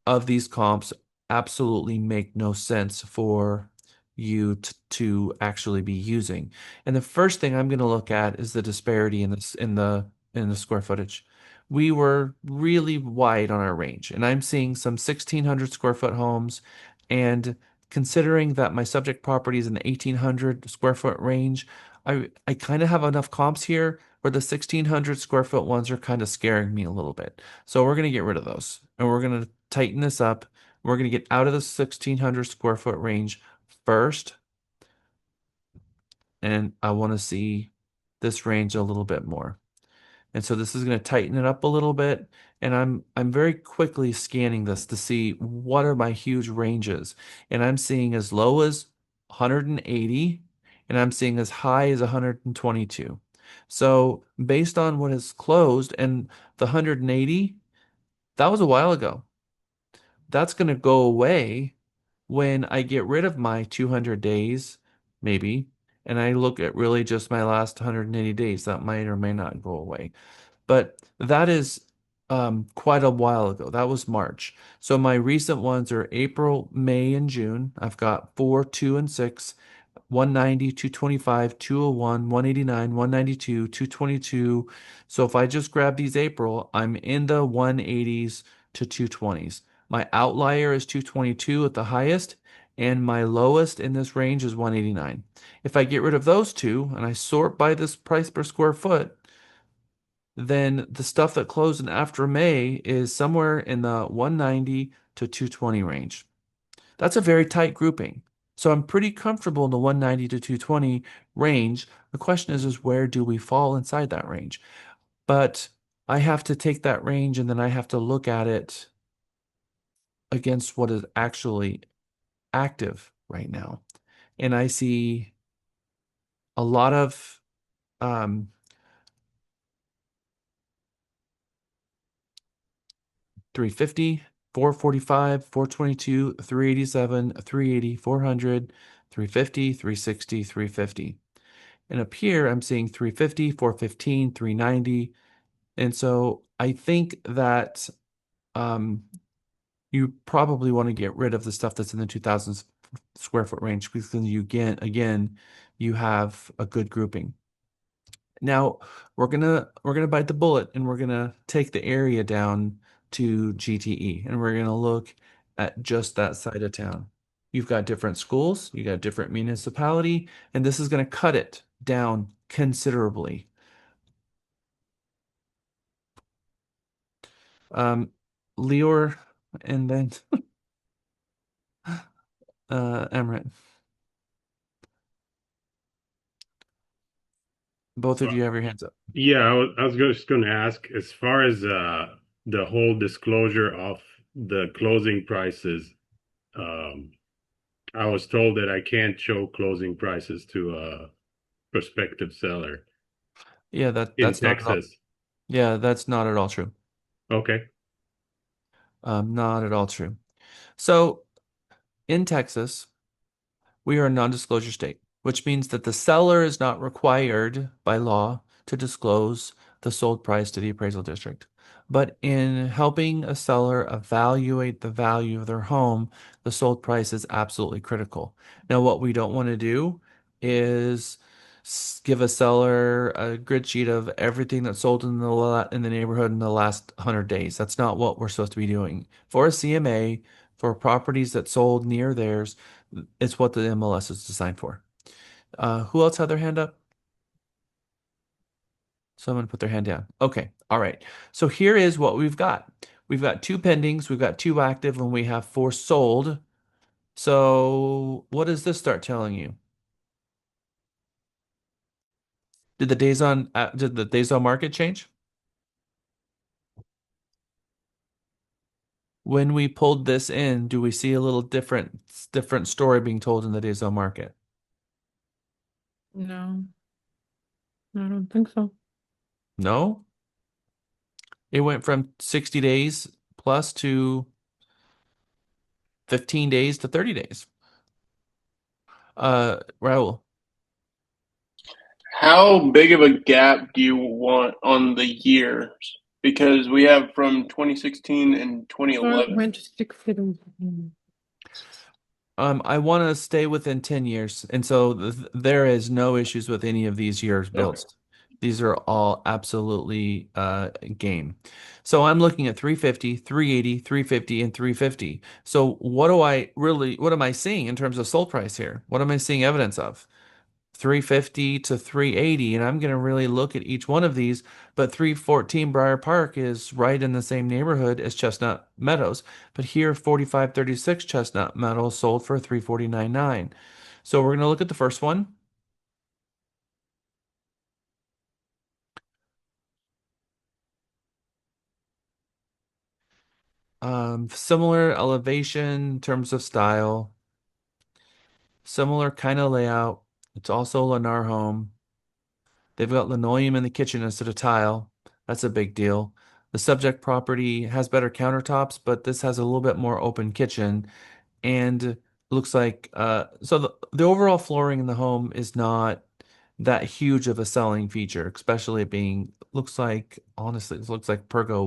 of these comps absolutely make no sense for you to actually be using. And the first thing I'm going to look at is the disparity in this in the square footage. We were really wide on our range, and I'm seeing some 1,600 square foot homes. And considering that my subject property is in the 1,800 square foot range, I kind of have enough comps here where the 1,600 square foot ones are kind of scaring me a little bit. So we're going to get rid of those and we're going to tighten this up. We're going to get out of the 1,600 square foot range first. And I want to see this range a little bit more. And so this is going to tighten it up a little bit. And I'm very quickly scanning this to see what are my huge ranges. And I'm seeing as low as 180 and I'm seeing as high as 122. So based on what is closed and the 180, that was a while ago. That's going to go away when I get rid of my 200 days, maybe, and I look at really just my last 180 days. That might or may not go away. But that is quite a while ago. That was March. So my recent ones are April, May, and June. I've got 4, 2, and 6. 190, 225, 201, 189, 192, 222. So if I just grab these April, I'm in the 180s to 220s. My outlier is 222 at the highest, and my lowest in this range is 189. If I get rid of those two and I sort by this price per square foot, then the stuff that closed in after May is somewhere in the 190 to 220 range. That's a very tight grouping. So I'm pretty comfortable in the 190 to 220 range. The question is where do we fall inside that range? But I have to take that range and then I have to look at it against what is actually active right now. And I see a lot of 350, 445, 422, 387, 380, 400, 350, 360, 350. And up here, I'm seeing 350, 415, 390. And so I think that you probably want to get rid of the stuff that's in the 2000s square foot range because you get, again, you have a good grouping. Now we're gonna bite the bullet and we're gonna take the area down to GTE and we're gonna look at just that side of town. You've got different schools, you got different municipality, and this is gonna cut it down considerably. Leor and then Emirates. Both of you have your hands up. Yeah, I was just going to ask, as far as the whole disclosure of the closing prices, I was told that I can't show closing prices to a prospective seller Yeah, in that's not at all. Texas. Yeah, that's not at all true. Okay. Not at all true. So in Texas, we are a non-disclosure state, which means that the seller is not required by law to disclose the sold price to the appraisal district. But in helping a seller evaluate the value of their home, the sold price is absolutely critical. Now, what we don't want to do is give a seller a grid sheet of everything that's sold in the neighborhood in the last 100 days. That's not what we're supposed to be doing. For a CMA, for properties that sold near theirs, it's what the MLS is designed for. Who else had their hand up? Someone put their hand down. Okay. All right. So here is what we've got. We've got 2 pendings, we've got 2 active, and we have 4 sold. So what does this start telling you? Did the days on market change? When we pulled this in, do we see a little different story being told in the days on market? No, I don't think so. No? It went from 60 days plus to 15 days to 30 days. Raul. How big of a gap do you want on the years? Because we have from 2016 and 2011. I want to stay within 10 years. And so there is no issues with any of these years builds. Okay. These are all absolutely game. So I'm looking at 350, 380, 350, and 350. So what am I seeing in terms of sold price here? What am I seeing evidence of? 350 to 380, and I'm going to really look at each one of these, but 314 Briar Park is right in the same neighborhood as Chestnut Meadows, but here 4536 Chestnut Meadows sold for 349.9. So we're going to look at the first one. Similar elevation in terms of style, similar kind of layout. It's also a Lennar home. They've got linoleum in the kitchen instead of tile. That's a big deal. The subject property has better countertops, but this has a little bit more open kitchen. And looks like so the overall flooring in the home is not that huge of a selling feature, especially it being looks like honestly it looks like Pergo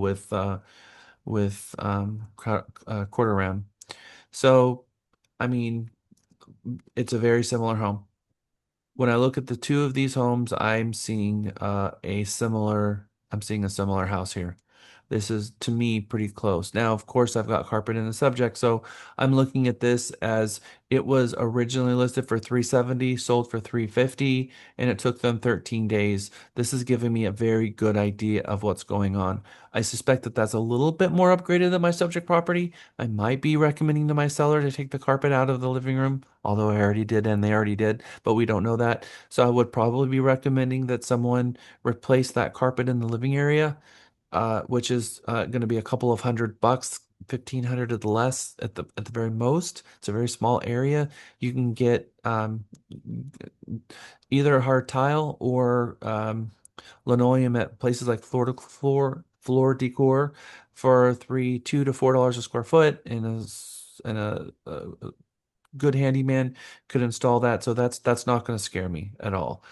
with quarter round. So I mean it's a very similar home. When I look at the 2 of these homes, I'm seeing a similar house here. This is to me pretty close. Now, of course, I've got carpet in the subject, so I'm looking at this as it was originally listed for 370, sold for 350, and it took them 13 days. This is giving me a very good idea of what's going on. I suspect that that's a little bit more upgraded than my subject property. I might be recommending to my seller to take the carpet out of the living room, although I already did and they already did, but we don't know that. So I would probably be recommending that someone replace that carpet in the living area, which is going to be a couple of $100, 1,500 at the less at the very most. It's a very small area. You can get either a hard tile or linoleum at places like floor decor for $2 to $4 a square foot, and a good handyman could install that. So that's not going to scare me at all.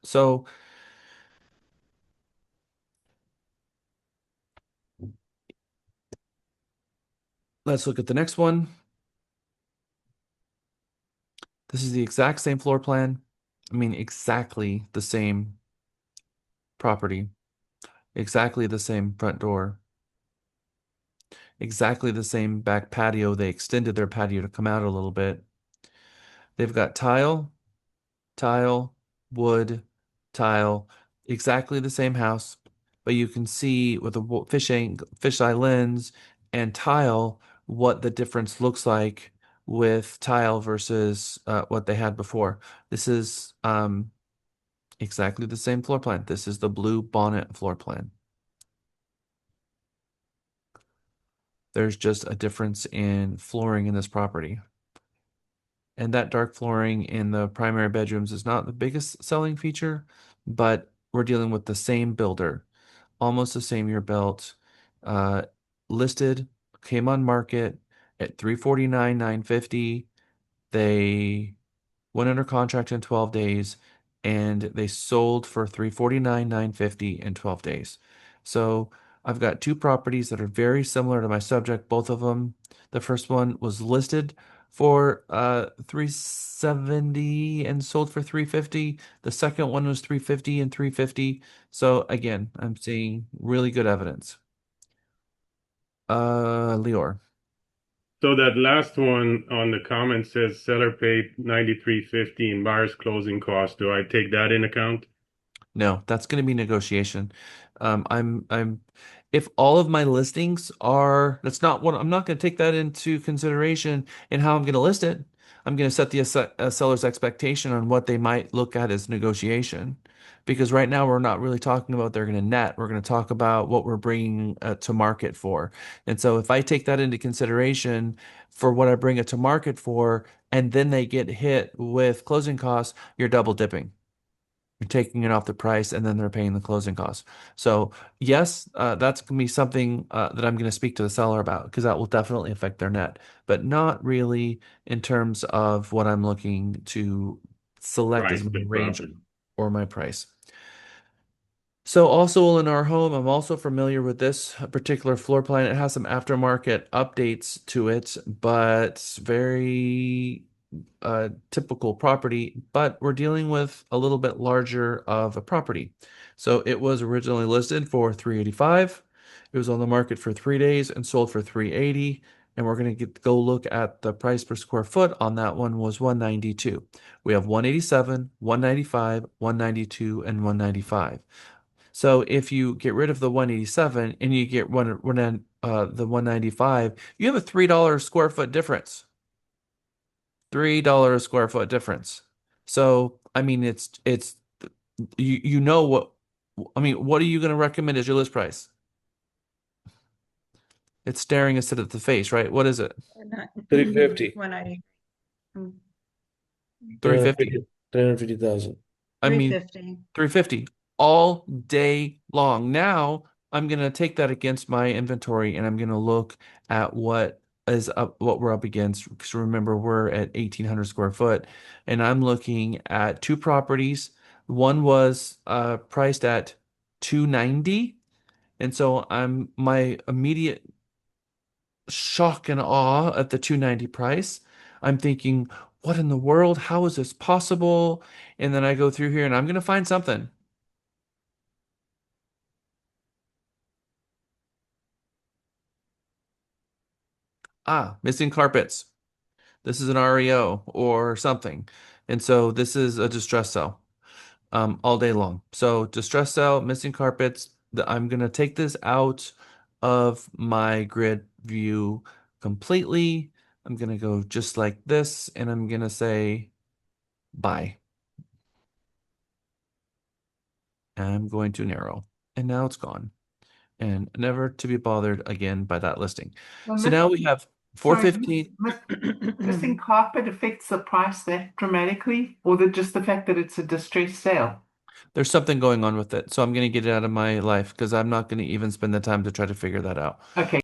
So let's look at the next one. This is the exact same floor plan. I mean, exactly the same property, exactly the same front door, exactly the same back patio. They extended their patio to come out a little bit. They've got tile, tile, wood, tile, exactly the same house, but you can see with a fisheye lens and tile what the difference looks like with tile versus what they had before. This is exactly the same floor plan. This is the blue bonnet floor plan. There's just a difference in flooring in this property. And that dark flooring in the primary bedrooms is not the biggest selling feature, but we're dealing with the same builder, almost the same year built, uh, listed, came on market at 349,950. They went under contract in 12 days and they sold for 349,950 in 12 days. So I've got two properties that are very similar to my subject, both of them. The first one was listed for 370 and sold for 350. The second one was 350 and 350. So again, I'm seeing really good evidence. Lior. So that last one on the comment says seller paid 93.50 in buyer's closing costs. Do I take that in account? No, that's going to be negotiation. If all of my listings are, that's not what, I'm not going to take that into consideration in how I'm going to list it. I'm going to set the seller's expectation on what they might look at as negotiation. Because right now we're not really talking about they're going to net. We're going to talk about what we're bringing to market for. And so if I take that into consideration for what I bring it to market for, and then they get hit with closing costs, you're double dipping. You're taking it off the price and then they're paying the closing costs. So yes, that's going to be something that I'm going to speak to the seller about because that will definitely affect their net, but not really in terms of what I'm looking to select as Price my the range property. or my price. So also in our home, I'm also familiar with this particular floor plan. It has some aftermarket updates to it, but very typical property, but we're dealing with a little bit larger of a property. So it was originally listed for 385. It was on the market for 3 days and sold for 380. And we're going to go look at the price per square foot on that one was 192. We have 187, 195, 192, and 195. So if you get rid of the 187 and you get the 195, you have a $3 square foot difference. $3 square foot difference. So, I mean, it's you know what I mean, what are you going to recommend as your list price? It's staring us at the face, right? What is it? 350. 190. 350. 350,000. I mean, 350. 350 all day long. Now I'm going to take that against my inventory and I'm going to look at what we're up against. Because remember, we're at 1,800 square foot and I'm looking at two properties. One was priced at 290. And so my immediate shock and awe at the 290 price. I'm thinking, what in the world? How is this possible? And then I go through here and I'm going to find something. Missing carpets. This is an REO or something. And so this is a distress sale all day long. So distress sale, missing carpets. I'm going to take this out of my grid view completely. I'm going to go just like this and I'm going to say buy. I'm going to narrow. And now it's gone. And never to be bothered again by that listing. So now we have 415. Missing carpet affects the price that dramatically, or just the fact that it's a distressed sale? There's something going on with it. So I'm going to get it out of my life because I'm not going to even spend the time to try to figure that out. Okay.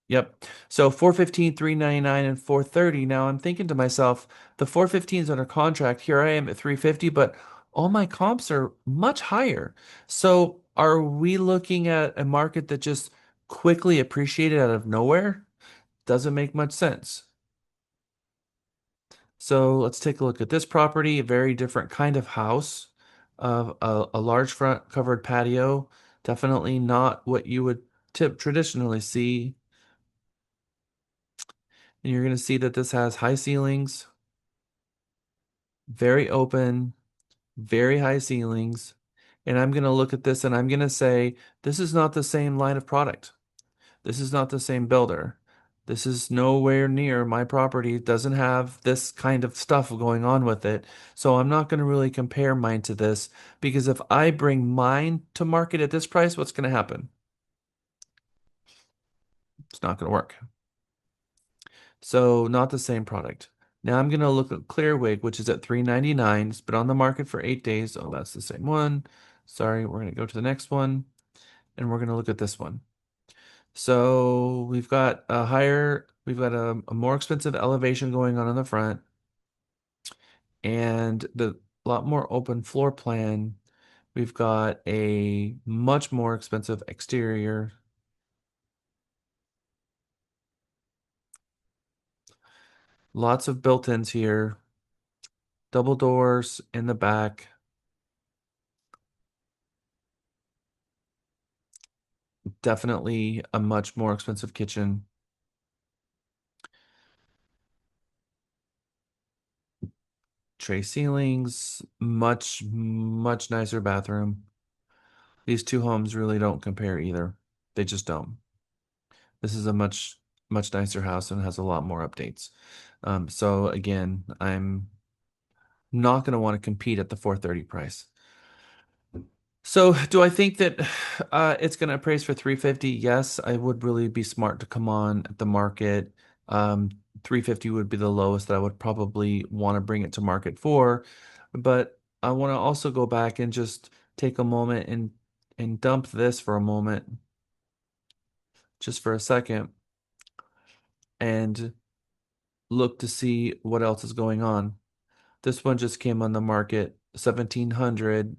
Yep. So 415, 399, and 430. Now I'm thinking to myself, the 415 is under contract. Here I am at 350, but all my comps are much higher. So are we looking at a market that just quickly appreciated out of nowhere? Doesn't make much sense. So let's take a look at this property, a very different kind of house, of a large front covered patio. Definitely not what you would traditionally see. And you're going to see that this has high ceilings, very open, very high ceilings. And I'm going to look at this and I'm going to say, this is not the same line of product. This is not the same builder. This is nowhere near my property. It doesn't have this kind of stuff going on with it. So I'm not going to really compare mine to this, because if I bring mine to market at this price, what's going to happen? It's not going to work. So not the same product. Now I'm going to look at Clearwig, which is at $399. It's been on the market for 8 days. Oh, that's the same one. Sorry, we're going to go to the next one, and we're going to look at this one. So we've got a more expensive elevation going on in the front, and the lot more open floor plan. We've got a much more expensive exterior. Lots of built-ins here. Double doors in the back. Definitely a much more expensive kitchen. Tray ceilings, much nicer bathroom. These two homes really don't compare either. They just don't. This is a much nicer house and has a lot more updates. So again, I'm not going to want to compete at the 430 price. So do I think that it's going to appraise for 350? Yes, I would really be smart to come on at the market. 350 would be the lowest that I would probably want to bring it to market for. But I want to also go back and just take a moment and dump this for a moment, just for a second, and look to see what else is going on. This one just came on the market, 1,700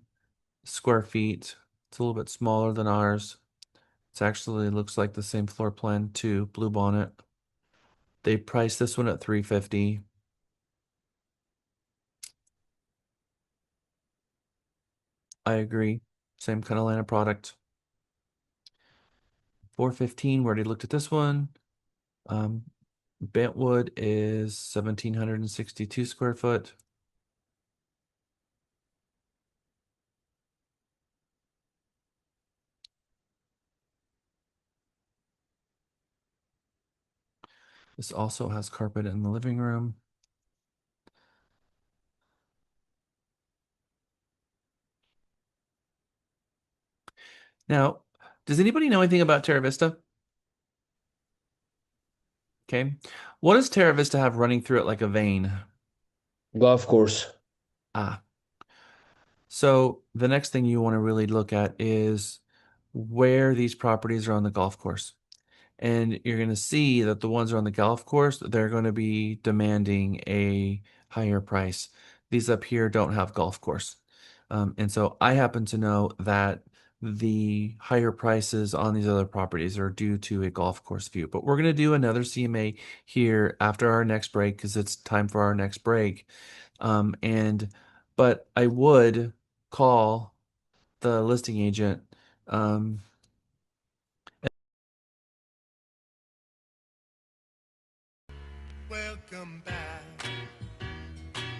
square feet. It's a little bit smaller than ours. It actually looks like the same floor plan too, Blue Bonnet. They priced this one at 350. I agree. Same kind of line of product. 415, we already looked at this one. Bentwood is 1,762 square foot. This also has carpet in the living room. Now, does anybody know anything about Terra Vista? Okay. What does Terra Vista have running through it like a vein? Golf course. Ah. So the next thing you want to really look at is where these properties are on the golf course. And you're going to see that the ones that are on the golf course, they're going to be demanding a higher price. These up here don't have golf course. And so I happen to know that the higher prices on these other properties are due to a golf course view. But we're going to do another CMA here after our next break, because it's time for our next break. But I would call the listing agent. Welcome back.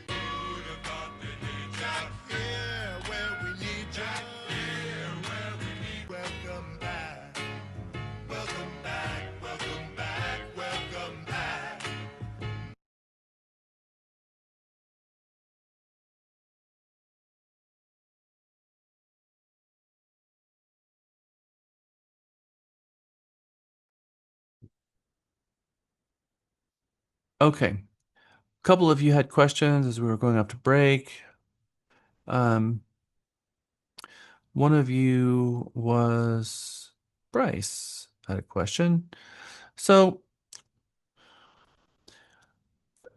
Oh, you got me need Jack here where we need Jack here where we need. Welcome back. Welcome back. Welcome back. Welcome back. Okay. A couple of you had questions as we were going up to break. One of you was Bryce had a question. So,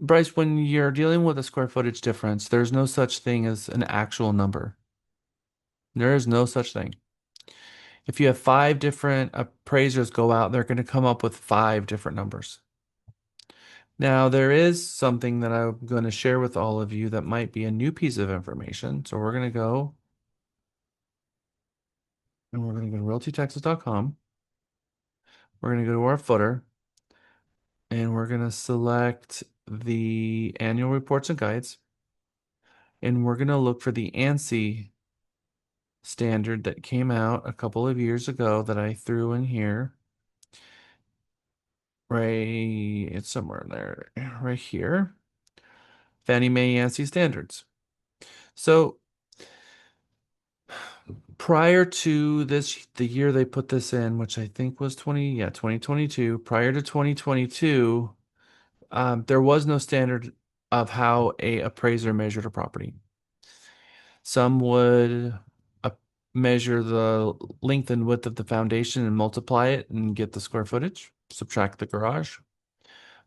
Bryce, when you're dealing with a square footage difference, there's no such thing as an actual number. There is no such thing. If you have 5 different appraisers go out, they're going to come up with 5 different numbers. Now, there is something that I'm going to share with all of you that might be a new piece of information. So we're going to go and we're going to go to realtytexas.com. We're going to go to our footer and we're going to select the annual reports and guides. And we're going to look for the ANSI standard that came out a couple of years ago that I threw in here. Right, it's somewhere in there, right here. Fannie Mae ANSI standards. So prior to this, the year they put this in, which I think was 2022, prior to 2022, there was no standard of how a appraiser measured a property. Some would measure the length and width of the foundation and multiply it and get the square footage, subtract the garage.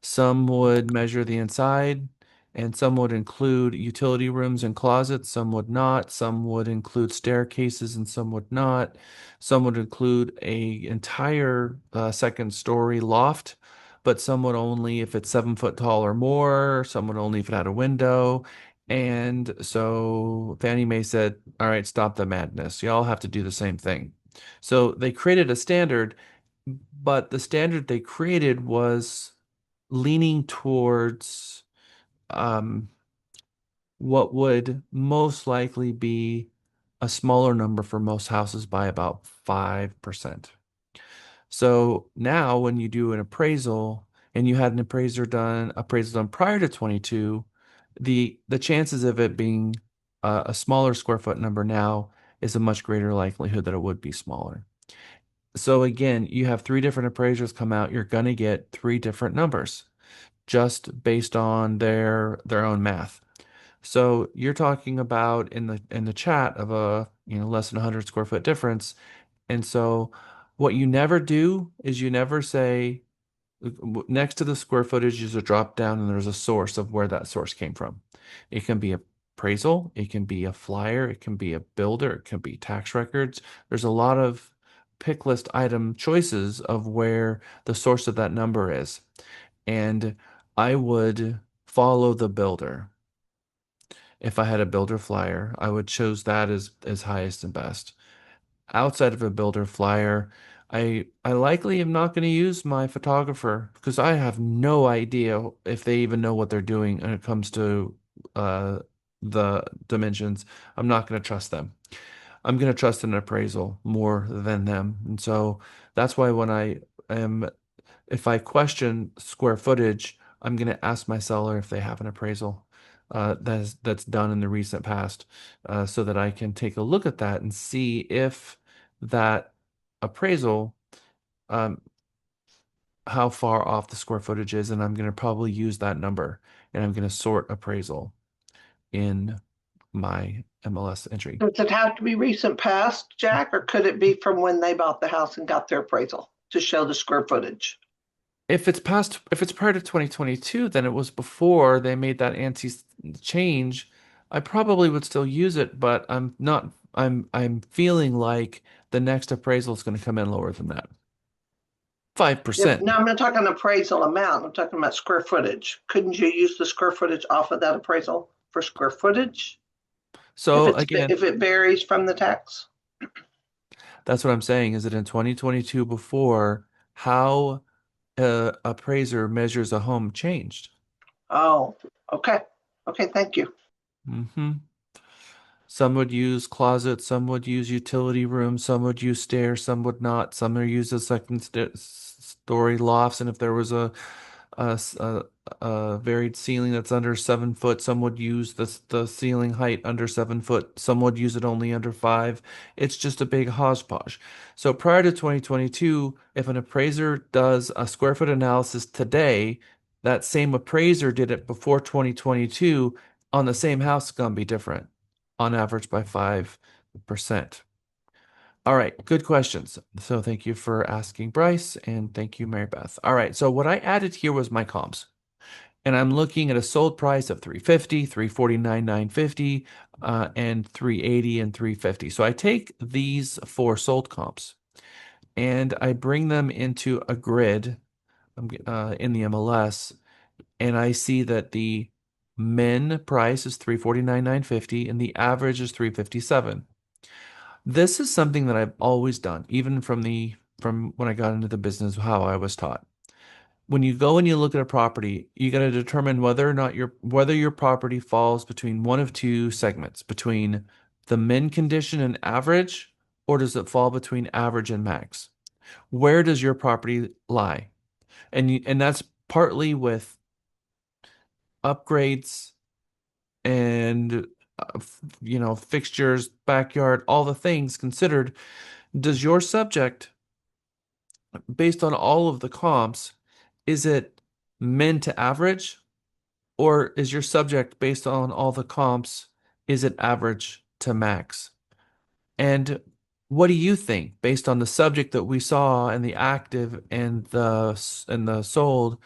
Some would measure the inside, and some would include utility rooms and closets, some would not. Some would include staircases and some would not. Some would include a entire second story loft, but some would only if it's 7 foot tall or more. Some would only if it had a window. And so Fannie Mae said, all right, stop the madness. Y'all have to do the same thing. So they created a standard, but the standard they created was leaning towards what would most likely be a smaller number for most houses by about 5%. So now when you do an appraisal and you had an appraisal done prior to 22, the chances of it being a smaller square foot number now is a much greater likelihood that it would be smaller. So again, you have 3 different appraisers come out, you're going to get 3 different numbers just based on their own math. So you're talking about in the chat of a less than 100 square foot difference. And so what you never do is you never say next to the square footage is a drop down and there's a source of where that source came from. It can be appraisal, it can be a flyer, it can be a builder, it can be tax records. There's a lot of pick list item choices of where the source of that number is. And I would follow the builder. If I had a builder flyer, I would choose that as highest and best. Outside of a builder flyer, I likely am not going to use my photographer because I have no idea if they even know what they're doing when it comes to the dimensions. I'm not going to trust them. I'm going to trust an appraisal more than them. And so that's why when if I question square footage, I'm going to ask my seller if they have an appraisal that's done in the recent past, so that I can take a look at that and see if that appraisal, how far off the square footage is, and I'm going to probably use that number, and I'm going to sort appraisal in my MLS entry. Does it have to be recent past, Jack, or could it be from when they bought the house and got their appraisal to show the square footage? If it's prior to 2022, then it was before they made that ANSI change. I probably would still use it, but I'm feeling like the next appraisal is going to come in lower than that. 5%. No, I'm not talking appraisal amount. I'm talking about square footage. Couldn't you use the square footage off of that appraisal for square footage? So if it varies from the tax? That's what I'm saying, is that in 2022 before, how appraiser measures a home changed. Oh, okay. Okay, thank you. Some would use closets, some would use utility rooms, some would use stairs, some would not. Some are used as second story lofts, and if there was a varied ceiling that's under 7 foot, some would use the ceiling height under 7 foot, some would use it only under 5. It's just a big hodgepodge. So prior to 2022, if an appraiser does a square foot analysis today, that same appraiser did it before 2022 on the same house, it's going to be different on average by 5%. All right, good questions. So thank you for asking, Bryce, and thank you, Mary Beth. All right, so what I added here was my comps. And I'm looking at a sold price of 350, 349, 950, and 380 and 350. So I take these 4 sold comps and I bring them into a grid in the MLS, and I see that the min price is 349,950 and the average is 357. This is something that I've always done, even from when I got into the business, how I was taught. When you go and you look at a property, you got to determine whether or not whether your property falls between one of two segments, between the min condition and average, or does it fall between average and max? Where does your property lie? And that's partly with upgrades and fixtures, backyard, all the things considered. Does your subject, based on all of the comps, is it min to average, or is your subject based on all the comps, is it average to max? And what do you think based on the subject that we saw and the active and the sold?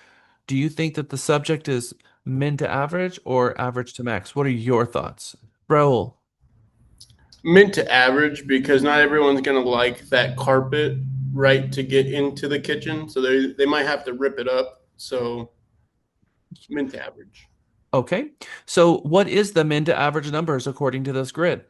Do you think that the subject is min to average or average to max? What are your thoughts? Raul. Meant to average because not everyone's going to like that carpet right to get into the kitchen. So they might have to rip it up. So meant to average. Okay. So what is the min to average numbers according to this grid?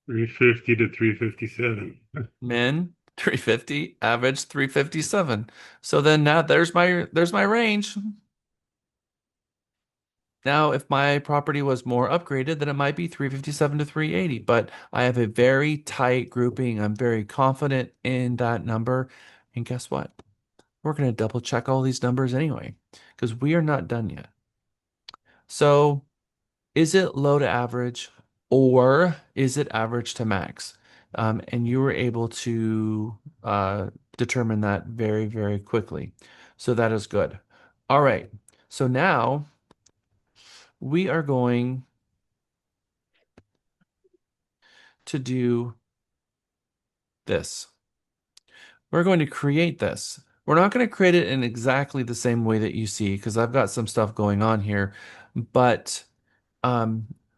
$350 to $357. Min 350, average 357. So then now there's my range. Now, if my property was more upgraded, then it might be 357 to 380, but I have a very tight grouping. I'm very confident in that number. And guess what? We're going to double check all these numbers anyway, because we are not done yet. So is it low to average or is it average to max? And you were able to determine that very, very quickly. So that is good. All right. So now we are going to do this. We're going to create this. We're not going to create it in exactly the same way that you see, because I've got some stuff going on here, but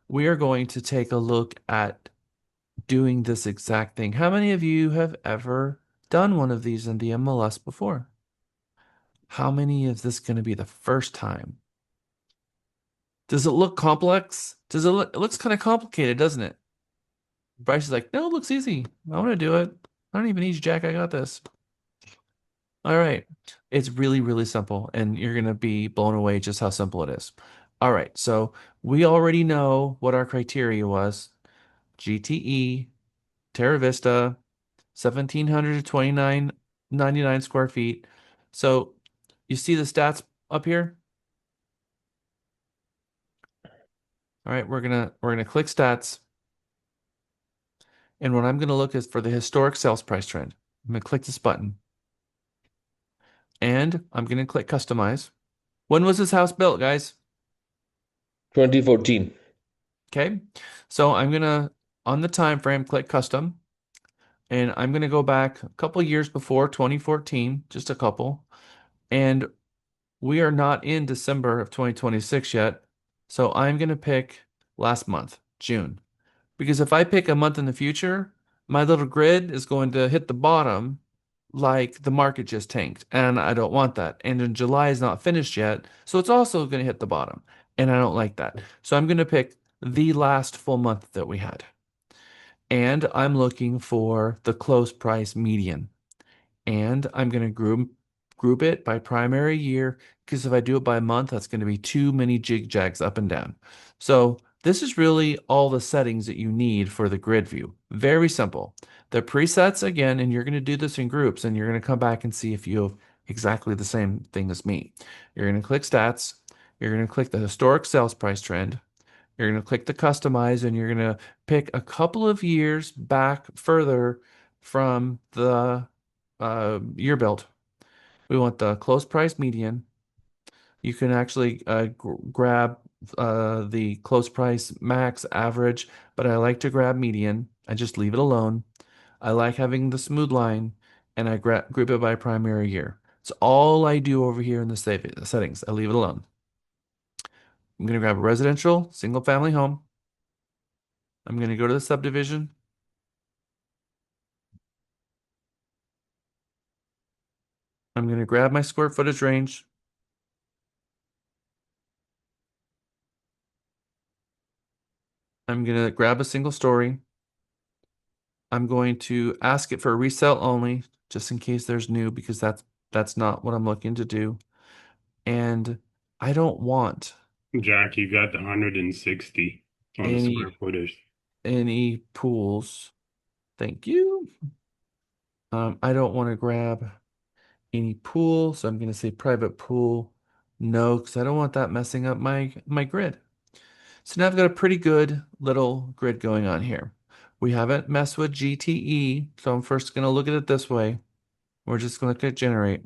we are going to take a look at doing this exact thing. How many of you have ever done one of these in the MLS before? How many is this going to be the first time? Does it look complex? It looks kind of complicated, doesn't it? Bryce is like, no, it looks easy. I want to do it. I don't even need you, Jack. I got this. All right. It's really, really simple, and you're going to be blown away just how simple it is. All right. So we already know what our criteria was. GTE, Terra Vista, 1,700 to 2,999 square feet. So you see the stats up here? All right, we're gonna click stats. And what I'm gonna look is for the historic sales price trend. I'm gonna click this button. And I'm gonna click customize. When was this house built, guys? 2014. Okay. So I'm gonna, on the time frame, click custom. And I'm gonna go back a couple years before 2014, just a couple. And we are not in December of 2026 yet. So I'm going to pick last month, June. Because if I pick a month in the future, my little grid is going to hit the bottom like the market just tanked. And I don't want that. And in July is not finished yet. So it's also going to hit the bottom. And I don't like that. So I'm going to pick the last full month that we had. And I'm looking for the close price median. And I'm going to group it by primary year, because if I do it by month, that's going to be too many jig jags up and down. So this is really all the settings that you need for the grid view. Very simple. The presets, again, and you're going to do this in groups, and you're going to come back and see if you have exactly the same thing as me. You're going to click stats. You're going to click the historic sales price trend. You're going to click the customize, and you're going to pick a couple of years back further from the year built. We want the close price median. You can actually grab the close price max average, but I like to grab median. I just leave it alone. I like having the smooth line, and I group it by primary year. It's all I do over here in the settings. I leave it alone. I'm going to grab a residential single family home. I'm going to go to the subdivision. I'm going to grab my square footage range. I'm going to grab a single story. I'm going to ask it for a resale only, just in case there's new, because that's not what I'm looking to do. And I don't want Jack, you got the 160 on the square footage. any pools. Thank you. I don't want to grab any pool, so I'm going to say private pool. No, because I don't want that messing up my grid. So now I've got a pretty good little grid going on here. We haven't messed with GTE, so I'm first going to look at it this way. We're just going to click generate.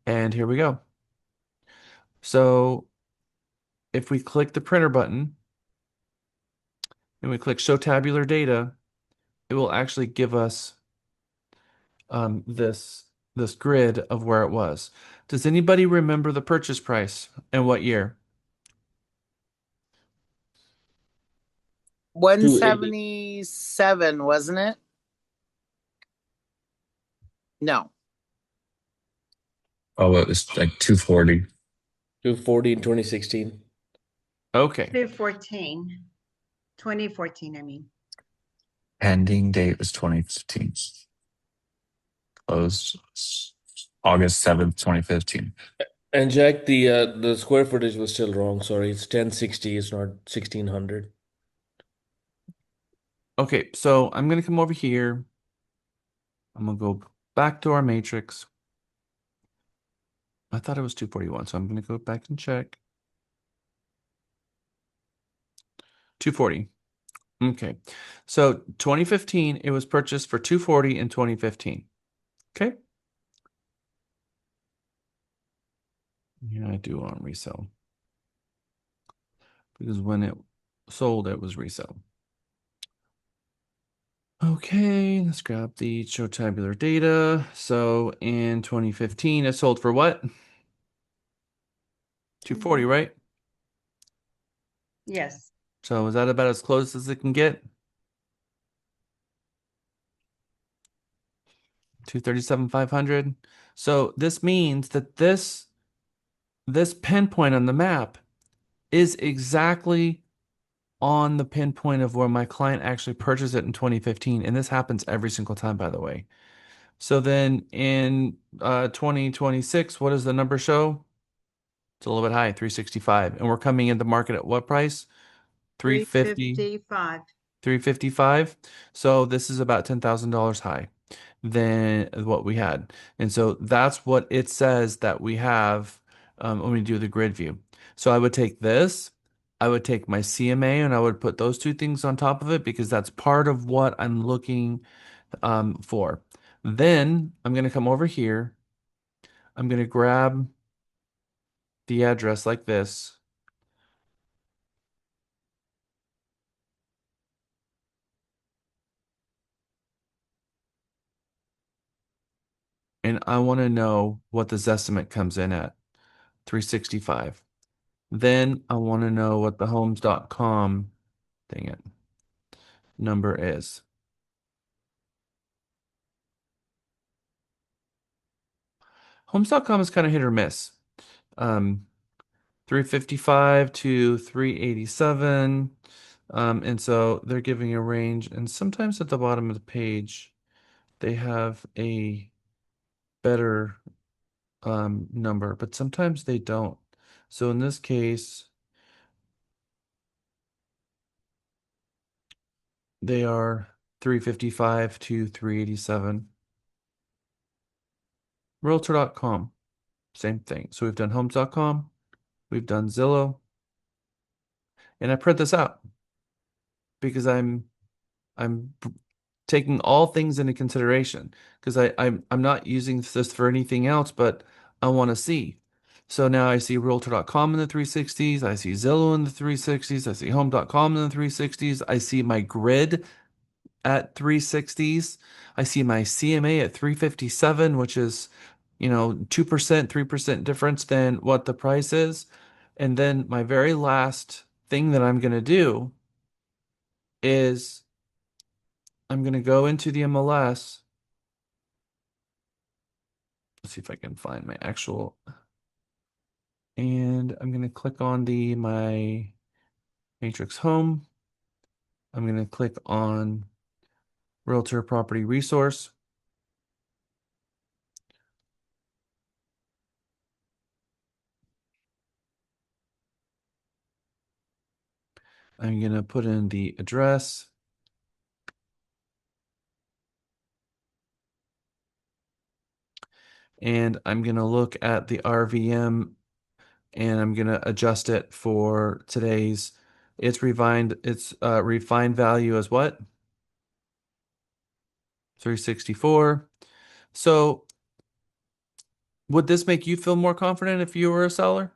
And here we go. So if we click the printer button and we click show tabular data, it will actually give us this grid of where it was. Does anybody remember the purchase price and what year? 177, wasn't it? No. Oh, it was like 240. 240 in 2016. Okay. 2014. 2014, I mean. Pending date was 2015. Closed August 7th, 2015. And Jack, the square footage was still wrong. Sorry, it's 1060. It's not 1600. Okay, so I'm going to come over here. I'm going to go back to our matrix. I thought it was 241, so I'm going to go back and check. 240. Okay, so 2015, it was purchased for 240 in 2015. Okay. Yeah, I do want resale. Because when it sold, it was resale. Okay, let's grab the show tabular data. So in 2015, it sold for what? 240, right? Yes. So is that about as close as it can get? 237,500. So this means that this pinpoint on the map is exactly on the pinpoint of where my client actually purchased it in 2015. And this happens every single time, by the way. So then in 2026, what does the number show? It's a little bit high, 365. And we're coming into market at what price? 350. 355. 355. So this is about $10,000 high than what we had. And so that's what it says that we have when we do the grid view. So I would take this, I would take my CMA, and I would put those two things on top of it because that's part of what I'm looking for. Then I'm going to come over here. I'm going to grab the address like this. And I want to know what the Zestimate comes in at, 365. Then I want to know what the homes.com, dang it, number is. Homes.com is kind of hit or miss. 355 to 387. And so they're giving a range. And sometimes at the bottom of the page, they have a better number, but sometimes they don't. So in this case, they are 355 to 387. Realtor.com, same thing. So we've done homes.com, we've done Zillow, and I print this out because I'm taking all things into consideration because I'm not using this for anything else, but I want to see. So now I see Realtor.com in the 360s, I see Zillow in the 360s, I see Home.com in the 360s, I see my grid at 360s, I see my CMA at 357, which is 2%, 3% difference than what the price is. And then my very last thing that I'm going to do is I'm going to go into the MLS let's see if I can find my actual, and I'm going to click on my matrix home. I'm going to click on Realtor Property Resource. I'm going to put in the address. And I'm going to look at the RVM and I'm going to adjust it for today's. It's refined value as what? 364. So would this make you feel more confident if you were a seller?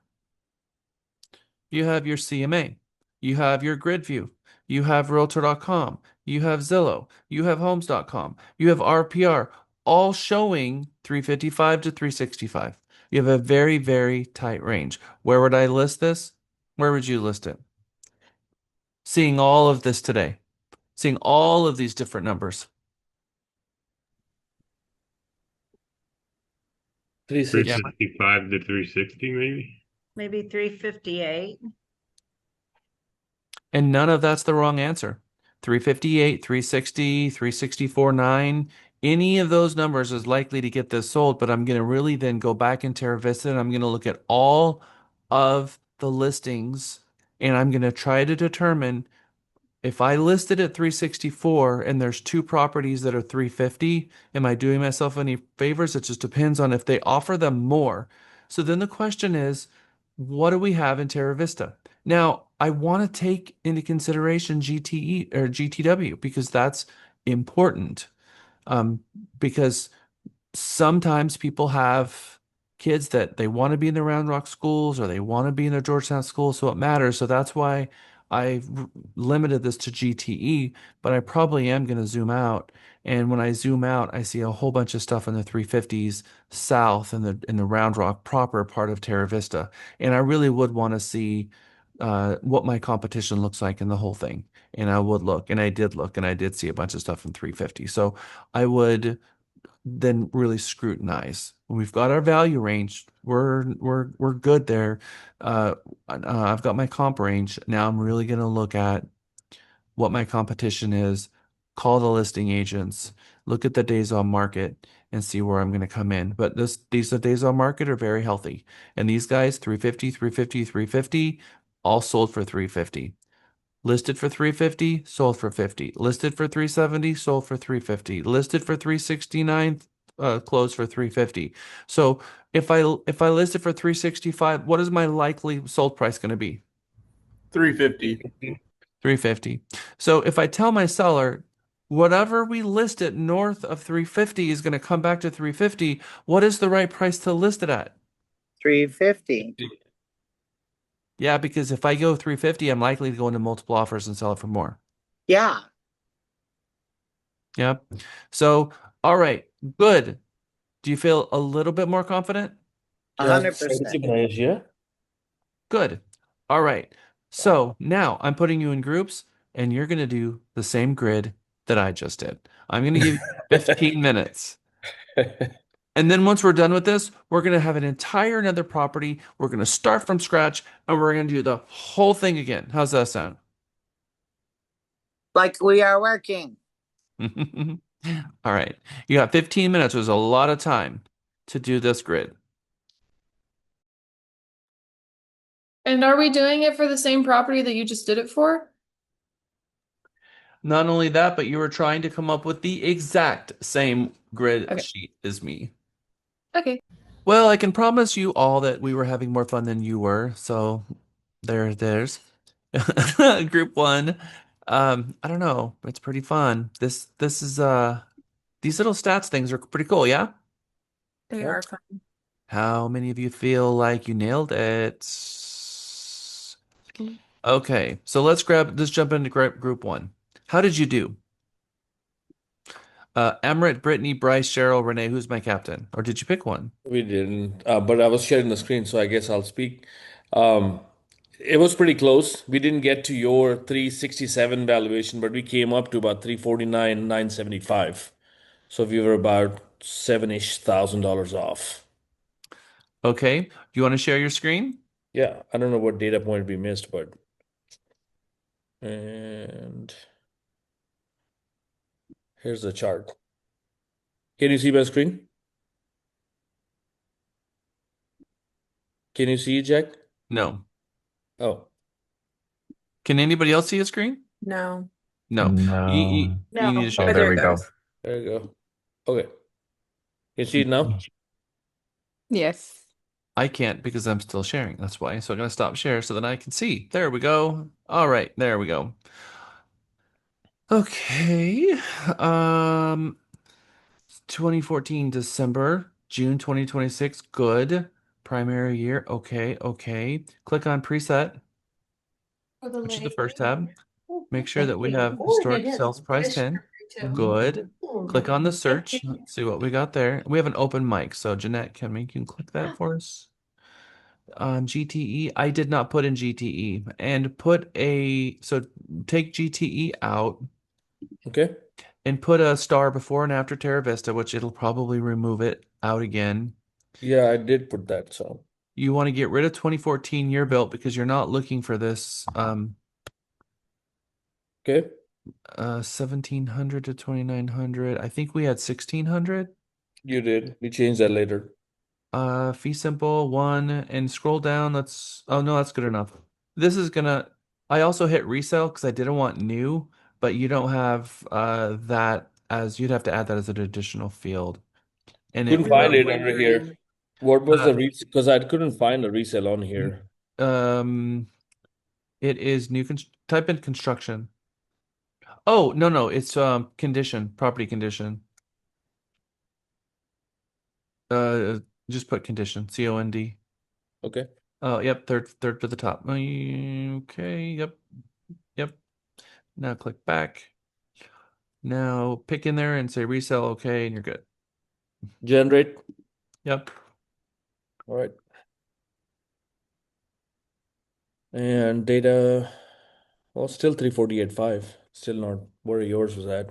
You have your CMA, you have your grid view, you have realtor.com, you have Zillow, you have homes.com, you have RPR, all showing 355 to 365. You have a very, very tight range. Where would I list this? Where would you list it? Seeing all of this today, seeing all of these different numbers. 365 to 360, maybe? Maybe 358. And none of that's the wrong answer. 358, 360, 364.9, any of those numbers is likely to get this sold, but I'm going to really then go back in Terra Vista and I'm going to look at all of the listings and I'm going to try to determine if I listed at 364 and there's two properties that are 350, am I doing myself any favors? It just depends on if they offer them more. So then the question is, what do we have in Terra Vista? Now, I want to take into consideration GTE or GTW because that's important. Because sometimes people have kids that they want to be in the Round Rock schools or they want to be in the Georgetown schools, so it matters. So that's why I've limited this to GTE, but I probably am going to zoom out. And when I zoom out, I see a whole bunch of stuff in the 350s south in the Round Rock proper part of Terra Vista. And I really would want to see what my competition looks like in the whole thing. And I would look, and I did look, and I did see a bunch of stuff in 350. So I would then really scrutinize. We've got our value range. We're good there. I've got my comp range. Now I'm really going to look at what my competition is, call the listing agents, look at the days on market, and see where I'm going to come in. But these days on market are very healthy. And these guys, 350, 350, 350, all sold for 350. Listed for 350, sold for 50. Listed for 370, sold for 350. Listed for 369, closed for 350. So if I list it for 365, what is my likely sold price going to be? 350. 350. So if I tell my seller, whatever we list it north of 350 is going to come back to 350, what is the right price to list it at? 350. Yeah, because if I go 350, I'm likely to go into multiple offers and sell it for more. Yeah. Yep. So, all right, good. Do you feel a little bit more confident? 100%. Yeah. Good. All right. So now I'm putting you in groups and you're going to do the same grid that I just did. I'm going to give you 15 minutes. And then once we're done with this, we're going to have an entire another property. We're going to start from scratch and we're going to do the whole thing again. How's that sound? Like we are working. All right. You got 15 minutes. There's a lot of time to do this grid. And are we doing it for the same property that you just did it for? Not only that, but you were trying to come up with the exact same grid sheet as me. Okay. Well, I can promise you all that we were having more fun than you were. So there's group one. I don't know. It's pretty fun. This is these little stats things are pretty cool, yeah? They are fun. How many of you feel like you nailed it? Okay, so let's jump into group one. How did you do? Emmerich, Brittany, Bryce, Cheryl, Renee, who's my captain? Or did you pick one? We didn't, but I was sharing the screen, so I guess I'll speak. It was pretty close. We didn't get to your 367 valuation, but we came up to about 349, 975. So we were about 7-ish thousand dollars off. Okay. Do you want to share your screen? Yeah, I don't know what data point we missed, but and here's the chart. Can you see my screen? Can you see it, Jack? No. Oh, Can anybody else see a screen? No. No. No. You need to Oh, share. there there we it go. goes. there you go. Okay. Can you see it now? Yes. I can't because I'm still sharing. That's why. So I'm going to stop share so that I can see. There we go. All right. There we go. Okay. Um, 2014 December, June 2026. Good. Primary year. Okay. Okay. Click on preset, which is the first tab. Make sure that we have historic sales price 10. Good. Click on the search. Let's see what we got there. We have an open mic. So Jeanette, you can click that for us? GTE, I did not put in GTE and so take GTE out Okay. and put a star before and after Terra Vista, which it'll probably remove it out again. Yeah, I did put that. So You want to get rid of 2014 year built because you're not looking for this okay. 1700 to 2900. I think we had 1600. You did. We changed that later. Fee simple one and scroll down. Oh no, that's good enough. This is gonna, I also hit resale because I didn't want new, but you don't have that as, you'd have to add that as an additional field. And Couldn't it find will, it under here. What was Uh, the resale? Because I couldn't find a resale on here. it is new, type in construction. Oh, no, it's condition, property condition. Just put condition, COND. Okay. Oh, yep, third to the top. Okay, yep. Now click back. Now pick in there and say resell, okay, and you're good. Generate. Yep. All right. And data, well, still 348.5. Still not where yours was at.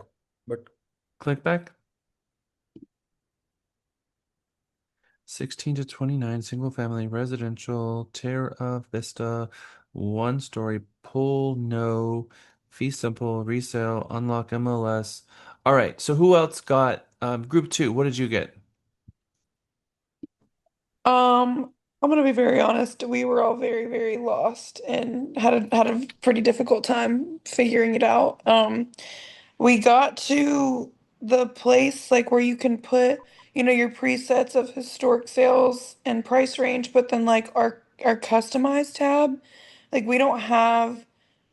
But Click back. 16 to 29, single family residential, Terra Vista, 1-story, pool, no, fee simple, resale, unlock MLS. All right, so who else got group 2? What did you get? I'm gonna be very honest. We were all very, very lost and had a pretty difficult time figuring it out. We got to the place like where you can put, your presets of historic sales and price range, but then like our customized tab, like we don't have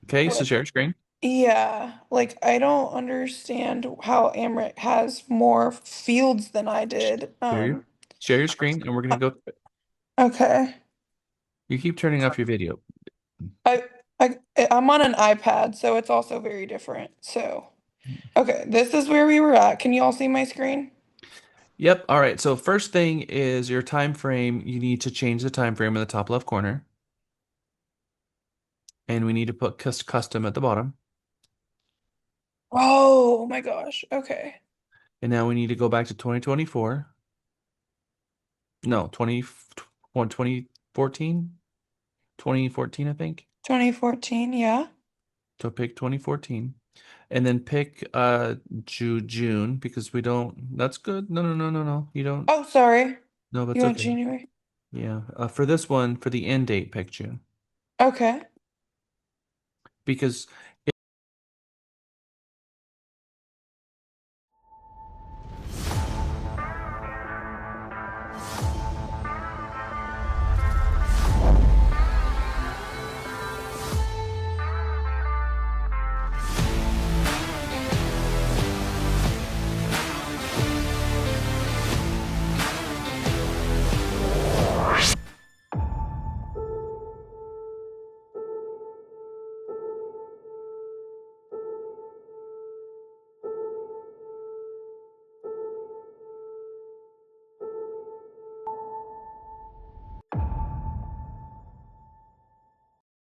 Okay, so like share screen. yeah, like I don't understand how Amrit has more fields than I did. Share your screen and we're gonna go. Okay. You keep turning off your video. I I'm on an iPad, so it's also very different. So, okay, this is where we were at. Can you all see my screen? Yep. All right. So first thing is your time frame. You need to change the time frame in the top left corner. And we need to put custom at the bottom. Oh my gosh. Okay. And now we need to go back to 2024. No, 2014. 2014, I think. 2014, yeah. So pick 2014. And then pick June because we don't, that's good. No. You don't. Oh, sorry. No, that's You want okay. January? Yeah. For this one, for the end date, pick June. Okay. Because